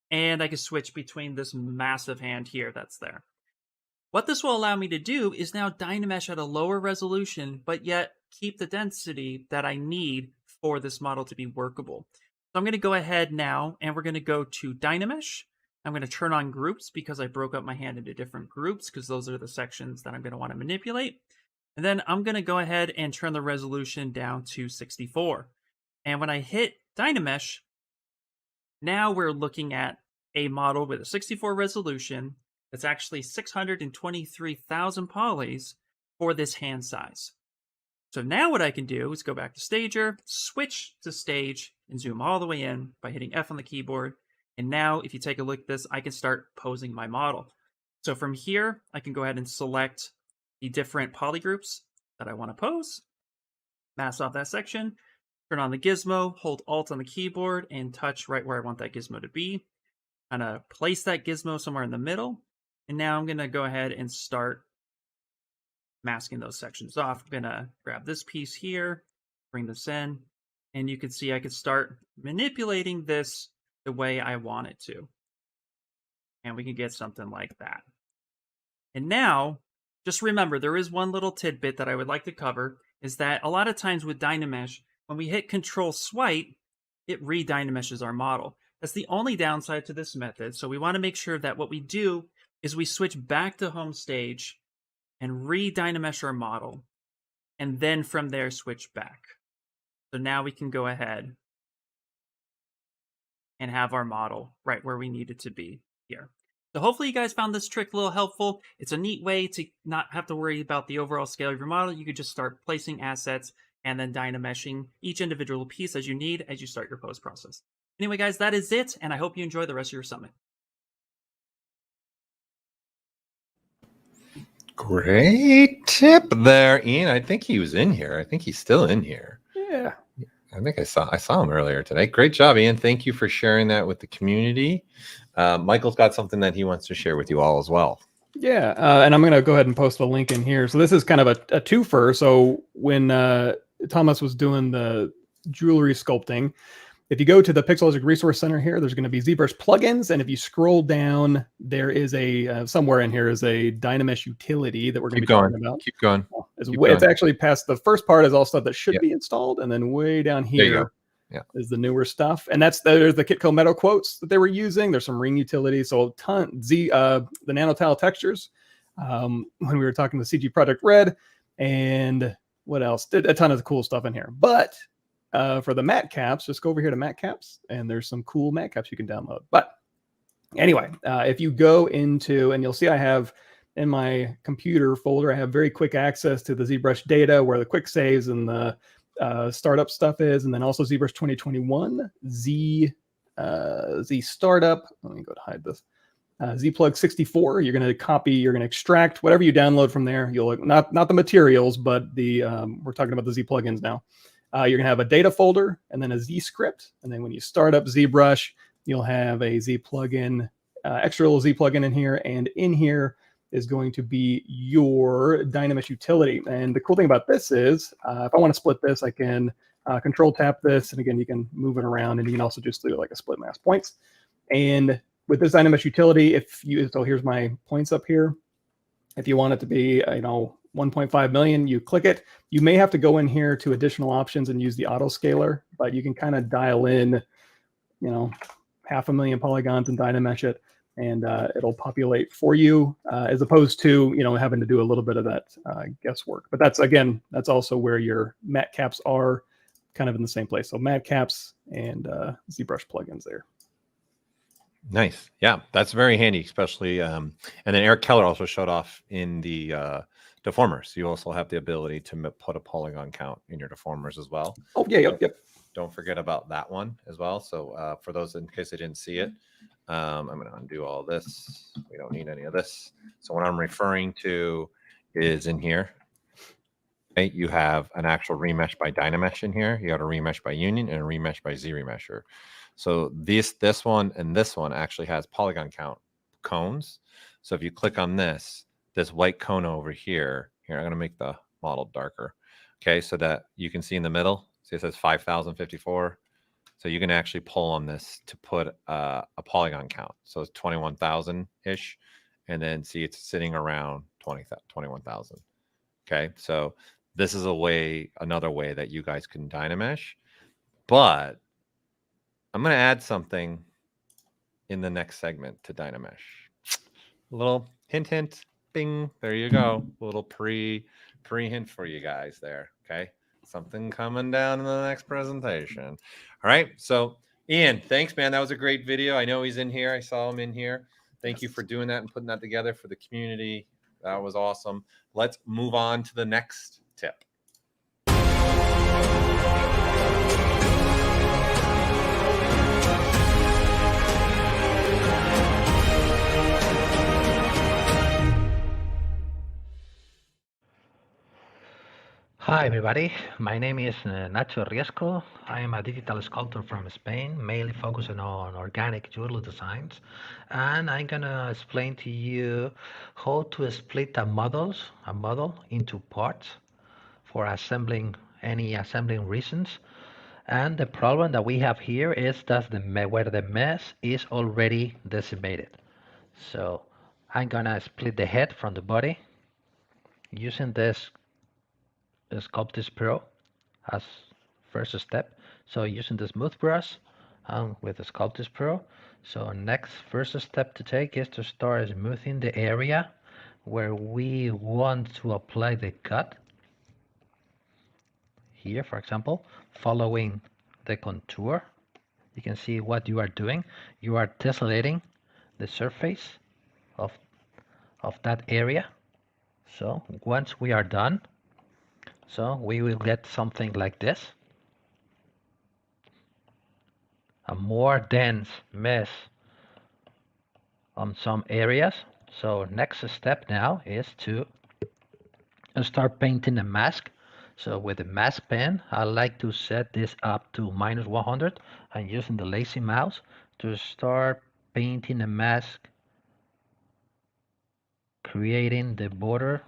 and I can switch between this massive hand here that's there. What this will allow me to do is now Dynamesh at a lower resolution, but yet keep the density that I need for this model to be workable. So I'm going to go ahead now, and we're going to go to Dynamesh. I'm going to turn on groups because I broke up my hand into different groups because those are the sections that I'm going to want to manipulate. And then I'm going to go ahead and turn the resolution down to 64. And when I hit Dynamesh, now we're looking at a model with a 64 resolution that's actually 623,000 polys for this hand size. So now what I can do is go back to Stager, switch to Stage, and zoom all the way in by hitting F on the keyboard. And now if you take a look at this, I can start posing my model. So from here, I can go ahead and select the different poly groups that I want to pose, mask off that section, turn on the gizmo, hold Alt on the keyboard, and touch right where I want that gizmo to be. I'm going to place that gizmo somewhere in the middle, and now I'm going to go ahead and start masking those sections off. I'm going to grab this piece here, bring this in, and you can see I can start manipulating this the way I want it to. And we can get something like that. And now, just remember, there is one little tidbit that I would like to cover, is that a lot of times with Dynamesh, when we hit Control Swipe, it re-Dynameshes our model. That's the only downside to this method. So we want to make sure that what we do is we switch back to home stage and re-Dynamesh our model, and then from there switch back. So now we can go ahead and have our model right where we need it to be here. So hopefully you guys found this trick a little helpful. It's a neat way to not have to worry about the overall scale of your model. You could just start placing assets and then Dynameshing each individual piece as you need as you start your post process. Anyway, guys, that is it, and I hope you enjoy the rest of your summit. Great tip there, Ian. I think he was in here. I think he's still in here. Yeah. I think I saw him earlier today. Great job, Ian. Thank you for sharing that with the community. Michael's got something that he wants to share with you all as well. Yeah, and I'm going to go ahead and post a link in here. So this is kind of a twofer. So when Tomas was doing the jewelry sculpting, if you go to the Pixologic Resource Center here, there's going to be ZBrush plugins. And if you scroll down, there is a, somewhere in here is a Dynamesh utility that we're going to be talking about. Keep going. It's actually past the first part is all stuff that should be installed. And then way down here is the newer stuff. And there's the Kitco metal quotes that they were using. There's some ring utilities. So a ton, the nanotile textures, when we were talking to CG Project Red, and what else? Did a ton of cool stuff in here. But for the matte caps, just go over here to matte caps, and there's some cool matte caps you can download. But anyway, if you go into, and you'll see I have in my computer folder, I have very quick access to the ZBrush data where the quick saves and the startup stuff is, and then also ZBrush 2021, Z startup. Let me go to hide this. Zplug 64. You're going to copy. You're going to extract whatever you download from there. You'll not the materials, but the we're talking about the Z plugins now. You're going to have a data folder and then a Z script, and then when you start up ZBrush, you'll have a Z plugin, extra little Z plugin in here, and in here is going to be your Dynamesh utility. And the cool thing about this is, if I want to split this, I can control tap this, and again, you can move it around, and you can also just do like a split mask points. And with this Dynamesh utility, so here's my points up here. If you want it to be, 1.5 million, you click it. You may have to go in here to additional options and use the auto scaler, but you can kind of dial in, 500,000 polygons and Dynamesh it, and it'll populate for you, as opposed to, having to do a little bit of that guesswork. But that's also where your matte caps are, kind of in the same place. So matte caps and ZBrush plugins there. Nice. Yeah, that's very handy, especially. And then Eric Keller also showed off in the deformers. You also have the ability to put a polygon count in your deformers as well. Oh, yeah, yep. Don't forget about that one as well. So for those in case they didn't see it, I'm going to undo all this. We don't need any of this. So what I'm referring to is in here. Okay, you have an actual remesh by Dynamesh in here. You got a remesh by Union and a remesh by ZRemesher. So this one and this one actually has polygon count cones. So if you click on this white cone over here, I'm going to make the model darker. Okay, so that you can see in the middle, see it says 5,054. So you can actually pull on this to put a polygon count. So it's 21,000-ish. And then see it's sitting around 21,000. Okay, so this is another way that you guys can Dynamesh. But I'm going to add something in the next segment to Dynamesh. A little hint, bing, there you go. A little pre-hint for you guys there, okay? Something coming down in the next presentation. All right, so Ian, thanks, man. That was a great video. I know he's in here. I saw him in here. Thank you for doing that and putting that together for the community. That was awesome. Let's move on to the next tip. Hi everybody, my name is Nacho Riesco. I am a digital sculptor from Spain, mainly focusing on organic jewelry designs. And I'm gonna explain to you how to split a model into parts for assembling reasons. And the problem that we have here is that where the mesh is already decimated. So I'm gonna split the head from the body using this Sculptis Pro as first step. So using the smooth brush with the Sculptis Pro. So next first step to take is to start smoothing the area where we want to apply the cut. Here, for example, following the contour, you can see what you are doing. You are tessellating the surface of that area. So once we are done, so we will get something like this, a more dense mesh on some areas. So next step now is to and start painting a mask. So with the mask pen, I like to set this up to -100 and using the lazy mouse to start painting a mask, creating the border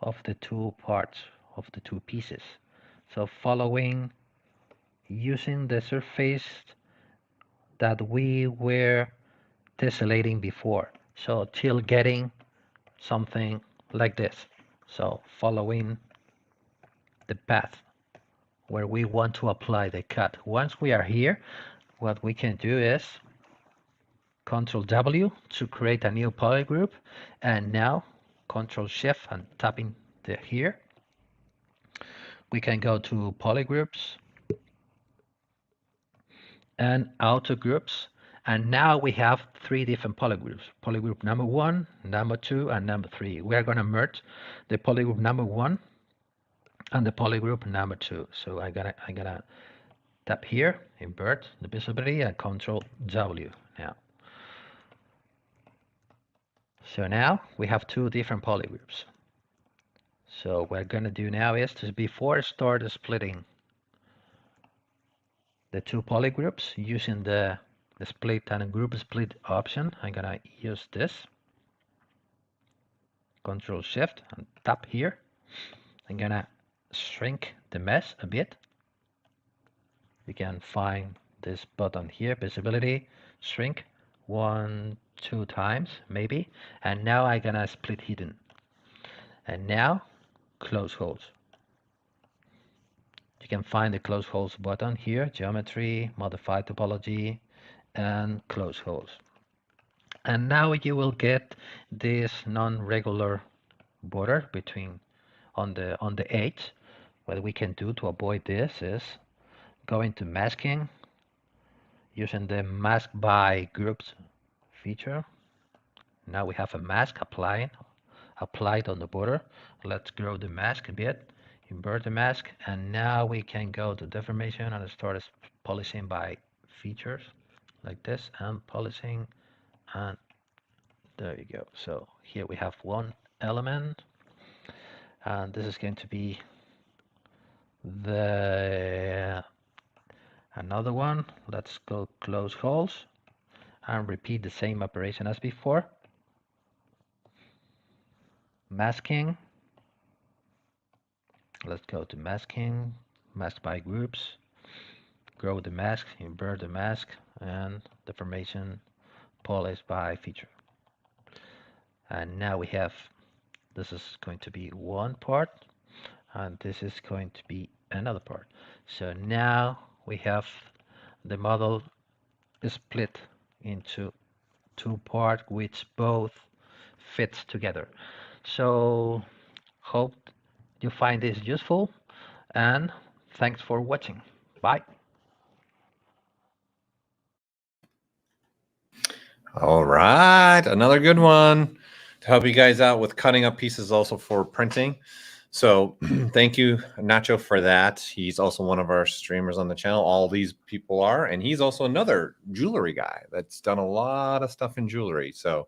of the two parts, of the two pieces. So following, using the surface that we were tessellating before. So till getting something like this. So following the path where we want to apply the cut. Once we are here, what we can do is Control W to create a new polygroup, and now Control Shift and tapping the here. We can go to polygroups and auto groups, and now we have 3 different polygroups. Polygroup number 1, number 2, and number 3. We are going to merge the polygroup number 1 and the polygroup number 2. So I gotta tap here, invert the visibility, and Control W now. So now we have 2 different polygroups. So what we're gonna do now is to, before start splitting the 2 polygroups using the split and group split option, I'm gonna use this. Control Shift and tap here. I'm gonna shrink the mesh a bit. You can find this button here, visibility, shrink 1, 2 times maybe, and now I'm gonna split hidden, and now close holes. You can find the close holes button here, geometry, modify topology, and close holes. And now you will get this non-regular border between on the edge. What we can do to avoid this is go into masking using the mask by groups feature. Now we have a mask applied on the border. Let's grow the mask a bit, invert the mask, and now we can go to deformation and start polishing by features like this, and polishing, and there you go. So here we have one element, and this is going to be the another one. Let's go close holes and repeat the same operation as before. Masking. Let's go to masking, mask by groups, grow the mask, invert the mask, and deformation, polish by feature. And now we have, this is going to be one part, and this is going to be another part. So now we have the model split into 2 parts which both fits together. So hope you find this useful, and thanks for watching. Bye. All right, another good one to help you guys out with cutting up pieces, also for printing. So thank you, Nacho, for that. He's also one of our streamers on the channel. All these people are, and he's also another jewelry guy that's done a lot of stuff in jewelry. So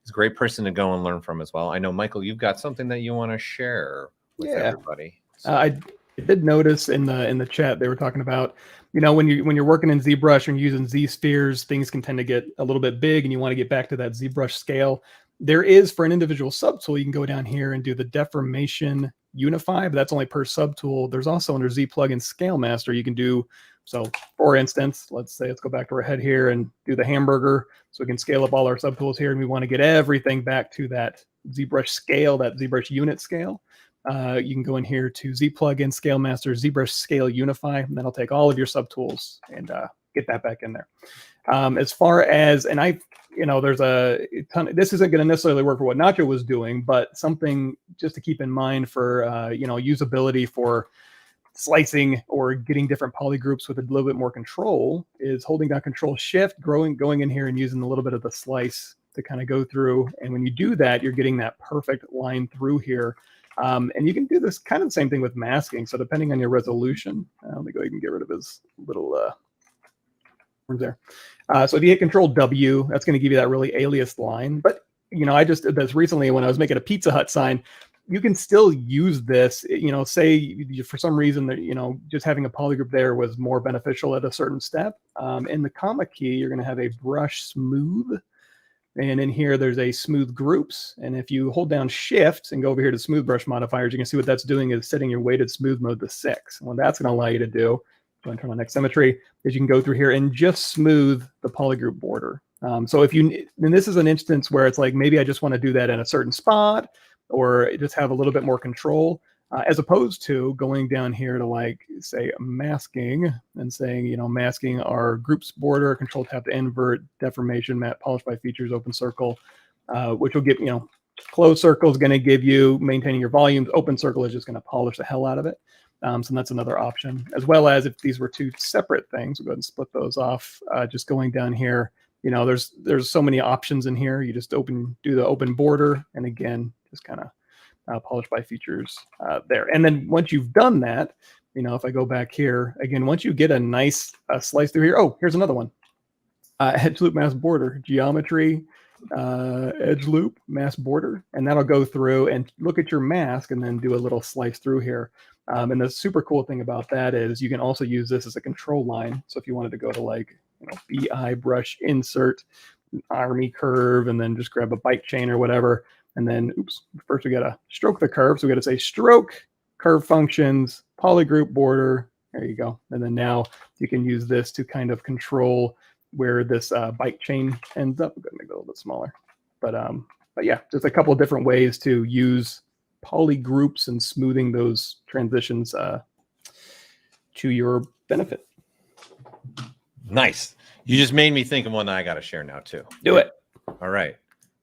he's a great person to go and learn from as well. I know, Michael, you've got something that you want to share with everybody. So. I did notice in the chat they were talking about, you know, when you're working in ZBrush and using Z spheres, things can tend to get a little bit big, and you want to get back to that ZBrush scale. There is, for an individual subtool, you can go down here and do the deformation unify, but that's only per subtool. There's also under Z plugin Scale Master, you can do, so for instance, let's go back to our head here and do the hamburger. So we can scale up all our subtools here, and we want to get everything back to that ZBrush scale, that ZBrush unit scale. You can go in here to Z plugin Scale Master, ZBrush Scale Unify, and that'll take all of your subtools and get that back in there. As far as, and there's a ton of, this isn't going to necessarily work for what Nacho was doing, but something just to keep in mind for, usability for slicing or getting different poly groups with a little bit more control is holding down Control Shift, going in here and using a little bit of the slice to kind of go through. And when you do that, you're getting that perfect line through here. And you can do this kind of the same thing with masking. So depending on your resolution, let me go ahead and get rid of his little there. So if you hit Control W, that's going to give you that really aliased line. But I just did this recently when I was making a Pizza Hut sign. you can still use this, say for some reason that, just having a polygroup there was more beneficial at a certain step. In the comma key, you're going to have a brush smooth. And in here, there's a smooth groups. And if you hold down shift and go over here to smooth brush modifiers, you can see what that's doing is setting your weighted smooth mode to 6. And what that's going to allow you to do, go and turn on next symmetry, is you can go through here and just smooth the polygroup border. So if you, and this is an instance where it's like, maybe I just want to do that in a certain spot or just have a little bit more control, as opposed to going down here to like, say, masking and saying, masking our groups border, control tab to invert, deformation, matte, polish by features, open circle, which will give, closed circle is going to give you maintaining your volumes. Open circle is just going to polish the hell out of it. So that's another option, as well as if these were two separate things, we'll go ahead and split those off. Just going down here, there's so many options in here. You just do the open border, and again, just kind of polish by features there. And then once you've done that, if I go back here again, once you get a nice slice through here, oh, here's another one. Edge loop mask border, geometry, edge loop mask border, and that'll go through and look at your mask and then do a little slice through here. And the super cool thing about that is you can also use this as a control line. So if you wanted to go to like, BI brush insert army curve and then just grab a bike chain or whatever. And then, oops, first we got to stroke the curve. So we got to say stroke curve functions, polygroup border. There you go. And then now you can use this to kind of control where this bike chain ends up. I'm going to make it a little bit smaller. But yeah, just a couple of different ways to use polygroups and smoothing those transitions to your benefit. Nice. You just made me think of one that I got to share now too. Do it. All right.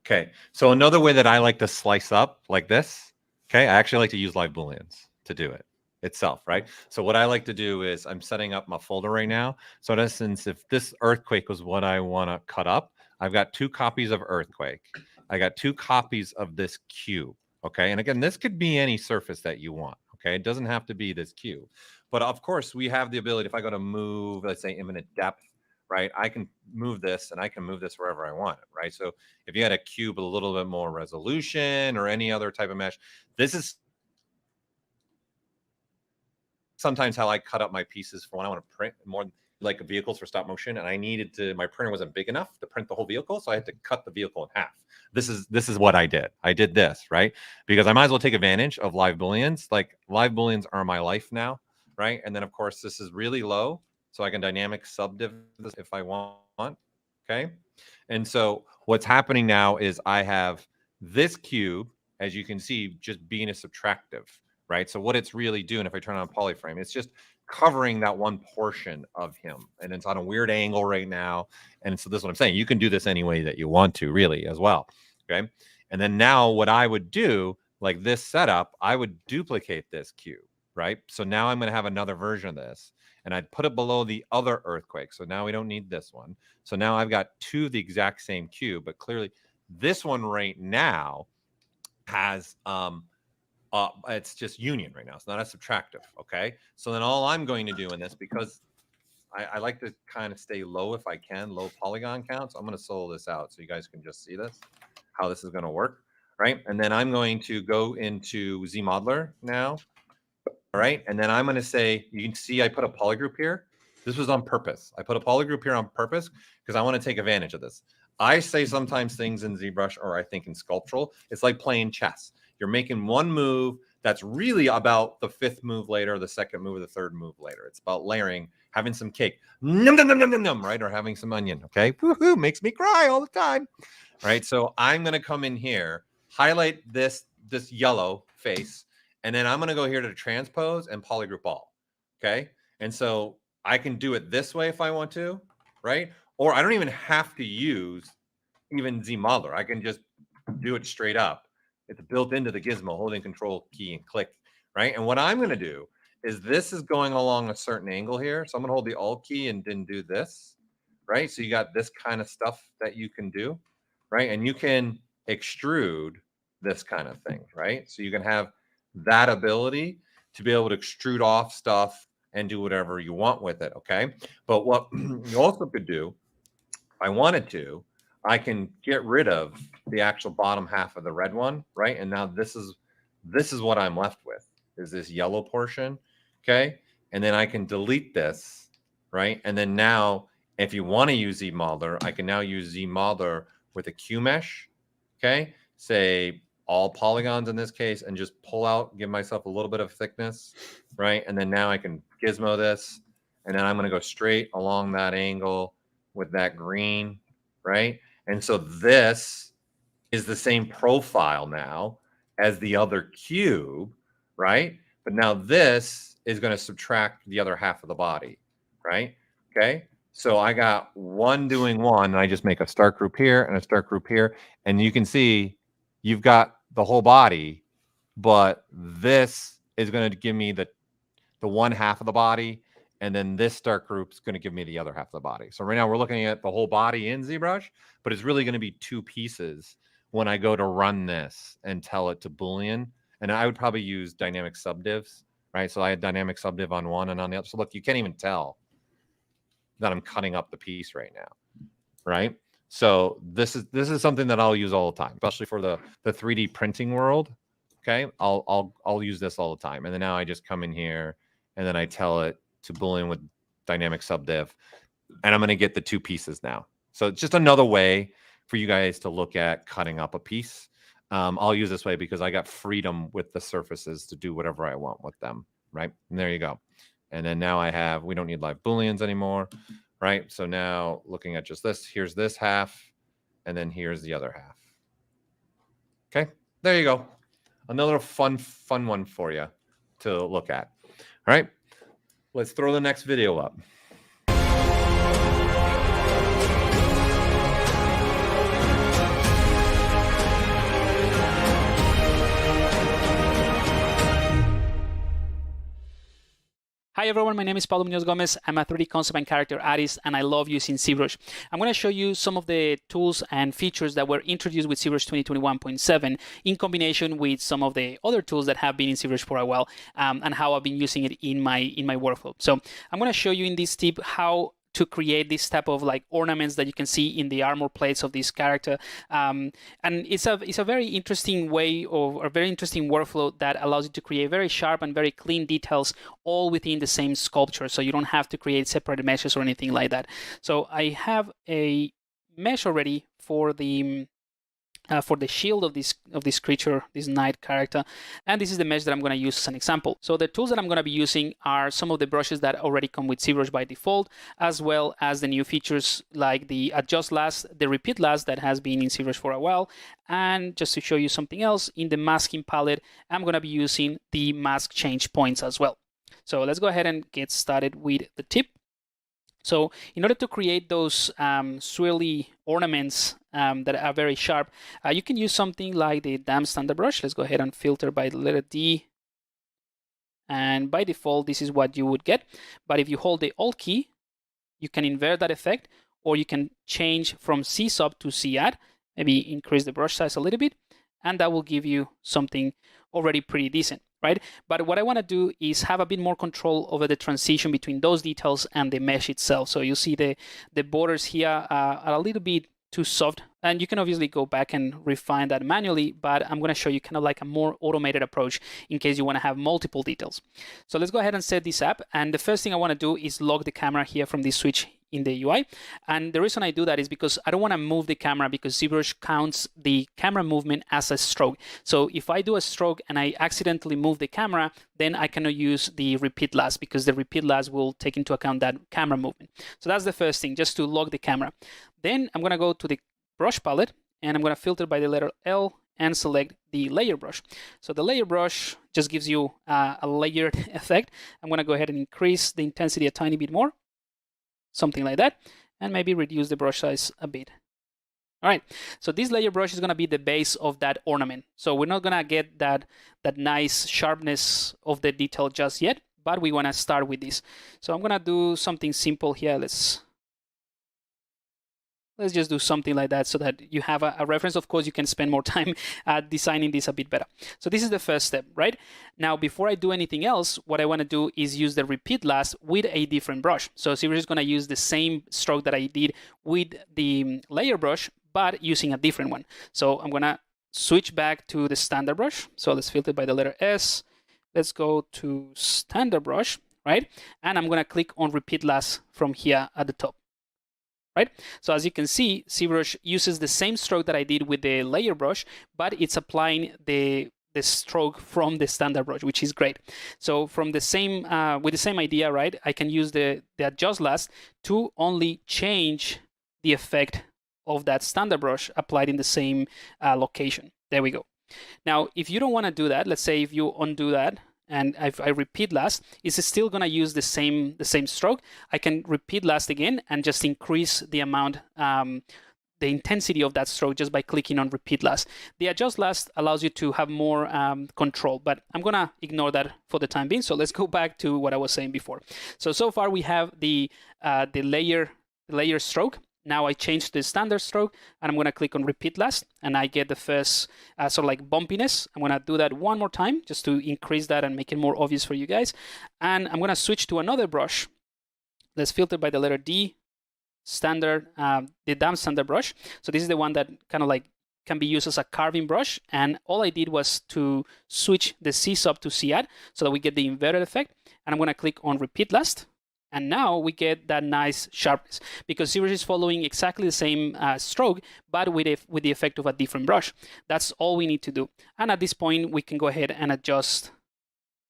Okay. So another way that I like to slice up like this, okay, I actually like to use live booleans to do it itself, right? So what I like to do is I'm setting up my folder right now. So in essence, if this earthquake was what I want to cut up, I've got 2 copies of earthquake. I got 2 copies of this cube. Okay. And again, this could be any surface that you want. Okay. It doesn't have to be this cube. But of course, we have the ability, if I go to move, let's say imminent depth, right? I can move this and I can move this wherever I want it, right? So if you had a cube with a little bit more resolution or any other type of mesh, this is sometimes how I cut up my pieces for when I want to print more like vehicles for stop motion. And I needed to, my printer wasn't big enough to print the whole vehicle. So I had to cut the vehicle in half. This is what I did. I did this, right? Because I might as well take advantage of live booleans. Like live booleans are my life now, right? And then of course, this is really low. So I can dynamic subdiv this if I want, okay? And so what's happening now is I have this cube, as you can see, just being a subtractive, right? So what it's really doing, if I turn on polyframe, it's just covering that one portion of him. And it's on a weird angle right now. And so this is what I'm saying. You can do this any way that you want to really as well, okay? And then now what I would do, like this setup, I would duplicate this cube, right? So now I'm going to have another version of this. And I'd put it below the other earthquake. So now we don't need this one. So now I've got 2 of the exact same cube, but clearly this one right now has, it's just union right now. It's not a subtractive, okay? So then all I'm going to do in this, because I like to kind of stay low if I can, low polygon counts. I'm going to solo this out so you guys can just see this, how this is going to work, right? And then I'm going to go into ZModeler now. All right. And then I'm going to say, you can see I put a polygroup here. This was on purpose. I put a polygroup here on purpose because I want to take advantage of this. I say sometimes things in ZBrush, or I think in sculptural, it's like playing chess. You're making one move that's really about the 5th move later, the 2nd move, or the 3rd move later. It's about layering, having some cake, num, num, num, num, num, num, right? Or having some onion. Okay. Woohoo, makes me cry all the time. Right. So I'm going to come in here, highlight this yellow face. And then I'm going to go here to transpose and polygroup all. Okay. And so I can do it this way if I want to, right? Or I don't even have to use even ZModeler. I can just do it straight up. It's built into the gizmo, holding control key and click, right? And what I'm going to do is this is going along a certain angle here. So I'm going to hold the Alt key and then do this, right? So you got this kind of stuff that you can do, right? And you can extrude this kind of thing, right? So you can have that ability to be able to extrude off stuff and do whatever you want with it, okay? But what you also could do, if I wanted to, I can get rid of the actual bottom half of the red one, right? And now this is this is what I'm left with, is this yellow portion, okay? And then I can delete this, right? And then now, if you want to use ZModeler, I can now use ZModeler with a Q mesh, okay? Say all polygons in this case, and just pull out, give myself a little bit of thickness, right? And then now I can gizmo this, and then I'm going to go straight along that angle with that green, right? And so this is the same profile now as the other cube, right? But now this is going to subtract the other half of the body, right? Okay. So I got one doing one, and I just make a start group here and a start group here. And you can see you've got the whole body, but this is going to give me the one half of the body. And then this start group is going to give me the other half of the body. So right now we're looking at the whole body in ZBrush, but it's really going to be two pieces when I go to run this and tell it to Boolean. And I would probably use dynamic subdivs, right? So I had dynamic subdiv on one and on the other. So look, you can't even tell that I'm cutting up the piece right now, right? So this is something that I'll use all the time, especially for the 3D printing world. Okay, I'll use this all the time. And then now I just come in here and then I tell it to Boolean with dynamic subdiv, and I'm going to get the two pieces now. So it's just another way for you guys to look at cutting up a piece. I'll use this way because I got freedom with the surfaces to do whatever I want with them, right? And there you go. And then now we don't need live Booleans anymore, right? So now looking at just this, here's this half, and then here's the other half. Okay, there you go. Another fun one for you to look at. All right, let's throw the next video up. Hi everyone, my name is Paulo Munoz Gomez. I'm a 3D concept and character artist, and I love using ZBrush. I'm going to show you some of the tools and features that were introduced with ZBrush 2021.7 in combination with some of the other tools that have been in ZBrush for a while, and how I've been using it in my workflow. So I'm going to show you in this tip how to create this type of like ornaments that you can see in the armor plates of this character, and it's a very interesting way or a very interesting workflow that allows you to create very sharp and very clean details all within the same sculpture, so you don't have to create separate meshes or anything like that. So I have a mesh already for the shield of this creature, this knight character, and this is the mesh that I'm going to use as an example. So the tools that I'm going to be using are some of the brushes that already come with ZBrush by default, as well as the new features like the adjust last, the repeat last that has been in ZBrush for a while, and just to show you something else, in the masking palette, I'm going to be using the mask change points as well. So let's go ahead and get started with the tip. So in order to create those swirly ornaments that are very sharp, you can use something like the damp standard brush. Let's go ahead and filter by the letter D. And by default, this is what you would get. But if you hold the Alt key, you can invert that effect, or you can change from C sub to C add, maybe increase the brush size a little bit, and that will give you something already pretty decent, right? But what I want to do is have a bit more control over the transition between those details and the mesh itself. So you see the borders here are a little bit too soft, and you can obviously go back and refine that manually, but I'm going to show you kind of like a more automated approach in case you want to have multiple details. So let's go ahead and set this up, and the first thing I want to do is lock the camera here from this switch in the UI. And the reason I do that is because I don't want to move the camera, because ZBrush counts the camera movement as a stroke. So if I do a stroke and I accidentally move the camera, then I cannot use the repeat last, because the repeat last will take into account that camera movement. So that's the first thing, just to lock the camera. Then I'm going to go to the brush palette, and I'm going to filter by the letter L and select the layer brush. So the layer brush just gives you a layered effect. I'm going to go ahead and increase the intensity a tiny bit more, something like that, and maybe reduce the brush size a bit. All right, so this layer brush is going to be the base of that ornament. So we're not going to get that nice sharpness of the detail just yet, but we want to start with this. So I'm going to do something simple here. Let's just do something like that so that you have a reference. Of course, you can spend more time designing this a bit better. So this is the first step, right? Now, before I do anything else, what I want to do is use the repeat last with a different brush. So ZBrush is going to use the same stroke that I did with the layer brush, but using a different one. So I'm going to switch back to the standard brush. So let's filter by the letter S. Let's go to standard brush, right? And I'm gonna click on repeat last from here at the top, right? So as you can see, ZBrush uses the same stroke that I did with the layer brush, but it's applying the stroke from the standard brush, which is great. So from the same, with the same idea, right? I can use the adjust last to only change the effect of that standard brush applied in the same location. There we go. Now, if you don't want to do that, let's say if you undo that and if I repeat last, it's still going to use the same stroke. I can repeat last again and just increase the amount, the intensity of that stroke just by clicking on repeat last. The adjust last allows you to have more control, but I'm going to ignore that for the time being. So let's go back to what I was saying before. So far we have the layer stroke. Now I change the standard stroke and I'm going to click on repeat last and I get the first sort of like bumpiness. I'm going to do that one more time just to increase that and make it more obvious for you guys. And I'm going to switch to another brush. Let's filter by the letter D, standard, the damp standard brush. So this is the one that kind of like can be used as a carving brush. And all I did was to switch the C sub to C add so that we get the inverted effect. And I'm going to click on repeat last. And now we get that nice sharpness because ZBrush is following exactly the same stroke, but with the effect of a different brush. That's all we need to do. And at this point, we can go ahead and adjust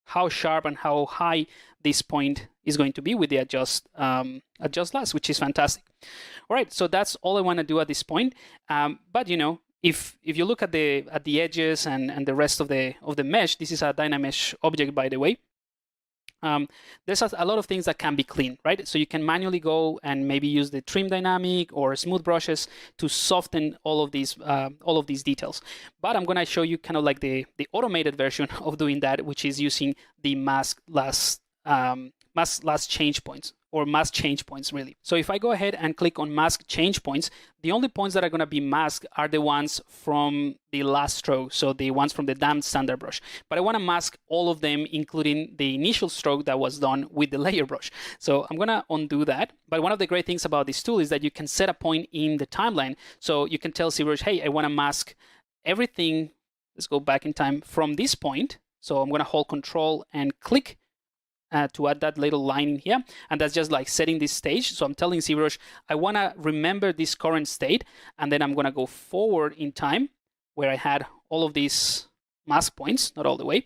how sharp and how high this point is going to be with the adjust last, which is fantastic. All right, so that's all I want to do at this point. But you know, if you look at the edges and the rest of the mesh, this is a Dynamesh object, by the way. There's a lot of things that can be cleaned, right? So you can manually go and maybe use the trim dynamic or smooth brushes to soften all of these details. But I'm going to show you kind of like the automated version of doing that, which is using the mask last change points, or mask change points, really. So if I go ahead and click on mask change points, the only points that are going to be masked are the ones from the last stroke, so the ones from the damp standard brush. But I want to mask all of them, including the initial stroke that was done with the layer brush. So I'm going to undo that. But one of the great things about this tool is that you can set a point in the timeline. So you can tell ZBrush, hey, I want to mask everything. Let's go back in time from this point. So I'm going to hold Control and click to add that little line in here, and that's just like setting this stage. So I'm telling ZBrush, I want to remember this current state, and then I'm going to go forward in time where I had all of these mask points, not all the way,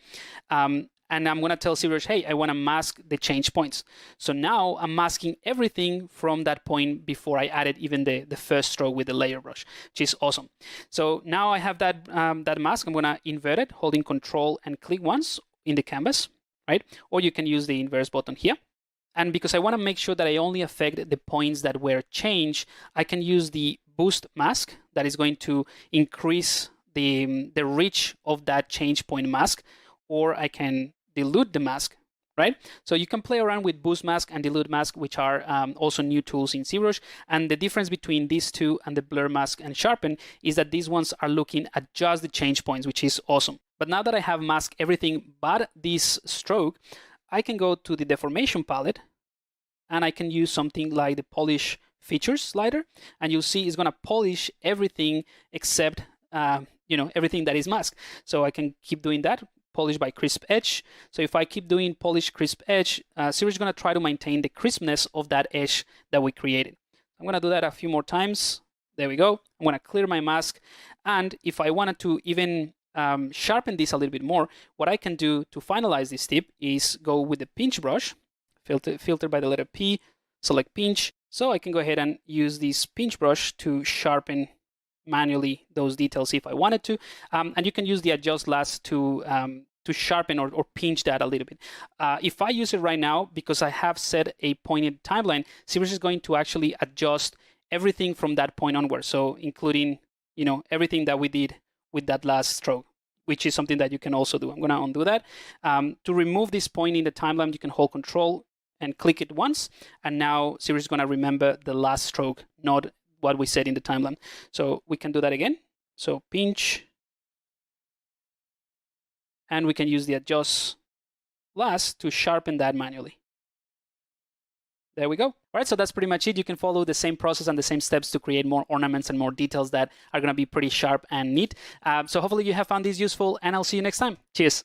and I'm going to tell ZBrush, hey, I want to mask the change points. So now I'm masking everything from that point before I added even the first stroke with the layer brush, which is awesome. So now I have that mask. I'm going to invert it, holding Control and click once in the canvas. Right? Or you can use the inverse button here. And because I want to make sure that I only affect the points that were changed, I can use the boost mask that is going to increase the reach of that change point mask, or I can dilute the mask, right? So you can play around with boost mask and dilute mask, which are also new tools in ZBrush. And the difference between these two and the blur mask and sharpen is that these ones are looking at just the change points, which is awesome. But now that I have masked everything but this stroke, I can go to the deformation palette and I can use something like the polish features slider, and you'll see it's going to polish everything except everything that is masked. So I can keep doing that, polish by crisp edge. So if I keep doing polish crisp edge, ZBrush is going to try to maintain the crispness of that edge that we created. I'm going to do that a few more times. There we go. I'm going to clear my mask, and if I wanted to even sharpen this a little bit more, what I can do to finalize this tip is go with the pinch brush, filter by the letter P, select pinch. So I can go ahead and use this pinch brush to sharpen manually those details if I wanted to. And you can use the adjust last to sharpen or pinch that a little bit. If I use it right now, because I have set a pointed timeline, ZBrush is going to actually adjust everything from that point onward. So including, everything that we did with that last stroke, which is something that you can also do. I'm going to undo that. To remove this point in the timeline, you can hold Control and click it once. And now ZBrush is going to remember the last stroke, not what we said in the timeline. So we can do that again. So pinch. And we can use the adjust last to sharpen that manually. There we go. All right, so that's pretty much it. You can follow the same process and the same steps to create more ornaments and more details that are going to be pretty sharp and neat. So hopefully you have found this useful, and I'll see you next time. Cheers.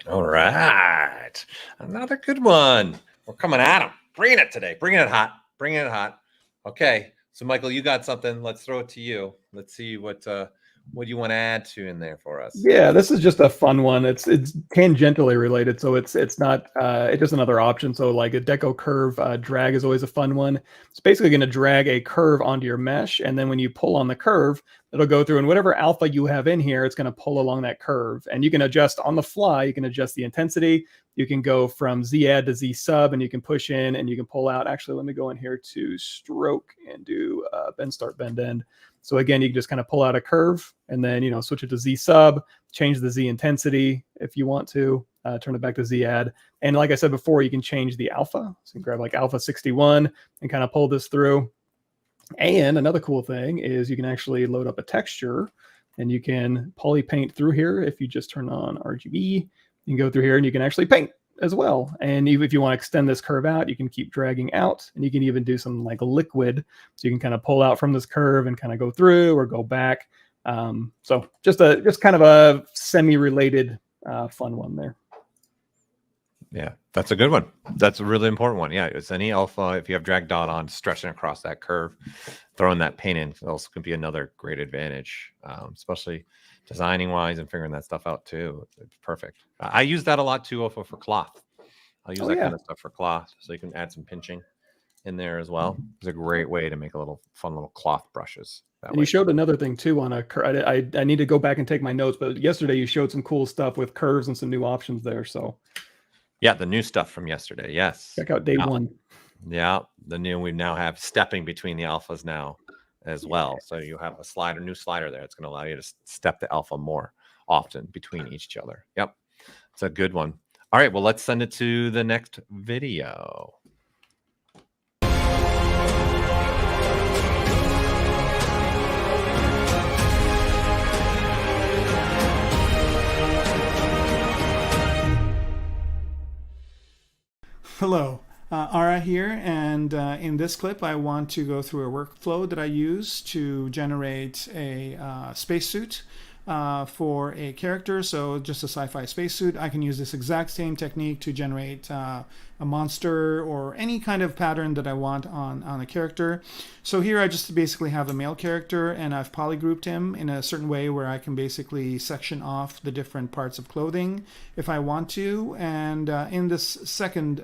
All right. Another good one. We're coming at them. Bringing it today. Bringing it hot. Bringing it hot. Okay. So, Michael, you got something. Let's throw it to you. Let's see what you want to add to in there for us. Yeah, this is just a fun one. It's tangentially related, so it's not it's just another option. So like a deco curve drag is always a fun one. It's basically going to drag a curve onto your mesh, and then when you pull on the curve, it'll go through, and whatever alpha you have in here, it's going to pull along that curve. And you can adjust on the fly. You can adjust the intensity. You can go from Z add to Z sub, and you can push in and you can pull out. Actually, let me go in here to stroke and do bend start, bend end. So again, you can just kind of pull out a curve and then, you know, switch it to Z sub, change the Z intensity if you want to, turn it back to Z add. And like I said before, you can change the alpha. So you can grab like alpha 61 and kind of pull this through. And another cool thing is you can actually load up a texture and you can poly paint through here. If you just turn on RGB, you can go through here and you can actually paint as well. And even if you want to extend this curve out, you can keep dragging out, and you can even do some like liquid. So you can kind of pull out from this curve and kind of go through or go back. So just kind of a semi-related fun one there. Yeah, that's a good one. That's a really important one. Yeah, it's any alpha. If you have drag dot on, stretching across that curve, throwing that paint in also can be another great advantage, especially designing wise and figuring that stuff out too. It's perfect. I use that a lot too, also for cloth. I'll use that kind of stuff for cloth, so you can add some pinching in there as well. It's a great way to make a little fun little cloth brushes. And you showed another thing too on a curve. I need to go back and take my notes, but yesterday you showed some cool stuff with curves and some new options there. So yeah, the new stuff from yesterday. Yes, check out day one. Yeah, the new, we now have stepping between the alphas now as well. So you have a new slider there. It's going to allow you to step the alpha more often between each other. Yep, it's a good one. All right, well, let's send it to the next video. Hello, Ara here, and in this clip I want to go through a workflow that I use to generate a spacesuit for a character. So just a sci-fi spacesuit. I can use this exact same technique to generate a monster or any kind of pattern that I want on a character. So here I just basically have a male character, and I've polygrouped him in a certain way where I can basically section off the different parts of clothing if I want to. And in this second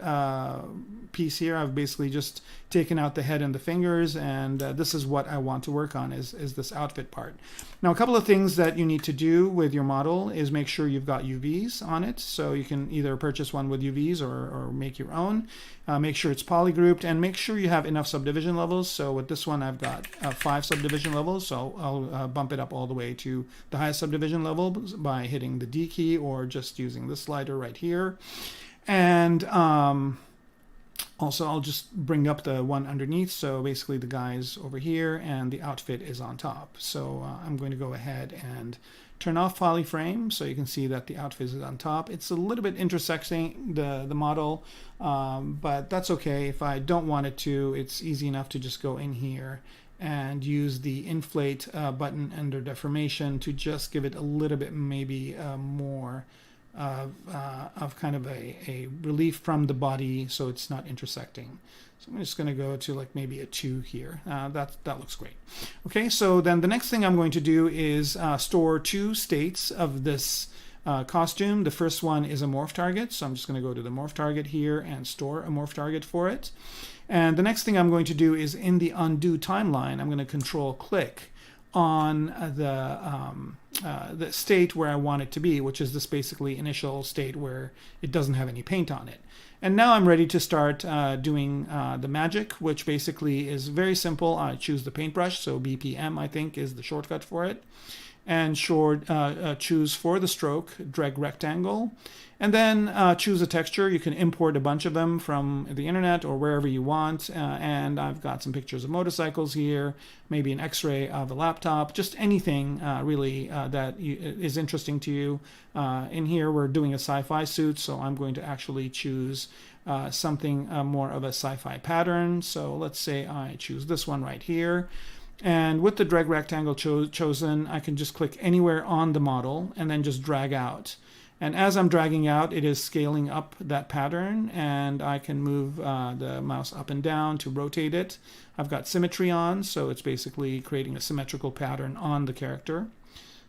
piece here, I've basically just taken out the head and the fingers, and this is what I want to work on is this outfit part. Now, a couple of things that you need to do with your model is make sure you've got UVs on it. So you can either purchase one with UVs or make your own. Make sure it's polygrouped, and make sure you have enough subdivision levels. So with this one, I've got 5 subdivision levels. So I'll bump it up all the way to the highest subdivision level by hitting the D key or just using this slider right here. And also, I'll just bring up the one underneath. So basically the guy's over here and the outfit is on top. So I'm going to go ahead and turn off polyframe so you can see that the outfit is on top. It's a little bit intersecting the model, but that's okay. If I don't want it to, it's easy enough to just go in here and use the inflate button under deformation to just give it a little bit maybe more of kind of a relief from the body so it's not intersecting. So I'm just going to go to like maybe a 2 here. That looks great. Okay, so then the next thing I'm going to do is store 2 states of this costume. The first one is a morph target, so I'm just going to go to the morph target here and store a morph target for it. And the next thing I'm going to do is in the undo timeline, I'm going to control click on the state where I want it to be, which is this basically initial state where it doesn't have any paint on it. And now I'm ready to start doing the magic, which basically is very simple. I choose the paintbrush, so BPM I think is the shortcut for it. and choose for the stroke, drag rectangle, and then choose a texture. You can import a bunch of them from the internet or wherever you want. And I've got some pictures of motorcycles here, maybe an x-ray of a laptop, just anything really that is interesting to you. In here, we're doing a sci-fi suit, so I'm going to actually choose something more of a sci-fi pattern. So let's say I choose this one right here. And with the drag rectangle chosen, I can just click anywhere on the model and then just drag out. And as I'm dragging out, it is scaling up that pattern, and I can move the mouse up and down to rotate it. I've got symmetry on, so it's basically creating a symmetrical pattern on the character.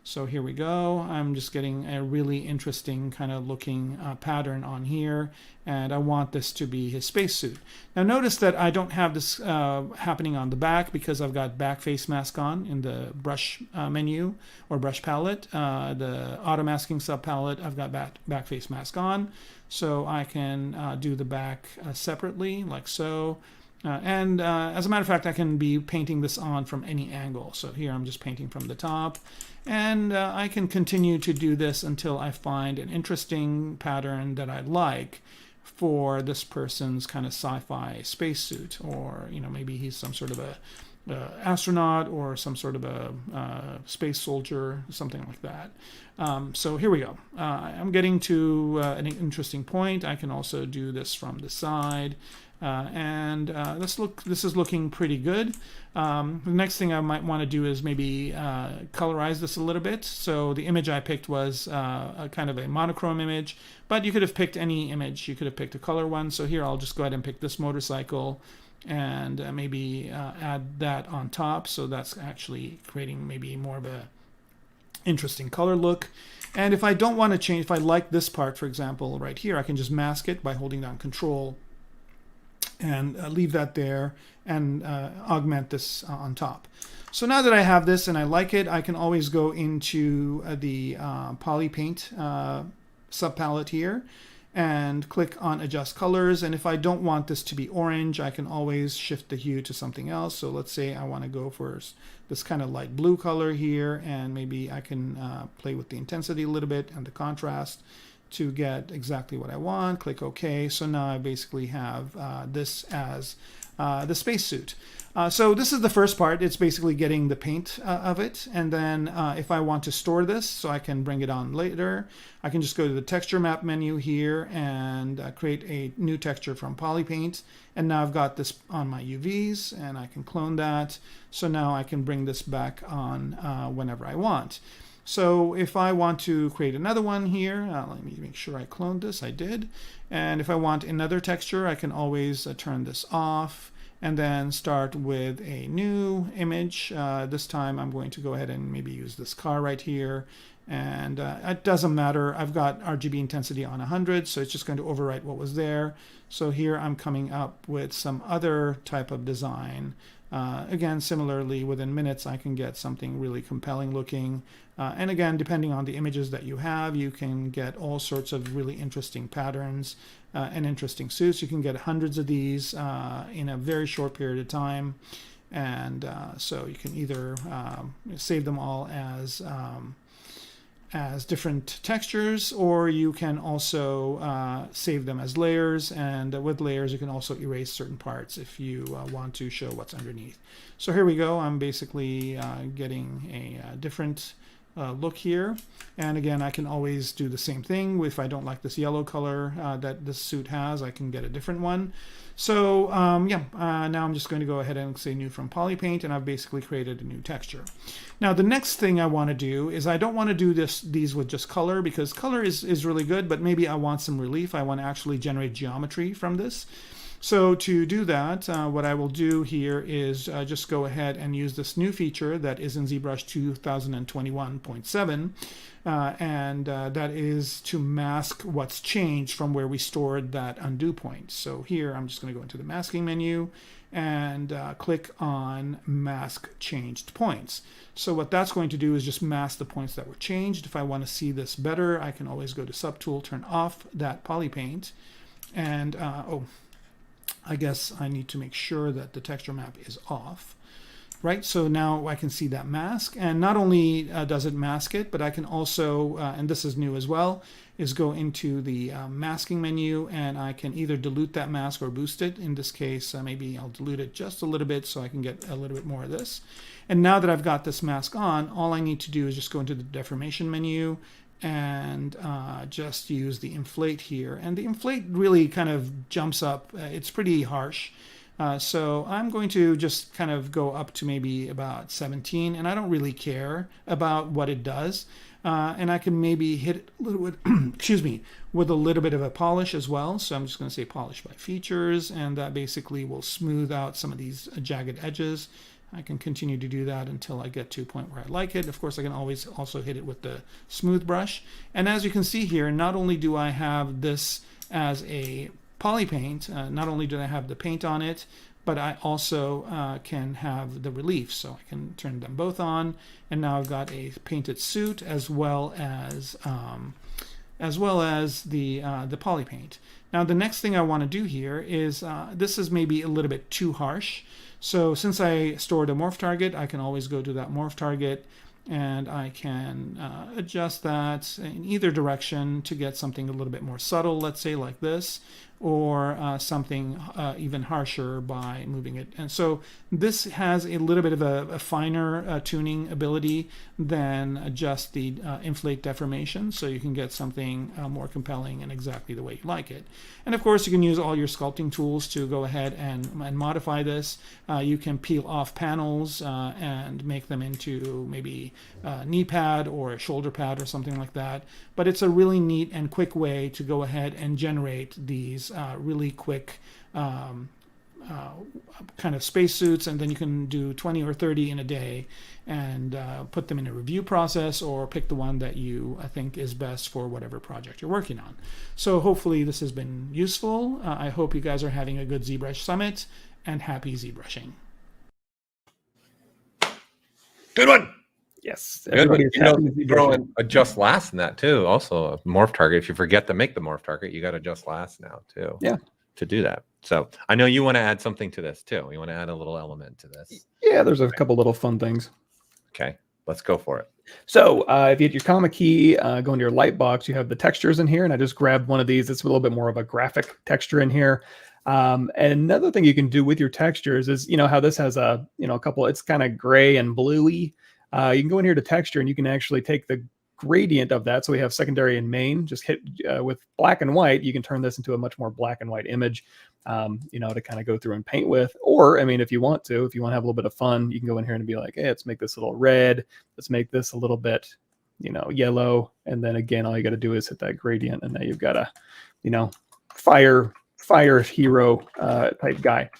So here we go. I'm just getting a really interesting kind of looking pattern on here, and I want this to be his spacesuit. Now notice that I don't have this happening on the back because I've got back face mask on in the brush menu or brush palette. The auto masking sub palette, I've got back face mask on, so I can do the back separately like so. As a matter of fact, I can be painting this on from any angle. So here I'm just painting from the top. And I can continue to do this until I find an interesting pattern that I like for this person's kind of sci-fi spacesuit. Or, you know, maybe he's some sort of a astronaut or some sort of a space soldier, something like that. So here we go. I'm getting to an interesting point. I can also do this from the side. This is looking pretty good. The next thing I might want to do is maybe colorize this a little bit. So the image I picked was a kind of a monochrome image, but you could have picked any image. You could have picked a color one. So here I'll just go ahead and pick this motorcycle and maybe add that on top. So that's actually creating maybe more of a interesting color look. And if I don't want to change, if I like this part, for example, right here, I can just mask it by holding down Control and leave that there and augment this on top. So now that I have this and I like it, I can always go into the Poly Paint subpalette here and click on Adjust Colors. And if I don't want this to be orange, I can always shift the hue to something else. So let's say I want to go for this kind of light blue color here, and maybe I can play with the intensity a little bit and the contrast to get exactly what I want. Click OK. So now I basically have this as the spacesuit. So this is the first part. It's basically getting the paint of it. And then if I want to store this so I can bring it on later, I can just go to the texture map menu here and create a new texture from Polypaint. And now I've got this on my UVs and I can clone that. So now I can bring this back on whenever I want. So if I want to create another one here, let me make sure I cloned this. I did. And if I want another texture, I can always turn this off and then start with a new image. This time I'm going to go ahead and maybe use this car right here. And it doesn't matter. I've got RGB intensity on 100, so it's just going to overwrite what was there. So here I'm coming up with some other type of design. Again, similarly, within minutes, I can get something really compelling looking. And again, depending on the images that you have, you can get all sorts of really interesting patterns and interesting suits. You can get hundreds of these in a very short period of time. And so you can either save them all as different textures, or you can also save them as layers, and with layers you can also erase certain parts if you want to show what's underneath. So here we go. I'm basically getting a different look here, and again I can always do the same thing. If I don't like this yellow color that this suit has, I can get a different one. So now I'm just going to go ahead and say new from Polypaint, and I've basically created a new texture. Now the next thing I want to do is I don't want to do these with just color, because color is really good, but maybe I want some relief. I want to actually generate geometry from this. So to do that, what I will do here is just go ahead and use this new feature that is in ZBrush 2021.7, and that is to mask what's changed from where we stored that undo point. So here I'm just going to go into the masking menu and click on Mask Changed Points. So what that's going to do is just mask the points that were changed. If I want to see this better, I can always go to Subtool, turn off that Polypaint, and I guess I need to make sure that the texture map is off. right? So now I can see that mask, and not only does it mask it, but I can also, and this is new as well, is go into the masking menu, and I can either dilute that mask or boost it. In this case, maybe I'll dilute it just a little bit so I can get a little bit more of this. And now that I've got this mask on, all I need to do is just go into the deformation menu and just use the inflate here. And the inflate really kind of jumps up. It's pretty harsh. So I'm going to just kind of go up to maybe about 17, and I don't really care about what it does. And I can maybe hit it a little bit, excuse me, with a little bit of a polish as well. So I'm just going to say polish by features, and that basically will smooth out some of these jagged edges. I can continue to do that until I get to a point where I like it. Of course, I can always also hit it with the smooth brush. And as you can see here, not only do I have this as a poly paint, not only do I have the paint on it, but I also can have the relief. So I can turn them both on, and now I've got a painted suit as well as the poly paint. Now the next thing I want to do here is this is maybe a little bit too harsh. So since I stored a morph target, I can always go to that morph target, and I can adjust that in either direction to get something a little bit more subtle, let's say like this, or something even harsher by moving it. And so this has a little bit of a finer tuning ability than just the inflate deformation, so you can get something more compelling and exactly the way you like it. And of course, you can use all your sculpting tools to go ahead and modify this. You can peel off panels and make them into maybe a knee pad or a shoulder pad or something like that. But it's a really neat and quick way to go ahead and generate these really quick kind of spacesuits, and then you can do 20 or 30 in a day and put them in a review process, or pick the one that you think is best for whatever project you're working on. So hopefully this has been useful. I hope you guys are having a good ZBrush Summit, and happy ZBrushing. Good one. Yes. Everybody's throw in adjust last in that too. Also a morph target. If you forget to make the morph target, you got to adjust last now too. Yeah. To do that. So I know you want to add something to this too. You want to add a little element to this. Yeah, there's a couple little fun things. Okay, let's go for it. So if you hit your comma key, go into your light box, you have the textures in here, and I just grabbed one of these. It's a little bit more of a graphic texture in here. And another thing you can do with your textures is, you know, how this has a, you know, a couple, it's kind of gray and bluey. You can go in here to texture, and you can actually take the gradient of that. So we have secondary and main, just hit with black and white. You can turn this into a much more black and white image, you know, to kind of go through and paint with. Or, I mean, if you want to have a little bit of fun, you can go in here and be like, hey, let's make this a little red. Let's make this a little bit, you know, yellow. And then again, all you got to do is hit that gradient, and now you've got a, you know, fire hero type guy.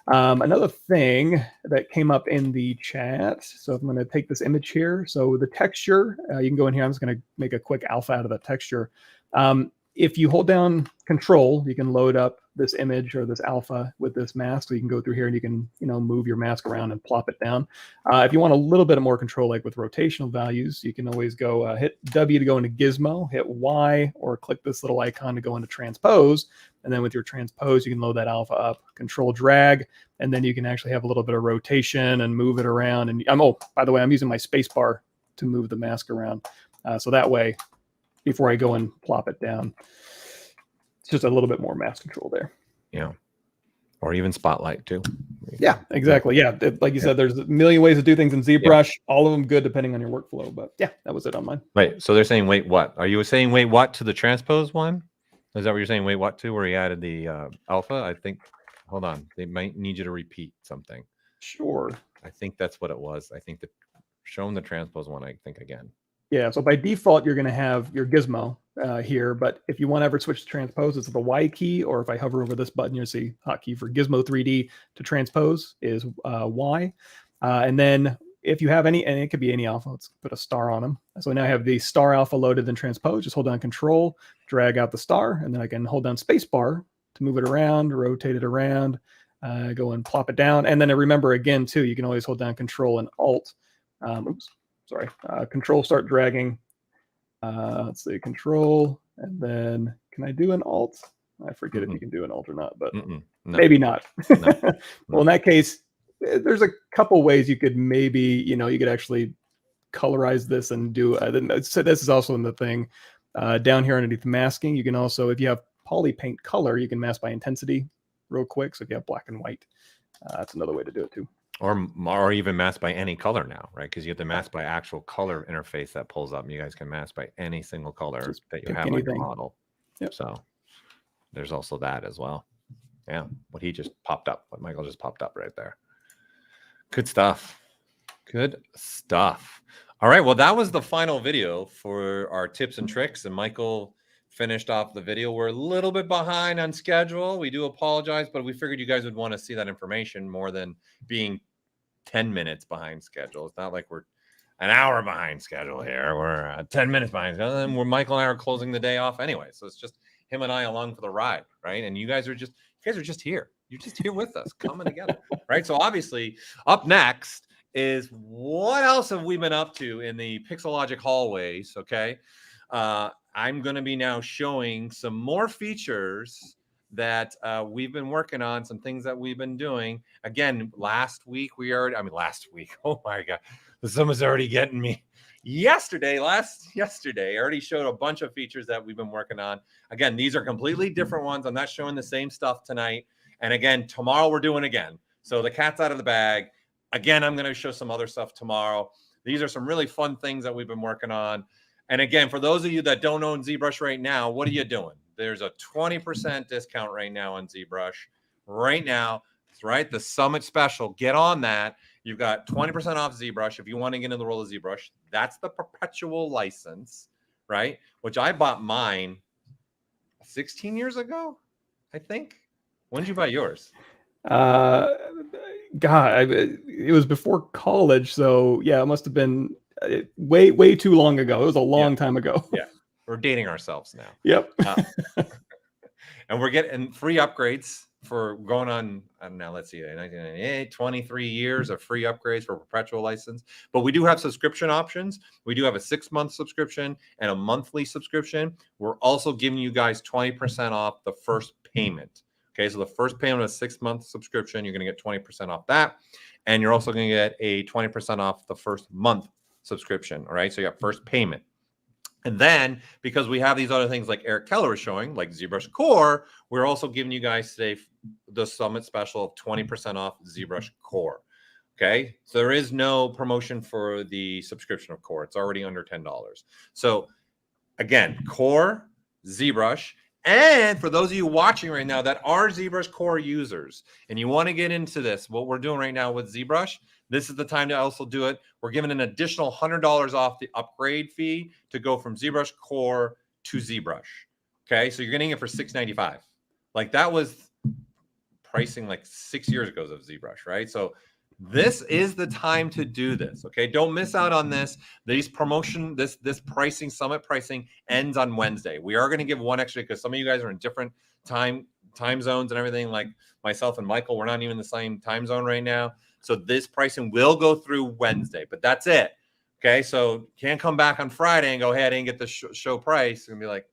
Another thing that came up in the chat. So I'm going to take this image here. So the texture, you can go in here. I'm just going to make a quick alpha out of the texture. If you hold down Control, you can load up this image or this alpha with this mask. So you can go through here and you can, you know, move your mask around and plop it down. If you want a little bit more control, like with rotational values, you can always go hit W to go into Gizmo, hit Y, or click this little icon to go into Transpose. And then with your Transpose, you can load that alpha up, Control drag, and then you can actually have a little bit of rotation and move it around. And oh, by the way, I'm using my space bar to move the mask around. So that way, before I go and plop it down, it's just a little bit more mask control there. Yeah. Or even spotlight too. Yeah, exactly. Yeah. Like you said, there's a million ways to do things in ZBrush, all of them good depending on your workflow. But yeah, that was it on mine. Wait, so they're saying wait what? Are you saying wait what to the transpose one? Is that what you're saying? Wait what to where he added the alpha? I think, hold on. They might need you to repeat something. Sure. I think that's what it was. I think showing the transpose one, I think again. Yeah, so by default, you're going to have your gizmo here, but if you want to ever switch to transpose, it's the Y key, or if I hover over this button, you'll see hotkey for Gizmo 3D to transpose is Y. And then if you have any, and it could be any alpha, let's put a star on them. So now I have the star alpha loaded and transpose. Just hold down Control, drag out the star, and then I can hold down Spacebar to move it around, rotate it around, go and plop it down. And then remember again, too, you can always hold down Control and Alt. Control, start dragging. Let's see, Control, and then can I do an Alt? I forget if you can do an Alt or not, but no. maybe not. No. Well, in that case, there's a couple ways you could maybe, you could actually colorize this and do. So this is also in the thing down here underneath masking. You can also, if you have poly paint color, you can mask by intensity real quick. So if you have black and white, that's another way to do it too. Or even mask by any color now, right? Because you have the mask by actual color interface that pulls up. And you guys can mask by any single color that you have on your model. Yep. So there's also that as well. Yeah, what Michael just popped up right there. Good stuff. Good stuff. All right, well, that was the final video for our tips and tricks, and Michael finished off the video. We're a little bit behind on schedule. We do apologize, but we figured you guys would want to see that information more than being 10 minutes behind schedule. It's not like we're an hour behind schedule here. We're 10 minutes behind schedule, and Michael and I are closing the day off anyway. So it's just him and I along for the ride, right? And you guys are just here. You're just here with us, coming together, right? So obviously, up next is what else have we been up to in the Pixologic hallways, okay? I'm going to be now showing some more features that we've been working on, some things that we've been doing. Again, last week, oh my God, the summer's already getting me. Yesterday, I already showed a bunch of features that we've been working on. Again, these are completely different ones. I'm not showing the same stuff tonight. And again, tomorrow we're doing again. So the cat's out of the bag. Again, I'm going to show some other stuff tomorrow. These are some really fun things that we've been working on. And again, for those of you that don't own ZBrush right now, what are you doing? There's a 20% discount right now on ZBrush. Right now, that's right, the Summit Special. Get on that. You've got 20% off ZBrush if you want to get into the world of ZBrush. That's the perpetual license, right? Which I bought mine 16 years ago, I think. When did you buy yours? It was before college, so yeah, it must have been way too long ago. It was a long time ago. Yeah, we're dating ourselves now. Yep. And we're getting free upgrades for going on, I don't know, let's see, 1998, 23 years of free upgrades for perpetual license. But we do have subscription options. We do have a 6-month subscription and a monthly subscription. We're also giving you guys 20% off the first payment. Okay, so the first payment of a 6-month subscription, you're going to get 20% off that. And you're also going to get a 20% off the first month subscription. All right, so you got first payment. And then, because we have these other things like Eric Keller is showing, like ZBrush Core, we're also giving you guys today the Summit Special of 20% off ZBrush Core. Okay, so there is no promotion for the subscription of Core. It's already under $10. So again, Core, ZBrush, and for those of you watching right now that are ZBrush Core users and you want to get into this, what we're doing right now with ZBrush, this is the time to also do it. We're giving an additional $100 off the upgrade fee to go from ZBrush Core to ZBrush. Okay, so you're getting it for $695. Like that was pricing like 6 years ago of ZBrush, right? So this is the time to do this. Okay, don't miss out on this. These promotion, this pricing, Summit pricing ends on Wednesday. We are going to give one extra because some of you guys are in different time zones and everything. Like myself and Michael, we're not even in the same time zone right now. So this pricing will go through Wednesday, but that's it. Okay, so can't come back on Friday and go, hey, I didn't get the show price, and be like,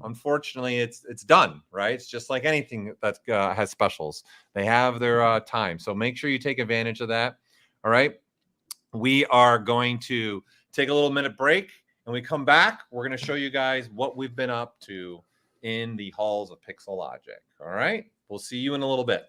unfortunately, it's done, right? It's just like anything that has specials. They have their time, so make sure you take advantage of that. All right, we are going to take a little minute break, and we come back. We're going to show you guys what we've been up to in the halls of Pixologic. All right, we'll see you in a little bit.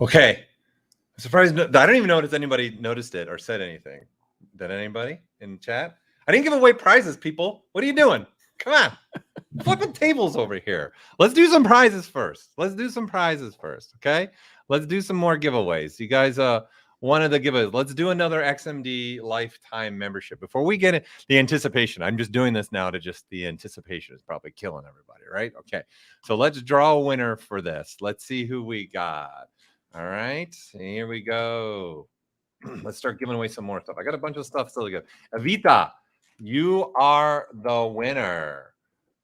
Okay. I'm surprised. I don't even know if anybody noticed it or said anything. Did anybody in chat? I didn't give away prizes, people. What are you doing? Come on. Flipping tables over here. Let's do some prizes first. Okay. Let's do some more giveaways. You guys wanted to give it. Let's do another XMD lifetime membership. Before we get it, the anticipation. I'm just doing this now to just the anticipation is probably killing everybody, right? Okay. So let's draw a winner for this. Let's see who we got. All right. Here we go. Let's start giving away some more stuff. I got a bunch of stuff still to give. Evita, you are the winner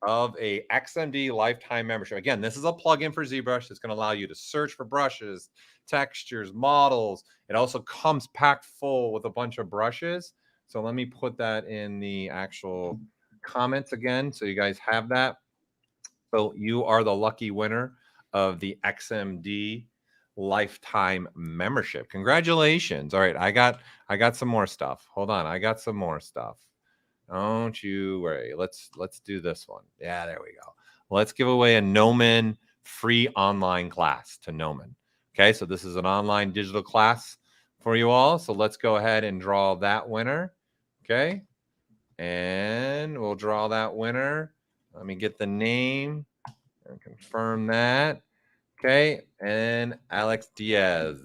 of a XMD lifetime membership. Again, this is a plugin for ZBrush. It's going to allow you to search for brushes, textures, models. It also comes packed full with a bunch of brushes. So let me put that in the actual comments again, so you guys have that. So you are the lucky winner of the XMD lifetime membership. Congratulations. All right, I got some more stuff. Hold on, I got some more stuff. Don't you worry. Let's do this one. Yeah, there we go. Let's give away a Gnomon free online class to Gnomon. Okay, so this is an online digital class for you all. So let's go ahead and draw that winner. Okay, and we'll draw that winner. Let me get the name and confirm that. Okay, and Alex Diaz,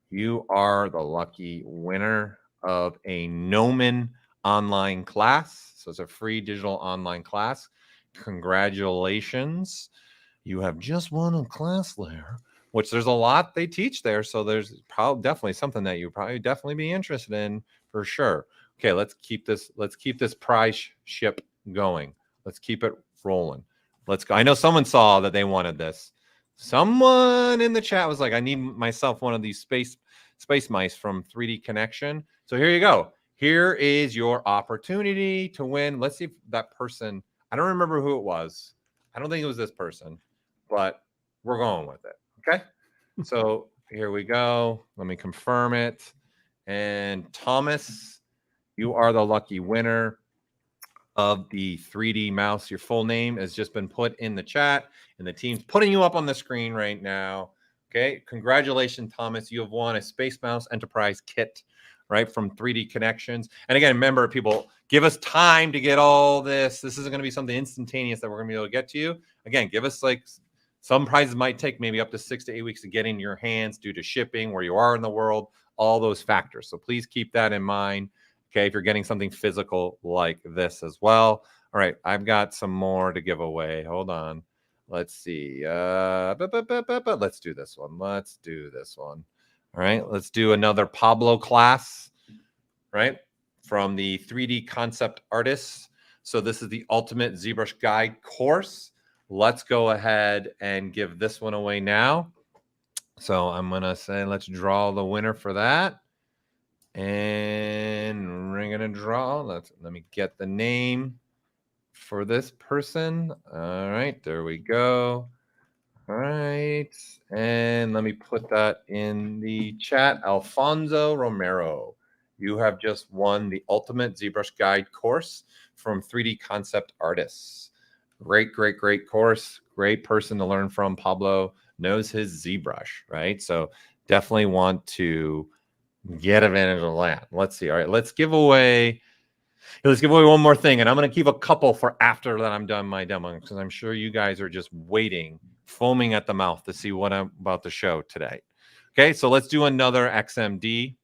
you are the lucky winner of a Gnomon online class. So it's a free digital online class. Congratulations. You have just won a class there, which there's a lot they teach there. So there's probably definitely something that you probably definitely be interested in for sure. Okay, let's keep this prize ship going. Let's keep it rolling. Let's go. I know someone saw that they wanted this. Someone in the chat was like, I need myself one of these space mice from 3D Connection. So here you go. Here is your opportunity to win. Let's see if that person, I don't remember who it was. I don't think it was this person, but we're going with it. Okay. So here we go. Let me confirm it. And Tomas, you are the lucky winner of the 3D mouse. Your full name has just been put in the chat, and the team's putting you up on the screen right now. Okay, congratulations, Thomas. You have won a Space Mouse Enterprise kit, right, from 3D Connections. And again, remember, people, give us time to get all this. This isn't going to be something instantaneous that we're going to be able to get to you. Again, give us like some prizes might take maybe up to 6 to 8 weeks to get in your hands due to shipping, where you are in the world, all those factors. So please keep that in mind. Okay, if you're getting something physical like this as well. All right, I've got some more to give away. Hold on. Let's see. Let's do this one. Let's do this one. All right, let's do another Pablo class, right, from the 3D Concept Artists. So this is the Ultimate ZBrush Guide course. Let's go ahead and give this one away now. So I'm going to say let's draw the winner for that. And we're going to draw. Let me get the name for this person. All right, there we go. All right, and let me put that in the chat. Alfonso Romero, you have just won the Ultimate ZBrush Guide course from 3D Concept Artists. Great, great, great course. Great person to learn from. Pablo knows his ZBrush, right? So definitely want to get advantage of that. Let's see. All right, let's give away one more thing, and I'm going to keep a couple for after that I'm done my demo, because I'm sure you guys are just waiting, foaming at the mouth to see what I'm about to show today. Okay, so let's do another XMD.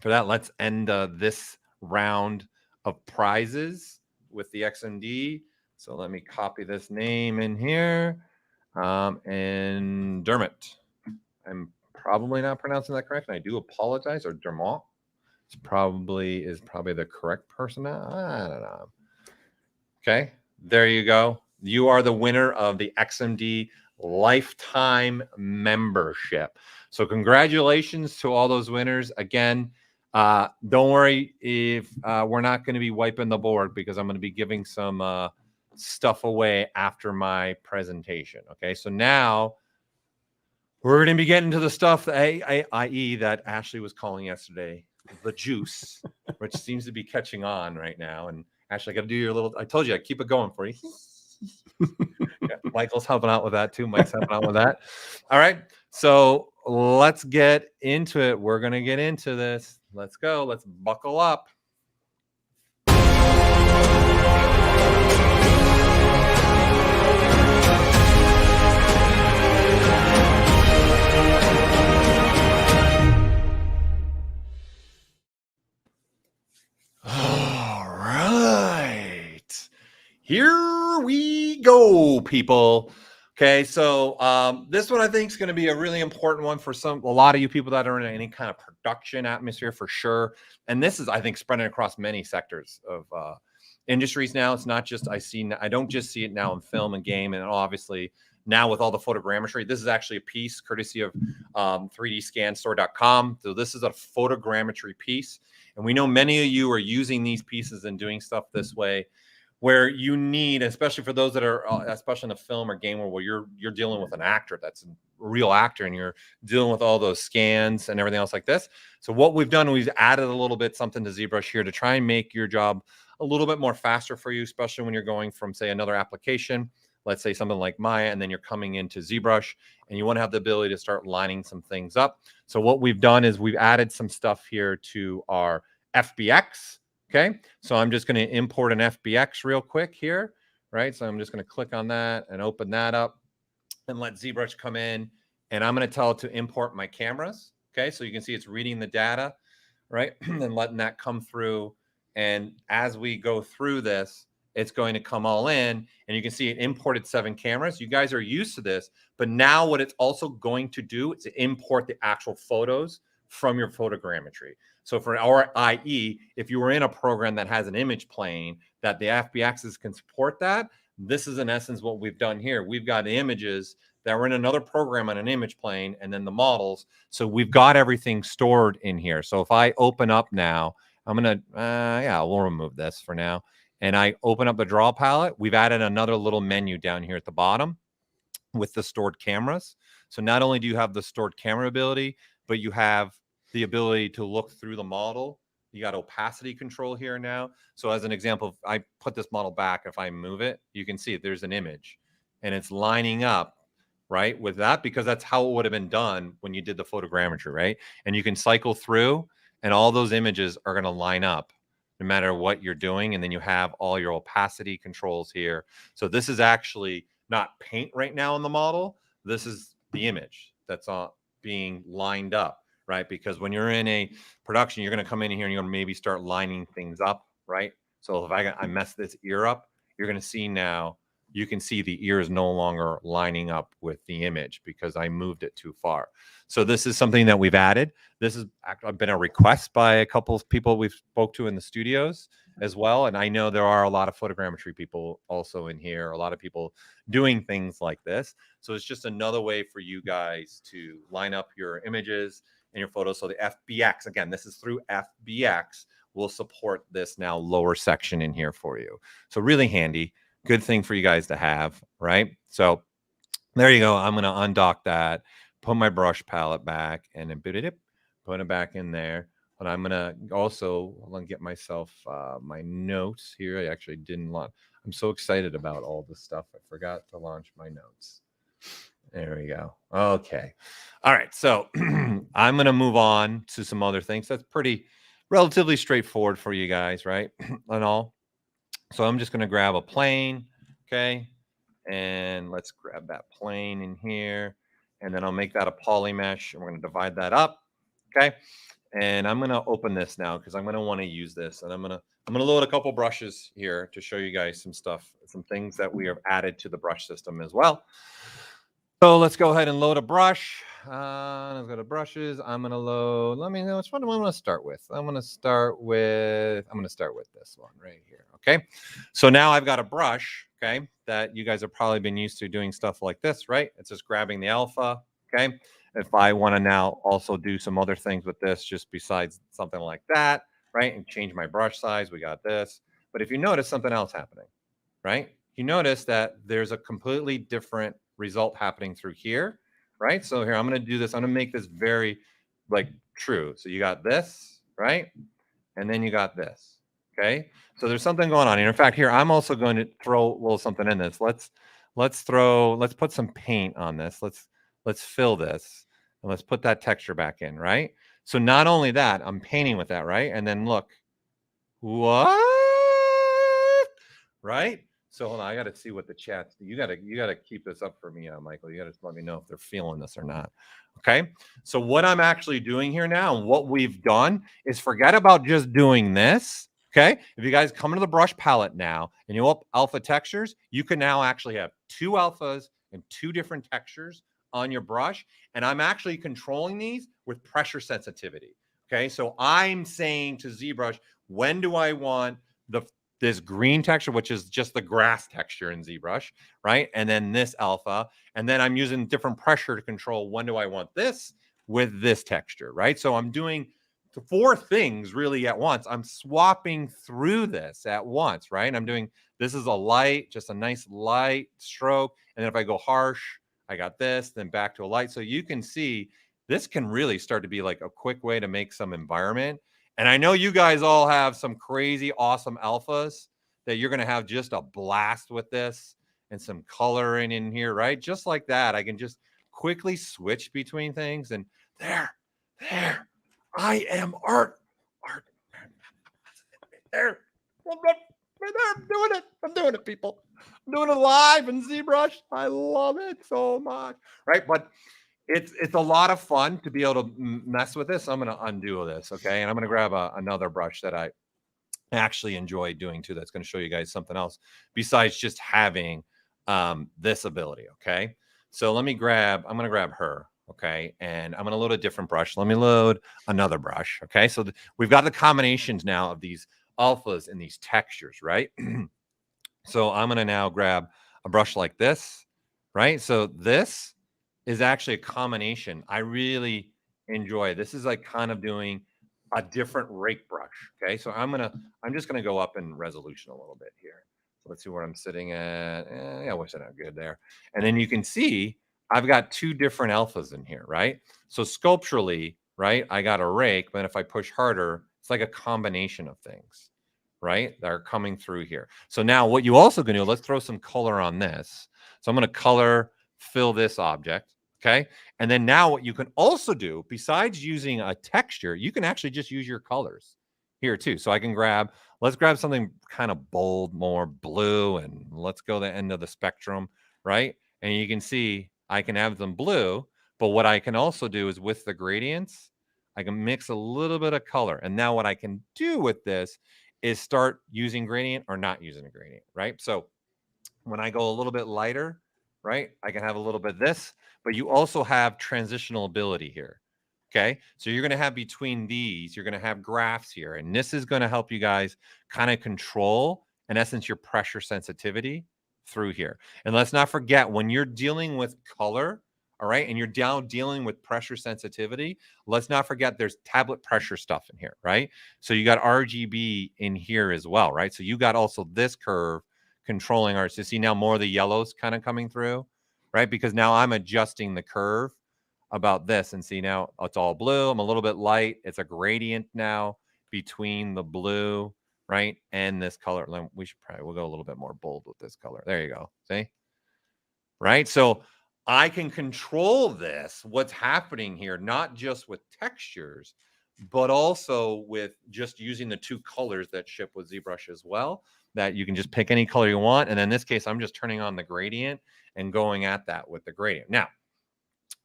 For that, let's end this round of prizes with the XMD. So let me copy this name in here. And Dermot. I'm probably not pronouncing that correct, and I do apologize. Or Dermot. Is probably the correct person. I don't know. Okay, there you go. You are the winner of the XMD lifetime membership. So congratulations to all those winners. Again, don't worry if we're not going to be wiping the board, because I'm going to be giving some stuff away after my presentation. Okay, so now we're going to be getting to the stuff that, i.e. that Ashley was calling yesterday, the juice, which seems to be catching on right now. And Ashley, I got to do your little, I told you, I keep it going for you. Yeah, Michael's helping out with that too. Mike's helping out with that. All right. So let's get into it. We're going to get into this. Let's go. Let's buckle up. All right. Here we go, people. Okay, so this one I think is going to be a really important one for a lot of you people that are in any kind of production atmosphere for sure. And this is, I think, spreading across many sectors of industries now. It's not just I don't just see it now in film and game, and obviously now with all the photogrammetry. This is actually a piece courtesy of 3dscanstore.com. So this is a photogrammetry piece, and we know many of you are using these pieces and doing stuff this way, where you need, especially for those that are, especially in a film or game where you're dealing with an actor that's a real actor, and you're dealing with all those scans and everything else like this. So what we've done, we've added a little bit something to ZBrush here to try and make your job a little bit more faster for you, especially when you're going from, say, another application, let's say something like Maya, and then you're coming into ZBrush, and you want to have the ability to start lining some things up. So what we've done is we've added some stuff here to our FBX. Okay, so I'm just going to import an FBX real quick here, right? So I'm just going to click on that and open that up and let ZBrush come in, and I'm going to tell it to import my cameras. Okay, so you can see it's reading the data, right? And letting that come through. And as we go through this, it's going to come all in, and you can see it imported 7 cameras. You guys are used to this, but now what it's also going to do is import the actual photos from your photogrammetry. So for our IE, if you were in a program that has an image plane that the FBXs can support that, this is in essence what we've done here. We've got images that were in another program on an image plane, and then the models. So we've got everything stored in here. So if I open up now, I'm going to, we'll remove this for now. And I open up the draw palette. We've added another little menu down here at the bottom with the stored cameras. So not only do you have the stored camera ability, but you have the ability to look through the model. You got opacity control here now. So as an example, if I put this model back, if I move it, you can see there's an image, and it's lining up, right, with that, because that's how it would have been done when you did the photogrammetry, right? And you can cycle through, and all those images are going to line up no matter what you're doing. And then you have all your opacity controls here. So this is actually not paint right now in the model. This is the image that's being lined up, right? Because when you're in a production, you're going to come in here and you're going to maybe start lining things up, right? So if I mess this ear up, you're going to see now, you can see the ear is no longer lining up with the image because I moved it too far. So this is something that we've added. This has been a request by a couple of people we've spoke to in the studios as well. And I know there are a lot of photogrammetry people also in here, a lot of people doing things like this. So it's just another way for you guys to line up your images and your photos. So the FBX, again, this is through FBX, will support this now lower section in here for you. So really handy. Good thing for you guys to have, right? So there you go. I'm going to undock that, put my brush palette back, and then put it back in there. But I'm going to also get myself my notes here. I actually didn't launch. I'm so excited about all this stuff. I forgot to launch my notes. There we go. Okay. All right. So I'm going to move on to some other things. That's relatively straightforward for you guys, right? And all. So I'm just going to grab a plane, okay? And let's grab that plane in here. And then I'll make that a poly mesh. And we're going to divide that up, okay? And I'm going to open this now because I'm going to want to use this. And I'm going to load a couple brushes here to show you guys some stuff, some things that we have added to the brush system as well. So let's go ahead and load a brush. Let's go to brushes. I'm going to load, let me know which one do I want to start with. I'm going to start with this one right here. Okay. So now I've got a brush, okay, that you guys have probably been used to doing stuff like this, right? It's just grabbing the alpha. Okay. If I want to now also do some other things with this, just besides something like that, right? And change my brush size, we got this. But if you notice something else happening, right? You notice that there's a completely different result happening through here, right? So here, I'm going to do this. I'm going to make this very true. So you got this, right? And then you got this, okay? So there's something going on here. In fact, here, I'm also going to throw a little something in this. Let's put some paint on this. Let's fill this. And let's put that texture back in, right? So not only that, I'm painting with that, right? And then look, what? Right? So hold on, I got to see what the chat's. You got to keep this up for me, Michael. You got to let me know if they're feeling this or not. Okay. So what I'm actually doing here now, and what we've done is forget about just doing this. Okay. If you guys come into the brush palette now and you up alpha textures, you can now actually have 2 alphas and 2 different textures on your brush. And I'm actually controlling these with pressure sensitivity. Okay. So I'm saying to ZBrush, when do I want this green texture, which is just the grass texture in ZBrush, right? And then this alpha, and then I'm using different pressure to control when do I want this with this texture, right? So I'm doing 4 things really at once. I'm swapping through this at once, right? I'm doing, this is a light, just a nice light stroke. And then if I go harsh, I got this, then back to a light. So you can see this can really start to be like a quick way to make some environment. And I know you guys all have some crazy, awesome alphas that you're going to have just a blast with this and some coloring in here, right? Just like that. I can just quickly switch between things. And there, I am art. There. I'm doing it, people. I'm doing it live in ZBrush. I love it so much, right? But it's a lot of fun to be able to mess with this. I'm going to undo this, okay? And I'm going to grab another brush that I actually enjoy doing too. That's going to show you guys something else besides just having this ability, okay? So I'm going to grab her, okay? And I'm going to load a different brush. Let me load another brush, okay? So we've got the combinations now of these alphas and these textures, right? So I'm going to now grab a brush like this, right? So this is actually a combination I really enjoy. This is like kind of doing a different rake brush. Okay. So I'm just gonna go up in resolution a little bit here. So let's see where I'm sitting at. Yeah, we're sitting out good there. And then you can see I've got 2 different alphas in here, right? So sculpturally, right, I got a rake, but if I push harder, it's like a combination of things, right, that are coming through here. So now what you also can do, let's throw some color on this. So I'm going to color fill this object. Okay. And then now what you can also do, besides using a texture, you can actually just use your colors here too. So I can let's grab something kind of bold, more blue, and let's go the end of the spectrum, right? And you can see I can have them blue, but what I can also do is with the gradients, I can mix a little bit of color. And now what I can do with this is start using gradient or not using a gradient, right? So when I go a little bit lighter, right, I can have a little bit of this, but you also have transitional ability here. Okay. So you're going to have between these, you're going to have graphs here. And this is going to help you guys kind of control, in essence, your pressure sensitivity through here. And let's not forget, when you're dealing with color, all right, and you're dealing with pressure sensitivity, let's not forget there's tablet pressure stuff in here, right? So you got RGB in here as well, right? So you got also this curve controlling ours. So see now more of the yellows kind of coming through, right? Because now I'm adjusting the curve about this, and see now it's all blue. I'm a little bit light. It's a gradient now between the blue, right, and this color. We'll go a little bit more bold with this color. There you go. See? Right? So I can control this, what's happening here, not just with textures, but also with just using the 2 colors that ship with ZBrush as well, that you can just pick any color you want. And in this case, I'm just turning on the gradient and going at that with the gradient. Now,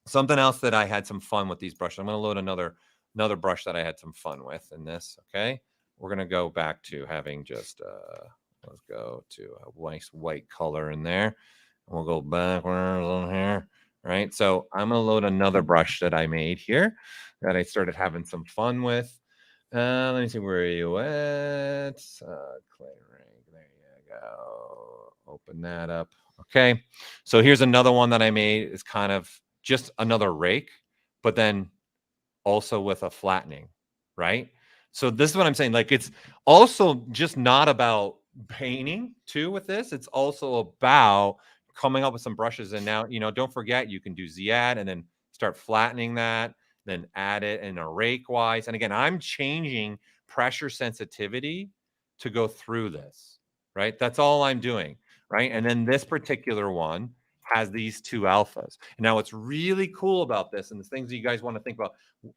something else that I had some fun with these brushes, I'm going to load another brush that I had some fun with in this. Okay. We're going to go back to having just, let's go to a nice white color in there. And we'll go backwards on here. Right. So I'm going to load another brush that I made here that I started having some fun with. Let me see, where are you at? Clay ring. There you go. Open that up. Okay. So here's another one that I made. It's kind of just another rake, but then also with a flattening, right? So this is what I'm saying. Like, it's also just not about painting too with this. It's also about coming up with some brushes. And now, don't forget, you can do Z add and then start flattening that, then add it in a rake wise. And again, I'm changing pressure sensitivity to go through this, right? That's all I'm doing, right? And then this particular one has these two alphas. Now, what's really cool about this, and the things that you guys want to think about,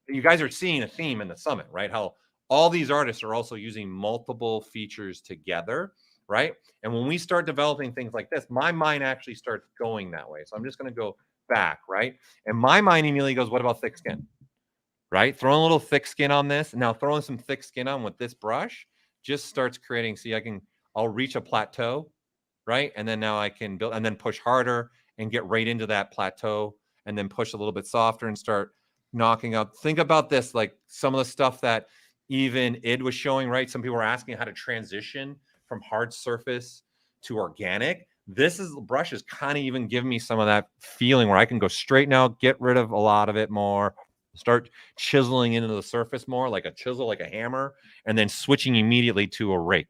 you guys are seeing a theme in the summit, right? How all these artists are also using multiple features together, right? And when we start developing things like this, my mind actually starts going that way. So I'm just going to go back, right? And my mind immediately goes, what about thick skin? Right? Throwing a little thick skin on this. Now throwing some thick skin on with this brush just starts creating, see, I'll reach a plateau, right? And then now I can build and then push harder and get right into that plateau and then push a little bit softer and start knocking out. Think about this, like some of the stuff that even Id was showing, right? Some people were asking how to transition from hard surface to organic. This brush is kind of even giving me some of that feeling where I can go straight now, get rid of a lot of it more, start chiseling into the surface more, like a chisel, like a hammer, and then switching immediately to a rake,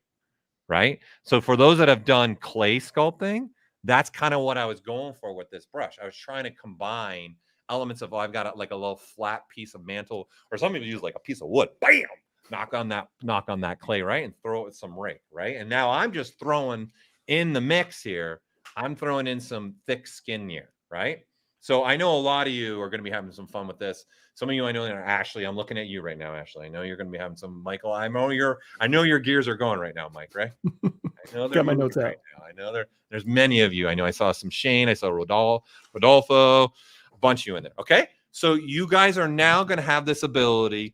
right? So for those that have done clay sculpting, that's kind of what I was going for with this brush. I was trying to combine elements of, I've got like a little flat piece of mantle, or some people use like a piece of wood, bam, knock on that clay, right? And throw it with some rake, right? And now I'm just throwing in the mix here, I'm throwing in some thick skin here, right? So I know a lot of you are going to be having some fun with this. Some of you I know are Ashley. I'm looking at you right now, Ashley. I know you're going to be having some. Michael, I know your gears are going right now, Mike, right? I know Got my notes out. now. I know there's many of you. I know I saw some Shane. I saw Rodolfo, a bunch of you in there. Okay. So you guys are now going to have this ability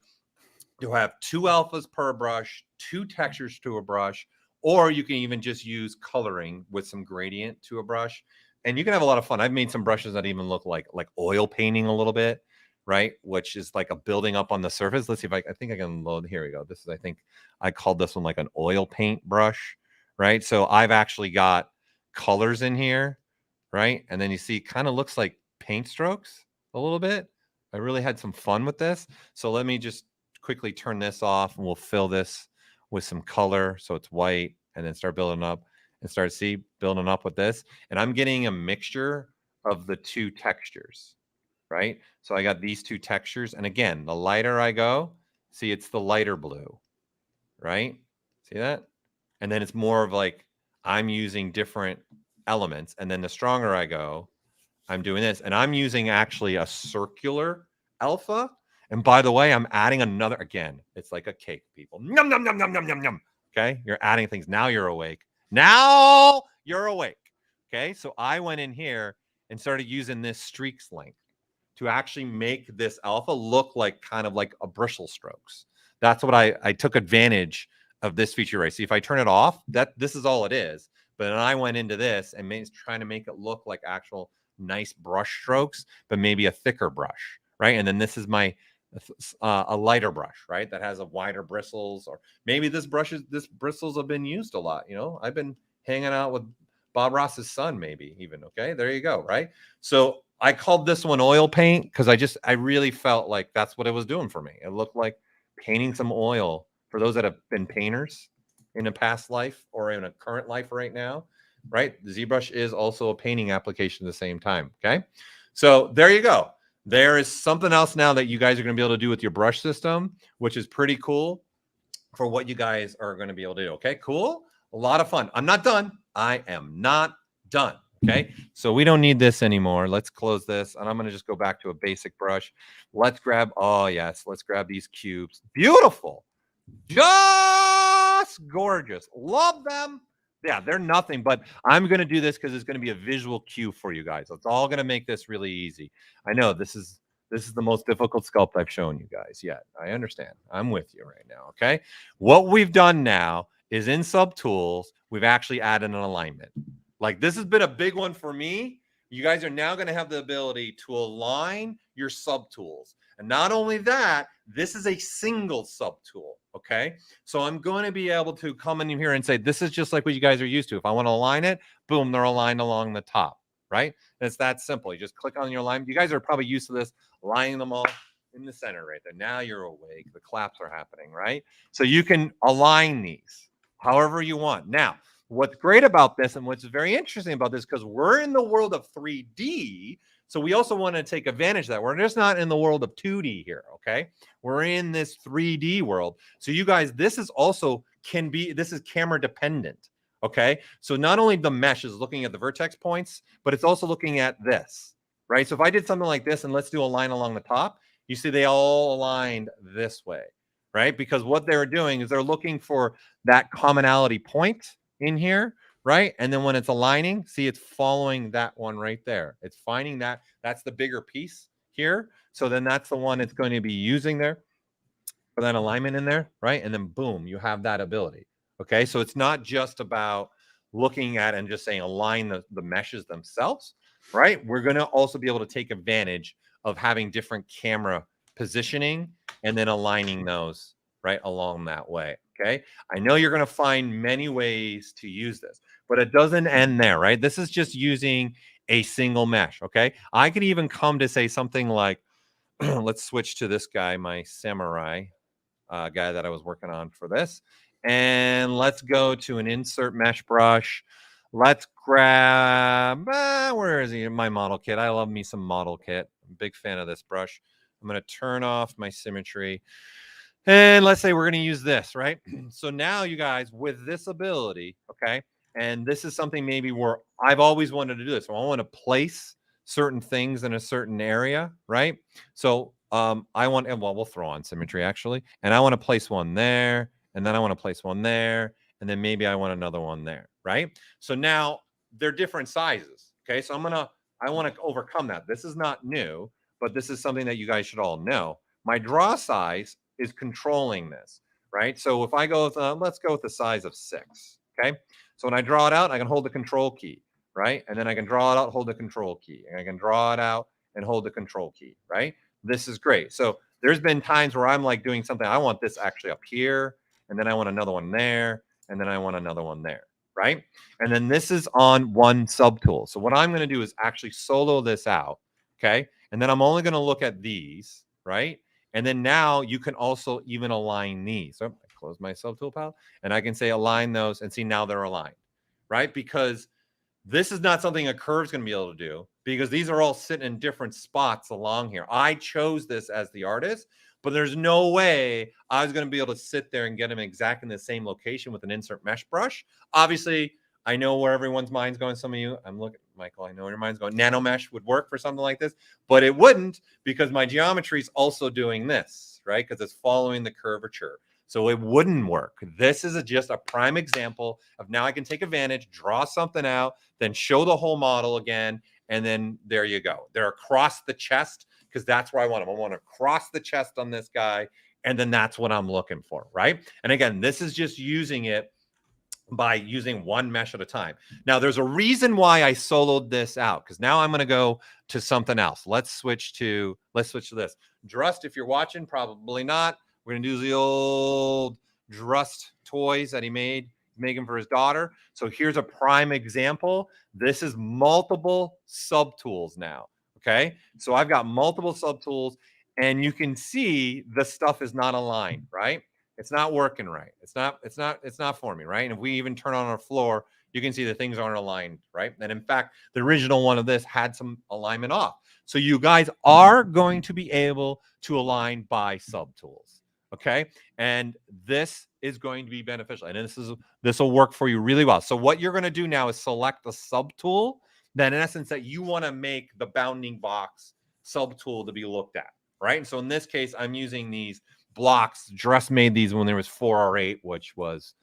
to have 2 alphas per brush, 2 textures to a brush, or you can even just use coloring with some gradient to a brush. And you can have a lot of fun. I've made some brushes that even look like oil painting a little bit, right? Which is like a building up on the surface. Let's see if I think I can load. Here we go. This is, I think I called this one like an oil paint brush, right? So I've actually got colors in here, right? And then you see kind of looks like paint strokes a little bit. I really had some fun with this. So let me just quickly turn this off and we'll fill this with some color. So it's white and then start building up. And start building up with this. And I'm getting a mixture of the 2 textures, right? So I got these 2 textures. And again, the lighter I go, see, it's the lighter blue, right? See that? And then it's more of like I'm using different elements. And then the stronger I go, I'm doing this. And I'm using actually a circular alpha. And by the way, I'm adding another, again, it's like a cake, people. Yum, yum, yum, yum, yum, yum, yum. Okay? You're adding things. Now you're awake. Now you're awake. Okay, so I went in here and started using this streaks length to actually make this alpha look like kind of like a bristle strokes. That's what I took advantage of this feature, right? See, if I turn it off, this is all it is. But then I went into this and trying to make it look like actual nice brush strokes, but maybe a thicker brush, right? And then this is my a lighter brush, right? That has a wider bristles, or maybe this bristles have been used a lot. You know, I've been hanging out with Bob Ross's son, maybe even. Okay, there you go, right? So I called this one oil paint because I really felt like that's what it was doing for me. It looked like painting some oil for those that have been painters in a past life or in a current life right now, right? The ZBrush is also a painting application at the same time. Okay, so there you go. There is something else now that you guys are going to be able to do with your brush system, which is pretty cool for what you guys are going to be able to do. Okay, cool. A lot of fun. I'm not done. I am not done. Okay, so we don't need this anymore. Let's close this. And I'm going to just go back to a basic brush. Let's grab, oh, yes, let's grab these cubes. Beautiful. Just gorgeous. Love them. Yeah, they're nothing, but I'm going to do this because it's going to be a visual cue for you guys. It's all going to make this really easy. I know this is the most difficult sculpt I've shown you guys yet. I understand. I'm with you right now, okay? What we've done now is in subtools, we've actually added an alignment. Like this has been a big one for me. You guys are now going to have the ability to align your subtools. And not only that, this is a single subtool, okay? So I'm going to be able to come in here and say, this is just like what you guys are used to. If I want to align it, boom, they're aligned along the top, right? And it's that simple. You just click on your alignment. You guys are probably used to this, aligning them all in the center right there. Now you're awake. The claps are happening, right? So you can align these however you want. Now, what's great about this and what's very interesting about this, because we're in the world of 3D, so we also want to take advantage of that. We're just not in the world of 2D here, okay? We're in this 3D world. So you guys, this is also this is camera dependent, Okay, so not only the mesh is looking at the vertex points, but it's also looking at this, right? So if I did something like this, and let's do a line along the top, you see they all aligned this way, right? Because what they're doing is they're looking for that commonality point in here, right? And then when it's aligning, see, it's following that one right there. It's finding that. That's the bigger piece here. So then that's the one it's going to be using there for that alignment in there, right? And then boom, you have that ability. Okay, so it's not just about looking at and just saying align the meshes themselves, right? We're going to also be able to take advantage of having different camera positioning and then aligning those right along that way. Okay, I know you're going to find many ways to use this, but it doesn't end there, right? This is just using a single mesh. Okay, I could even come to say something like, let's switch to this guy, my samurai guy that I was working on for this. And let's go to an insert mesh brush. Let's grab, where is he? My model kit. I love me some model kit. I'm a big fan of this brush. I'm going to turn off my symmetry. And let's say we're going to use this, right? So now you guys, with this ability, okay, and this is something maybe where I've always wanted to do this. So I want to place certain things in a certain area, right? So I want, and well, we'll throw on symmetry actually. And I want to place one there. And then I want to place one there. And then maybe I want another one there, right? So now they're different sizes. Okay. So I want to overcome that. This is not new, but this is something that you guys should all know. My draw size is controlling this, right? So if I go with, let's go with the size of 6. Okay. So when I draw it out, I can hold the control key, right? And then I can draw it out, hold the control key. And I can draw it out and hold the control key, right? This is great. So there's been times where I'm like doing something. I want this actually up here. And then I want another one there, and then I want another one there, right? And then this is on one subtool. So what I'm going to do is actually solo this out, okay? And then I'm only going to look at these, right? And then now you can also even align these. So I close my subtool pal, and I can say align those, and see now they're aligned, right? Because this is not something a curve's going to be able to do, because these are all sitting in different spots along here. I chose this as the artist, but there's no way I was going to be able to sit there and get them exactly in the same location with an insert mesh brush. Obviously, I know where everyone's mind's going. Some of you, I'm looking, Michael, I know where your mind's going. Nano mesh would work for something like this, but it wouldn't, because my geometry is also doing this, right? Because it's following the curvature. So it wouldn't work. This is just a prime example of now I can take advantage, draw something out, then show the whole model again, and then there you go. They're across the chest, because that's where I want them. I want to cross the chest on this guy, and then that's what I'm looking for, right? And again, this is just using it by using one mesh at a time. Now, there's a reason why I soloed this out, because now I'm going to go to something else. Let's switch to this. Drust, if you're watching, probably not. We're going to do the old Drust toys that he made, making for his daughter. So here's a prime example. This is multiple subtools now. Okay, so I've got multiple subtools, and you can see the stuff is not aligned, right? It's not working right. It's not for me, right? And if we even turn on our floor, you can see the things aren't aligned, right? And in fact, the original one of this had some alignment off. So you guys are going to be able to align by subtools, okay? And this is going to be beneficial, and this will work for you really well. So what you're going to do now is select the subtool that in essence that you want to make the bounding box subtool to be looked at, right? And so in this case, I'm using these blocks. Drust made these when there was 4R8, which was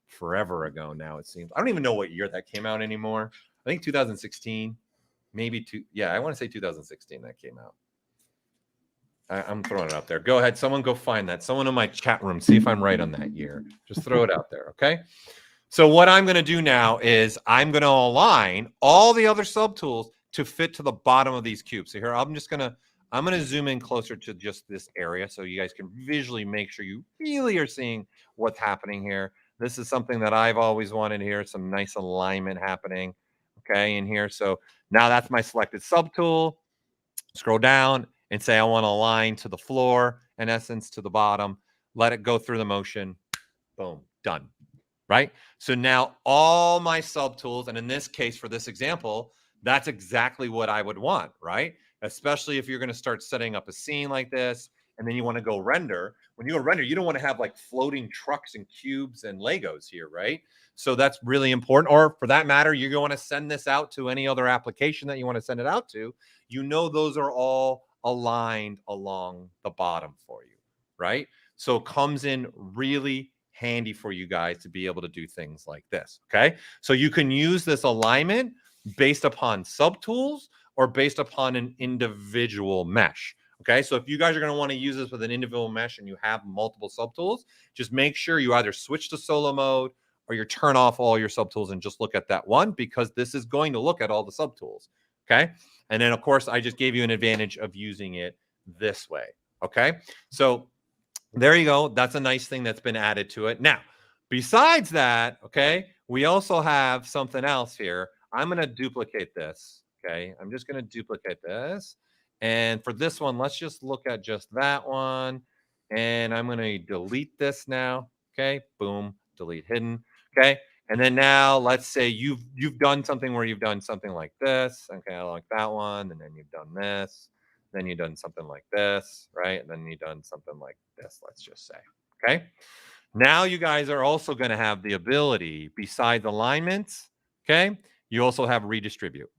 forever ago now, it seems. I don't even know what year that came out anymore. I think 2016, maybe I want to say 2016 that came out. I'm throwing it out there. Go ahead. Someone go find that. Someone in my chat room, see if I'm right on that year. Just throw it out there, okay? So what I'm going to do now is I'm going to align all the other subtools to fit to the bottom of these cubes. So here, I'm going to zoom in closer to just this area so you guys can visually make sure you really are seeing what's happening here. This is something that I've always wanted here, some nice alignment happening, okay, in here. So now that's my selected subtool. Scroll down and say I want to align to the floor, in essence, to the bottom. Let it go through the motion. Boom, done. Right? So now all my subtools, and in this case, for this example, that's exactly what I would want, right? Especially if you're going to start setting up a scene like this, and then you want to go render. when you go render, you don't want to have like floating trucks and cubes and Legos here, right? So that's really important. Or for that matter, you're going to send this out to any other application that you want to send it out to. You know, those are all aligned along the bottom for you, right? So it comes in really handy for you guys to be able to do things like this, okay? So you can use this alignment based upon subtools or based upon an individual mesh, okay? So if you guys are gonna wanna use this with an individual mesh and you have multiple subtools, just make sure you either switch to solo mode or you turn off all your subtools and just look at that one, because this is going to look at all the subtools, okay? And then, of course, I just gave you an advantage of using it this way, okay? So there you go. That's a nice thing that's been added to it. Now, besides that, okay, we also have something else here. I'm going to duplicate this, okay? I'm just going to duplicate this. And for this one, let's just look at just that one. And I'm going to delete this now, okay? Boom, delete hidden, okay? And then now let's say you've done something where you've done something like this. Okay, I like that one. And then you've done this. Then you've done something like this, right? And then you've done something like this, let's just say, okay? Now you guys are also going to have the ability, besides alignments, okay? You also have redistribute,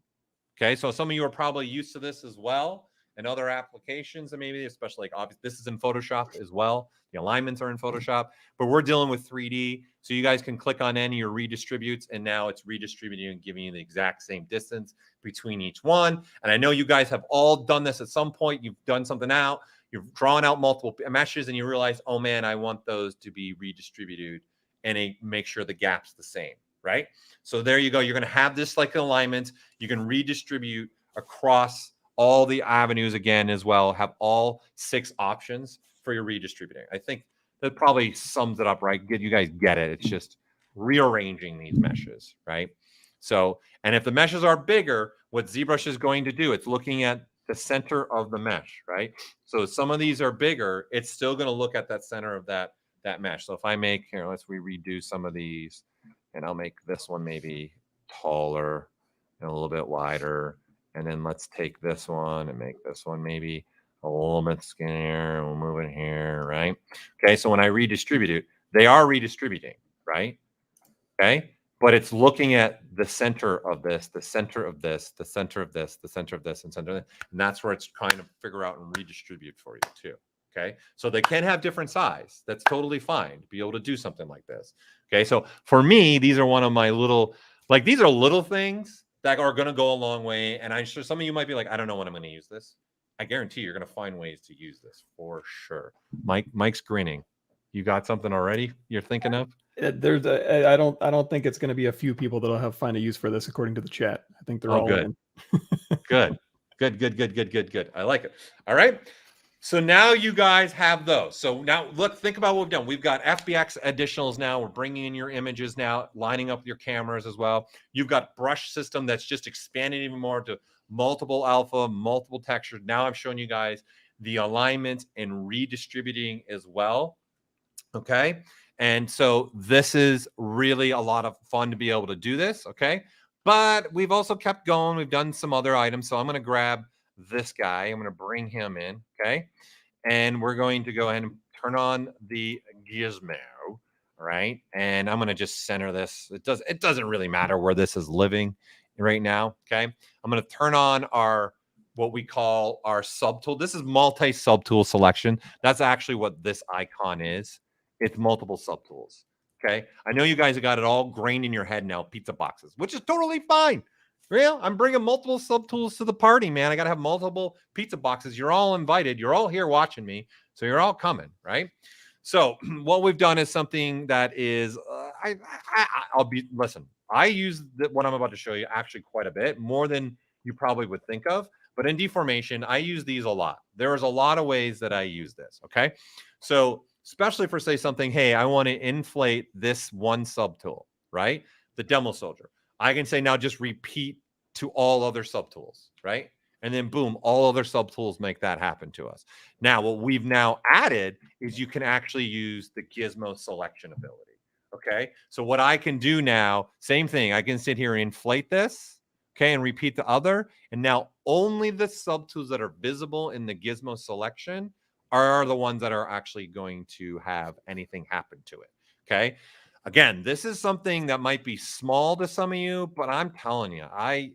okay? So some of you are probably used to this as well in other applications, and maybe especially like obviously this is in Photoshop as well. The alignments are in Photoshop, but we're dealing with 3D. So you guys can click on any of your redistributes, and now it's redistributing and giving you the exact same distance between each one. And I know you guys have all done this at some point. You've done something out, you've drawn out multiple meshes, and you realize, oh man, I want those to be redistributed and make sure the gap's the same, right? So there you go. You're going to have this like alignment. You can redistribute across all the avenues again as well, have all 6 options for your redistributing. I think that probably sums it up, right? You guys get it. It's just rearranging these meshes, right? So, and if the meshes are bigger, what ZBrush is going to do, it's looking at the center of the mesh, right? So some of these are bigger, it's still going to look at that center of that mesh. So if I make here, let's redo some of these, and I'll make this one maybe taller and a little bit wider. And then let's take this one and make this one maybe a little bit skinnier, and we'll move it here, right? Okay, so when I redistribute it, they are redistributing, right? Okay, but it's looking at the center of this, the center of this, the center of this, the center of this, and center of this. And that's where it's trying to figure out and redistribute for you too. Okay, so they can have different size. That's totally fine to be able to do something like this. Okay, so for me, these are one of my little, like these are little things that are going to go a long way. And I'm sure some of you might be like, I don't know when I'm going to use this. I guarantee you're going to find ways to use this for sure. Mike's grinning. You got something already you're thinking of? I don't think it's going to be a few people that'll find a use for this, according to the chat. I think they're all good. in. Good. I like it. All right. So now you guys have those. So now let's think about what we've done. We've got FBX additionals now. We're bringing in your images now, lining up your cameras as well. You've got brush system that's just expanded even more to multiple alpha, multiple textures. Now I'm showing you guys the alignment and redistributing as well. Okay. And so this is really a lot of fun to be able to do this. Okay. But we've also kept going. We've done some other items. So I'm going to grab this guy. I'm going to bring him in. Okay. And we're going to go ahead and turn on the gizmo. All right. And I'm going to just center this. It doesn't really matter where this is living right now. Okay. I'm going to turn on what we call our subtool. This is multi subtool selection. That's actually what this icon is. It's multiple subtools. Okay. I know you guys have got it all grained in your head now, pizza boxes, which is totally fine. Real, I'm bringing multiple subtools to the party, man. I got to have multiple pizza boxes. You're all invited. You're all here watching me. So you're all coming, right? So what we've done is something that is, listen, I use what I'm about to show you actually quite a bit, more than you probably would think of. But in deformation, I use these a lot. There's a lot of ways that I use this, okay? So especially for, say, something, hey, I want to inflate this one subtool, right? The demo soldier. I can say now just repeat to all other subtools, right? And then boom, all other subtools make that happen to us. Now, what we've now added is you can actually use the gizmo selection ability, okay? So what I can do now, same thing. I can sit here and inflate this, okay, and repeat the other. And now only the subtools that are visible in the gizmo selection are the ones that are actually going to have anything happen to it. Okay. Again, this is something that might be small to some of you, but I'm telling you, I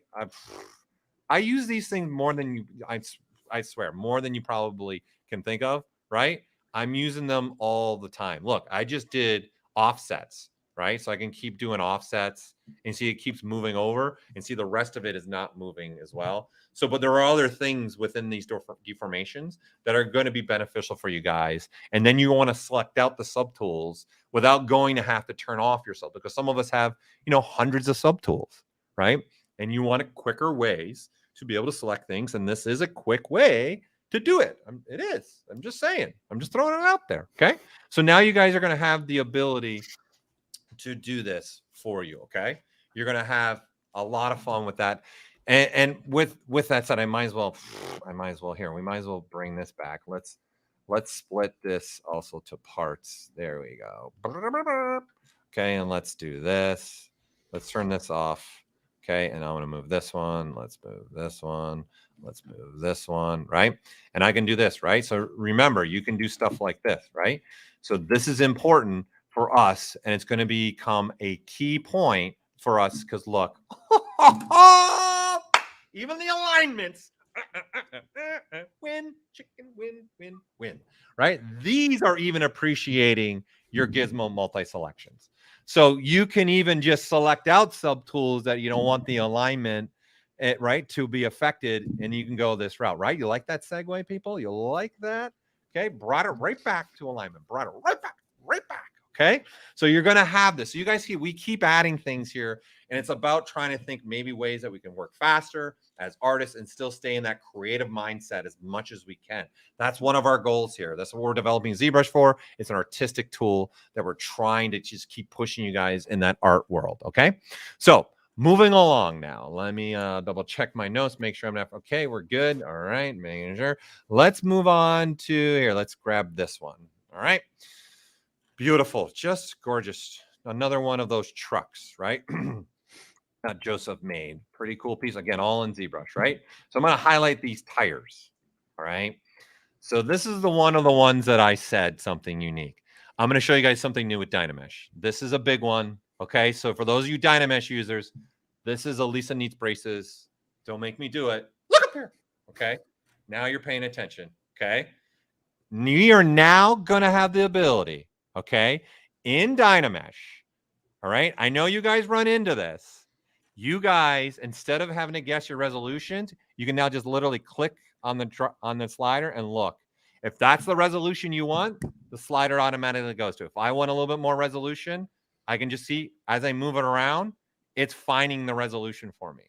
use these things more than you, I swear, more than you probably can think of, right? I'm using them all the time. Look, I just did offsets, right? So I can keep doing offsets and see it keeps moving over and see the rest of it is not moving as well. So, but there are other things within these deformations that are going to be beneficial for you guys. And then you want to select out the subtools without going to have to turn off your sub, because some of us have, you know, hundreds of subtools, right? And you want quicker ways to be able to select things. And this is a quick way to do it. It is. I'm just saying. I'm just throwing it out there. Okay. So now you guys are going to have the ability to do this for you. Okay. You're going to have a lot of fun with that. And with that said, we might as well bring this back. Let's split this also to parts. There we go. Okay. And let's do this. Let's turn this off. Okay. And I want to move this one. Let's move this one. Let's move this one. Right. And I can do this. Right. So remember, you can do stuff like this. Right. So this is important for us. And it's going to become a key point for us because look, even the alignments, win, chicken, win. Right. These are even appreciating your gizmo multi-selections. So you can even just select out subtools that you don't want the alignment, right, to be affected, and you can go this route, right? You like that segue, people? You like that? Okay, brought it right back to alignment, brought it right back. Okay, so you're going to have this. So you guys see, we keep adding things here, and it's about trying to think maybe ways that we can work faster as artists and still stay in that creative mindset as much as we can. That's one of our goals here. That's what we're developing ZBrush for. It's an artistic tool that we're trying to just keep pushing you guys in that art world. Okay, so moving along now. Let me double check my notes, make sure I'm not okay. We're good. All right, making sure. Let's move on to here. Let's grab this one. All right. Beautiful, just gorgeous. Another one of those trucks, right? That Joseph made. Pretty cool piece. Again, all in ZBrush, right? So I'm going to highlight these tires, all right? So this is one of the ones that I said something unique. I'm going to show you guys something new with Dynamesh. This is a big one, okay? So for those of you Dynamesh users, this is Elisa Needs Braces. Don't make me do it. Look up here, okay? Now you're paying attention, okay? We are now going to have the ability, okay, in Dynamesh, all right? I know you guys run into this. You guys, instead of having to guess your resolutions, you can now just literally click on the slider and look. If that's the resolution you want, the slider automatically goes to it. If I want a little bit more resolution, I can just see as I move it around, it's finding the resolution for me,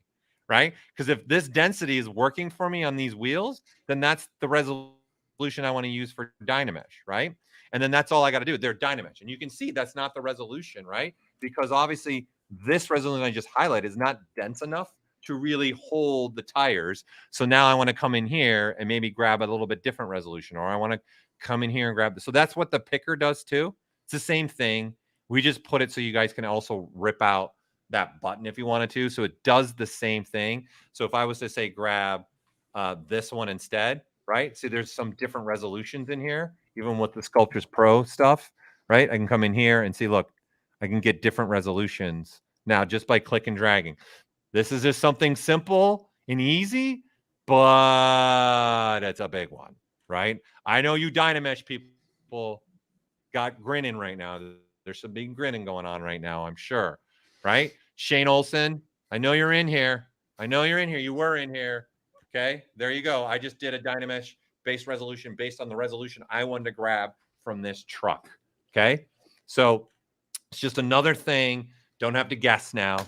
right? Because if this density is working for me on these wheels, then that's the resolution I want to use for Dynamesh, right? And then that's all I got to do. They're Dynamesh. And you can see that's not the resolution, right? Because obviously this resolution I just highlighted is not dense enough to really hold the tires. So now I want to come in here and maybe grab a little bit different resolution, or I want to come in here and grab this. So that's what the picker does too. It's the same thing. We just put it so you guys can also rip out that button if you wanted to. So it does the same thing. So if I was to say grab this one instead, right? See, there's some different resolutions in here, even with the Sculptris Pro stuff, right? I can come in here and see, look, I can get different resolutions now just by click and dragging. This is just something simple and easy, but it's a big one, right? I know you Dynamesh people got grinning right now. There's some big grinning going on right now, I'm sure, right? Shane Olson, I know you're in here. I know you're in here. You were in here. Okay, there you go. I just did a Dynamesh base resolution based on the resolution I wanted to grab from this truck. Okay, so it's just another thing. Don't have to guess now.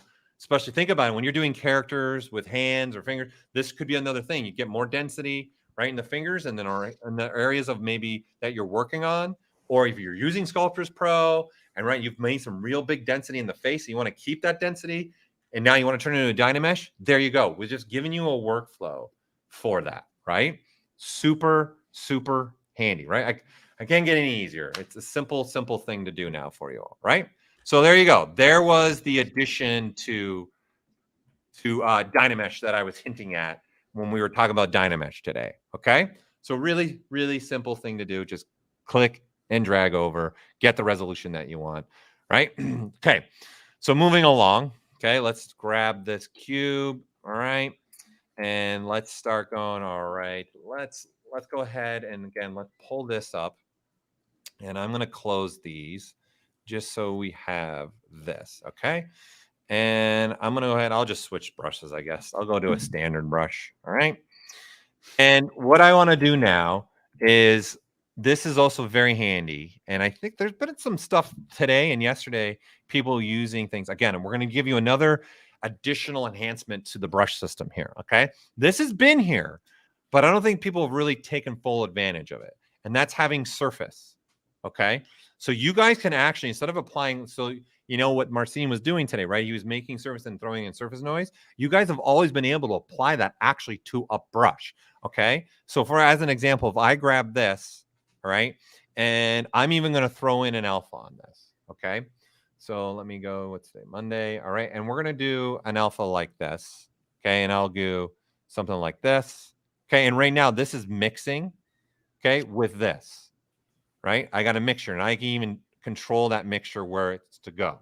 Especially think about it when you're doing characters with hands or fingers. This could be another thing. You get more density right in the fingers and then in the areas of maybe that you're working on. Or if you're using Sculptris Pro and right, you've made some real big density in the face. You want to keep that density. And now you want to turn it into a Dynamesh. There you go. We're just giving you a workflow for that, right? Super, super handy, right? I can't get any easier. It's a simple, simple thing to do now for you all, right? So there you go. There was the addition to Dynamesh that I was hinting at when we were talking about Dynamesh today, okay? So really, really simple thing to do. Just click and drag over, get the resolution that you want, right? Okay, so moving along. Okay, let's grab this cube. All right, and let's start going. All right, let's go ahead and again, let's pull this up. And I'm going to close these just so we have this, okay? And I'm going to go ahead. I'll just switch brushes, I guess. I'll go to a standard brush, all right? And what I want to do now is this is also very handy. And I think there's been some stuff today and yesterday, people using things. Again, and we're going to give you another additional enhancement to the brush system here, okay? This has been here, but I don't think people have really taken full advantage of it. And that's having surface, okay? So you guys can actually, instead of applying, so you know what Marcin was doing today, right? He was making surface and throwing in surface noise. You guys have always been able to apply that actually to a brush, okay? So for, as an example, if I grab this, all right, and I'm even going to throw in an alpha on this, okay? So let me go, what's today? Monday, all right? And we're going to do an alpha like this, okay? And I'll do something like this, okay? And right now, this is mixing, okay, with this, right? I got a mixture, and I can even control that mixture where it's to go,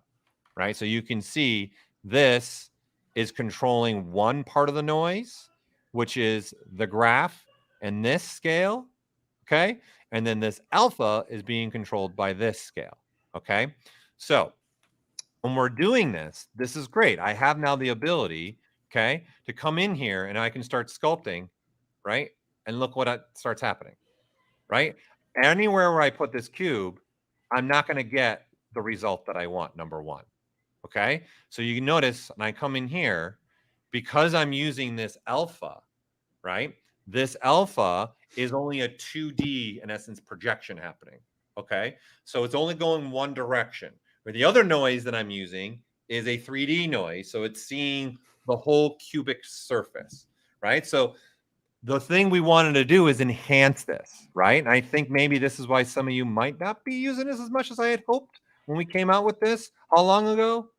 right? So you can see this is controlling one part of the noise, which is the graph and this scale, okay? And then this alpha is being controlled by this scale, okay? So when we're doing this, this is great. I have now the ability, okay, to come in here and I can start sculpting, right? And look what starts happening, right? Anywhere where I put this cube, I'm not going to get the result that I want, number one. Okay, so you can notice, and I come in here, because I'm using this alpha, right? This alpha is only a 2D, in essence, projection happening. Okay, so it's only going one direction. Where the other noise that I'm using is a 3D noise, so it's seeing the whole cubic surface, right? So the thing we wanted to do is enhance this, right? And I think maybe this is why some of you might not be using this as much as I had hoped when we came out with this. How long ago?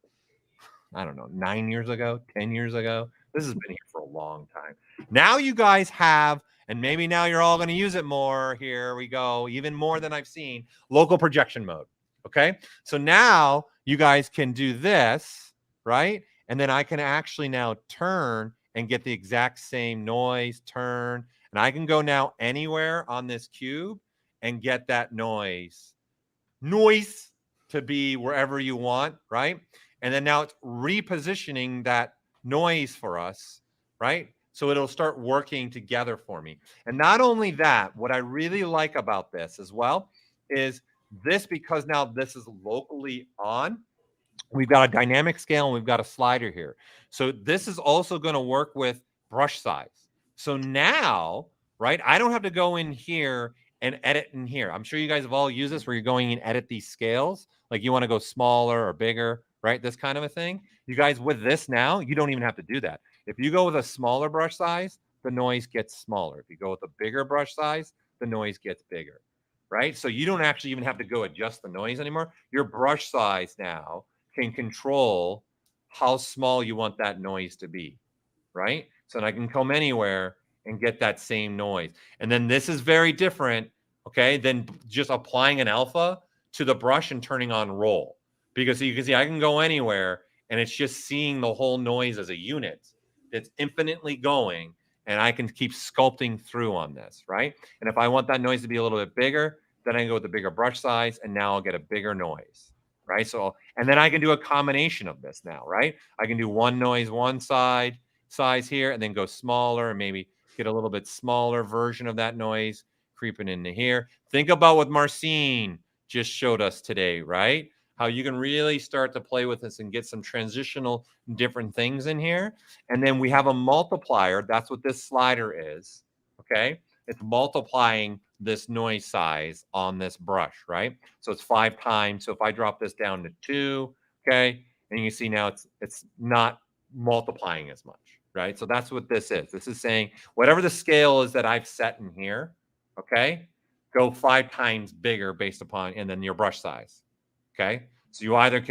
I don't know, 9 years ago, 10 years ago. This has been here for a long time. Now you guys have, and maybe now you're all going to use it more. Here we go, even more than I've seen, local projection mode, okay? So now you guys can do this, right? And then I can actually now turn and get the exact same noise, turn, and I can go now anywhere on this cube and get that noise to be wherever you want, right? And then now it's repositioning that noise for us, right? So it'll start working together for me. And not only that, what I really like about this as well is this, because now this is locally on, we've got a dynamic scale and we've got a slider here. So this is also going to work with brush size. So now, right, I don't have to go in here and edit in here. I'm sure you guys have all used this where you're going and edit these scales. Like you want to go smaller or bigger, right? This kind of a thing. You guys with this now, you don't even have to do that. If you go with a smaller brush size, the noise gets smaller. If you go with a bigger brush size, the noise gets bigger, right? So you don't actually even have to go adjust the noise anymore. Your brush size now can control how small you want that noise to be, right? So I can come anywhere and get that same noise. And then this is very different, okay, than just applying an alpha to the brush and turning on roll. Because you can see I can go anywhere and it's just seeing the whole noise as a unit. It's infinitely going, and I can keep sculpting through on this, right? And if I want that noise to be a little bit bigger, then I can go with the bigger brush size, and now I'll get a bigger noise, right? So, and then I can do a combination of this now, right? I can do one noise, one size here, and then go smaller and maybe get a little bit smaller version of that noise creeping into here. Think about what Marcin just showed us today, right? How you can really start to play with this and get some transitional different things in here. And then we have a multiplier. That's what this slider is, okay? It's multiplying this noise size on this brush, right? So it's 5 times. So if I drop this down to 2, okay, and you can see now it's not multiplying as much, right? So that's what this is. This is saying whatever the scale is that I've set in here, okay, go 5 times bigger based upon, and then your brush size, okay? So you either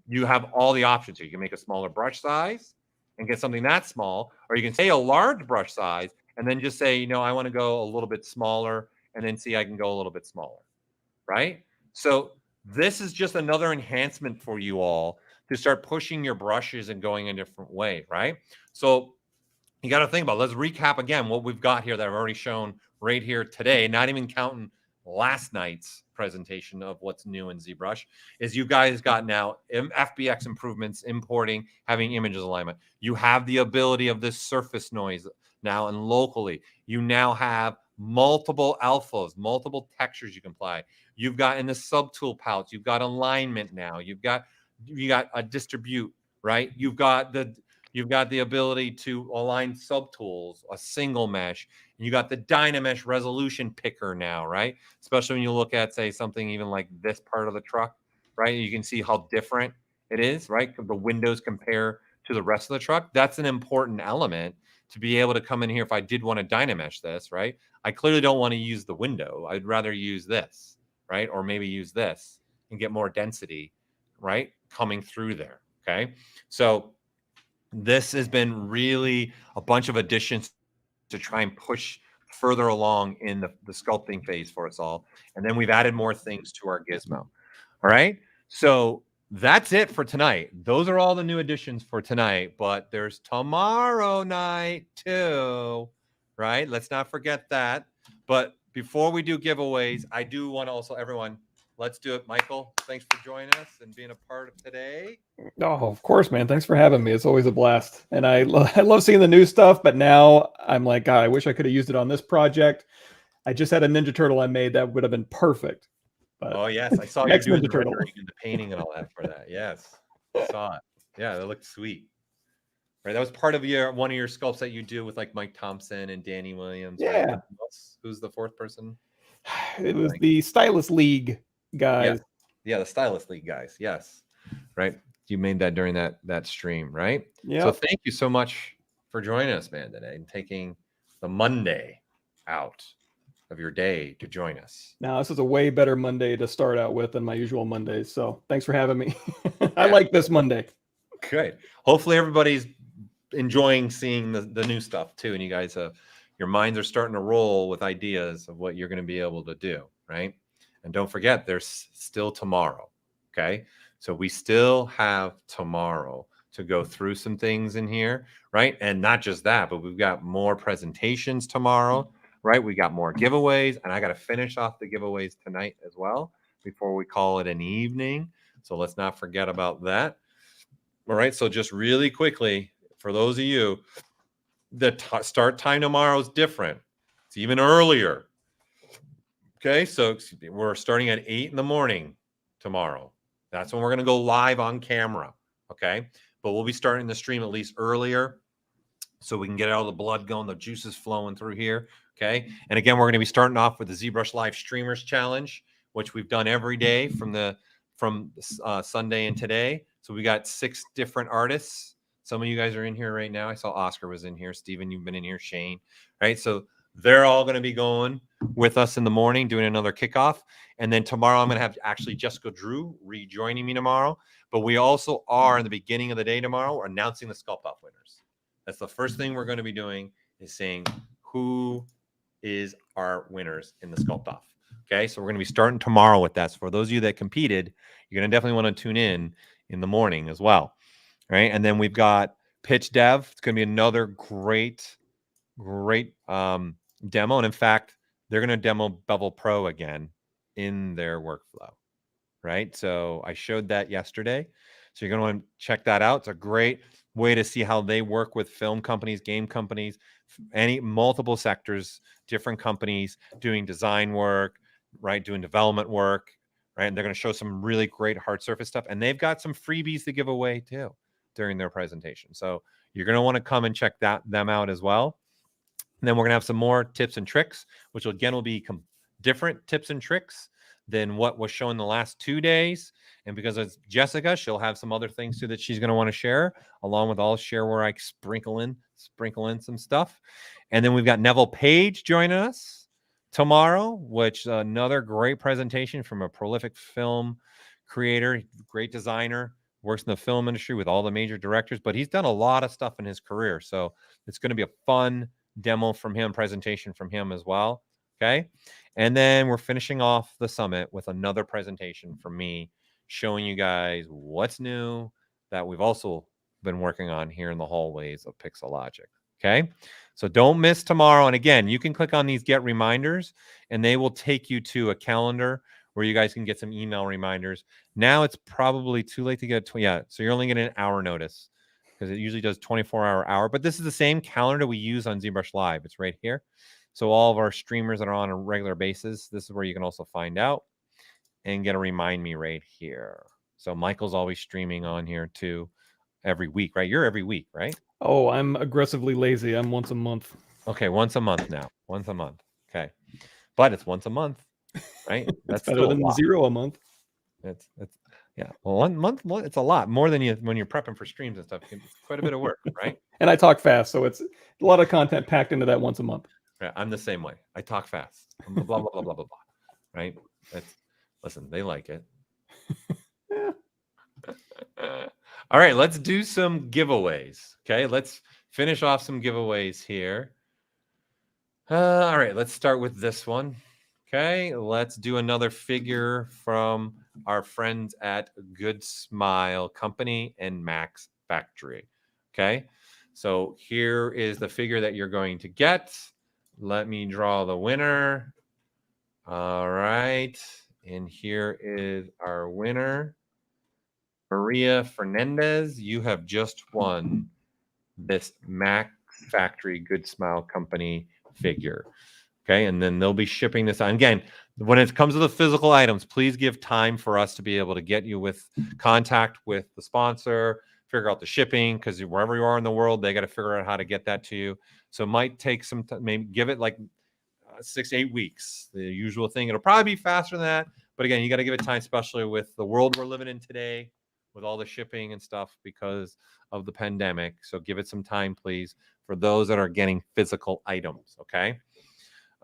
you have all the options here. You can make a smaller brush size and get something that small, or you can say a large brush size and then just say, I want to go a little bit smaller, and then see I can go a little bit smaller, right? So this is just another enhancement for you all to start pushing your brushes and going a different way, right? So you got to think about, let's recap again what we've got here that I've already shown right here today, not even counting last night's presentation of what's new in ZBrush, is you guys got now FBX improvements, importing, having images alignment. You have the ability of this surface noise now, and locally. You now have multiple alphas, multiple textures you can apply. You've got in the subtool pouch, you've got alignment now. You got a distribute, right? You've got the ability to align subtools, a single mesh. And you got the Dynamesh resolution picker now, right? Especially when you look at, say, something even like this part of the truck, right? You can see how different it is, right? The windows compare to the rest of the truck. That's an important element to be able to come in here if I did want to Dynamesh this, right? I clearly don't want to use the window. I'd rather use this, right? Or maybe use this and get more density, right? Coming through there, okay? So this has been really a bunch of additions to try and push further along in the sculpting phase for us all. And then we've added more things to our gizmo. All right. So that's it for tonight. Those are all the new additions for tonight, but there's tomorrow night too, right? Let's not forget that. But before we do giveaways, I do want to also, everyone, let's do it. Michael, thanks for joining us and being a part of today. Oh, of course, man. Thanks for having me. It's always a blast. And I love seeing the new stuff, but now I'm like, God, I wish I could have used it on this project. I just had a Ninja Turtle I made that would have been perfect. But oh, yes. I saw you doing the rendering and the painting and all that for that. Yes. I saw it. Yeah, that looked sweet. Right. That was part of one of your sculpts that you do with like Mike Thompson and Danny Williams. Yeah. Right? Who's the fourth person? It was the Stylus League guys. Yeah, the Stylus League guys. Yes. Right. You made that during that stream, right? Yeah. So thank you so much for joining us, man, today, and taking the Monday out of your day to join us. Now, this is a way better Monday to start out with than my usual Mondays. So thanks for having me. I like this Monday. Good. Hopefully everybody's enjoying seeing the new stuff too. And you guys your minds are starting to roll with ideas of what you're going to be able to do, right? And don't forget, there's still tomorrow. Okay. So we still have tomorrow to go through some things in here, right? And not just that, but we've got more presentations tomorrow, right? We got more giveaways, and I got to finish off the giveaways tonight as well before we call it an evening. So let's not forget about that. All right. So just really quickly, for those of you, the start time tomorrow is different. It's even earlier. Okay. So we're starting at 8 in the morning tomorrow. That's when we're going to go live on camera. Okay. But we'll be starting the stream at least earlier so we can get all the blood going, the juices flowing through here. Okay. And again, we're going to be starting off with the ZBrush Live Streamers Challenge, which we've done every day from Sunday and today. So we got 6 different artists. Some of you guys are in here right now. I saw Oscar was in here. Steven, you've been in here. Shane. Right. So they're all going to be going with us in the morning, doing another kickoff. And then tomorrow, I'm going to have actually Jessica Drew rejoining me tomorrow. But we also are in the beginning of the day tomorrow, we're announcing the Sculpt Off winners. That's the first thing we're going to be doing, is saying who is our winners in the Sculpt Off. Okay. So we're going to be starting tomorrow with that. So for those of you that competed, you're going to definitely want to tune in the morning as well. Right. And then we've got Pitch Dev. It's going to be another great demo. And in fact, they're going to demo Bevel Pro again in their workflow. Right. So I showed that yesterday. So you're going to want to check that out. It's a great way to see how they work with film companies, game companies, multiple sectors, different companies doing design work, right? Doing development work, right? And they're going to show some really great hard surface stuff. And they've got some freebies to give away too during their presentation. So you're going to want to come and check them out as well. And then we're going to have some more tips and tricks, which again will be different tips and tricks than what was shown the last 2 days. And because it's Jessica, she'll have some other things too that she's going to want to share, along with I'll share where I sprinkle in some stuff. And then we've got Neville Page joining us tomorrow, which another great presentation from a prolific film creator, great designer, works in the film industry with all the major directors, but he's done a lot of stuff in his career. So it's going to be a fun demo from him, presentation from him as well. Okay. And then we're finishing off the summit with another presentation from me showing you guys what's new that we've also been working on here in the hallways of Pixologic. Okay. So don't miss tomorrow. And again, you can click on these get reminders and they will take you to a calendar where you guys can get some email reminders. Now it's probably too late to get so you're only getting an hour notice because it usually does 24-hour, but this is the same calendar we use on ZBrush Live. It's right here. So all of our streamers that are on a regular basis, this is where you can also find out and get a remind me right here. So Michael's always streaming on here too every week, right? You're every week, right? Oh, I'm aggressively lazy. I'm once a month. Okay, once a month now. Once a month. Okay. But it's once a month, right? That's better than 0 a month. It's yeah. Well, 1 month, it's a lot more than you when you're prepping for streams and stuff. It's quite a bit of work, right? And I talk fast, so it's a lot of content packed into that once a month. Yeah, I'm the same way. I talk fast. Blah blah blah blah blah blah. Right? Listen, they like it. All right, let's do some giveaways. Okay, let's finish off some giveaways here. All right, let's start with this one. Okay, let's do another figure from our friends at Good Smile Company and Max Factory. Okay, so here is the figure that you're going to get. Let me draw the winner. All right, and here is our winner. Maria Fernandez, you have just won this Max Factory Good Smile Company figure. Okay, and then they'll be shipping this on. Again, when it comes to the physical items, please give time for us to be able to get you with contact with the sponsor, figure out the shipping, because wherever you are in the world, they got to figure out how to get that to you. So it might take some time, maybe give it like 6 to 8 weeks, the usual thing. It'll probably be faster than that. But again, you got to give it time, especially with the world we're living in today, with all the shipping and stuff because of the pandemic. So give it some time, please, for those that are getting physical items. Okay.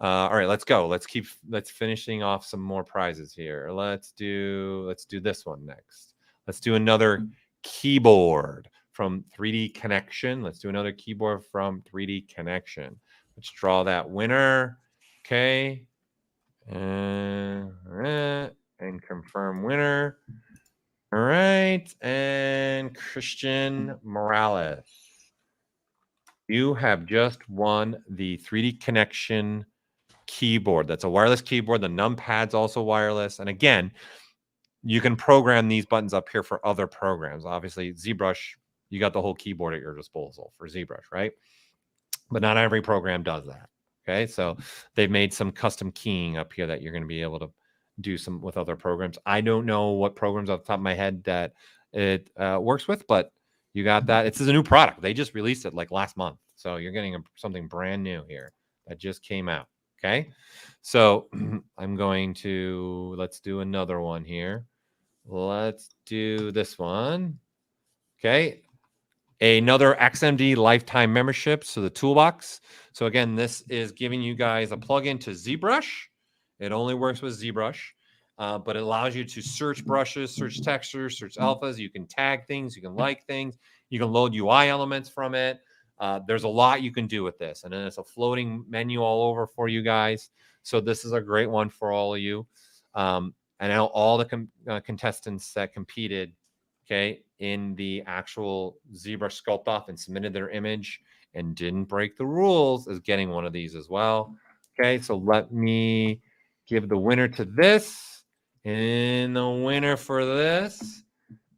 All right, let's go. Let's finishing off some more prizes here. Let's do this one next. Let's do another keyboard from 3D Connection. Let's do another keyboard from 3D Connection. Let's draw that winner. Okay. And confirm winner. All right. And Christian Morales. You have just won the 3D Connection keyboard. That's a wireless keyboard. The numpad's also wireless. And again, you can program these buttons up here for other programs. Obviously, ZBrush, you got the whole keyboard at your disposal for ZBrush, right? But not every program does that. Okay, so they've made some custom keying up here that you're going to be able to do some with other programs. I don't know what programs off the top of my head that it works with, but you got that. It's a new product. They just released it like last month. So you're getting something brand new here that just came out. Okay, so I'm going to, let's do another one here. Let's do this one. Okay, another XMD lifetime membership. So the toolbox. So again, this is giving you guys a plugin to ZBrush. It only works with ZBrush, but it allows you to search brushes, search textures, search alphas. You can tag things, you can like things, you can load UI elements from it. There's a lot you can do with this. And then it's a floating menu all over for you guys. So this is a great one for all of you. And now all the contestants that competed, okay, in the actual ZBrush Sculpt Off and submitted their image and didn't break the rules is getting one of these as well. Okay, so let me give the winner to this. And the winner for this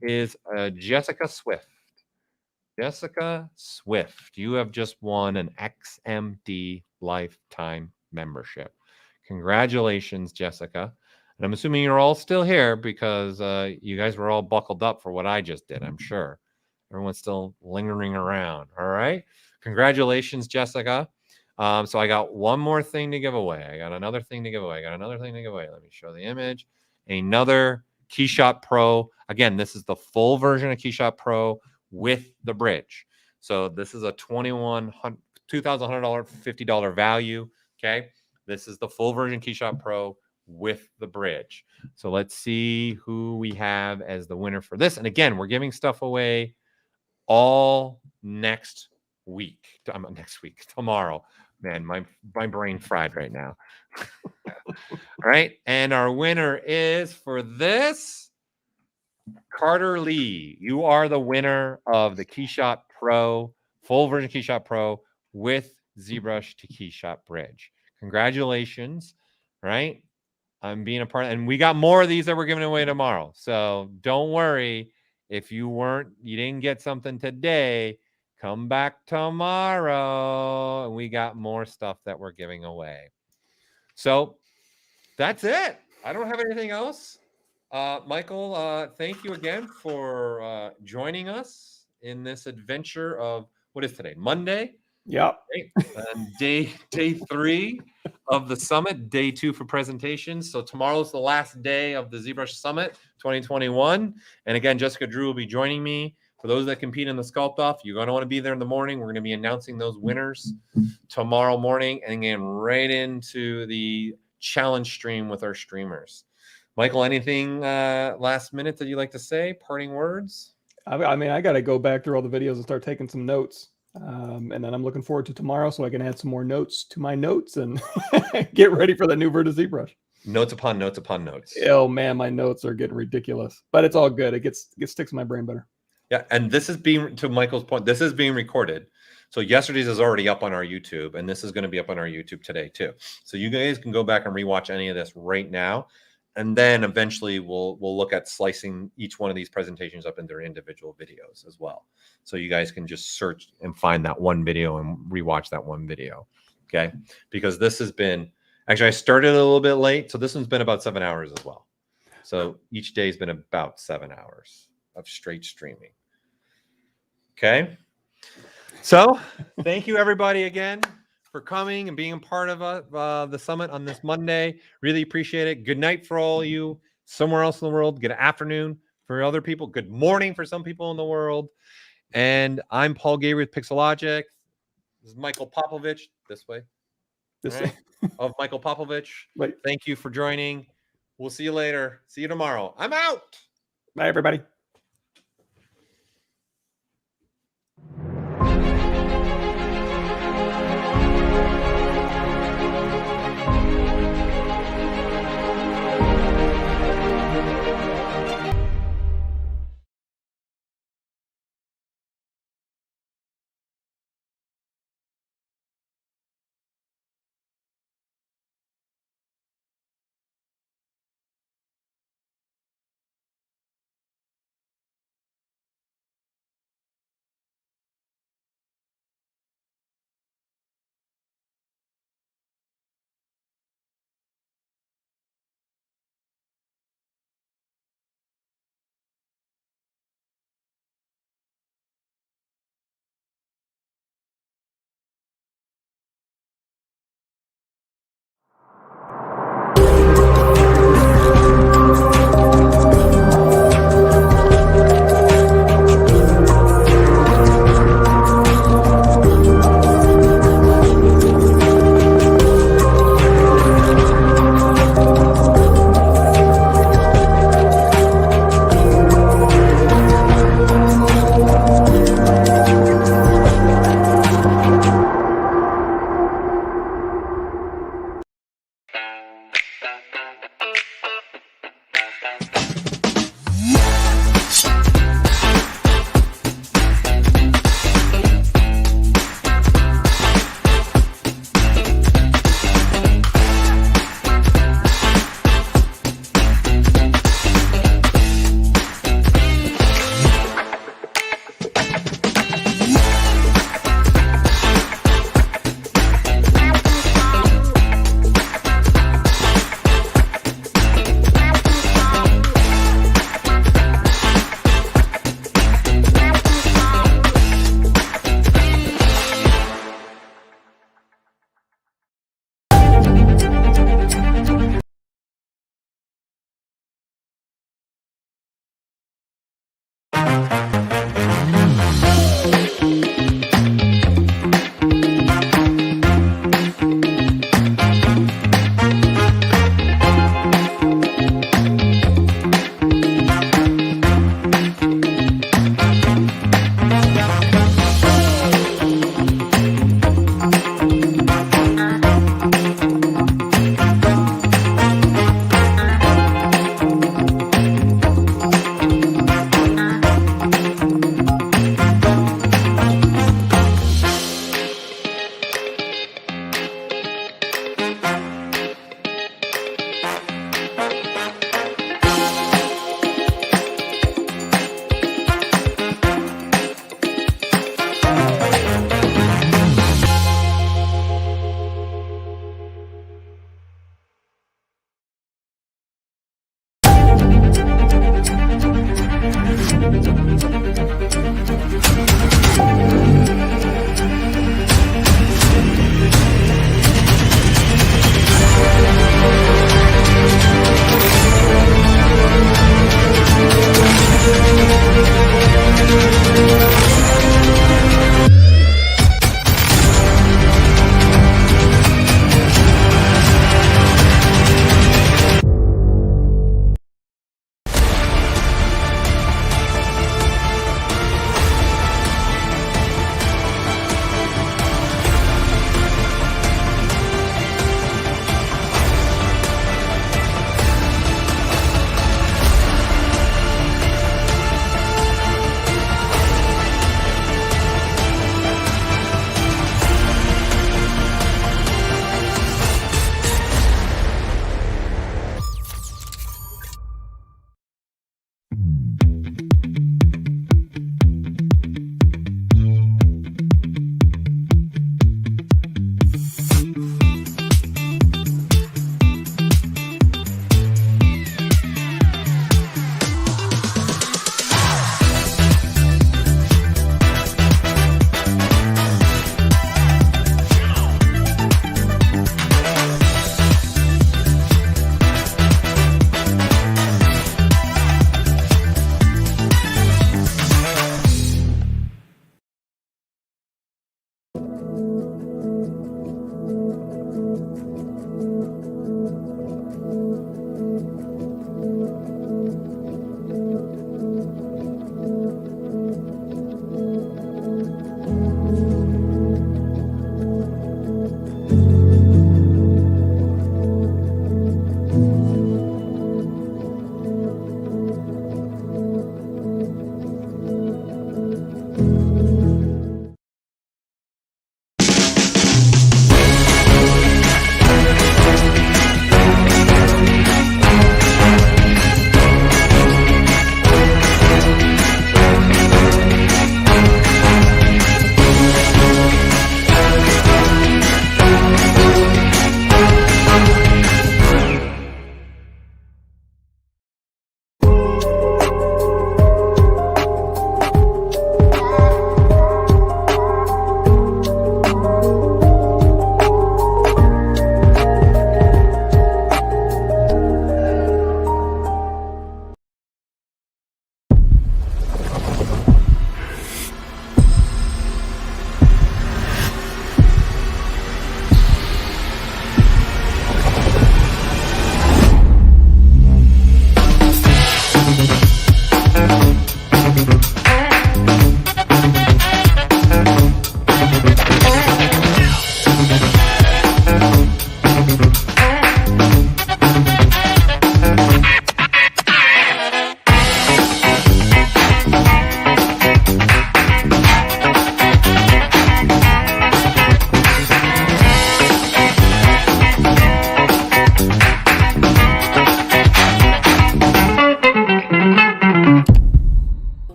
is Jessica Swift. Jessica Swift, you have just won an XMD lifetime membership. Congratulations, Jessica. And I'm assuming you're all still here because you guys were all buckled up for what I just did, I'm sure. Everyone's still lingering around. All right. Congratulations, Jessica. So I got one more thing to give away. I got another thing to give away. Let me show the image. Another KeyShot Pro. Again, this is the full version of KeyShot Pro with the bridge. So this is a $2,150 $50 value. Okay. This is the full version KeyShot Pro with the bridge. So let's see who we have as the winner for this. And again, we're giving stuff away all next week. Next week, tomorrow. Man, my brain fried right now. All right, and our winner is for this Carter Lee. You are the winner of the KeyShot Pro, full version KeyShot Pro with ZBrush to KeyShot Bridge. Congratulations, right? I'm being a part of, and we got more of these that we're giving away tomorrow. So don't worry if you didn't get something today, come back tomorrow and we got more stuff that we're giving away. So that's it. I don't have anything else. Michael, thank you again for joining us in this adventure of, what is today? Monday? Yep. And day 3 of the summit, day 2 for presentations. So tomorrow's the last day of the ZBrush Summit 2021. And again, Jessica Drew will be joining me. For those that compete in the Sculpt Off, you're going to want to be there in the morning. We're going to be announcing those winners tomorrow morning, and again, right into the challenge stream with our streamers. Michael, anything last minute that you'd like to say? Parting words? I mean, I got to go back through all the videos and start taking some notes. And then I'm looking forward to tomorrow so I can add some more notes to my notes and get ready for the new version of ZBrush. Notes upon notes upon notes. Oh man, my notes are getting ridiculous, but it's all good. It sticks in my brain better. Yeah, and this is being, to Michael's point, this is being recorded. So yesterday's is already up on our YouTube, and this is going to be up on our YouTube today too. So you guys can go back and rewatch any of this right now. And then eventually we'll look at slicing each one of these presentations up into their individual videos as well. So you guys can just search and find that one video and rewatch that one video. Okay. Because this has been, actually I started a little bit late. So this one's been about 7 hours as well. So each day has been about 7 hours of straight streaming. Okay. So thank you everybody again for coming and being a part of the summit on this Monday. Really appreciate it. Good night for all you somewhere else in the world. Good afternoon for other people. Good morning for some people in the world. And I'm Paul Gabriel with Pixologic. This is Michael Popovich. This way. This way. Of Michael Popovich. Wait. Thank you for joining. We'll see you later. See you tomorrow. I'm out. Bye, everybody.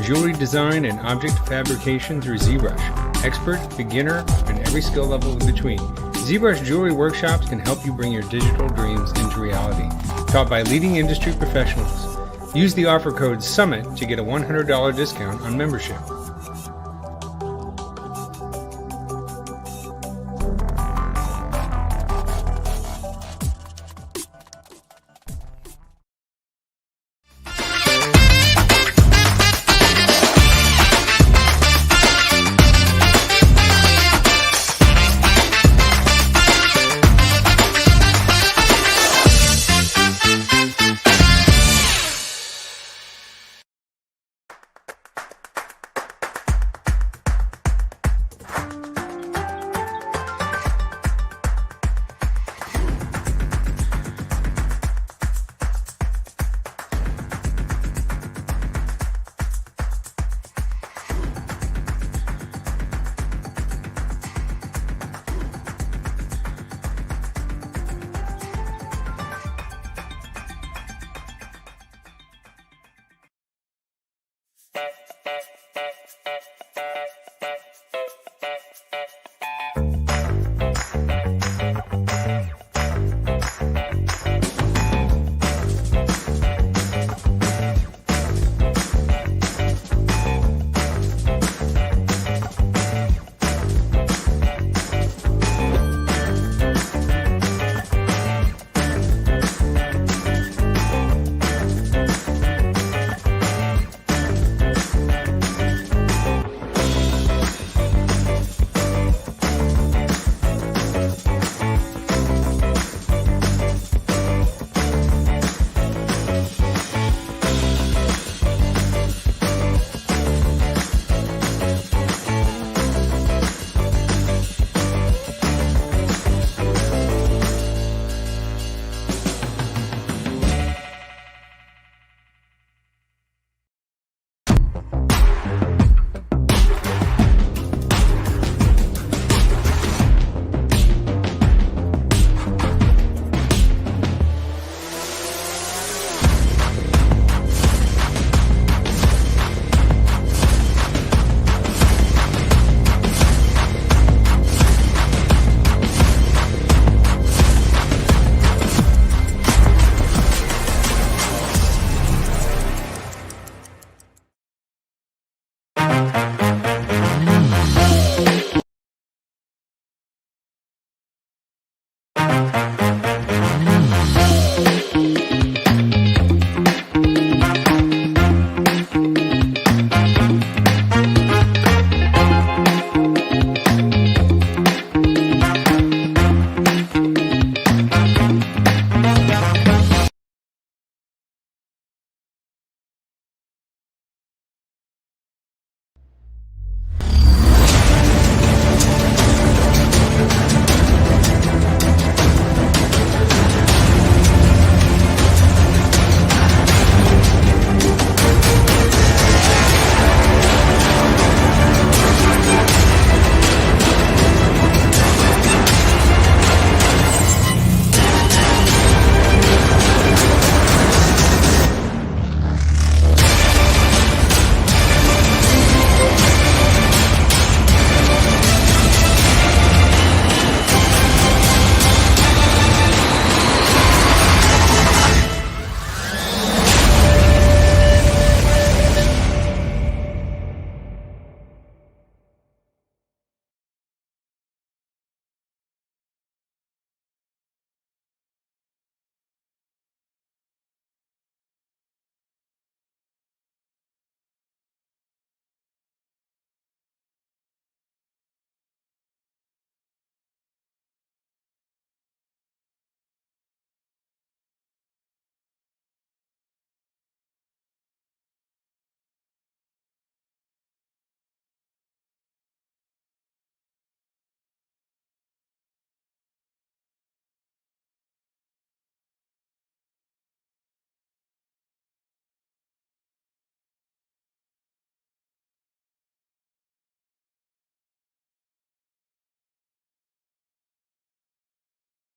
jewelry design and object fabrication through ZBrush. Expert, beginner, and every skill level in between. ZBrush Jewelry Workshops can help you bring your digital dreams into reality. Taught by leading industry professionals. Use the offer code SUMMIT to get a $100 discount on membership.